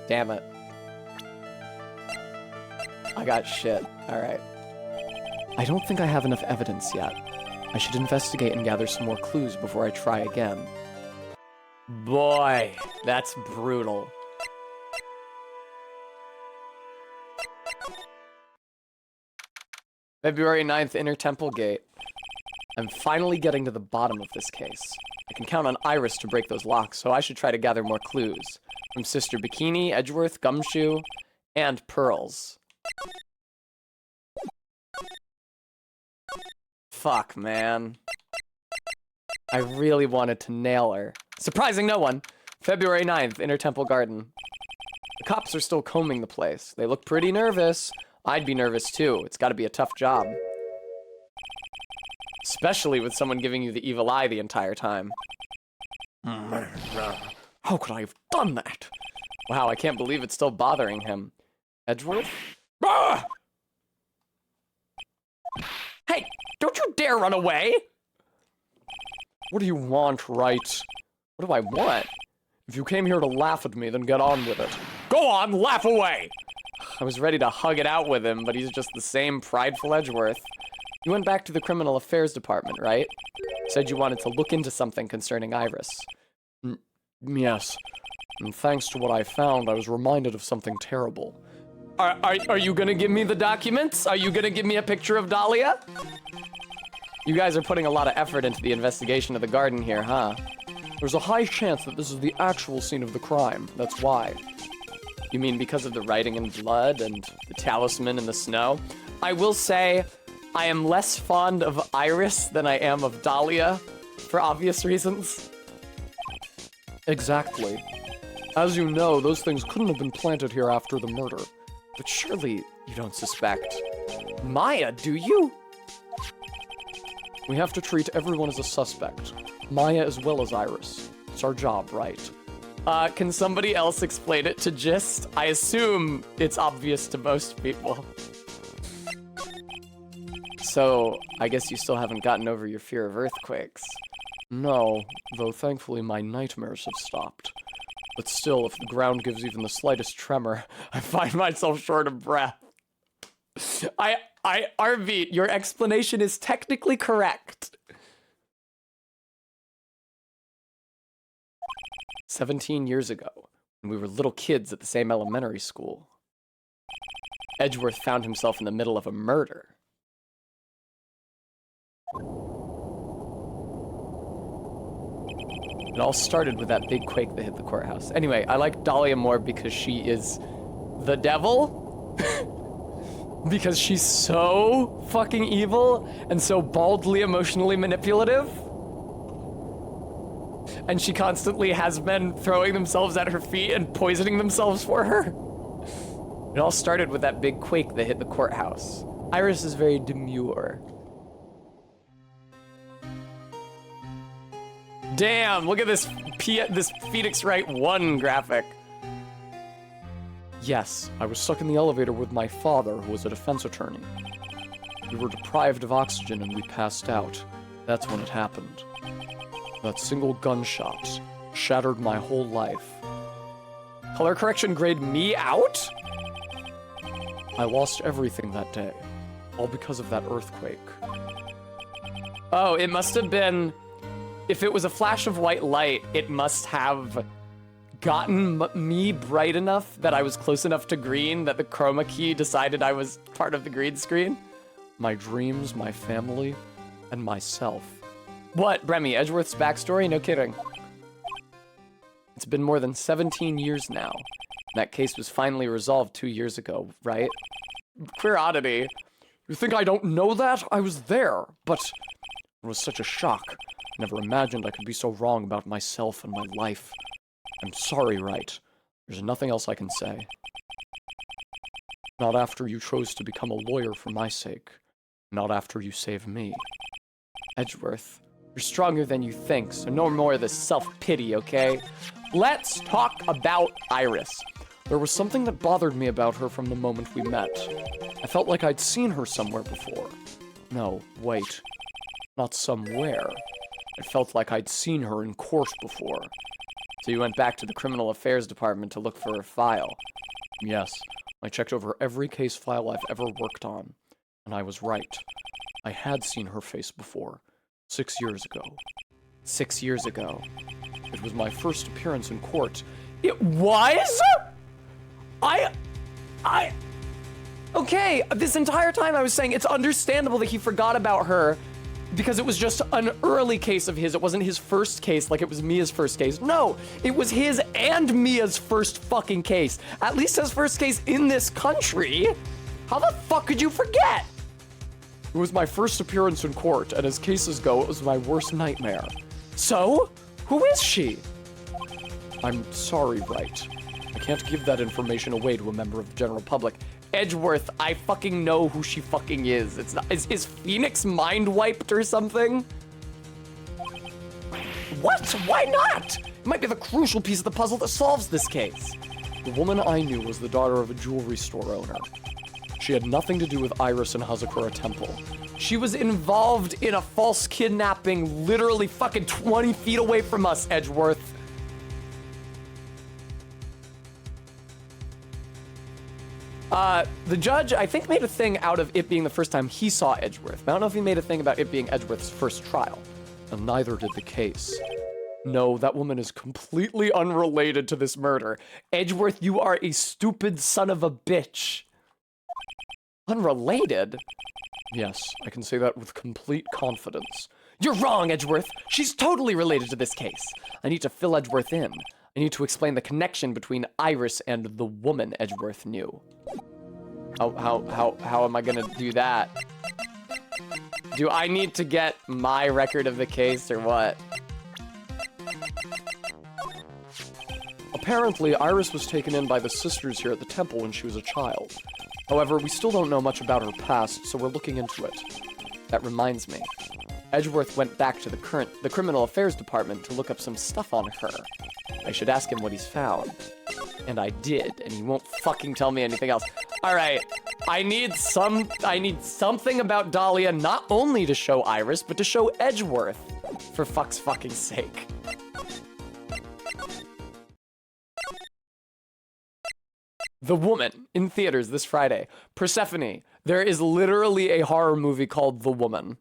damn it. I got shit. Alright. I don't think I have enough evidence yet. I should investigate and gather some more clues before I try again. Boy, that's brutal. February 9th, Inner Temple Gate. I'm finally getting to the bottom of this case. I can count on Iris to break those locks, so I should try to gather more clues. From Sister Bikini, Edgeworth, Gumshoe, and Pearls. Fuck, man. I really wanted to nail her. Surprising no one! February 9th, Inner Temple Garden. The cops are still combing the place. They look pretty nervous. I'd be nervous too. It's gotta be a tough job. Especially with someone giving you the evil eye the entire time. How could I have done that? Wow, I can't believe it's still bothering him. Edgeworth? Ah! Hey, don't you dare run away! What do you want, Wright? What do I want? If you came here to laugh at me, then get on with it. Go on, laugh away! I was ready to hug it out with him, but he's just the same prideful Edgeworth. You went back to the Criminal Affairs Department, right? Said you wanted to look into something concerning Iris. Yes. And thanks to what I found, I was reminded of something terrible. Are you gonna give me the documents? Are you gonna give me a picture of Dahlia? You guys are putting a lot of effort into the investigation of the garden here, huh? There's a high chance that this is the actual scene of the crime. That's why. You mean because of the writing in blood and the talisman in the snow? I will say, I am less fond of Iris than I am of Dahlia, for obvious reasons. Exactly. As you know, those things couldn't have been planted here after the murder. But surely you don't suspect Maya, do you? We have to treat everyone as a suspect. Maya as well as Iris. It's our job, right? Can somebody else explain it to Gist? I assume it's obvious to most people. So, I guess you still haven't gotten over your fear of earthquakes. No, though thankfully my nightmares have stopped. But still, if the ground gives even the slightest tremor, I find myself short of breath. RV, your explanation is technically correct. 17 years ago, when we were little kids at the same elementary school, Edgeworth found himself in the middle of a murder. It all started with that big quake that hit the courthouse. Anyway, I like Dahlia more because she is the devil. Because she's so fucking evil and so baldly emotionally manipulative. And she constantly has men throwing themselves at her feet and poisoning themselves for her. It all started with that big quake that hit the courthouse. Iris is very demure. Damn, look at this Phoenix Wright 1 graphic. yes, I was stuck in the elevator with my father, who was a defense attorney. We were deprived of oxygen and we passed out. That's when it happened. That single gunshot shattered my whole life. Color correction grayed me out? I lost everything that day, all because of that earthquake. Oh, it must have been... If it was a flash of white light, it must have gotten me bright enough that I was close enough to green that the chroma key decided I was part of the green screen. My dreams, my family, and myself. What, Bremy, Edgeworth's backstory? No kidding. It's been more than 17 years now. That case was finally resolved 2 years ago, right? Queer oddity. You think I don't know that? I was there, but it was such a shock. Never imagined I could be so wrong about myself and my life. I'm sorry, Wright. There's nothing else I can say. Not after you chose to become a lawyer for my sake. Not after you saved me. Edgeworth, you're stronger than you think, so no more of this self-pity, okay? Let's talk about Iris. There was something that bothered me about her from the moment we met. I felt like I'd seen her somewhere before. No, wait. Not somewhere. I felt like I'd seen her in court before. So you went back to the Criminal Affairs Department to look for her file? Yes. I checked over every case file I've ever worked on. And I was right. I had seen her face before. 6 years ago. 6 years ago. It was my first appearance in court. It was? Okay, this entire time I was saying it's understandable that he forgot about her because it was just an early case of his. It wasn't his first case like it was Mia's first case. No, it was his and Mia's first fucking case. At least his first case in this country. How the fuck could you forget? It was my first appearance in court, and as cases go, it was my worst nightmare. So? Who is she? I'm sorry, Wright. I can't give that information away to a member of the general public. Edgeworth, I fucking know who she fucking is. It's not, is Phoenix mind wiped or something? What? Why not? It might be the crucial piece of the puzzle that solves this case. The woman I knew was the daughter of a jewelry store owner. She had nothing to do with Iris and Hazakura Temple. She was involved in a false kidnapping literally fucking 20 feet away from us, Edgeworth. 。 . 。 . . . . . . . . . . . . . . . . . . . . . . . . . . . . . . . . . . . . . . . . . . . . . . . . . . . . The judge, I think, made a thing out of it being the first time he saw Edgeworth. But I don't know if he made a thing about it being Edgeworth's first trial. And neither did the case. No, that woman is completely unrelated to this murder. Edgeworth, you are a stupid son of a bitch. Unrelated? Yes, I can say that with complete confidence. You're wrong, Edgeworth. She's totally related to this case. I need to fill Edgeworth in. I need to explain the connection between Iris and the woman Edgeworth knew. How am I gonna do that? Do I need to get my record of the case or what? Apparently, Iris was taken in by the sisters here at the temple when she was a child. However, we still don't know much about her past, so we're looking into it. That reminds me. Edgeworth went back to the criminal affairs department to look up some stuff on her. I should ask him what he's found. And I did, and he won't fucking tell me anything else. All right, I need something about Dahlia, not only to show Iris, but to show Edgeworth, for fuck's fucking sake. The Woman, in theaters this Friday. Persephone. There is literally a horror movie called The Woman.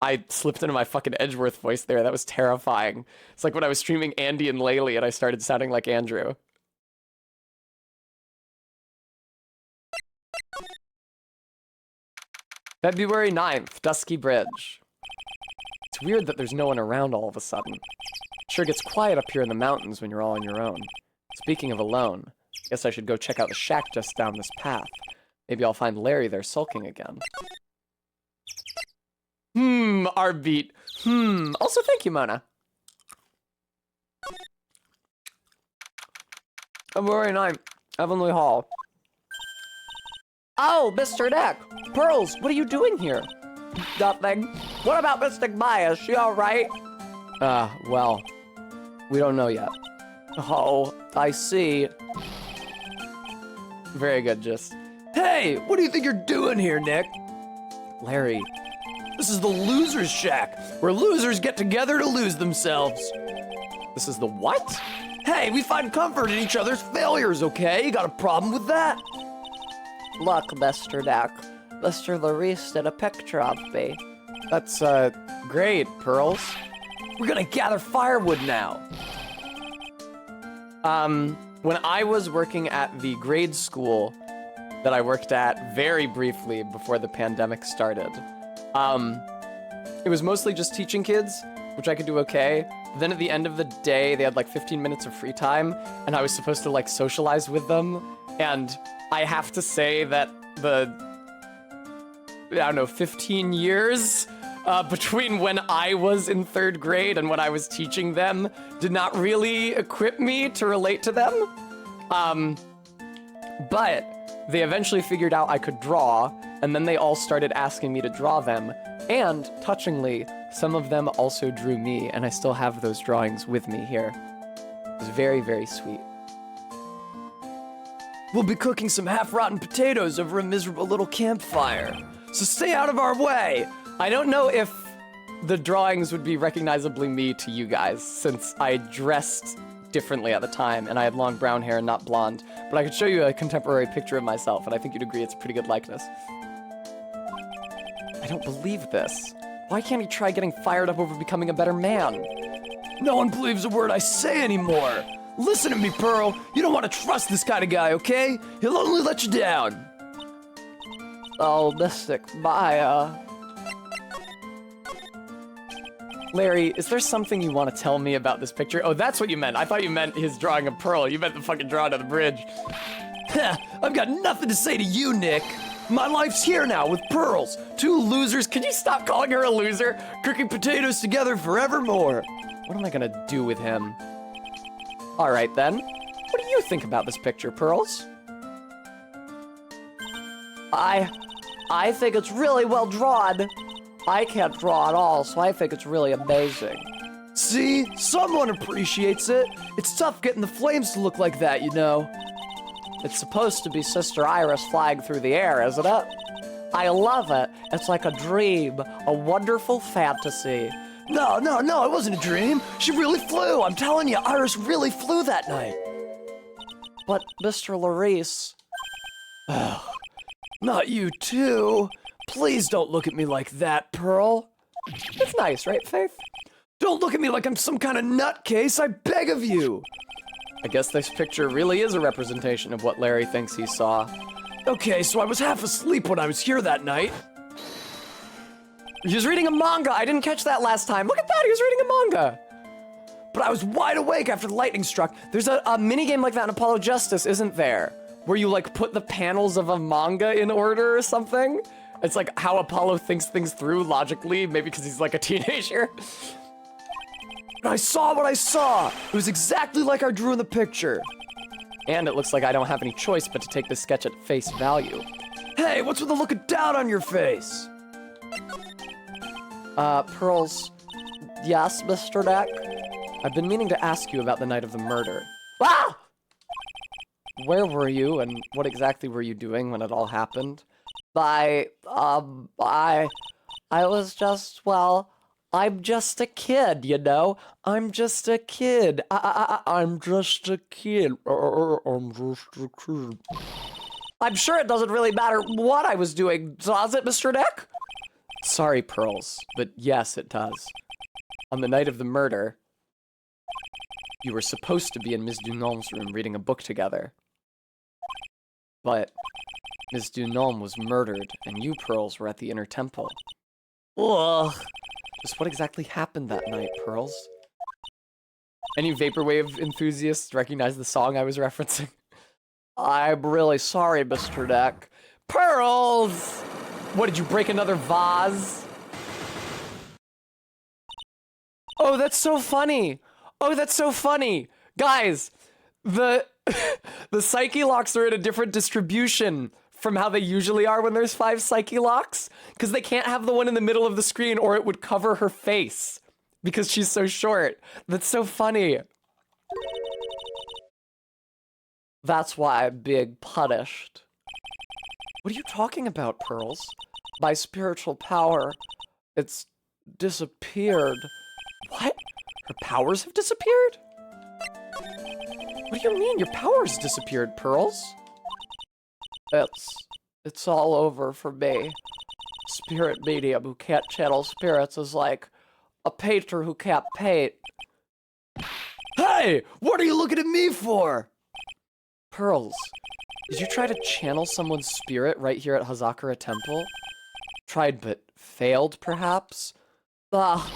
I slipped into my fucking Edgeworth voice there. That was terrifying. It's like when I was streaming Andy and Laylee and I started sounding like Andrew. February 9th, Dusky Bridge. It's weird that there's no one around all of a sudden. Sure gets quiet up here in the mountains when you're all on your own. Speaking of alone, guess I should go check out the shack just down this path. Maybe I'll find Larry there sulking again. Our beat. Also, thank you, Mona. February 9th, Heavenly Hall. Oh, Mr. Deck. Pearls, what are you doing here? Nothing. What about Mystic Maya? Is she alright? Well, we don't know yet. Oh, I see. Very good, just. Hey, what do you think you're doing here, Nick? Larry. This is the loser's shack, where losers get together to lose themselves. This is the what? Hey, we find comfort in each other's failures, okay? You got a problem with that? Look, Mr. Deck. Mr. Larice did a picture of me. That's, great, Pearls. We're gonna gather firewood now. When I was working at the grade school that I worked at very briefly before the pandemic started, it was mostly just teaching kids, which I could do okay. Then at the end of the day, they had like 15 minutes of free time, and I was supposed to like socialize with them. And I have to say that the, I don't know, 15 years between when I was in 3rd grade and when I was teaching them did not really equip me to relate to them. But they eventually figured out I could draw, and then they all started asking me to draw them. And, touchingly, some of them also drew me, and I still have those drawings with me here. It was very, very sweet. We'll be cooking some half-rotten potatoes over a miserable little campfire, so stay out of our way. I don't know if the drawings would be recognizably me to you guys, since I dressed differently at the time, and I had long brown hair and not blonde, but I could show you a contemporary picture of myself, and I think you'd agree it's a pretty good likeness. I don't believe this. Why can't he try getting fired up over becoming a better man? No one believes a word I say anymore. Listen to me, Pearl. You don't want to trust this kind of guy, okay? He'll only let you down. Oh, Mystic Maya. Larry, is there something you want to tell me about this picture? Oh, that's what you meant. I thought you meant his drawing of Pearl. You meant the fucking drawing of the bridge. I've got nothing to say to you, Nick. My life's here now with Pearls. 2 losers. Can you stop calling her a loser? Cooking potatoes together forevermore. What am I gonna do with him? All right, then. What do you think about this picture, Pearls? I think it's really well drawn. I can't draw at all, so I think it's really amazing. See? Someone appreciates it. It's tough getting the flames to look like that, you know. It's supposed to be Sister Iris flying through the air, isn't it? I love it. It's like a dream, a wonderful fantasy. No, it wasn't a dream. She really flew. I'm telling you, Iris really flew that night. But, Mr. Larice, Not you too. Please don't look at me like that, Pearl. it's nice, right, Faith? Don't look at me like I'm some kind of nutcase, I beg of you. I guess this picture really is a representation of what Larry thinks he saw. Okay, so I was half asleep when I was here that night. He was reading a manga. I didn't catch that last time. Look at that, he was reading a manga. But I was wide awake after the lightning struck. There's a mini game like that in Apollo Justice, isn't there? Where you like put the panels of a manga in order or something? It's like how Apollo thinks things through logically, maybe because he's like a teenager. And I saw what I saw. It was exactly like I drew in the picture. And it looks like I don't have any choice but to take this sketch at face value. Hey, what's with the look of doubt on your face? Pearls, yes, Mr. Deck? I've been meaning to ask you about the night of the murder. Ah! Where were you, and what exactly were you doing when it all happened? I was just, well, I'm just a kid, you know? I'm just a kid. I'm just a kid. I'm just a kid. I'm sure it doesn't really matter what I was doing, does it, Mr. Deck? Sorry, Pearls, but yes, it does. On the night of the murder, you were supposed to be in Ms. Dunant's room reading a book together. But Ms. Dunant was murdered, and you, Pearls, were at the inner temple. Ugh. Just what exactly happened that night, Pearls? Any Vaporwave enthusiasts recognize the song I was referencing? I'm really sorry, Mr. Deck. Pearls! What, did you break another vase? Oh, that's so funny! Oh, that's so funny! Guys, the Psyche locks are in a different distribution from how they usually are when there's 5 Psyche locks, because they can't have the one in the middle of the screen or it would cover her face because she's so short. That's so funny. That's why I'm being punished. What are you talking about, Pearls? My spiritual power, it's disappeared. What? Her powers have disappeared? What do you mean your powers disappeared, Pearls? It's all over for me. Spirit medium who can't channel spirits is like a painter who can't paint. Hey, what are you looking at me for? Pearls, did you try to channel someone's spirit right here at Hazakura Temple? Tried but failed, perhaps? Blah.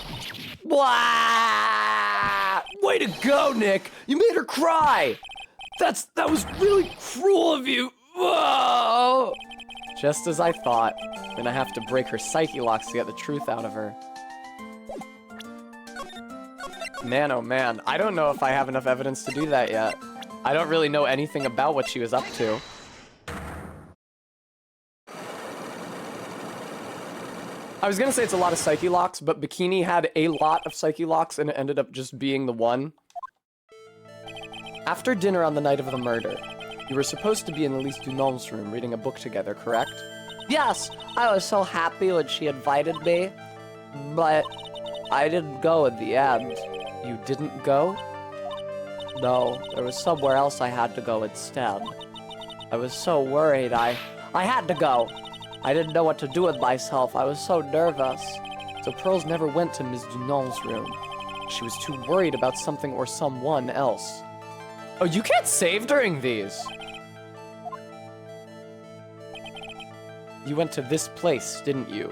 Way to go, Nick! You made her cry! That was really cruel of you! Whoa! Just as I thought. Then I have to break her psyche locks to get the truth out of her. Man, oh man, I don't know if I have enough evidence to do that yet. I don't really know anything about what she was up to. I was gonna say it's a lot of Psyche locks, but Bikini had a lot of Psyche locks and it ended up just being the one. After dinner on the night of the murder, you were supposed to be in Elise Dunant's room reading a book together, correct? Yes, I was so happy when she invited me, but I didn't go in the end. You didn't go? No, there was somewhere else I had to go instead. I was so worried, I had to go. I didn't know what to do with myself. I was so nervous. So Pearls never went to Ms. Dunant's room. She was too worried about something or someone else. Oh, you can't save during these! You went to this place, didn't you?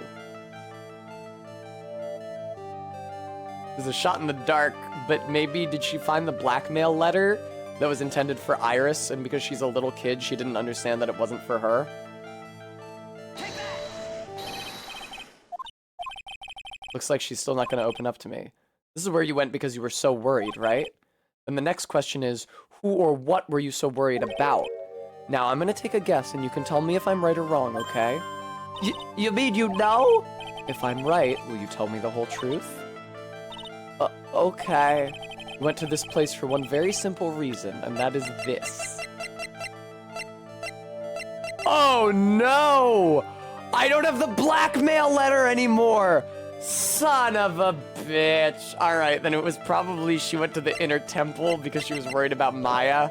It was a shot in the dark, but maybe did she find the blackmail letter that was intended for Iris, and because she's a little kid, she didn't understand that it wasn't for her? Looks like she's still not going to open up to me. This is where you went because you were so worried, right? And the next question is, who or what were you so worried about? Now, I'm going to take a guess, and you can tell me if I'm right or wrong, okay? You mean you know? If I'm right, will you tell me the whole truth? Okay. You went to this place for one very simple reason, and that is this. Oh, no! I don't have the blackmail letter anymore! Son of a bitch. Alright, then it was probably she went to the inner temple because she was worried about Maya.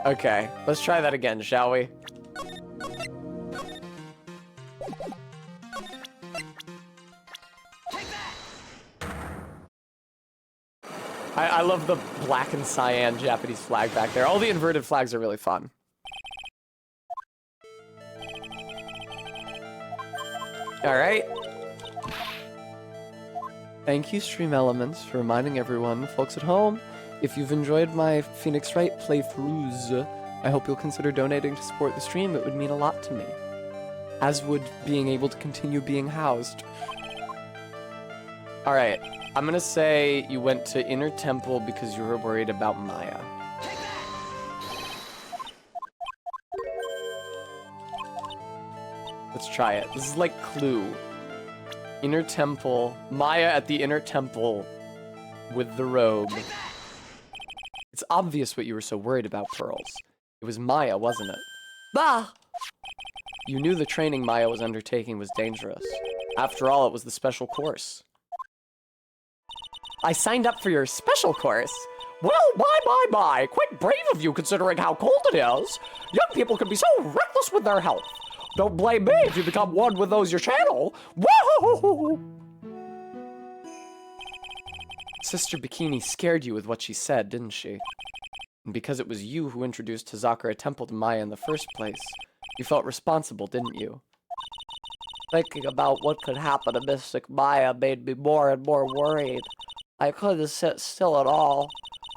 Okay, let's try that again, shall we? I love the black and cyan Japanese flag back there. All the inverted flags are really fun. All right. Thank you, Stream Elements, for reminding everyone, folks at home, if you've enjoyed my Phoenix Wright playthroughs, I hope you'll consider donating to support the stream. It would mean a lot to me. As would being able to continue being housed. All right. I'm gonna say you went to Inner Temple because you were worried about Maya. Let's try it. This is like Clue. Inner Temple. Maya at the Inner Temple with the robe. It's obvious what you were so worried about, Pearls. It was Maya, wasn't it? Bah! You knew the training Maya was undertaking was dangerous. After all, it was the special course. I signed up for your special course. Well, my. Quite brave of you considering how cold it is. Young people can be so reckless with their health. Don't blame me if you become one with those your channel. Woo! Sister Bikini scared you with what she said, didn't she? And because it was you who introduced Hazakura Temple to Maya in the first place, you felt responsible, didn't you? Thinking about what could happen to Mystic Maya made me more and more worried. I couldn't sit still at all.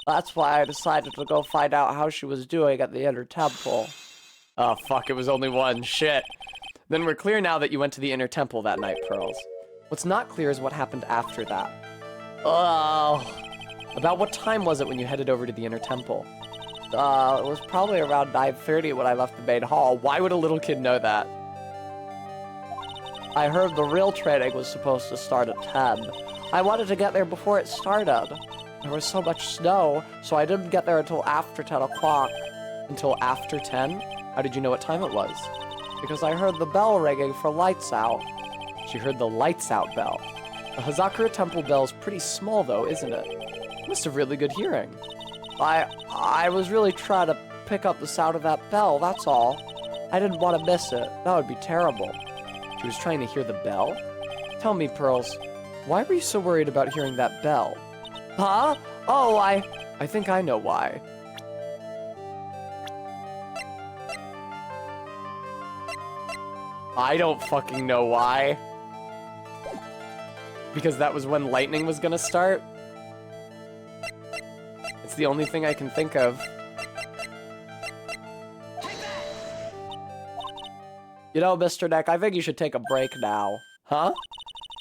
That's why I decided to go find out how she was doing at the Inner Temple. Oh, fuck, it was only one. Shit. Then we're clear now that you went to the Inner Temple that night, Pearls. What's not clear is what happened after that. Oh, About what time was it when you headed over to the Inner Temple? it was probably around 9:30 when I left the main hall. Why would a little kid know that? I heard the real training was supposed to start at 10. I wanted to get there before it started. There was so much snow, so I didn't get there until after 10 o'clock. Until after 10? How did you know what time it was? Because I heard the bell ringing for lights out. She heard the lights out bell. The Hazakura Temple bell's pretty small though, isn't it? You must have really good hearing. I was really trying to pick up the sound of that bell, that's all. I didn't want to miss it. That would be terrible. She was trying to hear the bell? Tell me, Pearls, why were you so worried about hearing that bell? Huh? Oh, I think I know why. I don't fucking know why. Because that was when lightning was gonna start? It's the only thing I can think of. You know, Mr. Neck, I think you should take a break now. Huh?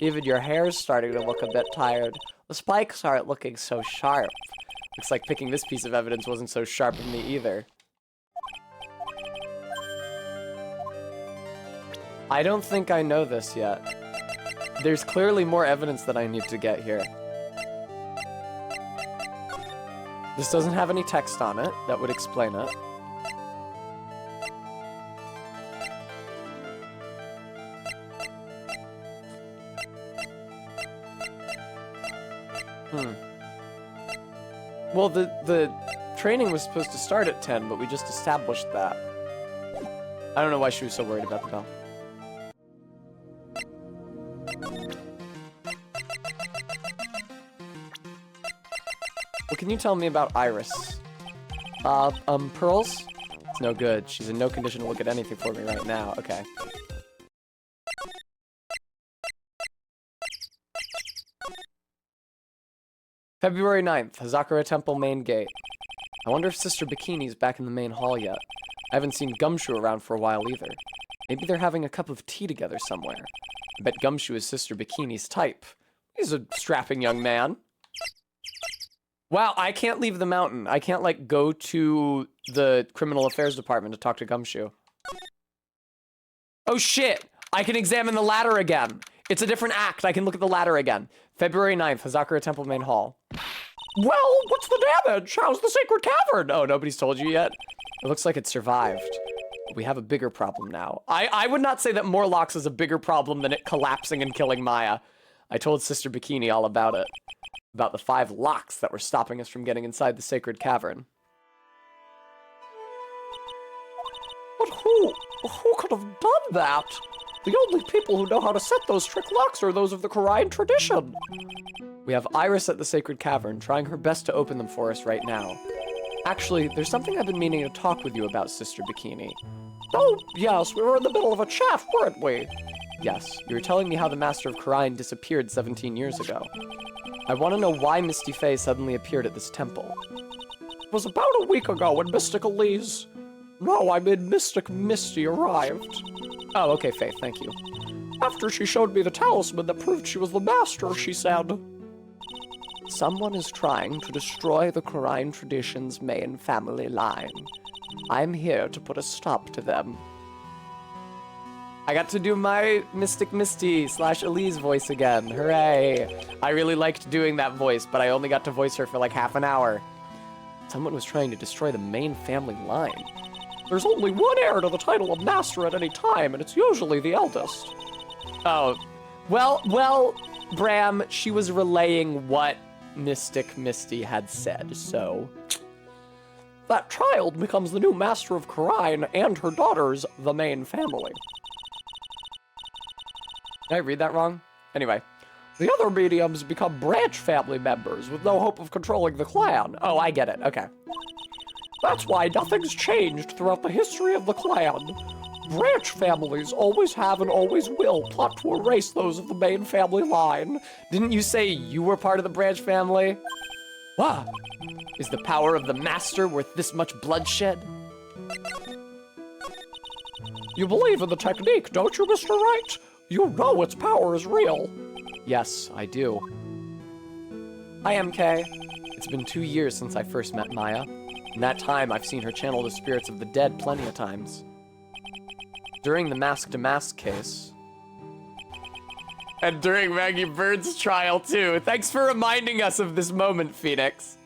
Even your hair's starting to look a bit tired. The spikes aren't looking so sharp. Looks like picking this piece of evidence wasn't so sharp of me either. I don't think I know this yet. There's clearly more evidence that I need to get here. This doesn't have any text on it that would explain it. Well, the training was supposed to start at 10, but we just established that. I don't know why she was so worried about the bell. What can you tell me about Iris? Pearls? It's no good. She's in no condition to look at anything for me right now. Okay. February 9th, Hazakura Temple main gate. I wonder if Sister Bikini's back in the main hall yet. I haven't seen Gumshoe around for a while either. Maybe they're having a cup of tea together somewhere. I bet Gumshoe is Sister Bikini's type. He's a strapping young man. Wow, I can't leave the mountain. I can't, like, go to the Criminal Affairs Department to talk to Gumshoe. Oh, shit! I can examine the ladder again. It's a different act. I can look at the ladder again. February 9th, Hazakura Temple main hall. Well, what's the damage? How's the sacred cavern? Oh, nobody's told you yet? It looks like it survived. But we have a bigger problem now. I would not say that Morlocks is a bigger problem than it collapsing and killing Maya. I told Sister Bikini all about it. About the 5 locks that were stopping us from getting inside the sacred cavern. But who could have done that? The only people who know how to set those trick locks are those of the Korean tradition. We have Iris at the Sacred Cavern, trying her best to open them for us right now. Actually, there's something I've been meaning to talk with you about, Sister Bikini. Oh, yes, we were in the middle of a chat, weren't we? Yes, you were telling me how the Master of Korean disappeared 17 years ago. I want to know why Misty Faye suddenly appeared at this temple. It was about a week ago when Mystic Elise... No, I mean Mystic Misty arrived. Oh, okay, Faith, thank you. After she showed me the talisman that proved she was the Master, she said... Someone is trying to destroy the Korean tradition's main family line. I'm here to put a stop to them. I got to do my Mystic Misty / Elise voice again. Hooray! I really liked doing that voice, but I only got to voice her for like half an hour. Someone was trying to destroy the main family line. There's only one heir to the title of Master at any time, and it's usually the eldest. Oh, well, Bram, she was relaying what Mystic Misty had said, so... That child becomes the new Master of Korean, and her daughters the main family. Did I read that wrong? Anyway. The other mediums become branch family members with no hope of controlling the clan. Oh, I get it. Okay. That's why nothing's changed throughout the history of the clan. Branch families always have and always will plot to erase those of the main family line. Didn't you say you were part of the branch family? What? Is the power of the Master worth this much bloodshed? You believe in the technique, don't you, Mr. Wright? You know its power is real. Yes, I do. Hi, MK. It's been 2 years since I first met Maya. In that time, I've seen her channel the spirits of the dead plenty of times. During the Mask-to-Mask case... And during Maggie Bird's trial, too. Thanks for reminding us of this moment, Phoenix.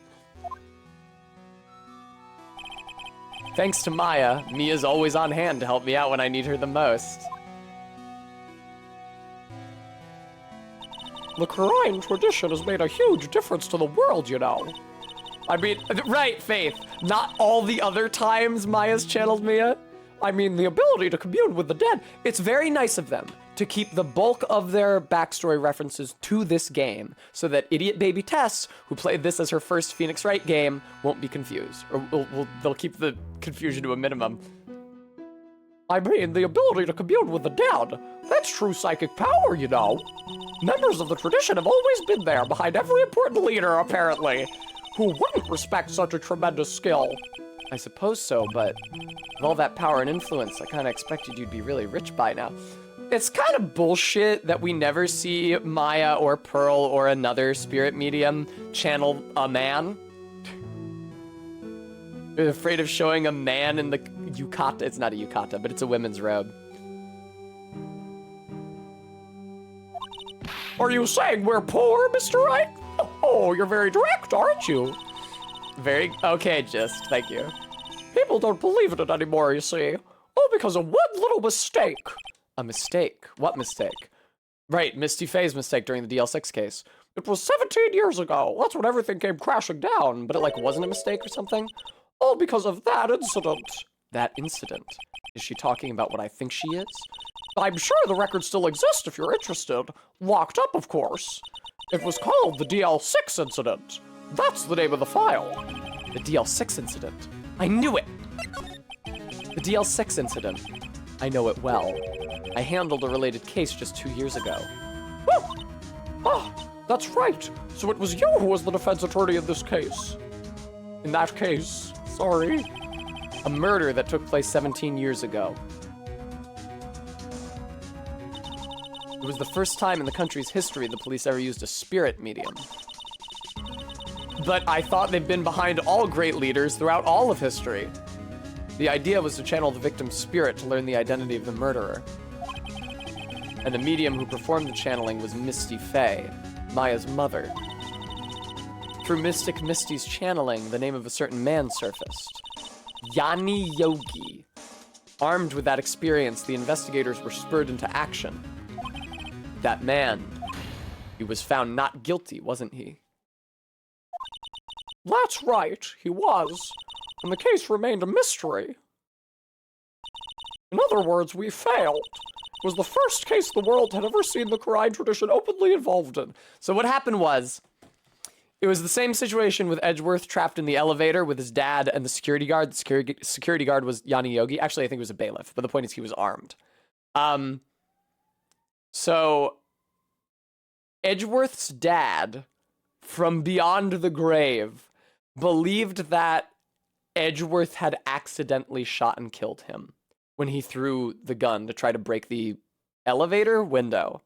Thanks to Maya, Mia's always on hand to help me out when I need her the most. The Korean tradition has made a huge difference to the world, you know. I mean, right, Faith. Not all the other times Maya's channeled Mia. I mean, the ability to commune with the dead. It's very nice of them to keep the bulk of their backstory references to this game so that idiot baby Tess, who played this as her first Phoenix Wright game, won't be confused. Or they'll keep the confusion to a minimum. I mean, the ability to commune with the dead. That's true psychic power, you know. Members of the tradition have always been there behind every important leader, apparently. Who wouldn't respect such a tremendous skill? I suppose so, but with all that power and influence, I kind of expected you'd be really rich by now. It's kind of bullshit that we never see Maya or Pearl or another spirit medium channel a man. You're afraid of showing a man in the yukata. It's not a yukata, but it's a women's robe. Are you saying we're poor, Mr. Wright? Oh, you're very direct, aren't you? Very, okay, just, thank you. People don't believe in it anymore, you see. All because of one little mistake. A mistake? What mistake? Right, Misty Faye's mistake during the DL6 case. It was 17 years ago. That's when everything came crashing down. But it, like, wasn't a mistake or something? All because of that incident. That incident? Is she talking about what I think she is? I'm sure the records still exist if you're interested. Locked up, of course. It was called the DL6 incident. That's the name of the file. The DL6 incident. I knew it! The DL6 incident. I know it well. I handled a related case just 2 years ago. Oh, that's right. So it was you who was the defense attorney in this case. In that case, sorry. A murder that took place 17 years ago. It was the first time in the country's history the police ever used a spirit medium. But I thought they'd been behind all great leaders throughout all of history. The idea was to channel the victim's spirit to learn the identity of the murderer. And the medium who performed the channeling was Misty Faye, Maya's mother. Through Mystic Misty's channeling, the name of a certain man surfaced. Yanni Yogi. Armed with that experience, the investigators were spurred into action. That man, he was found not guilty, wasn't he? That's right, he was. And the case remained a mystery. In other words, we failed. It was the first case the world had ever seen the Quran tradition openly involved in. So what happened was, it was the same situation with Edgeworth trapped in the elevator with his dad and the security guard. The security guard was Yanni Yogi. Actually, I think it was a bailiff, but the point is he was armed. So Edgeworth's dad, from beyond the grave, believed that Edgeworth had accidentally shot and killed him when he threw the gun to try to break the elevator window.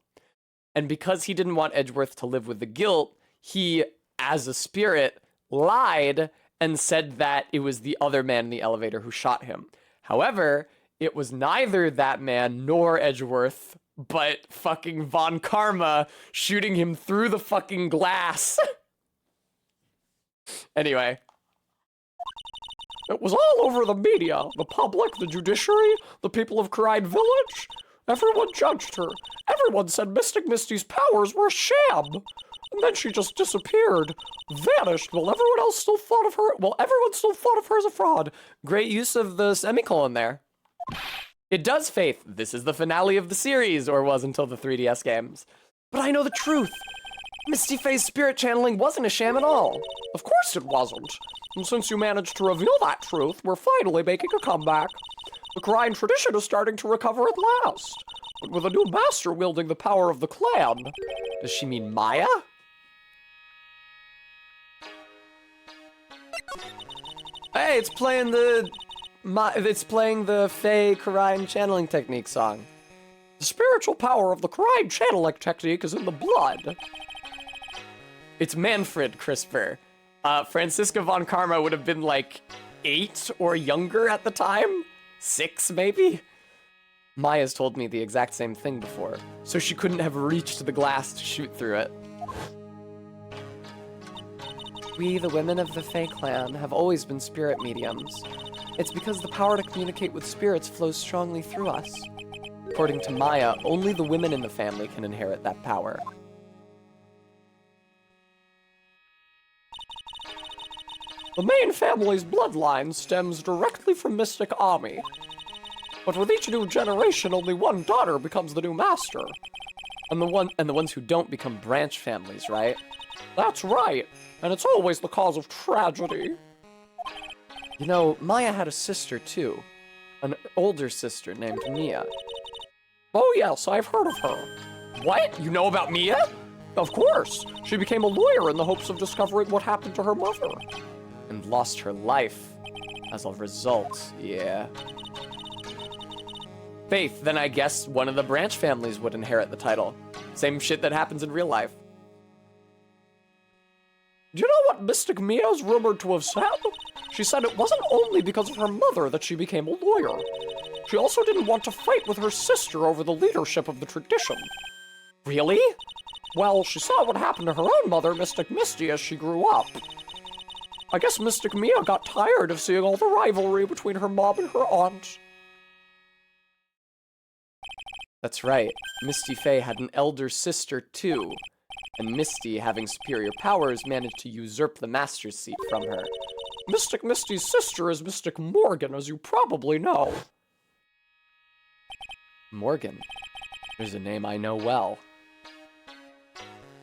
And because he didn't want Edgeworth to live with the guilt, he, as a spirit, lied and said that it was the other man in the elevator who shot him. However, it was neither that man nor Edgeworth, but fucking Von Karma shooting him through the fucking glass. Anyway. It was all over the media, the public, the judiciary, the people of Cride Village. Everyone judged her. Everyone said Mystic Misty's powers were a sham. And then she just disappeared, vanished, while everyone still thought of her as a fraud. Great use of the semicolon there. It does, Faith. This is the finale of the series, or was until the 3DS games. But I know the truth. Misty Faye's spirit channeling wasn't a sham at all. Of course it wasn't. And since you managed to reveal that truth, we're finally making a comeback. The Crime tradition is starting to recover at last. But with a new master wielding the power of the clan. Does she mean Maya? Hey, it's playing the Fae Karine channeling technique song. The spiritual power of the Crime channeling technique is in the blood. It's Manfred CRISPR. Franziska von Karma would have been like 8 or younger at the time? 6, maybe? Maya's told me the exact same thing before, so she couldn't have reached the glass to shoot through it. We, the women of the Fae clan, have always been spirit mediums. It's because the power to communicate with spirits flows strongly through us. According to Maya, only the women in the family can inherit that power. The main family's bloodline stems directly from Mystic Ami. But with each new generation, only one daughter becomes the new master. And the ones who don't become branch families, right? That's right, and it's always the cause of tragedy. You know, Maya had a sister too. An older sister named Mia. Oh yes, I've heard of her. What? You know about Mia? Of course. She became a lawyer in the hopes of discovering what happened to her mother. And lost her life as a result, yeah. Faith, then I guess one of the branch families would inherit the title. Same shit that happens in real life. Do you know what Mystic Mia is rumored to have said? She said it wasn't only because of her mother that she became a lawyer. She also didn't want to fight with her sister over the leadership of the tradition. Really? Well, she saw what happened to her own mother, Mystic Misty, as she grew up. I guess Mystic Mia got tired of seeing all the rivalry between her mom and her aunt. That's right. Misty Faye had an elder sister too. And Misty, having superior powers, managed to usurp the master's seat from her. Mystic Misty's sister is Mystic Morgan, as you probably know. Morgan? There's a name I know well.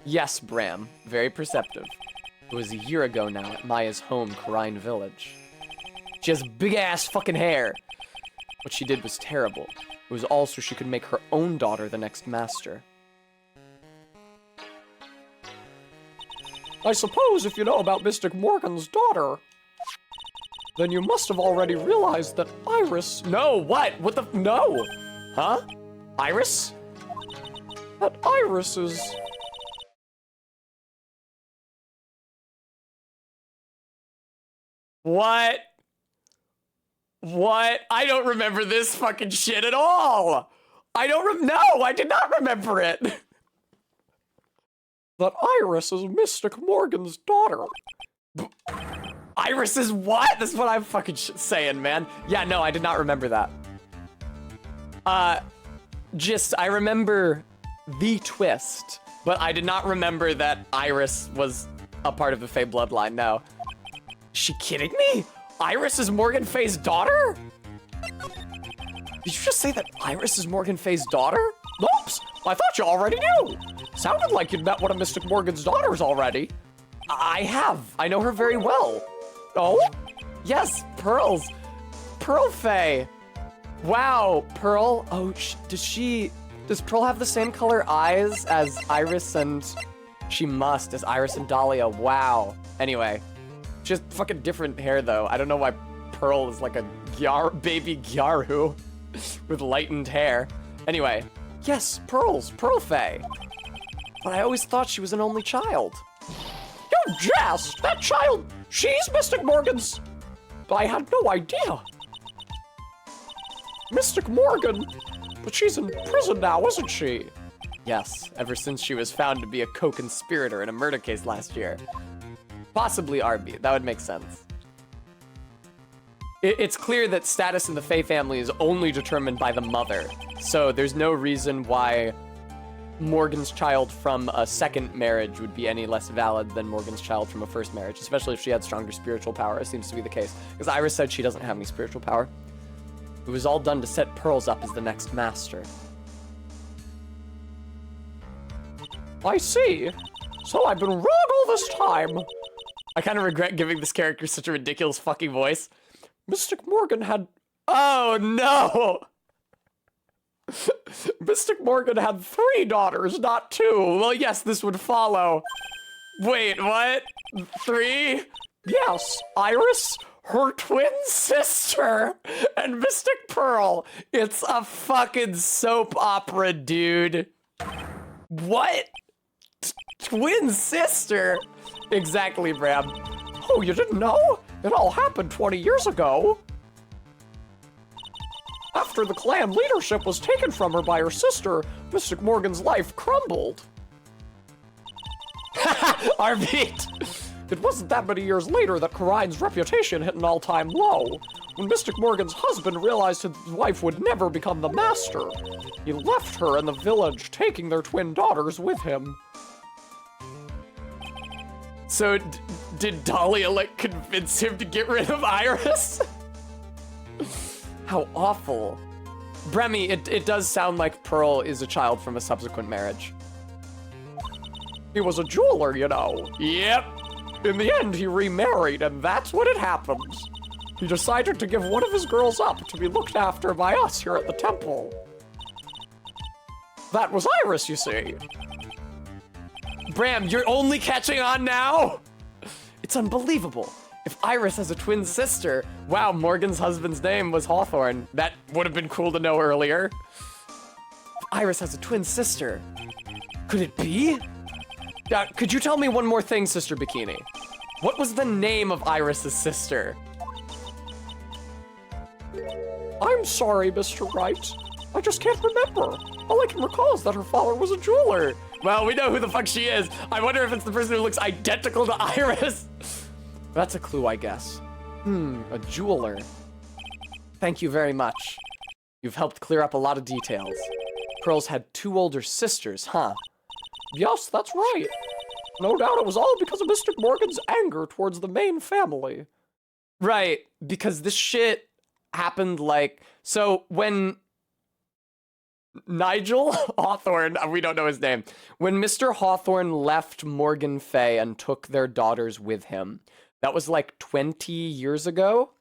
Yes, Bram. Very perceptive. It was a year ago now at Maya's home, Karine Village. She has big-ass fucking hair. What she did was terrible. It was all so she could make her own daughter the next master. I suppose if you know about Mystic Morgan's daughter, then you must have already realized that Iris... No, what? What the... No! Huh? Iris? That Iris is... What? What? I don't remember this fucking shit at all! No, I did not remember it! That Iris is Mystic Morgan's daughter. Iris is what? That's what I'm fucking saying, man. Yeah, no, I did not remember that. I remember the twist, but I did not remember that Iris was a part of the Fae bloodline, no. Is she kidding me? Iris is Morgan Faye's daughter? Did you just say that Iris is Morgan Fay's daughter? Oops, I thought you already knew. Sounded like you'd met one of Mystic Morgan's daughters already. I have. I know her very well. Oh? Yes, Pearl Faye. Wow, Pearl. Oh, does Pearl have the same color eyes as Iris and... She must, as Iris and Dahlia. Wow. Anyway, she has fucking different hair, though. I don't know why Pearl is like a baby Gyaru with lightened hair. Anyway, yes, Pearl Faye. But I always thought she was an only child. You jest! That child, she's Mystic Morgan's. But I had no idea. Mystic Morgan, but she's in prison now, isn't she? Yes, ever since she was found to be a co-conspirator in a murder case last year. Possibly Arby, that would make sense. It's clear that status in the Faye family is only determined by the mother, so there's no reason why Morgan's child from a second marriage would be any less valid than Morgan's child from a first marriage, especially if she had stronger spiritual power, as seems to be the case. Because Iris said she doesn't have any spiritual power. It was all done to set Pearls up as the next master. I see. So I've been wrong all this time. I kind of regret giving this character such a ridiculous fucking voice. Mystic Morgan had... Oh, no! Mystic Morgan had 3 daughters, not 2. Well, yes, this would follow. Wait, what? 3? Yes, Iris, her twin sister, and Mystic Pearl. It's a fucking soap opera, dude. What? Twin sister? Exactly, Bram. Oh, you didn't know? It all happened 20 years ago. After the clan leadership was taken from her by her sister, Mystic Morgan's life crumbled. Our beat. It wasn't that many years later that Karine's reputation hit an all-time low. When Mystic Morgan's husband realized his wife would never become the master, he left her in the village, taking their twin daughters with him. So, did Dahlia, like, convince him to get rid of Iris? How awful. Bremy, it does sound like Pearl is a child from a subsequent marriage. He was a jeweler, you know. Yep. In the end, he remarried, and that's when it happened. He decided to give one of his girls up to be looked after by us here at the temple. That was Iris, you see. Bram, you're only catching on now? It's unbelievable. If Iris has a twin sister, wow, Morgan's husband's name was Hawthorne. That would have been cool to know earlier. If Iris has a twin sister, could it be? Could you tell me one more thing, Sister Bikini? What was the name of Iris's sister? I'm sorry, Mr. Wright. I just can't remember. All I can recall is that her father was a jeweler. Well, we know who the fuck she is. I wonder if it's the person who looks identical to Iris. That's a clue, I guess. A jeweler. Thank you very much. You've helped clear up a lot of details. Pearls had 2 older sisters, huh? Yes, that's right. No doubt it was all because of Mystic Morgan's anger towards the main family. Right, because this shit happened like... So, when... Nigel Hawthorne, we don't know his name. When Mr. Hawthorne left Morgan Fay and took their daughters with him, that was like 20 years ago.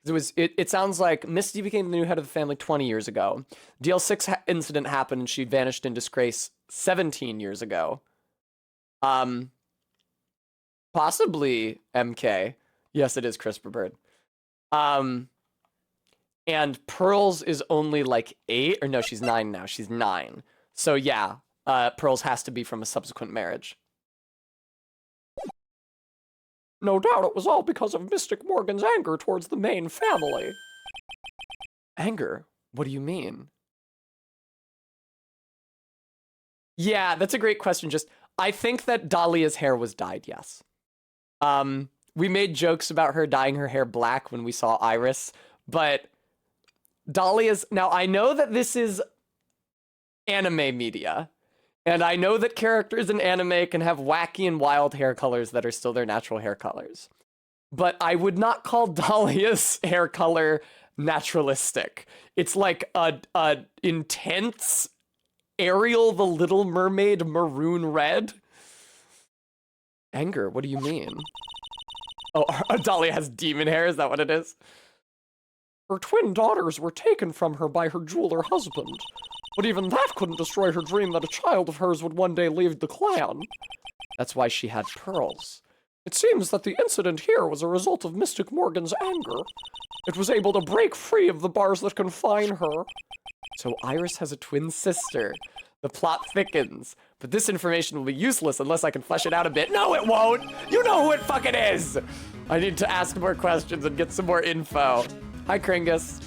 It sounds like Misty became the new head of the family 20 years ago. DL6 incident happened and she vanished in disgrace 17 years ago. Possibly MK. Yes, it is Crispr Bird. And Pearls is only like 8, or no, she's 9 now. She's 9. So yeah, Pearls has to be from a subsequent marriage. No doubt it was all because of Mystic Morgan's anger towards the main family. Anger? What do you mean? Yeah, that's a great question. I think that Dahlia's hair was dyed, yes. We made jokes about her dyeing her hair black when we saw Iris, but Dahlia's... Now, I know that this is anime media, and I know that characters in anime can have wacky and wild hair colors that are still their natural hair colors. But I would not call Dahlia's hair color naturalistic. It's like a intense Ariel the Little Mermaid maroon red. Anger, what do you mean? Oh, Adalia has demon hair, is that what it is? Her twin daughters were taken from her by her jeweler husband. But even that couldn't destroy her dream that a child of hers would one day leave the clan. That's why she had pearls. It seems that the incident here was a result of Mystic Morgan's anger. It was able to break free of the bars that confine her. So Iris has a twin sister. The plot thickens. But this information will be useless unless I can flesh it out a bit. No, it won't! You know who it fucking is! I need to ask more questions and get some more info. Hi, Kringus.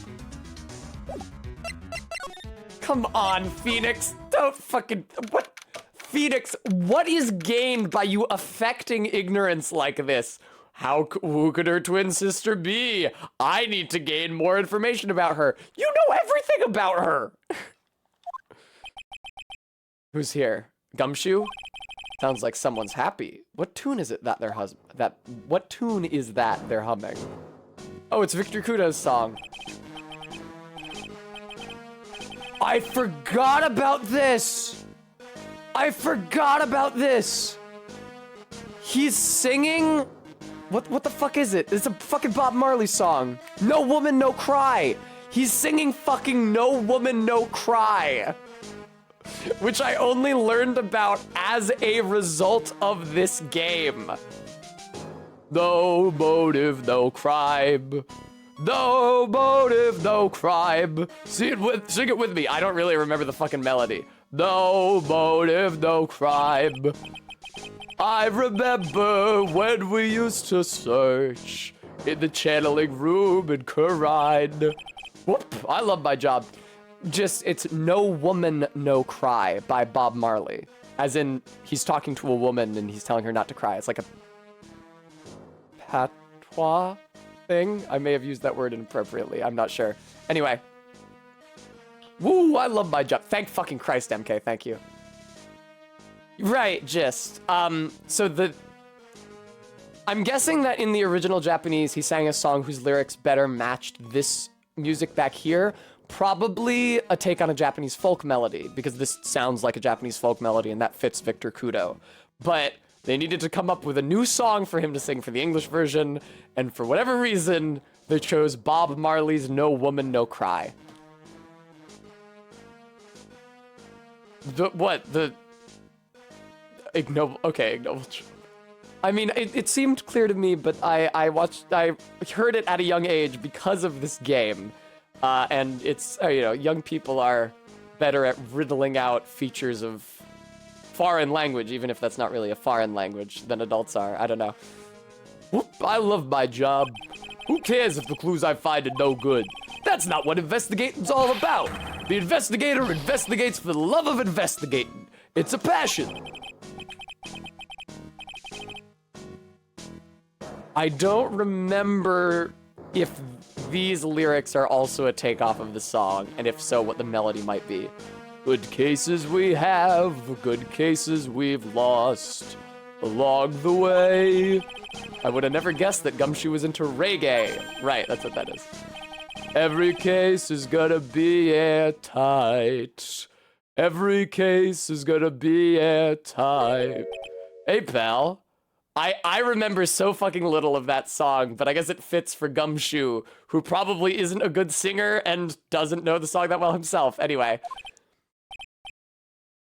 Come on, Phoenix. Don't fucking... What? Phoenix, what is gained by you affecting ignorance like this? Who could her twin sister be? I need to gain more information about her. You know everything about her. Who's here? Gumshoe? Sounds like someone's happy. What tune is it that they're what tune is that they're humming? Oh, it's Victor Kudo's song. I forgot about this. I forgot about this. He's singing. What the fuck is it? It's a fucking Bob Marley song. No Woman, No Cry. He's singing fucking No Woman, No Cry. Which I only learned about as a result of this game. No motive, no crime. No motive, no crime. Sing it with me. I don't really remember the fucking melody. No motive, no crime. I remember when we used to search in the channeling room in Corrine. Whoop, I love my job. It's No Woman, No Cry by Bob Marley. As in, he's talking to a woman and he's telling her not to cry. It's like a patois thing. I may have used that word inappropriately. I'm not sure. Anyway. Woo, I love my job. Thank fucking Christ, MK. Thank you. Right, just. I'm guessing that in the original Japanese, he sang a song whose lyrics better matched this music back here. Probably a take on a Japanese folk melody, because this sounds like a Japanese folk melody, and that fits Victor Kudo. But they needed to come up with a new song for him to sing for the English version, and for whatever reason, they chose Bob Marley's No Woman, No Cry. Ignoble. I mean, it seemed clear to me, but I heard it at a young age because of this game. And it's, young people are better at riddling out features of foreign language, even if that's not really a foreign language, than adults are. I don't know. Whoop, I love my job. Who cares if the clues I find are no good? That's not what investigating's all about. The investigator investigates for the love of investigating. It's a passion. I don't remember if these lyrics are also a takeoff of the song, and if so, what the melody might be. Good cases we have, good cases we've lost along the way. I would have never guessed that Gumshoe was into reggae. Right, that's what that is. Every case is gonna be airtight. Every case is gonna be airtight. Hey, pal. I remember so fucking little of that song, but I guess it fits for Gumshoe, who probably isn't a good singer and doesn't know the song that well himself. Anyway.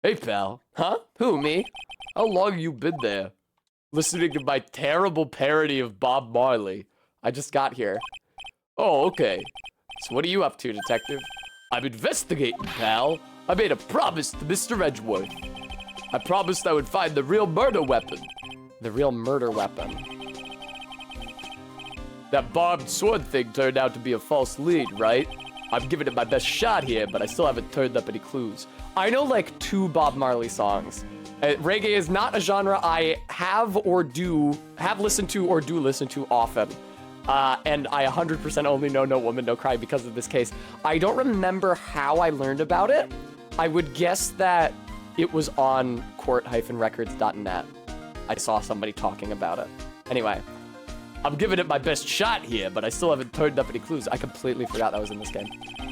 Hey, pal. Huh? Who, me? How long you been there? Listening to my terrible parody of Bob Marley. I just got here. Oh, okay. So what are you up to, detective? I'm investigating, pal. I made a promise to Mr. Edgeworth. I promised I would find the real murder weapon. The real murder weapon. That barbed sword thing turned out to be a false lead, right? I'm giving it my best shot here, but I still haven't turned up any clues. I know like 2 Bob Marley songs. Reggae is not a genre I have listened to or do listen to often. And I 100% only know No Woman, No Cry because of this case. I don't remember how I learned about it. I would guess that it was on court-records.net. I saw somebody talking about it. Anyway. I'm giving it my best shot here, but I still haven't turned up any clues. I completely forgot that was in this game.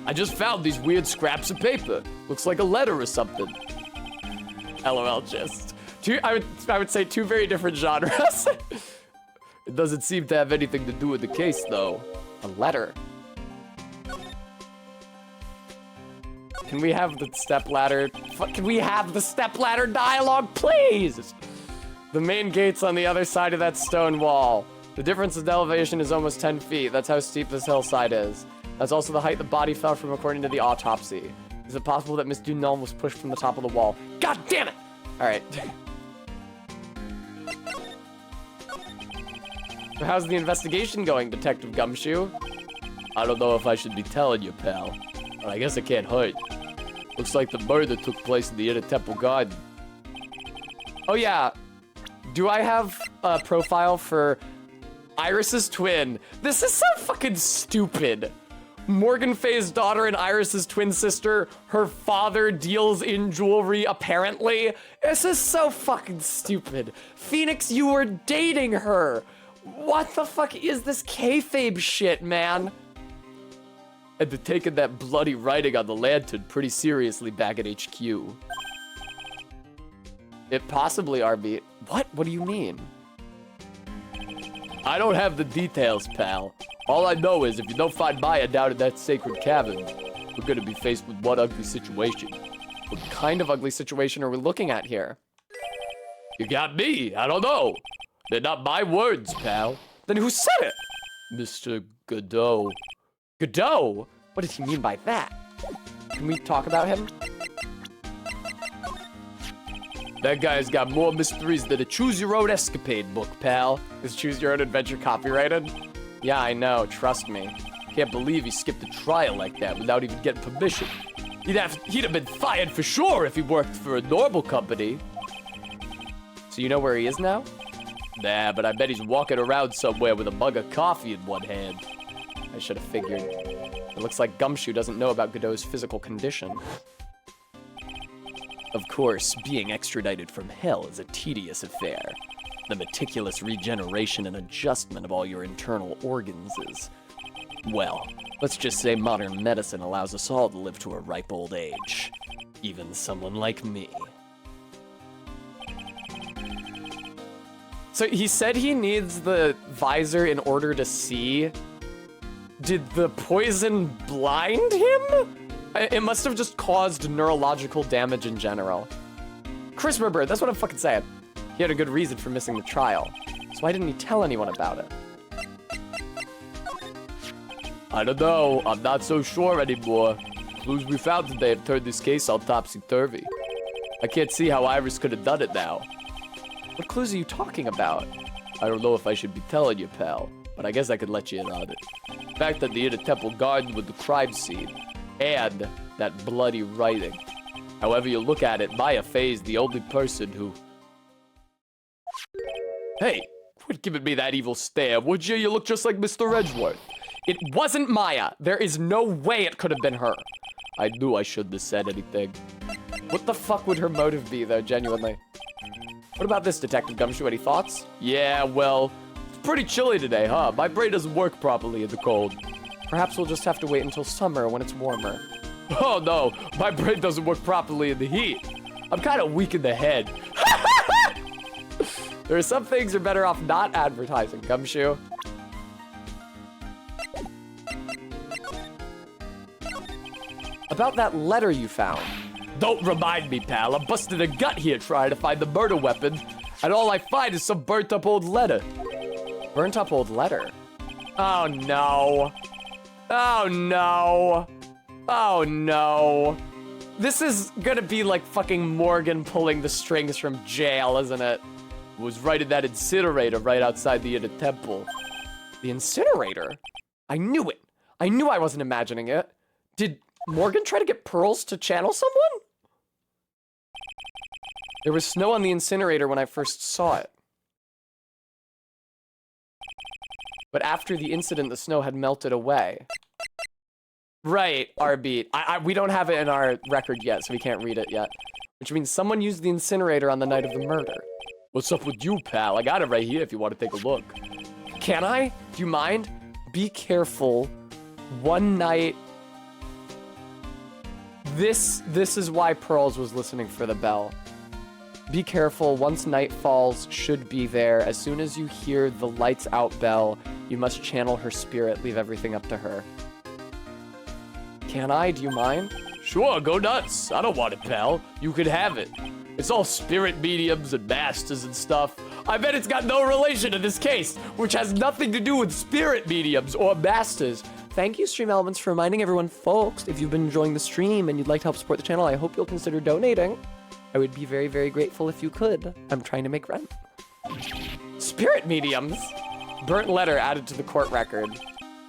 I just found these weird scraps of paper. Looks like a letter or something. LOL, just. I would say two very different genres. It doesn't seem to have anything to do with the case, though. A letter. Can we have the stepladder? Can we have the stepladder dialogue, please? The main gate's on the other side of that stone wall. The difference in elevation is almost 10 feet. That's how steep this hillside is. That's also the height the body fell from according to the autopsy. Is it possible that Miss Dunant was pushed from the top of the wall? God damn it! All right. So how's the investigation going, Detective Gumshoe? I don't know if I should be telling you, pal, but I guess it can't hurt. Looks like the murder took place in the Inner Temple Garden. Oh yeah. Do I have a profile for Iris's twin? This is so fucking stupid. Morgan Faye's daughter and Iris's twin sister. Her father deals in jewelry, apparently. This is so fucking stupid. Phoenix, you were dating her. What the fuck is this kayfabe shit, man? And they're taking that bloody writing on the lantern pretty seriously back at HQ. It possibly, RB. What? What do you mean? I don't have the details, pal. All I know is if you don't find Maya down in that sacred cavern, we're gonna be faced with one ugly situation. What kind of ugly situation are we looking at here? You got me. I don't know. They're not my words, pal. Then who said it? Mr. Godot. Godot? What does he mean by that? Can we talk about him? That guy's got more mysteries than a choose-your-own escapade book, pal. Is Choose Your Own Adventure copyrighted? Yeah, I know. Trust me. Can't believe he skipped a trial like that without even getting permission. He'd have been fired for sure if he worked for a normal company. So you know where he is now? Nah, but I bet he's walking around somewhere with a mug of coffee in one hand. I should have figured. It looks like Gumshoe doesn't know about Godot's physical condition. Of course, being extradited from hell is a tedious affair. The meticulous regeneration and adjustment of all your internal organs is... well, let's just say modern medicine allows us all to live to a ripe old age. Even someone like me. So he said he needs the visor in order to see. Did the poison blind him? It must have just caused neurological damage in general. Chris River, that's what I'm fucking saying. He had a good reason for missing the trial. So why didn't he tell anyone about it? I don't know. I'm not so sure anymore. Clues we found today have turned this case all topsy-turvy. I can't see how Iris could have done it now. What clues are you talking about? I don't know if I should be telling you, pal, but I guess I could let you in on it. The fact that the Inner Temple Garden was the crime scene, and that bloody writing. However you look at it, Maya Faye's the only person who... Hey, quit giving me that evil stare, would you? You look just like Mr. Edgeworth. It wasn't Maya. There is no way it could have been her. I knew I shouldn't have said anything. What the fuck would her motive be, though, genuinely? What about this, Detective Gumshoe? Any thoughts? Yeah, well, it's pretty chilly today, huh? My brain doesn't work properly in the cold. Perhaps we'll just have to wait until summer when it's warmer. Oh no, my brain doesn't work properly in the heat. I'm kind of weak in the head. There are some things you're better off not advertising, Gumshoe. About that letter you found. Don't remind me, pal. I'm busting a gut here trying to find the murder weapon, and all I find is some burnt-up old letter. Burnt-up old letter? Oh, no. Oh, no. Oh, no. This is gonna be like fucking Morgan pulling the strings from jail, isn't it? It was right in that incinerator right outside the Inner Temple. The incinerator? I knew it. I knew I wasn't imagining it. Did Morgan try to get Pearls to channel someone? There was snow on the incinerator when I first saw it. But after the incident, the snow had melted away. Right, RB. We don't have it in our record yet, so we can't read it yet. Which means someone used the incinerator on the night of the murder. What's up with you, pal? I got it right here if you want to take a look. Can I? Do you mind? Be careful. One night. This is why Pearls was listening for the bell. Be careful. Once night falls, should be there. As soon as you hear the lights out bell, you must channel her spirit. Leave everything up to her. Can I? Do you mind? Sure, go nuts. I don't want it, pal. You can have it. It's all spirit mediums and masters and stuff. I bet it's got no relation to this case, which has nothing to do with spirit mediums or masters. Thank you, Stream Elements, for reminding everyone, folks. If you've been enjoying the stream and you'd like to help support the channel, I hope you'll consider donating. I would be very, very grateful if you could. I'm trying to make rent. Spirit mediums. Burnt letter added to the court record.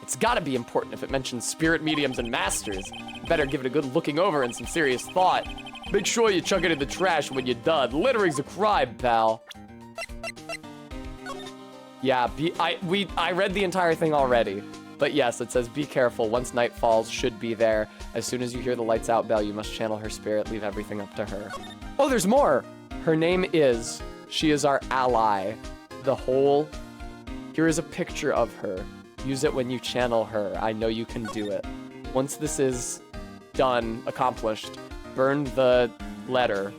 It's gotta be important if it mentions spirit mediums and masters. Better give it a good looking over and some serious thought. Make sure you chuck it in the trash when you're done. Littering's a crime, pal. Yeah, I read the entire thing already. But yes, it says, be careful. Once night falls, should be there. As soon as you hear the lights out bell, you must channel her spirit. Leave everything up to her. Oh, there's more. Her name is. She is our ally. Here is a picture of her. Use it when you channel her. I know you can do it. Once this is done, accomplished, burn the letter.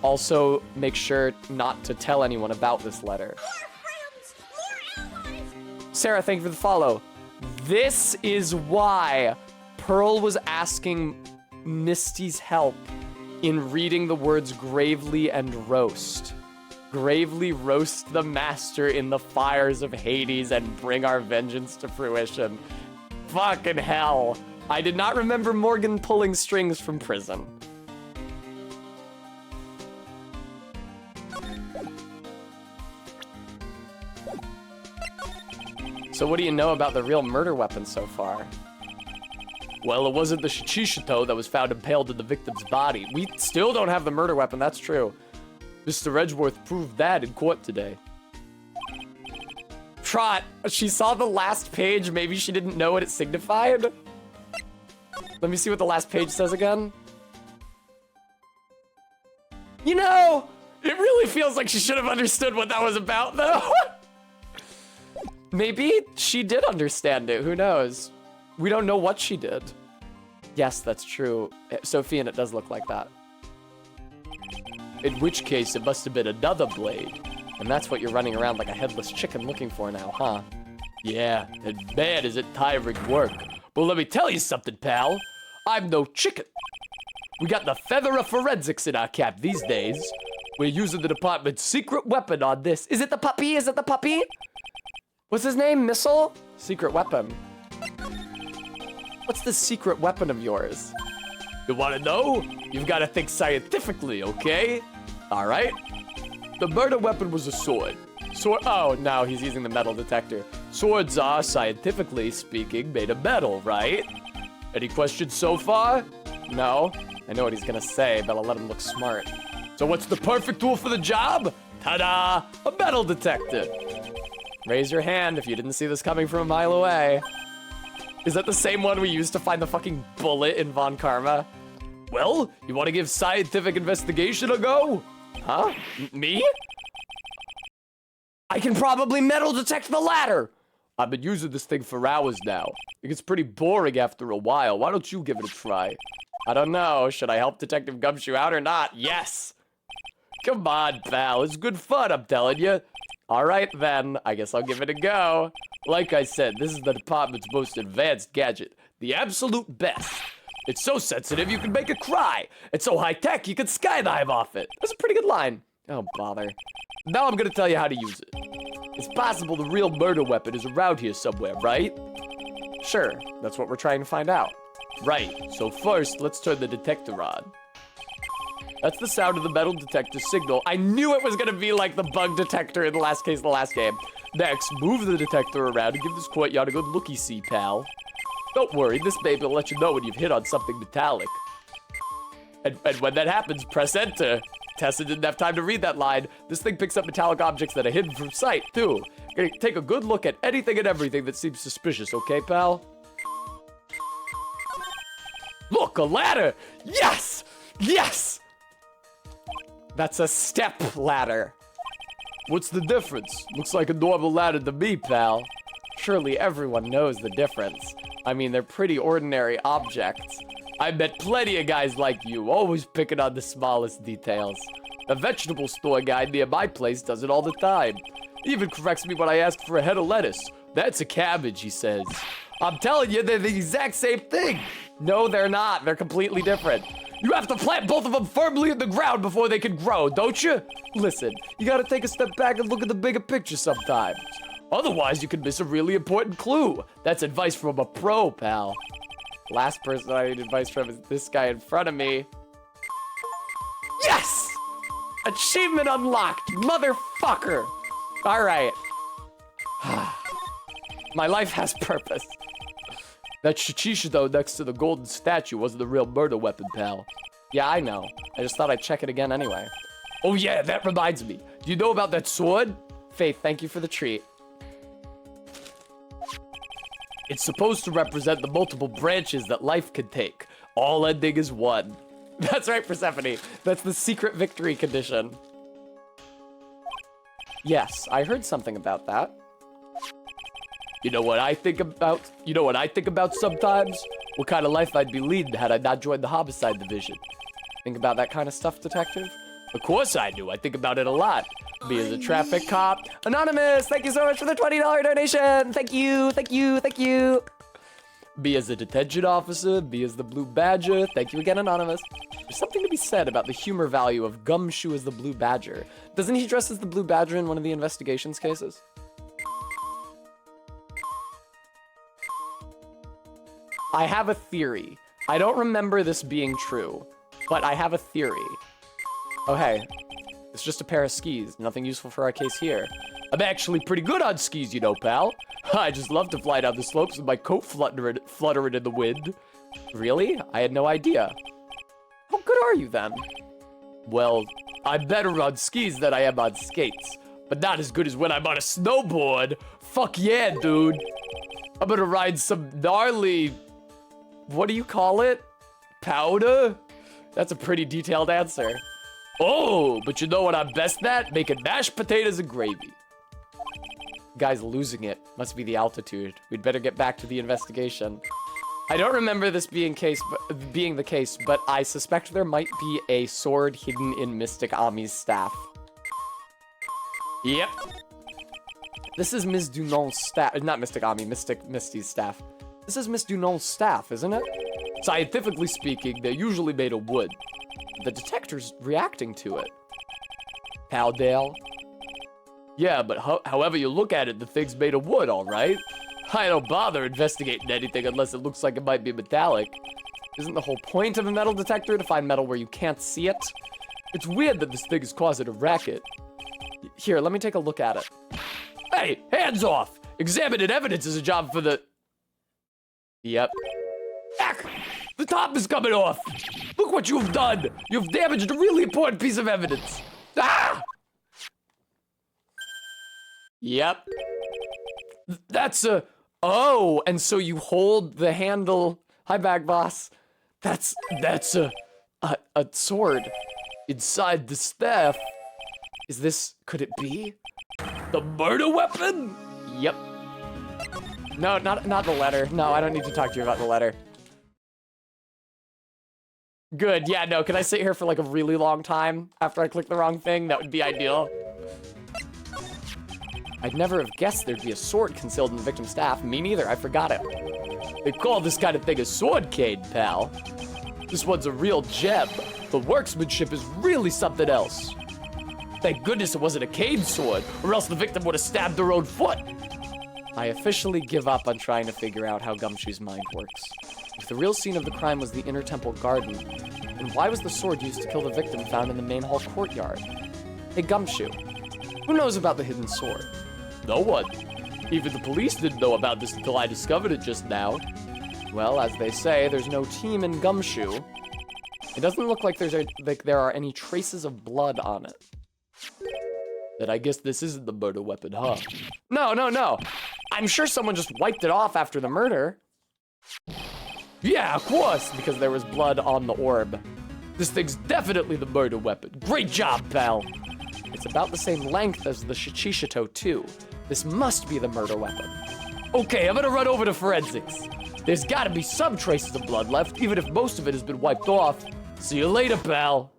Also, make sure not to tell anyone about this letter. More friends! More allies! Sarah, thank you for the follow. This is why Pearl was asking Misty's help in reading the words gravely and roast. Gravely roast the master in the fires of Hades and bring our vengeance to fruition. Fucking hell. I did not remember Morgan pulling strings from prison. So what do you know about the real murder weapon so far? Well, it wasn't the Shichishato that was found impaled in the victim's body. We still don't have the murder weapon, that's true. Mr. Edgeworth proved that in court today. Trot, she saw the last page, maybe she didn't know what it signified? Let me see what the last page says again. You know, it really feels like she should have understood what that was about, though. Maybe she did understand it, who knows? We don't know what she did. Yes, that's true. Sophie, and it does look like that. In which case, it must have been another blade. And that's what you're running around like a headless chicken looking for now, huh? Yeah, and man, is it tiring work. But let me tell you something, pal. I'm no chicken. We got the feather of forensics in our cap these days. We're using the department's secret weapon on this. Is it the puppy? Is it the puppy? What's his name? Missile? Secret weapon. What's the secret weapon of yours? You want to know? You've got to think scientifically, okay? All right. The murder weapon was a sword. Oh, no, he's using the metal detector. Swords are, scientifically speaking, made of metal, right? Any questions so far? No. I know what he's gonna say, but I'll let him look smart. So what's the perfect tool for the job? Ta-da! A metal detector. Raise your hand if you didn't see this coming from a mile away. Is that the same one we used to find the fucking bullet in Von Karma? Well, you want to give scientific investigation a go? Huh? Me? I can probably metal detect the ladder. I've been using this thing for hours now. It gets pretty boring after a while. Why don't you give it a try? I don't know. Should I help Detective Gumshoe out or not? Yes! Come on, pal. It's good fun, I'm telling you. All right, then. I guess I'll give it a go. Like I said, this is the department's most advanced gadget. The absolute best. It's so sensitive you can make it cry. It's so high-tech you can skydive off it. That's a pretty good line. Oh, bother. Now I'm gonna tell you how to use it. It's possible the real murder weapon is around here somewhere, right? Sure. That's what we're trying to find out. Right. So first, let's turn the detector on. That's the sound of the metal detector signal. I knew it was gonna be like the bug detector in the last case of the last game. Next, move the detector around and give this courtyard a good looky-see, pal. Don't worry, this baby will let you know when you've hit on something metallic. And when that happens, press enter. Tessa didn't have time to read that line. This thing picks up metallic objects that are hidden from sight, too. Gonna take a good look at anything and everything that seems suspicious, okay, pal? Look, a ladder! Yes! Yes! That's a step ladder. What's the difference? Looks like a normal ladder to me, pal. Surely everyone knows the difference. I mean, they're pretty ordinary objects. I met plenty of guys like you, always picking on the smallest details. The vegetable store guy near my place does it all the time. He even corrects me when I ask for a head of lettuce. That's a cabbage, he says. I'm telling you, they're the exact same thing. No, they're not. They're completely different. You have to plant both of them firmly in the ground before they can grow, don't you? Listen, you gotta take a step back and look at the bigger picture sometimes. Otherwise, you could miss a really important clue. That's advice from a pro, pal. Last person I need advice from is this guy in front of me. Yes! Achievement unlocked, motherfucker! Alright. My life has purpose. That Shichishido next to the golden statue wasn't the real murder weapon, pal. Yeah, I know. I just thought I'd check it again anyway. Oh yeah, that reminds me. Do you know about that sword? Faith, thank you for the treat. It's supposed to represent the multiple branches that life can take, all ending as one. That's right, Persephone. That's the secret victory condition. Yes, I heard something about that. You know what I think about? You know what I think about sometimes? What kind of life I'd be leading had I not joined the homicide division. Think about that kind of stuff, detective? Of course I do. I think about it a lot. Me as a traffic cop. Anonymous, thank you so much for the $20 donation. Thank you, thank you, thank you. Me as a detention officer, me as the Blue Badger. Thank you again, Anonymous. There's something to be said about the humor value of Gumshoe as the Blue Badger. Doesn't he dress as the Blue Badger in one of the investigations cases? I have a theory. I don't remember this being true, but I have a theory. Oh, hey. It's just a pair of skis. Nothing useful for our case here. I'm actually pretty good on skis, you know, pal. I just love to fly down the slopes with my coat fluttering in the wind. Really? I had no idea. How good are you then? Well, I'm better on skis than I am on skates, but not as good as when I'm on a snowboard. Fuck yeah, dude. I'm gonna ride some gnarly... What do you call it? Powder? That's a pretty detailed answer. Oh, but you know what I'm best at? Making mashed potatoes and gravy. Guy's losing it. Must be the altitude. We'd better get back to the investigation. I don't remember this being the case, but I suspect there might be a sword hidden in Mystic Ami's staff. Yep. This is Ms. Dunon's staff. Not Mystic Ami, Misty's staff. This is Miss Dunon's staff, isn't it? Scientifically speaking, they're usually made of wood. The detector's reacting to it. Pal Dale? Yeah, but however you look at it, the thing's made of wood, all right? I don't bother investigating anything unless it looks like it might be metallic. Isn't the whole point of a metal detector to find metal where you can't see it? It's weird that this thing is causing a racket. Here, let me take a look at it. Hey, hands off! Examining evidence is a job for the... Yep. Ack! The top is coming off! Look what you've done! You've damaged a really important piece of evidence! Ah! Yep. That's a... Oh, and so you hold the handle... Hi, Bag Boss. That's a sword. Inside the staff. Is this... Could it be? The murder weapon? Yep. No, not the letter. No, I don't need to talk to you about the letter. Good, yeah, no, can I sit here for like a really long time after I click the wrong thing? That would be ideal. I'd never have guessed there'd be a sword concealed in the victim's staff. Me neither, I forgot it. They call this kind of thing a sword cane, pal. This one's a real gem. The workmanship is really something else. Thank goodness it wasn't a cane sword, or else the victim would have stabbed their own foot. I officially give up on trying to figure out how Gumshoe's mind works. If the real scene of the crime was the inner temple garden, then why was the sword used to kill the victim found in the main hall courtyard? Hey, Gumshoe, who knows about the hidden sword? No one. Even the police didn't know about this until I discovered it just now. Well, as they say, there's no team in Gumshoe. It doesn't look like there are any traces of blood on it. Then I guess this isn't the murder weapon, huh? No. I'm sure someone just wiped it off after the murder. Yeah, of course. Because there was blood on the orb. This thing's definitely the murder weapon. Great job, pal. It's about the same length as the Shichishato, too. This must be the murder weapon. Okay, I'm gonna run over to forensics. There's gotta be some traces of blood left, even if most of it has been wiped off. See you later, pal.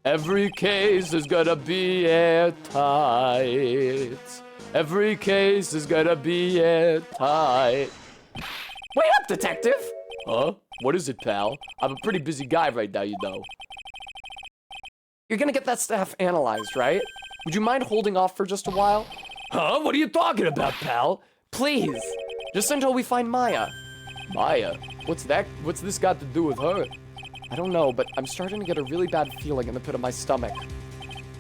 Every case is gonna be airtight. Every case is gonna be airtight. Wait up, detective! Huh? What is it, pal? I'm a pretty busy guy right now, you know. You're gonna get that stuff analyzed, right? Would you mind holding off for just a while? Huh? What are you talking about, pal? Please, just until we find Maya. Maya? What's this got to do with her? I don't know, but I'm starting to get a really bad feeling in the pit of my stomach.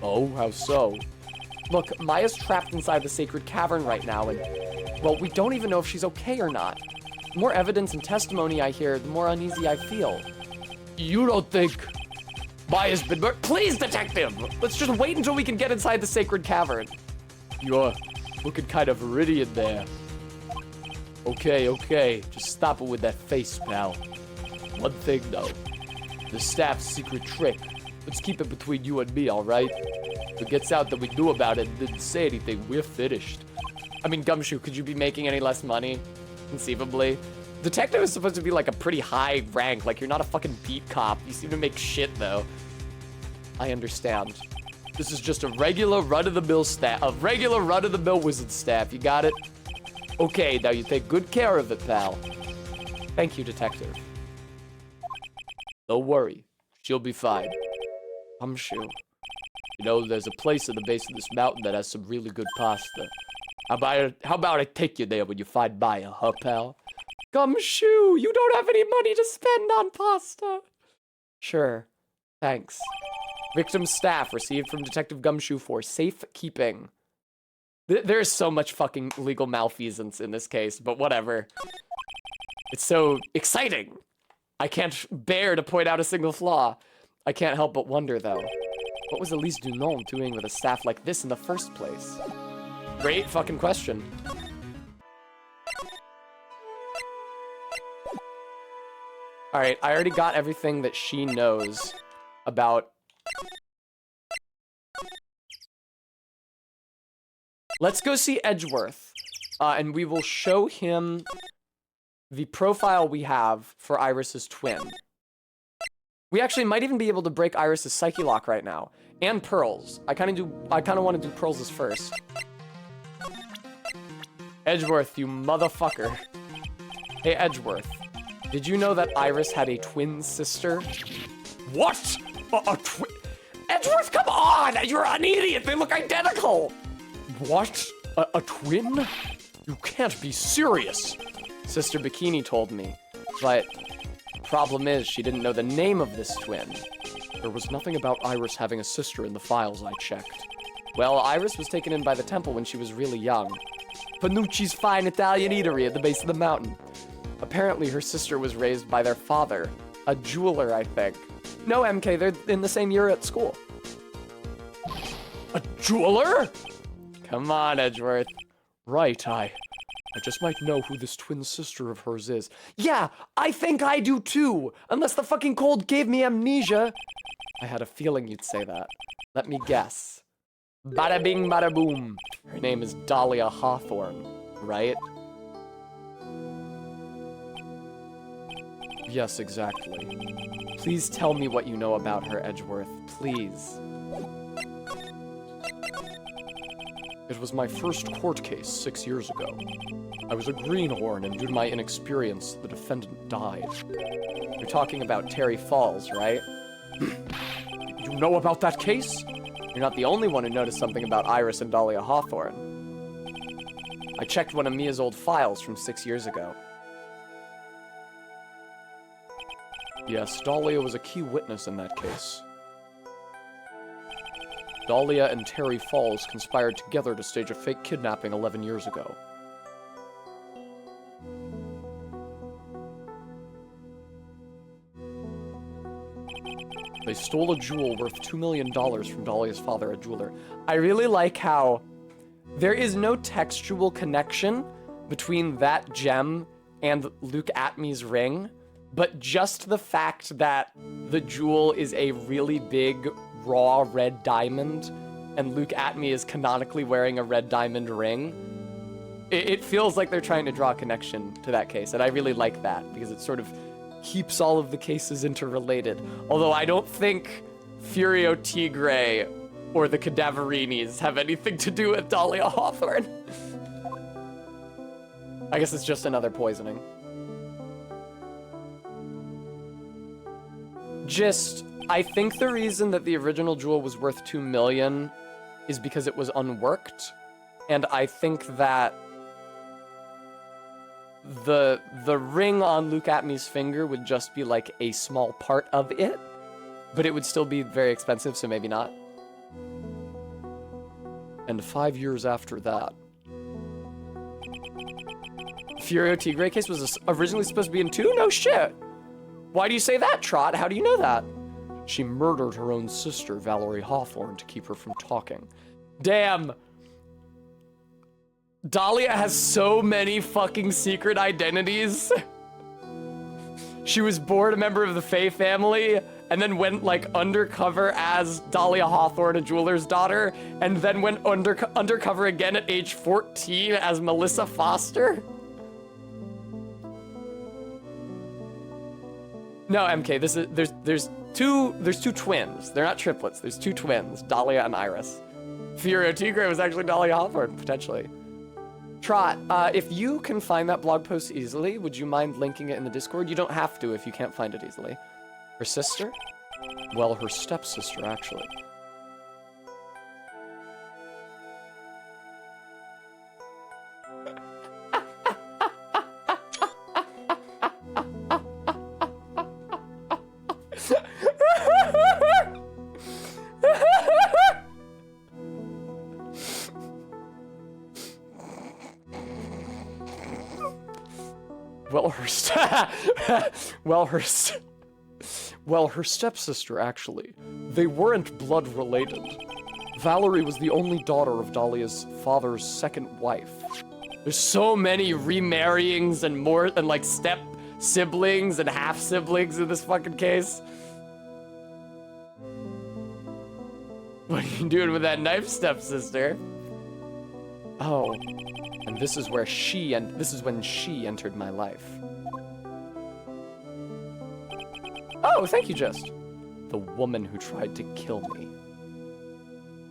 Oh, how so? Look, Maya's trapped inside the sacred cavern right now, and, well, we don't even know if she's okay or not. The more evidence and testimony I hear, the more uneasy I feel. You don't think Maya's been Please, detective! Let's just wait until we can get inside the sacred cavern. You're looking kind of iridian there. Okay. Just stop it with that face, pal. One thing, though. The staff's secret trick. Let's keep it between you and me, alright? If it gets out that we knew about it and didn't say anything, we're finished. I mean, Gumshoe, could you be making any less money? Conceivably. Detective is supposed to be like a pretty high rank. Like, you're not a fucking beat cop. You seem to make shit, though. I understand. This is just a regular run-of-the-mill staff. A regular run-of-the-mill wizard staff. You got it? Okay, now you take good care of it, pal. Thank you, detective. Don't worry. She'll be fine. Gumshoe. You know, there's a place at the base of this mountain that has some really good pasta. How about I take you there when you find Maya, huh, pal? Gumshoe, you don't have any money to spend on pasta. Sure. Thanks. Victim's staff received from Detective Gumshoe for safekeeping. There's so much fucking legal malfeasance in this case, but whatever. It's so exciting. I can't bear to point out a single flaw. I can't help but wonder, though. What was Elise Dunant doing with a staff like this in the first place? Great fucking question. Alright, I already got everything that she knows about... Let's go see Edgeworth, and we will show him the profile we have for Iris's twin. We actually might even be able to break Iris's Psyche Lock right now. And Pearl's. I kind of want to do Pearl's first. Edgeworth, you motherfucker. Hey, Edgeworth. Did you know that Iris had a twin sister? What? A twin? Edgeworth, come on! You're an idiot! They look identical! What? A twin? You can't be serious. Sister Bikini told me. But the problem is she didn't know the name of this twin. There was nothing about Iris having a sister in the files I checked. Well, Iris was taken in by the temple when she was really young. Panucci's fine Italian eatery at the base of the mountain. Apparently, her sister was raised by their father, a jeweler, I think. No, MK, they're in the same year at school. A jeweler? Come on, Edgeworth. Right, I just might know who this twin sister of hers is. Yeah, I think I do too, unless the fucking cold gave me amnesia. I had a feeling you'd say that. Let me guess. Bada bing, bada boom. Her name is Dahlia Hawthorne, right? Yes, exactly. Please tell me what you know about her, Edgeworth. Please. It was my first court case 6 years ago. I was a greenhorn, and due to my inexperience, the defendant died. You're talking about Terry Falls, right? You know about that case? You're not the only one who noticed something about Iris and Dahlia Hawthorne. I checked one of Mia's old files from 6 years ago. Yes, Dahlia was a key witness in that case. Dahlia and Terry Falls conspired together to stage a fake kidnapping 11 years ago. They stole a jewel worth $2 million from Dahlia's father, a jeweler. I really like how there is no textual connection between that gem and Luke Atmey's ring, but just the fact that the jewel is a really big, raw red diamond, and Luke Atme is canonically wearing a red diamond ring, it feels like they're trying to draw a connection to that case, and I really like that, because it sort of keeps all of the cases interrelated. Although I don't think Furio Tigre or the Cadaverinis have anything to do with Dahlia Hawthorne. I guess it's just another poisoning. I think the reason that the original jewel was worth 2 million is because it was unworked, and I think that the ring on Luke Atme's finger would just be like a small part of it, but it would still be very expensive, so maybe not. And 5 years after that, Furio Tigre case was originally supposed to be in 2? No shit. Why do you say that, Trot? How do you know that? she murdered her own sister, Valerie Hawthorne, to keep her from talking. Damn. Dahlia has so many fucking secret identities. She was born a member of the Faye family, and then went like undercover as Dahlia Hawthorne, a jeweler's daughter, and then went undercover again at age 14 as Melissa Foster. No, MK, there's two twins. They're not triplets. There's two twins, Dahlia and Iris. Furio Tigre was actually Dahlia Hawthorne, potentially. Trot, if you can find that blog post easily, would you mind linking it in the Discord? You don't have to if you can't find it easily. Her sister? Well, her stepsister, actually. Well, her stepsister, actually. They weren't blood related. Valerie was the only daughter of Dahlia's father's second wife. There's so many remarryings and more, and like step siblings and half siblings in this fucking case. What are you doing with that knife, stepsister? Oh, and this is when she entered my life. Oh, thank you, Just. The woman who tried to kill me.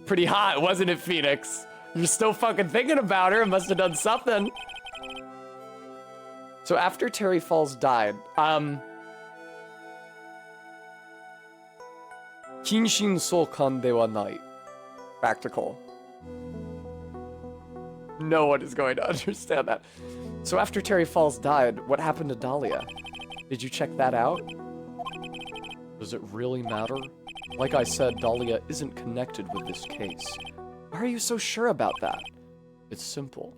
Pretty hot, wasn't it, Phoenix? You're still fucking thinking about her. Must have done something. So after Terry Falls died, Kinshin Sokan de wa nai. practical. No one is going to understand that. So after Terry Falls died, what happened to Dahlia? Did you check that out? Does it really matter? Like I said, Dahlia isn't connected with this case. Why are you so sure about that? It's simple.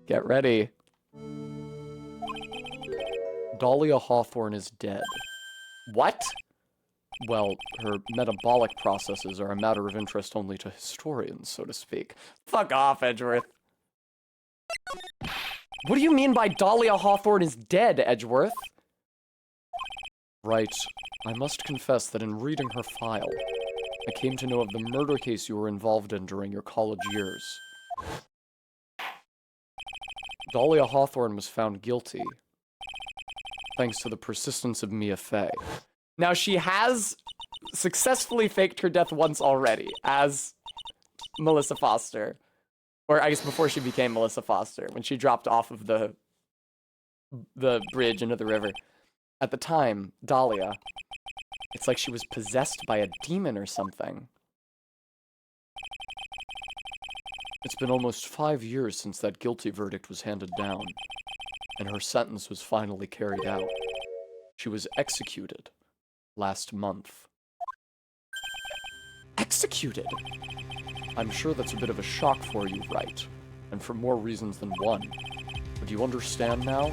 Get ready. Dahlia Hawthorne is dead. What? Well, her metabolic processes are a matter of interest only to historians, so to speak. Fuck off, Edgeworth. What do you mean by Dahlia Hawthorne is dead, Edgeworth? Right. I must confess that in reading her file, I came to know of the murder case you were involved in during your college years. Dahlia Hawthorne was found guilty, thanks to the persistence of Mia Fey. Now, she has successfully faked her death once already as Melissa Foster. Or I guess before she became Melissa Foster, when she dropped off of the bridge into the river. At the time, Dahlia, it's like she was possessed by a demon or something. It's been almost 5 years since that guilty verdict was handed down, and her sentence was finally carried out. She was executed last month. Executed? I'm sure that's a bit of a shock for you, Wright, and for more reasons than one. But do you understand now?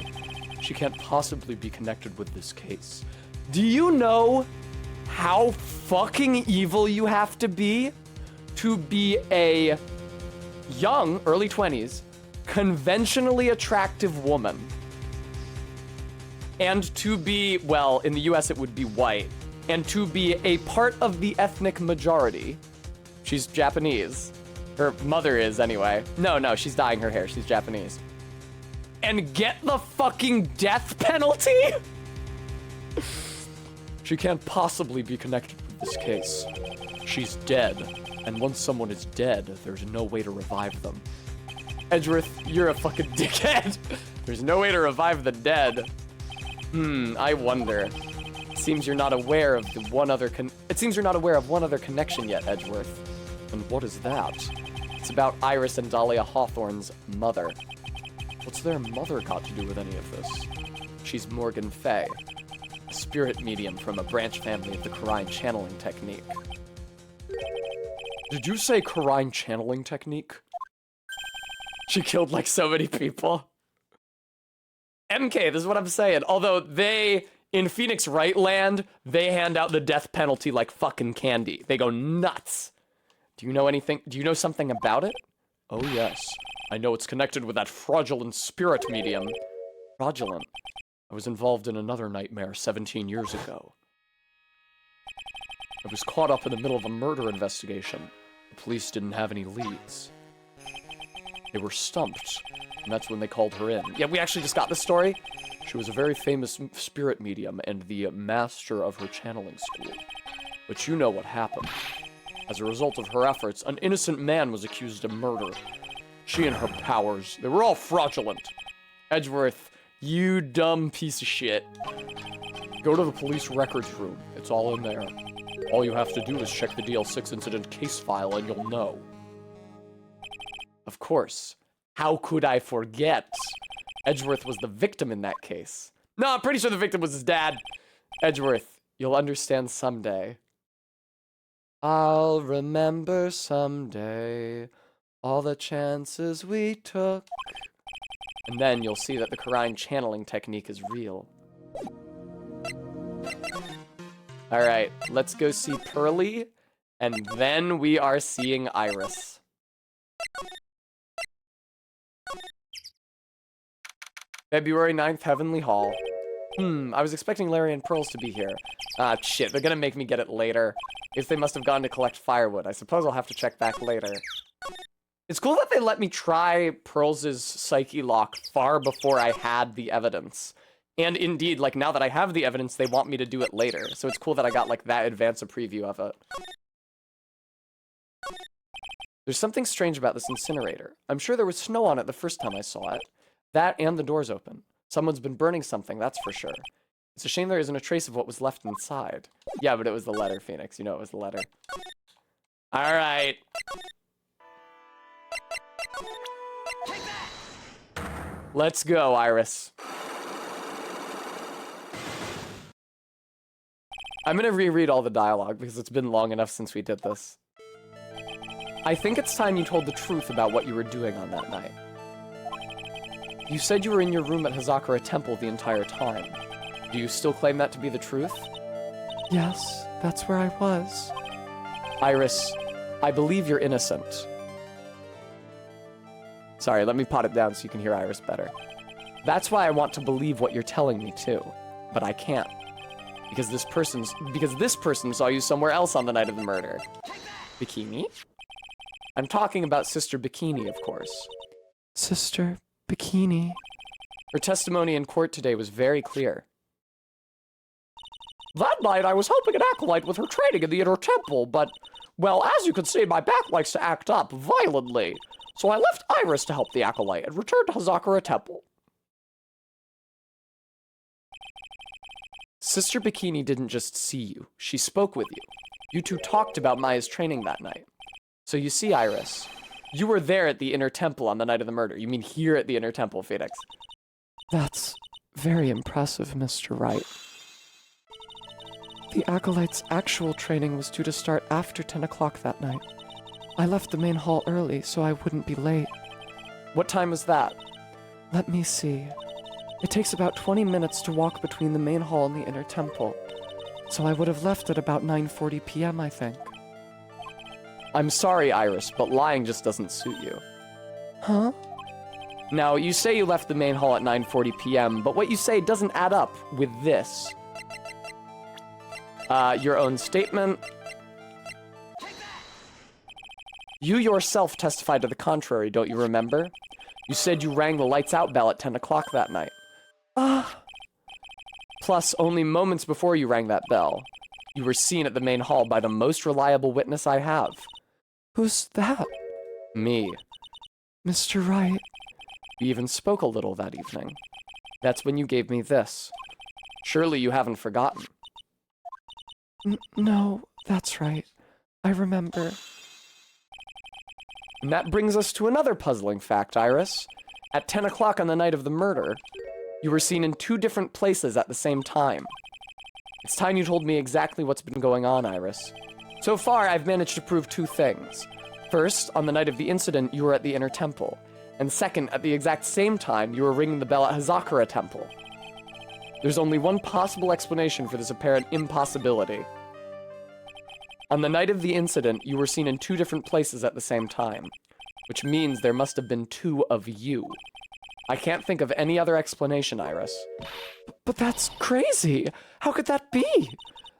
She can't possibly be connected with this case. Do you know how fucking evil you have to be a young, early 20s, conventionally attractive woman and to be, well, in the US it would be white, and to be a part of the ethnic majority. She's Japanese. Her mother is, anyway. No, she's dyeing her hair. She's Japanese. And get the fucking death penalty? She can't possibly be connected with this case. She's dead, and once someone is dead, there's no way to revive them. Edgeworth, you're a fucking dickhead. There's no way to revive the dead. I wonder. It seems you're not aware of one other connection yet, Edgeworth. And what is that? It's about Iris and Dahlia Hawthorne's mother. What's their mother got to do with any of this? She's Morgan Fay, a spirit medium from a branch family of the Karine channeling technique. Did you say Karine channeling technique? She killed like so many people. MK, this is what I'm saying. Although they, in Phoenix Wright land, they hand out the death penalty like fucking candy. They go nuts. Do you know anything? Do you know something about it? Oh yes. I know it's connected with that fraudulent spirit medium. Fraudulent. I was involved in another nightmare 17 years ago. I was caught up in the middle of a murder investigation. The police didn't have any leads. They were stumped, and that's when they called her in. Yeah, we actually just got this story. She was a very famous spirit medium and the master of her channeling school. But you know what happened. As a result of her efforts, an innocent man was accused of murder. She and her powers, they were all fraudulent. Edgeworth, you dumb piece of shit. Go to the police records room. It's all in there. All you have to do is check the DL6 incident case file and you'll know. Of course. How could I forget? Edgeworth was the victim in that case. No, I'm pretty sure the victim was his dad. Edgeworth, you'll understand someday. I'll remember someday all the chances we took. And then you'll see that the Karine channeling technique is real. Alright, let's go see Pearly, and then we are seeing Iris. February 9th, Heavenly Hall. I was expecting Larry and Pearls to be here. Ah, shit, they're gonna make me get it later. Guess they must have gone to collect firewood. I suppose I'll have to check back later. It's cool that they let me try Pearls' psyche lock far before I had the evidence. And indeed, like, now that I have the evidence, they want me to do it later. So it's cool that I got, like, that advance a preview of it. There's something strange about this incinerator. I'm sure there was snow on it the first time I saw it. That and the door's open. Someone's been burning something, that's for sure. It's a shame there isn't a trace of what was left inside. Yeah, but it was the letter, Phoenix. You know it was the letter. Alright. Let's go, Iris. I'm gonna reread all the dialogue because it's been long enough since we did this. I think it's time you told the truth about what you were doing on that night. You said you were in your room at Hazakura Temple the entire time. Do you still claim that to be the truth? Yes, that's where I was. Iris, I believe you're innocent. Sorry, let me pot it down so you can hear Iris better. That's why I want to believe what you're telling me too, but I can't. Because this person saw you somewhere else on the night of the murder. Bikini? I'm talking about Sister Bikini, of course. Sister Bikini. Her testimony in court today was very clear. That night, I was helping an acolyte with her training in the inner temple, but, well, as you can see, my back likes to act up violently. So I left Iris to help the acolyte and returned to Hazakura Temple. Sister Bikini didn't just see you, she spoke with you. You two talked about Maya's training that night. So you see, Iris, you were there at the inner temple on the night of the murder. You mean here at the inner temple, Phoenix? That's very impressive, Mr. Wright. The Acolyte's actual training was due to start after 10 o'clock that night. I left the main hall early so I wouldn't be late. What time was that? Let me see. It takes about 20 minutes to walk between the main hall and the inner temple. So I would have left at about 9:40 p.m., I think. I'm sorry, Iris, but lying just doesn't suit you. Huh? Now, you say you left the main hall at 9:40 p.m., but what you say doesn't add up with this. Your own statement. You yourself testified to the contrary, don't you remember? You said you rang the lights out bell at 10 o'clock that night. Plus, only moments before you rang that bell, you were seen at the main hall by the most reliable witness I have. Who's that? Me. Mr. Wright. We even spoke a little that evening. That's when you gave me this. Surely you haven't forgotten. No, that's right. I remember. And that brings us to another puzzling fact, Iris. At 10 o'clock on the night of the murder, you were seen in 2 different places at the same time. It's time you told me exactly what's been going on, Iris. So far, I've managed to prove 2 things. First, on the night of the incident, you were at the Inner Temple. And second, at the exact same time, you were ringing the bell at Hazakura Temple. There's only one possible explanation for this apparent impossibility. On the night of the incident, you were seen in 2 different places at the same time, which means there must have been 2 of you. I can't think of any other explanation, Iris. But that's crazy. How could that be?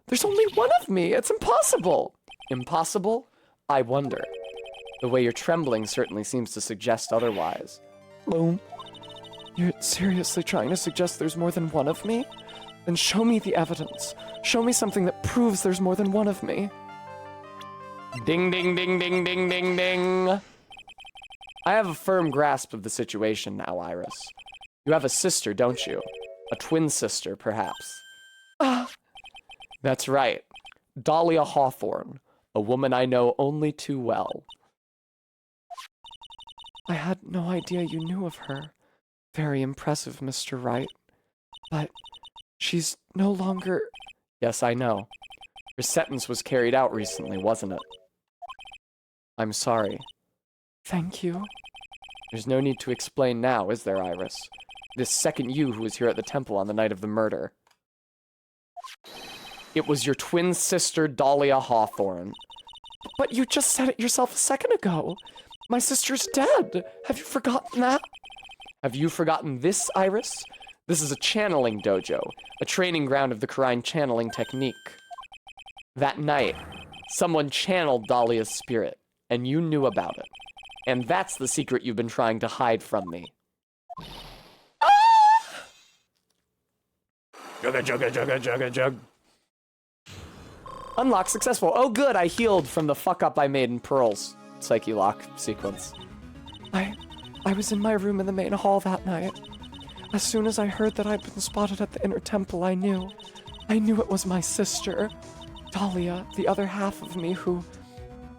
There's only one of me. It's impossible. Impossible? I wonder. The way you're trembling certainly seems to suggest otherwise. Boom. You're seriously trying to suggest there's more than one of me? Then show me the evidence. Show me something that proves there's more than one of me. Ding, ding, ding, ding, ding, ding, ding. I have a firm grasp of the situation now, Iris. You have a sister, don't you? A twin sister, perhaps. That's right. Dahlia Hawthorne, a woman I know only too well. I had no idea you knew of her. Very impressive, Mr. Wright. But she's no longer... Yes, I know. Her sentence was carried out recently, wasn't it? I'm sorry. Thank you. There's no need to explain now, is there, Iris? This second you who was here at the temple on the night of the murder. It was your twin sister, Dahlia Hawthorne. But you just said it yourself a second ago. My sister's dead. Have you forgotten that? Have you forgotten this, Iris? This is a channeling dojo, a training ground of the Kurine channeling technique. That night, someone channeled Dahlia's spirit, and you knew about it. And that's the secret you've been trying to hide from me. Jugga, jugga, jugga, jugga, jug. Unlock successful. Oh good, I healed from the fuck up I made in Pearl's Psyche Lock sequence. I was in my room in the main hall that night. As soon as I heard that I'd been spotted at the Inner Temple, I knew it was my sister, Dahlia, the other half of me who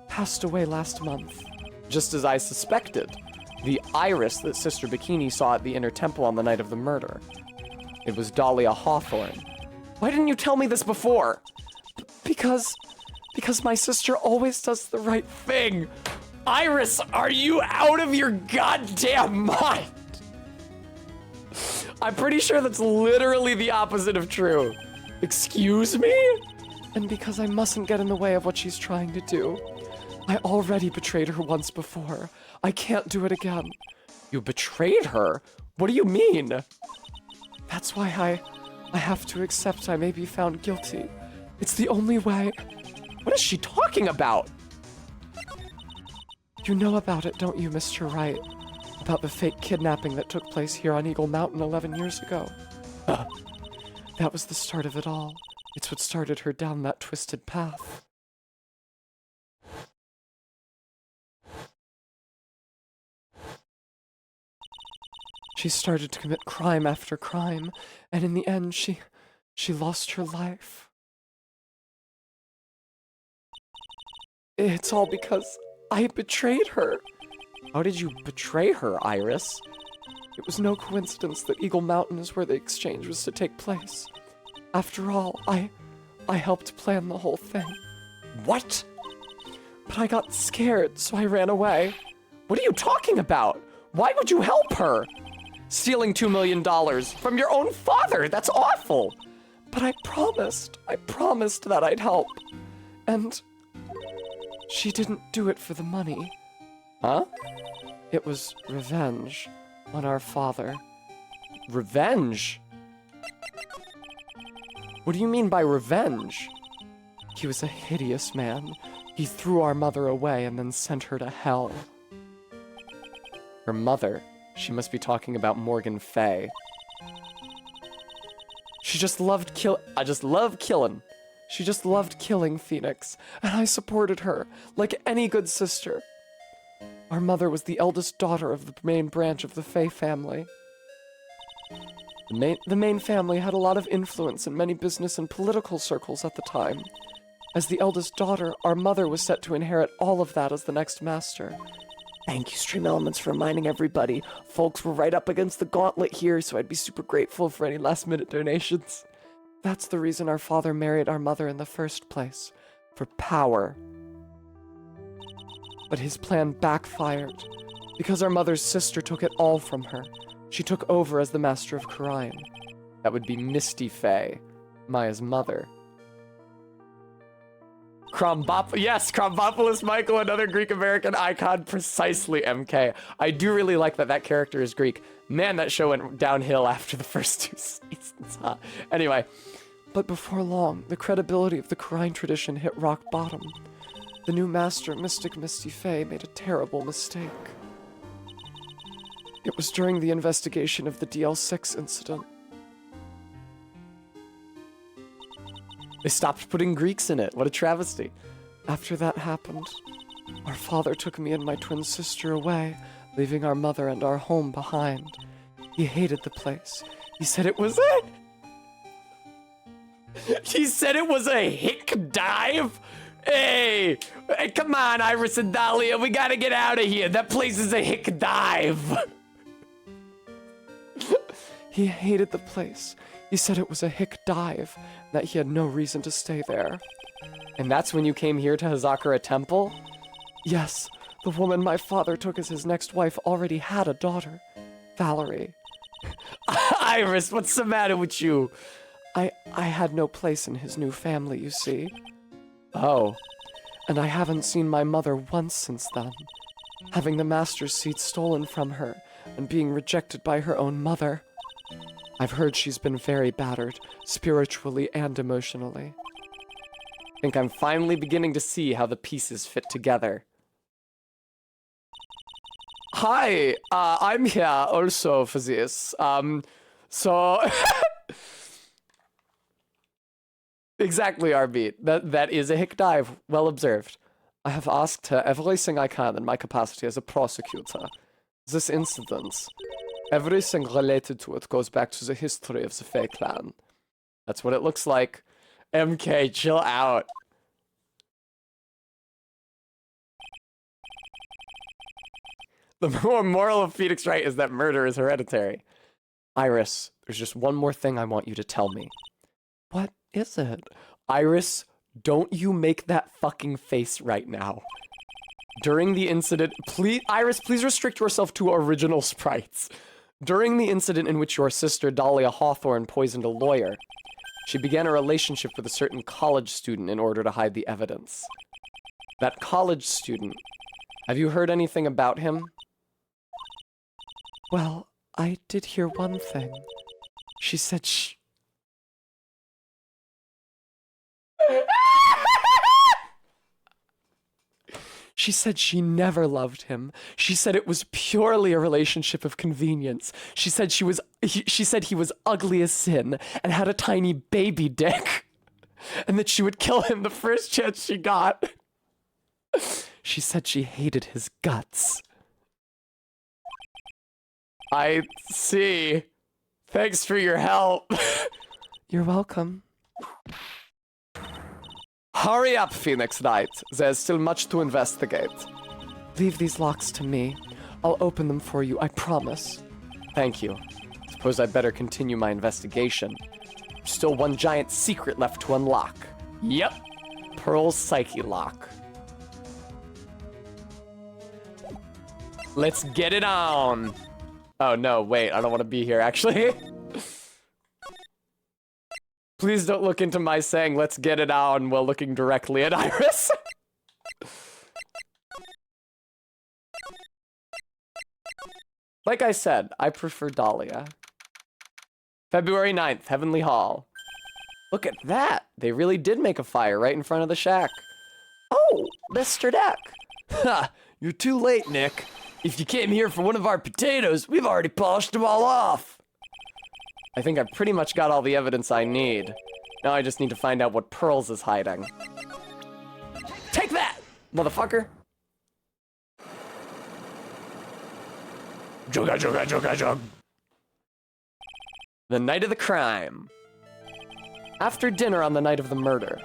passed away last month. Just as I suspected, the Iris that Sister Bikini saw at the Inner Temple on the night of the murder. It was Dahlia Hawthorne. Why didn't you tell me this before? Because my sister always does the right Thing! Iris, are you out of your goddamn mind? I'm pretty sure that's literally the opposite of true. Excuse me? And because I mustn't get in the way of what she's trying to do. I already betrayed her once before. I can't do it again. You betrayed her? What do you mean? That's why I have to accept I may be found guilty. It's the only way. What is she talking about? You know about it, don't you, Mr. Wright? About the fake kidnapping that took place here on Eagle Mountain 11 years ago. That was the start of it all. It's what started her down that twisted path. She started to commit crime after crime, and in the end, she lost her life. It's all because I betrayed her. How did you betray her, Iris? It was no coincidence that Eagle Mountain is where the exchange was to take place. After all, I helped plan the whole thing. What? But I got scared, so I ran away. What are you talking about? Why would you help her? Stealing $2 million from your own father, that's awful. But I promised that I'd help. And she didn't do it for the money. Huh? It was revenge. on our father. Revenge? What do you mean by revenge? He was a hideous man. He threw our mother away and then sent her to hell. Her mother? She must be talking about Morgan Fay. She just loved I just love killing. She just loved killing Phoenix, and I supported her, like any good sister. Our mother was the eldest daughter of the main branch of the Fay family. The main family had a lot of influence in many business and political circles at the time. As the eldest daughter, our mother was set to inherit all of that as the next master. Thank you, Stream Elements, for reminding everybody. Folks, we're right up against the gauntlet here, so I'd be super grateful for any last-minute donations. That's the reason our father married our mother in the first place. For power. But his plan backfired. Because our mother's sister took it all from her. She took over as the Master of Khura'in. That would be Misty Fay, Maya's mother. Yes, Krombopolis Michael, another Greek-American icon, precisely, MK. I do really like that character is Greek. Man, that show went downhill after the first 2 seasons, huh? Anyway. But before long, the credibility of the Khura'in tradition hit rock bottom. The new master, Mystic Misty Fay, made a terrible mistake. It was during the investigation of the DL6 incident. They stopped putting Greeks in it. What a travesty. After that happened, our father took me and my twin sister away, leaving our mother and our home behind. He hated the place. He said it was He said it was a hick dive? Hey, come on, Iris and Dahlia, we gotta get out of here. That place is a hick dive. He hated the place. He said it was a hick dive, and that he had no reason to stay there. And that's when you came here to Hazakura Temple? Yes, the woman my father took as his next wife already had a daughter, Valerie. Iris, what's the matter with you? I had no place in his new family, you see. Oh. And I haven't seen my mother once since then. Having the master's seat stolen from her, and being rejected by her own mother. I've heard she's been very battered, spiritually and emotionally. I think I'm finally beginning to see how the pieces fit together. Hi, I'm here also for this. So... Exactly, RB. That is a hick dive. Well observed. I have asked her everything I can in my capacity as a prosecutor. This incident, everything related to it goes back to the history of the Fae clan. That's what it looks like. MK, chill out. The moral of Phoenix Wright is that murder is hereditary. Iris, there's just one more thing I want you to tell me. What is it? Iris, don't you make that fucking face right now. During the incident, Iris, please restrict yourself to original sprites. During the incident in which your sister Dahlia Hawthorne poisoned a lawyer, she began a relationship with a certain college student in order to hide the evidence. That college student, have you heard anything about him? Well, I did hear one thing. She said She said she never loved him. She said it was purely a relationship of convenience. She said she said he was ugly as sin and had a tiny baby dick. And that she would kill him the first chance she got. She said she hated his guts. I see. Thanks for your help. You're welcome. Hurry up, Phoenix Knight. There's still much to investigate. Leave these locks to me. I'll open them for you, I promise. Thank you. Suppose I'd better continue my investigation. There's still one giant secret left to unlock. Yep. Pearl's Psyche Lock. Let's get it on. Oh no, wait, I don't want to be here, actually. Please don't look into my saying, let's get it on, while looking directly at Iris. Like I said, I prefer Dahlia. February 9th, Heavenly Hall. Look at that. They really did make a fire right in front of the shack. Oh, Mr. Deck. Ha! You're too late, Nick. If you came here for one of our potatoes, we've already polished them all off. I think I've pretty much got all the evidence I need. Now I just need to find out what Pearls is hiding. Take that, motherfucker. Jugga, jugga, jugga, jug. The night of the crime. After dinner on the night of the murder,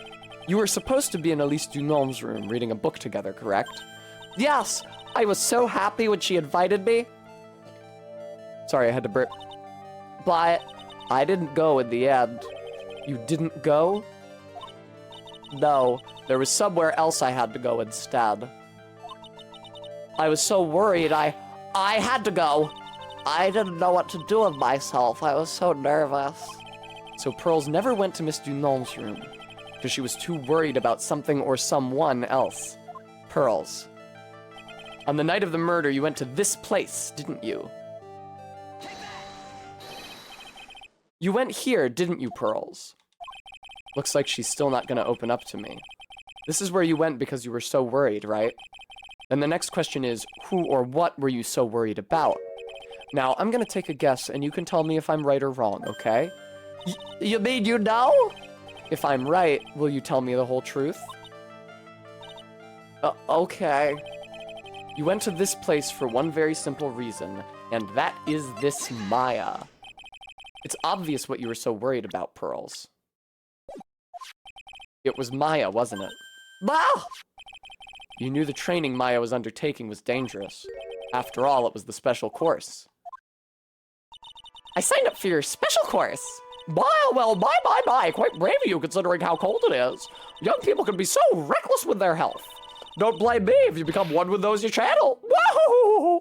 you were supposed to be in Elise Dunom's room reading a book together, correct? Yes, I was so happy when she invited me, Sorry, I had to burp. but I didn't go in the end. You didn't go? No, there was somewhere else I had to go instead. I was so worried, I had to go. I didn't know what to do with myself. I was so nervous. So Pearls never went to Miss Dunom's room because she was too worried about something or someone else. Pearls. On the night of the murder, you went to this place, didn't you? You went here, didn't you, Pearls? Looks like she's still not gonna open up to me. This is where you went because you were so worried, right? And the next question is, who or what were you so worried about? Now, I'm gonna take a guess, and you can tell me if I'm right or wrong, okay? You mean you know? If I'm right, will you tell me the whole truth? Okay. You went to this place for one very simple reason, and that is this Maya. It's obvious what you were so worried about, Pearls. It was Maya, wasn't it? Ah! You knew the training Maya was undertaking was dangerous. After all, it was the special course. I signed up for your special course. Well, my, quite brave of you considering how cold it is. Young people can be so reckless with their health. Don't blame me if you become one with those you channel. Wahoo!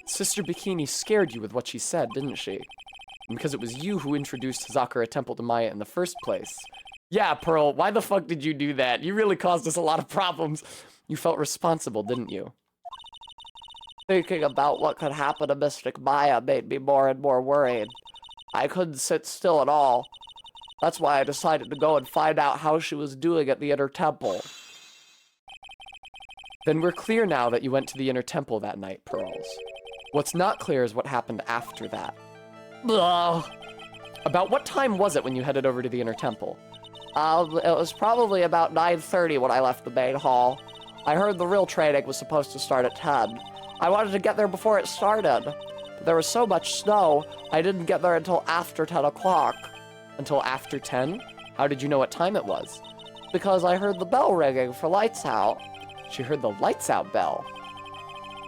Sister Bikini scared you with what she said, didn't she? And because it was you who introduced Hazakura Temple to Maya in the first place. Yeah, Pearl, why the fuck did you do that? You really caused us a lot of problems. You felt responsible, didn't you? Thinking about what could happen to Mystic Maya made me more and more worried. I couldn't sit still at all. That's why I decided to go and find out how she was doing at the Inner Temple. Then we're clear now that you went to the Inner Temple that night, Pearls. What's not clear is what happened after that. Ugh. About what time was it when you headed over to the Inner Temple? It was probably about 9:30 when I left the main hall. I heard the real training was supposed to start at 10. I wanted to get there before it started, but there was so much snow, I didn't get there until after 10 o'clock. Until after 10? How did you know what time it was? Because I heard the bell ringing for lights out. She heard the lights out bell.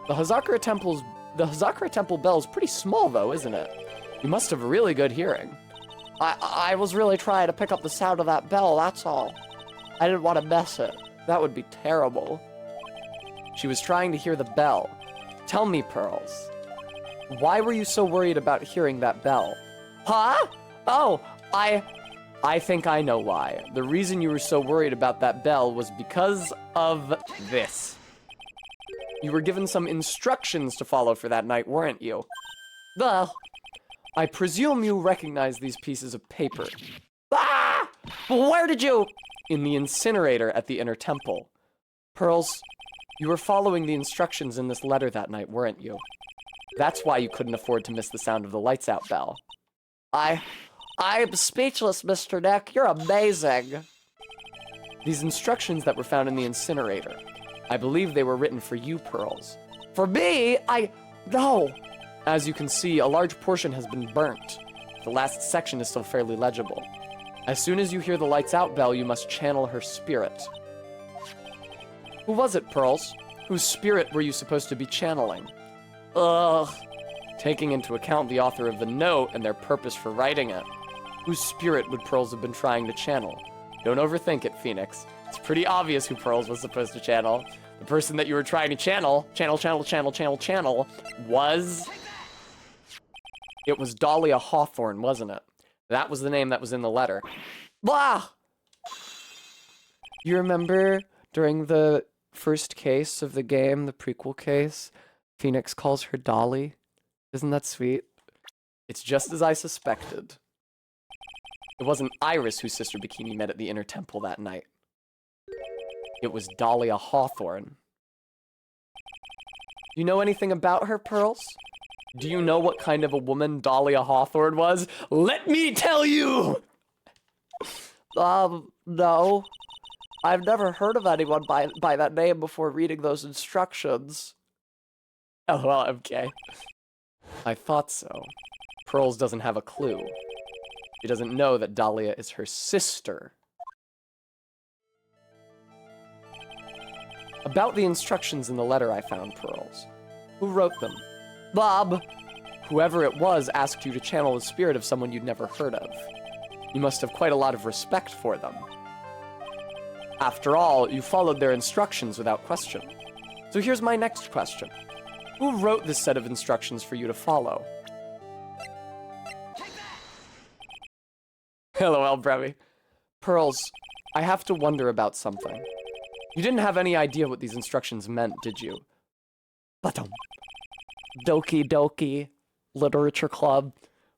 The Hazakura Temple bell is pretty small though, isn't it? You must have really good hearing. I was really trying to pick up the sound of that bell, that's all. I didn't want to miss it. That would be terrible. She was trying to hear the bell. Tell me, Pearls. Why were you so worried about hearing that bell? Huh? Oh, I think I know why. The reason you were so worried about that bell was because of this. You were given some instructions to follow for that night, weren't you? Ugh. I presume you recognize these pieces of paper. Ah! Where did you? In the incinerator at the Inner Temple. Pearls, you were following the instructions in this letter that night, weren't you? That's why you couldn't afford to miss the sound of the lights out bell. I'm speechless, Mr. Neck. You're amazing. These instructions that were found in the incinerator, I believe they were written for you, Pearls. For me, no. As you can see, a large portion has been burnt. The last section is still fairly legible. As soon as you hear the lights out bell, you must channel her spirit. Who was it, Pearls? Whose spirit were you supposed to be channeling? Ugh. Taking into account the author of the note and their purpose for writing it, whose spirit would Pearls have been trying to channel? Don't overthink it, Phoenix. It's pretty obvious who Pearls was supposed to channel. The person that you were trying to channel, was... It was Dahlia Hawthorne, wasn't it? That was the name that was in the letter. Blah! You remember during the first case of the game, the prequel case, Phoenix calls her Dolly. Isn't that sweet? It's just as I suspected. It wasn't Iris whose sister Bikini met at the Inner Temple that night. It was Dahlia Hawthorne. You know anything about her, Pearls? Do you know what kind of a woman Dahlia Hawthorne was? Let me tell you! No. I've never heard of anyone by that name before reading those instructions. Oh, well, okay. I thought so. Pearls doesn't have a clue. She doesn't know that Dahlia is her sister. About the instructions in the letter I found, Pearls. Who wrote them? Bob. Whoever it was asked you to channel the spirit of someone you'd never heard of. You must have quite a lot of respect for them. After all, you followed their instructions without question. So here's my next question. Who wrote this set of instructions for you to follow? LOL, Brevy. Pearls, I have to wonder about something. You didn't have any idea what these instructions meant, did you? Doki Doki Literature Club.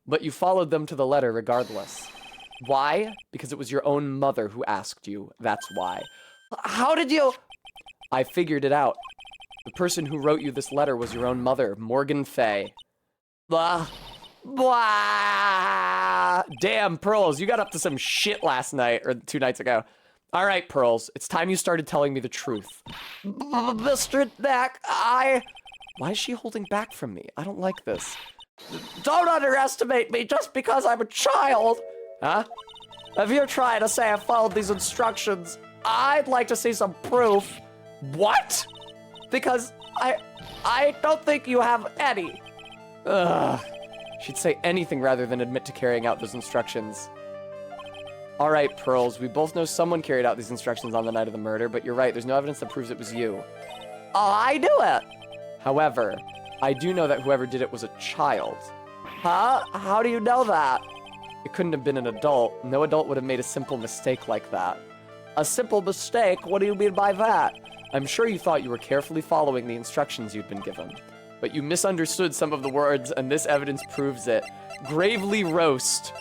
But you followed them to the letter regardless. Why? Because it was your own mother who asked you. That's why. How did you... I figured it out. The person who wrote you this letter was your own mother, Morgan Fay. Blah. Damn, Pearls, you got up to some shit last night, or 2 nights ago. All right, Pearls, it's time you started telling me the truth. Mr. Knack, Why is she holding back from me? I don't like this. Don't underestimate me just because I'm a child. Huh? If you're trying to say I followed these instructions, I'd like to see some proof. What? Because I don't think you have any. Ugh. She'd say anything rather than admit to carrying out those instructions. All right, Pearls, we both know someone carried out these instructions on the night of the murder, but you're right, there's no evidence that proves it was you. Oh, I knew it. However, I do know that whoever did it was a child. Huh? How do you know that? It couldn't have been an adult. No adult would have made a simple mistake like that. A simple mistake? What do you mean by that? I'm sure you thought you were carefully following the instructions you'd been given, but you misunderstood some of the words, and this evidence proves it. Gravely roast.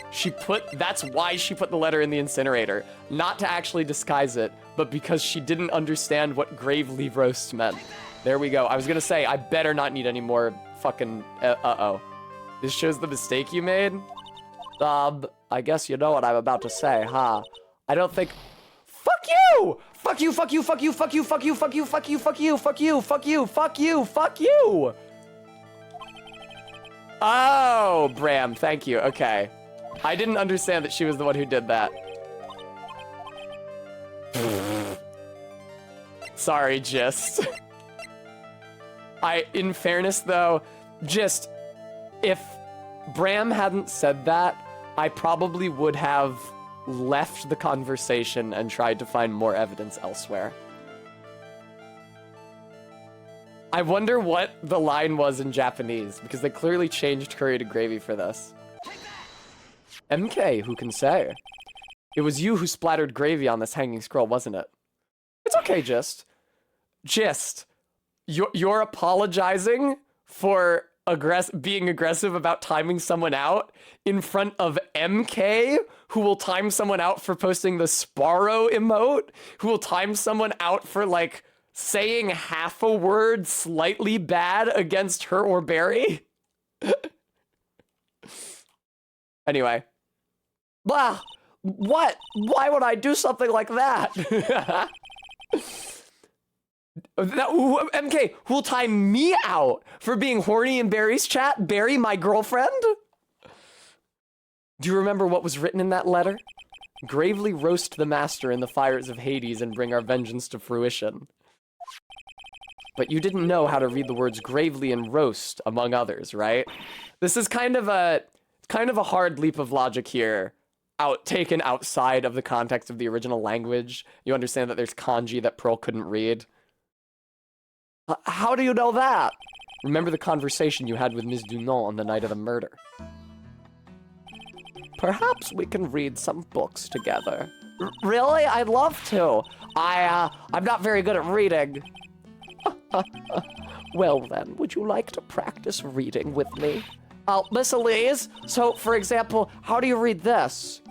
That's why she put the letter in the incinerator. Not to actually disguise it, but because she didn't understand what gravely roast meant. There we go. I was gonna say, I better not need any more fucking, uh-oh. This shows the mistake you made? I guess you know what I'm about to say, huh? I don't think... Fuck you! Fuck you, fuck you, fuck you, fuck you, fuck you, fuck you, fuck you, fuck you, fuck you, fuck you, fuck you, fuck you! Oh, Bram, thank you, okay. I didn't understand that she was the one who did that. Sorry, Gist. In fairness though, Gist, if Bram hadn't said that, I probably would have left the conversation and tried to find more evidence elsewhere. I wonder what the line was in Japanese, because they clearly changed curry to gravy for this. MK, who can say? It was you who splattered gravy on this hanging scroll, wasn't it? It's okay, Gist. Gist, you're apologizing for being aggressive about timing someone out in front of MK, who will time someone out for posting the Sparrow emote, who will time someone out for, like, saying half a word slightly bad against her or Barry? Anyway. Blah! What? Why would I do something like that? MK, who'll time me out for being horny in Barry's chat? Barry, my girlfriend? Do you remember what was written in that letter? Gravely roast the master in the fires of Hades and bring our vengeance to fruition. But you didn't know how to read the words gravely and roast, among others, right? This is kind of a hard leap of logic here, taken outside of the context of the original language. You understand that there's kanji that Pearl couldn't read. How do you know that? Remember the conversation you had with Ms. Dunant on the night of the murder. Perhaps we can read some books together. Really? I'd love to. I'm not very good at reading. Well then, would you like to practice reading with me? Miss Elise, so for example, how do you read this?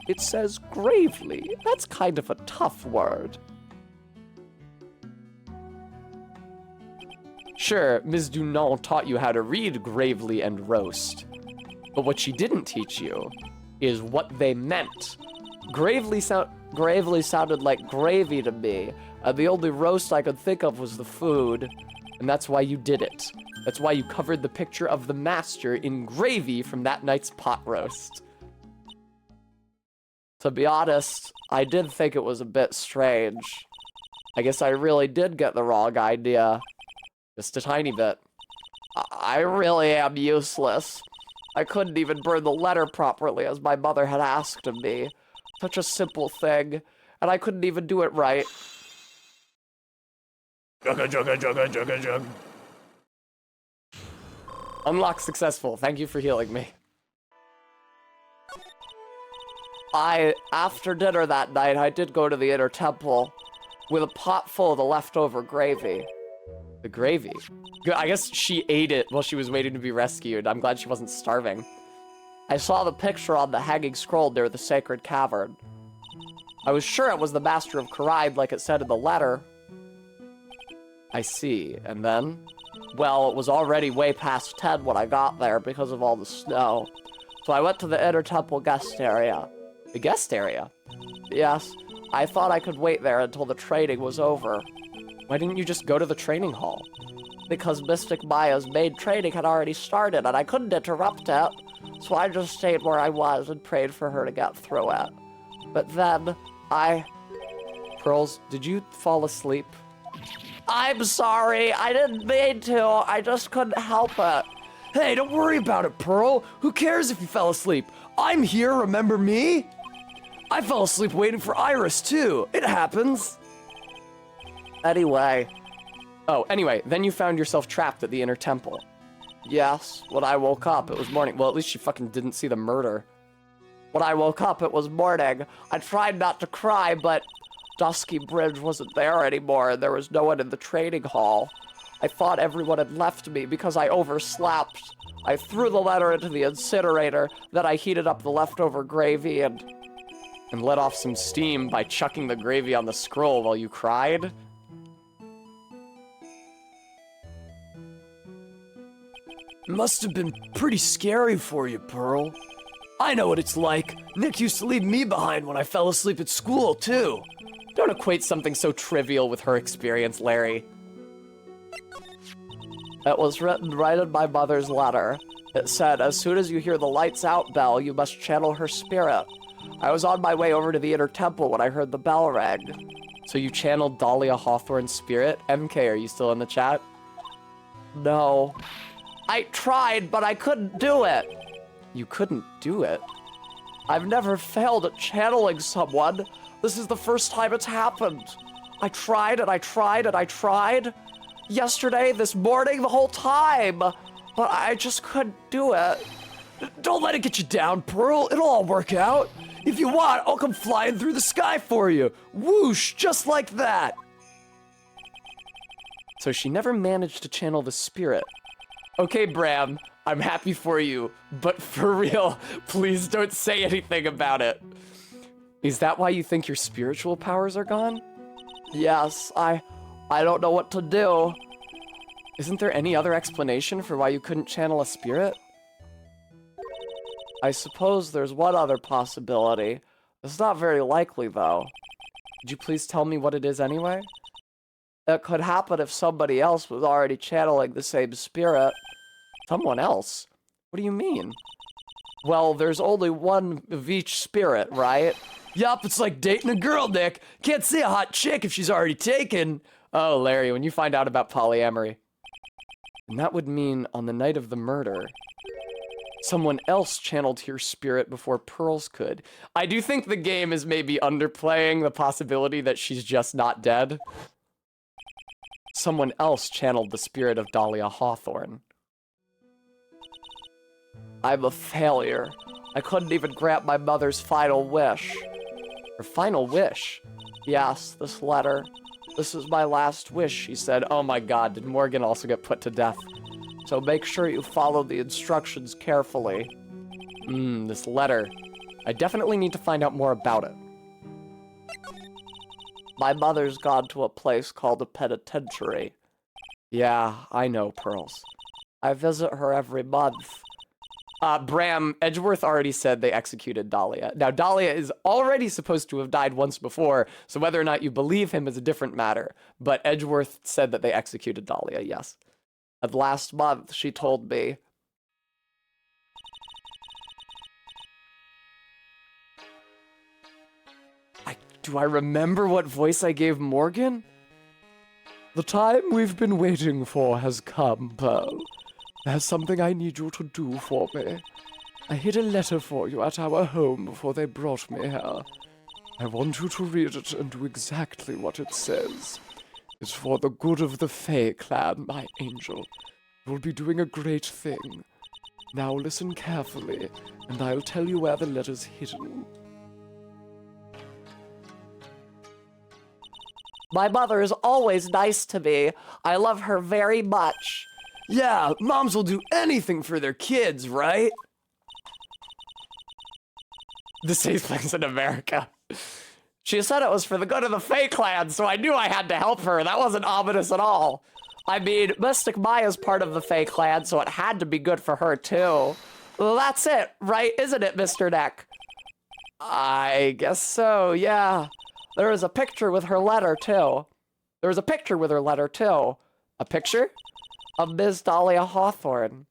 It says gravely. That's kind of a tough word. Sure, Ms. Dunant taught you how to read gravely and roast. But what she didn't teach you is what they meant. Gravely sounded like gravy to me, and the only roast I could think of was the food, and that's why you did it. That's why you covered the picture of the master in gravy from that night's pot roast. To be honest, I did think it was a bit strange. I guess I really did get the wrong idea. Just a tiny bit. I really am useless. I couldn't even burn the letter properly as my mother had asked of me. Such a simple thing, and I couldn't even do it right. Jugga. Unlock successful. Thank you for healing me. After dinner that night, I did go to the inner temple with a pot full of the leftover gravy. The gravy. Good. I guess she ate it while she was waiting to be rescued. I'm glad she wasn't starving. I saw the picture on the hanging scroll near the sacred cavern. I was sure it was the Master of Karide like it said in the letter. I see. And then? Well, it was already way past 10 when I got there because of all the snow. So I went to the inner temple guest area. The guest area? Yes, I thought I could wait there until the training was over. Why didn't you just go to the training hall? Because Mystic Maya's main training had already started and I couldn't interrupt it. So I just stayed where I was and prayed for her to get through it. But then, Pearls, did you fall asleep? I'm sorry, I didn't mean to. I just couldn't help it. Hey, don't worry about it, Pearl. Who cares if you fell asleep? I'm here, remember me? I fell asleep waiting for Iris, too. It happens. Anyway, then you found yourself trapped at the inner temple. yes, when I woke up, It was morning. Well, at least you fucking didn't see the murder. When I woke up, it was morning. I tried not to cry, but Dusky Bridge wasn't there anymore, and there was no one in the training hall. I thought everyone had left me because I overslept. I threw the letter into the incinerator, then I heated up the leftover gravy and let off some steam by chucking the gravy on the scroll while you cried? Must have been pretty scary for you, Pearl. I know what it's like. Nick used to leave me behind when I fell asleep at school, too. Don't equate something so trivial with her experience, Larry. it was written right in my mother's letter. It said, as soon as you hear the lights out bell, you must channel her spirit. I was on my way over to the inner temple when I heard the bell ring. So you channeled Dahlia Hawthorne's spirit? MK, are you still in the chat? No. I tried, but I couldn't do it. You couldn't do it? I've never failed at channeling someone. This is the first time it's happened. I tried and I tried and I tried. Yesterday, this morning, the whole time. But I just couldn't do it. Don't let it get you down, Pearl. It'll all work out. If you want, I'll come flying through the sky for you. Whoosh, just like that. So she never managed to channel the spirit. Okay, Bram, I'm happy for you, but for real, please don't say anything about it. Is that why you think your spiritual powers are gone? Yes, I don't know what to do. Isn't there any other explanation for why you couldn't channel a spirit? I suppose there's one other possibility. It's not very likely, though. Could you please tell me what it is anyway? It could happen if somebody else was already channeling the same spirit. Someone else? What do you mean? Well, there's only one of each spirit, right? Yup, it's like dating a girl, Nick. Can't see a hot chick if she's already taken. Oh, Larry, when you find out about polyamory. And that would mean on the night of the murder, someone else channeled your spirit before Pearls could. I do think the game is maybe underplaying the possibility that she's just not dead. Someone else channeled the spirit of Dahlia Hawthorne. I'm a failure. I couldn't even grant my mother's final wish. Her final wish? Yes, this letter. This is my last wish, he said. Oh my god, did Morgan also get put to death? So make sure you follow the instructions carefully. This letter. I definitely need to find out more about it. My mother's gone to a place called a penitentiary. Yeah, I know, Pearls. I visit her every month. Bram, Edgeworth already said they executed Dahlia. Now, Dahlia is already supposed to have died once before, so whether or not you believe him is a different matter. But Edgeworth said that they executed Dahlia, yes. And last month, she told me. Do I remember what voice I gave Morgan? The time we've been waiting for has come, Pearl. There's something I need you to do for me. I hid a letter for you at our home before they brought me here. I want you to read it and do exactly what it says. It's for the good of the Fae clan, my angel. You'll be doing a great thing. Now listen carefully, and I'll tell you where the letter's hidden. My mother is always nice to me. I love her very much. Yeah, moms will do anything for their kids, right? This takes place in America. She said it was for the good of the Fae clan, so I knew I had to help her. That wasn't ominous at all. I mean, Mystic Maya's part of the Fae clan, so it had to be good for her, too. Well, that's it, right? Isn't it, Mr. Neck? I guess so, yeah. There is a picture with her letter, too. There was a picture with her letter, too. A picture? Of Ms. Dahlia Hawthorne.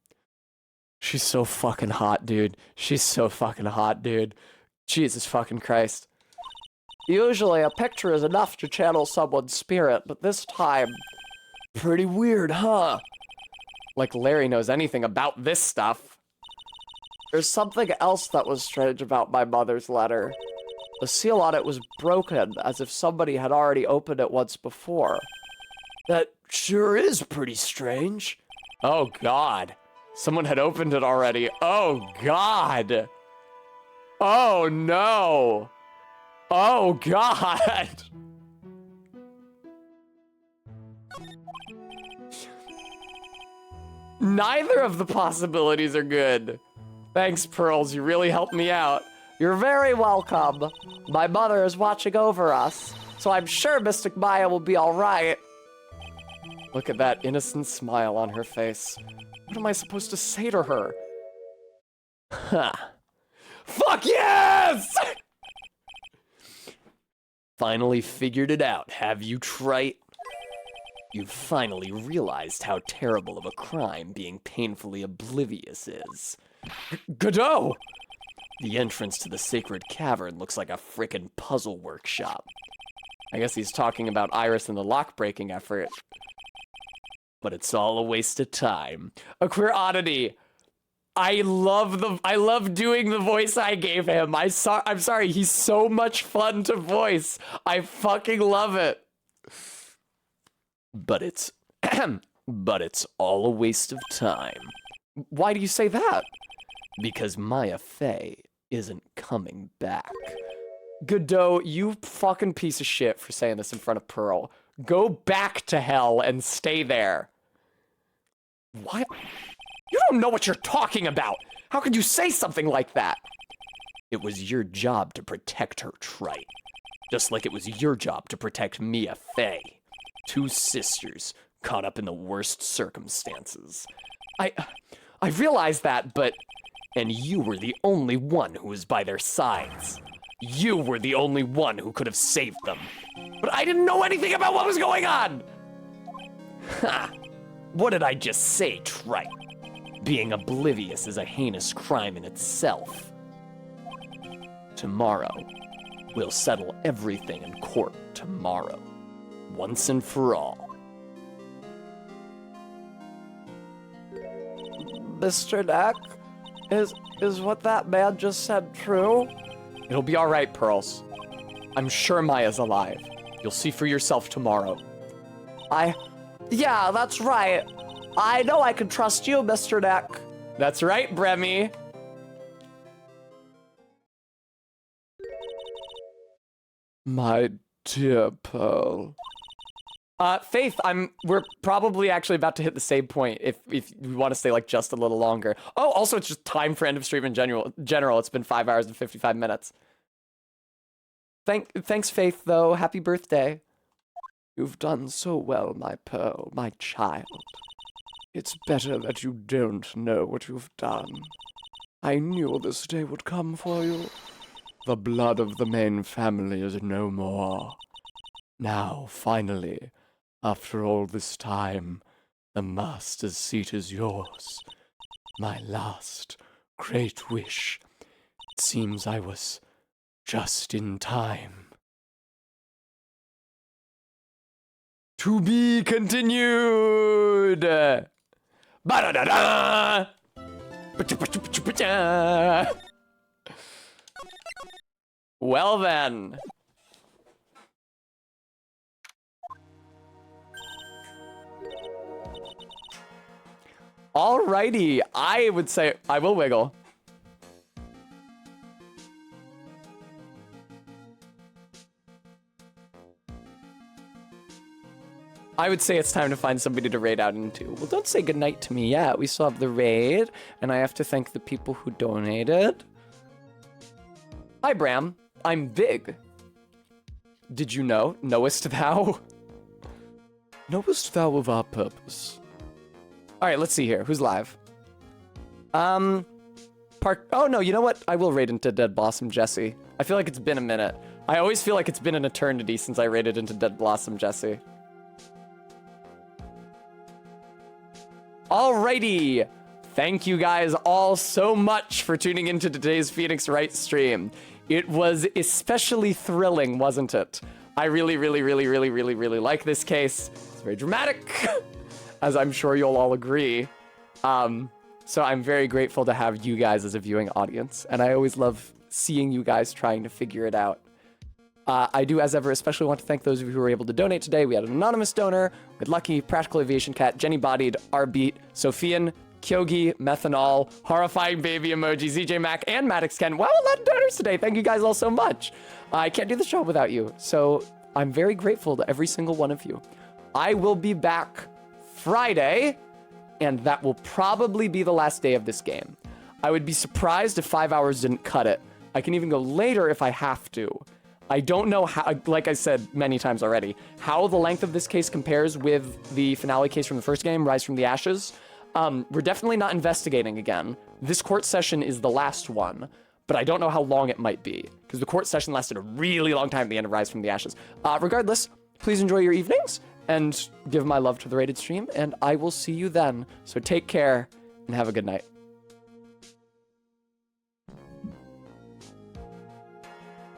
She's so fucking hot, dude. She's so fucking hot, dude. Jesus fucking Christ. Usually a picture is enough to channel someone's spirit, but this time... Pretty weird, huh? Like Larry knows anything about this stuff. There's something else that was strange about my mother's letter. The seal on it was broken, as if somebody had already opened it once before. That sure is pretty strange. Oh, God. Someone had opened it already. Oh, God. Oh, no. Oh, God. Neither of the possibilities are good. Thanks, Pearls. You really helped me out. You're very welcome. My mother is watching over us, so I'm sure Mystic Maya will be all right. Look at that innocent smile on her face. What am I supposed to say to her? Huh. Fuck yes! Finally figured it out, have you, Trite? You've finally realized how terrible of a crime being painfully oblivious is. Godot! The entrance to the sacred cavern looks like a frickin' puzzle workshop. I guess he's talking about Iris and the lock-breaking effort. But it's all a waste of time. A queer oddity. I love doing the voice I gave him. I'm sorry, he's so much fun to voice. I fucking love it. But it's all a waste of time. Why do you say that? Because Maya Fey isn't coming back. Godot, you fucking piece of shit for saying this in front of Pearl. Go back to hell and stay there. What? You don't know what you're talking about. How could you say something like that? It was your job to protect her, Trite. Just like it was your job to protect Mia Fey. Two sisters caught up in the worst circumstances. I realize that, but... And you were the only one who was by their sides. You were the only one who could have saved them. But I didn't know anything about what was going on! Ha! What did I just say, Trite? Being oblivious is a heinous crime in itself. Tomorrow, we'll settle everything in court tomorrow. Once and for all. Mr. Neck, is what that man just said true? It'll be all right, Pearls. I'm sure Maya's alive. You'll see for yourself tomorrow. Yeah, that's right. I know I can trust you, Mr. Neck. That's right, Bremy. My dear Pearl, Faith, we're probably actually about to hit the save point if we want to stay like just a little longer. Oh, also it's just time for end of stream in general. It's been 5 hours and 55 minutes. Thanks, Faith, though. Happy birthday. You've done so well, my pearl, my child. It's better that you don't know what you've done. I knew this day would come for you. The blood of the main family is no more. Now, finally, after all this time, the master's seat is yours. My last great wish. It seems I was just in time. To be continued. Ba-da-da-da. Well then. Alrighty, I would say I will wiggle. I would say it's time to find somebody to raid out into. Well, don't say goodnight to me yet. We still have the raid, and I have to thank the people who donated. Hi, Bram. I'm big. Did you know? Knowest thou? Knowest thou of our purpose? All right, let's see here. Who's live? Oh, no, you know what? I will raid into Dead Blossom Jesse. I feel like it's been a minute. I always feel like it's been an eternity since I raided into Dead Blossom Jesse. Alrighty. Thank you guys all so much for tuning into today's Phoenix Wright stream. It was especially thrilling, wasn't it? I really like this case. It's very dramatic, as I'm sure you'll all agree. So I'm very grateful to have you guys as a viewing audience, and I always love seeing you guys trying to figure it out. I do, as ever, especially want to thank those of you who were able to donate today. We had an anonymous donor, we had Lucky, Practical Aviation Cat, Jenny Bodied, Arbeat, Sophian, Kyogi, Methanol, Horrifying Baby Emoji, ZJ Mac, and Maddox Ken. Wow, a lot of donors today. Thank you guys all so much. I can't do this job without you, so I'm very grateful to every single one of you. I will be back Friday, and that will probably be the last day of this game. I would be surprised if 5 hours didn't cut it. I can even go later if I have to. I don't know how, like I said many times already, how the length of this case compares with the finale case from the first game, Rise from the Ashes. We're definitely not investigating again. This court session is the last one, but I don't know how long it might be, because the court session lasted a really long time at the end of Rise from the Ashes. Regardless, please enjoy your evenings, and give my love to the rated stream, and I will see you then. So take care, and have a good night.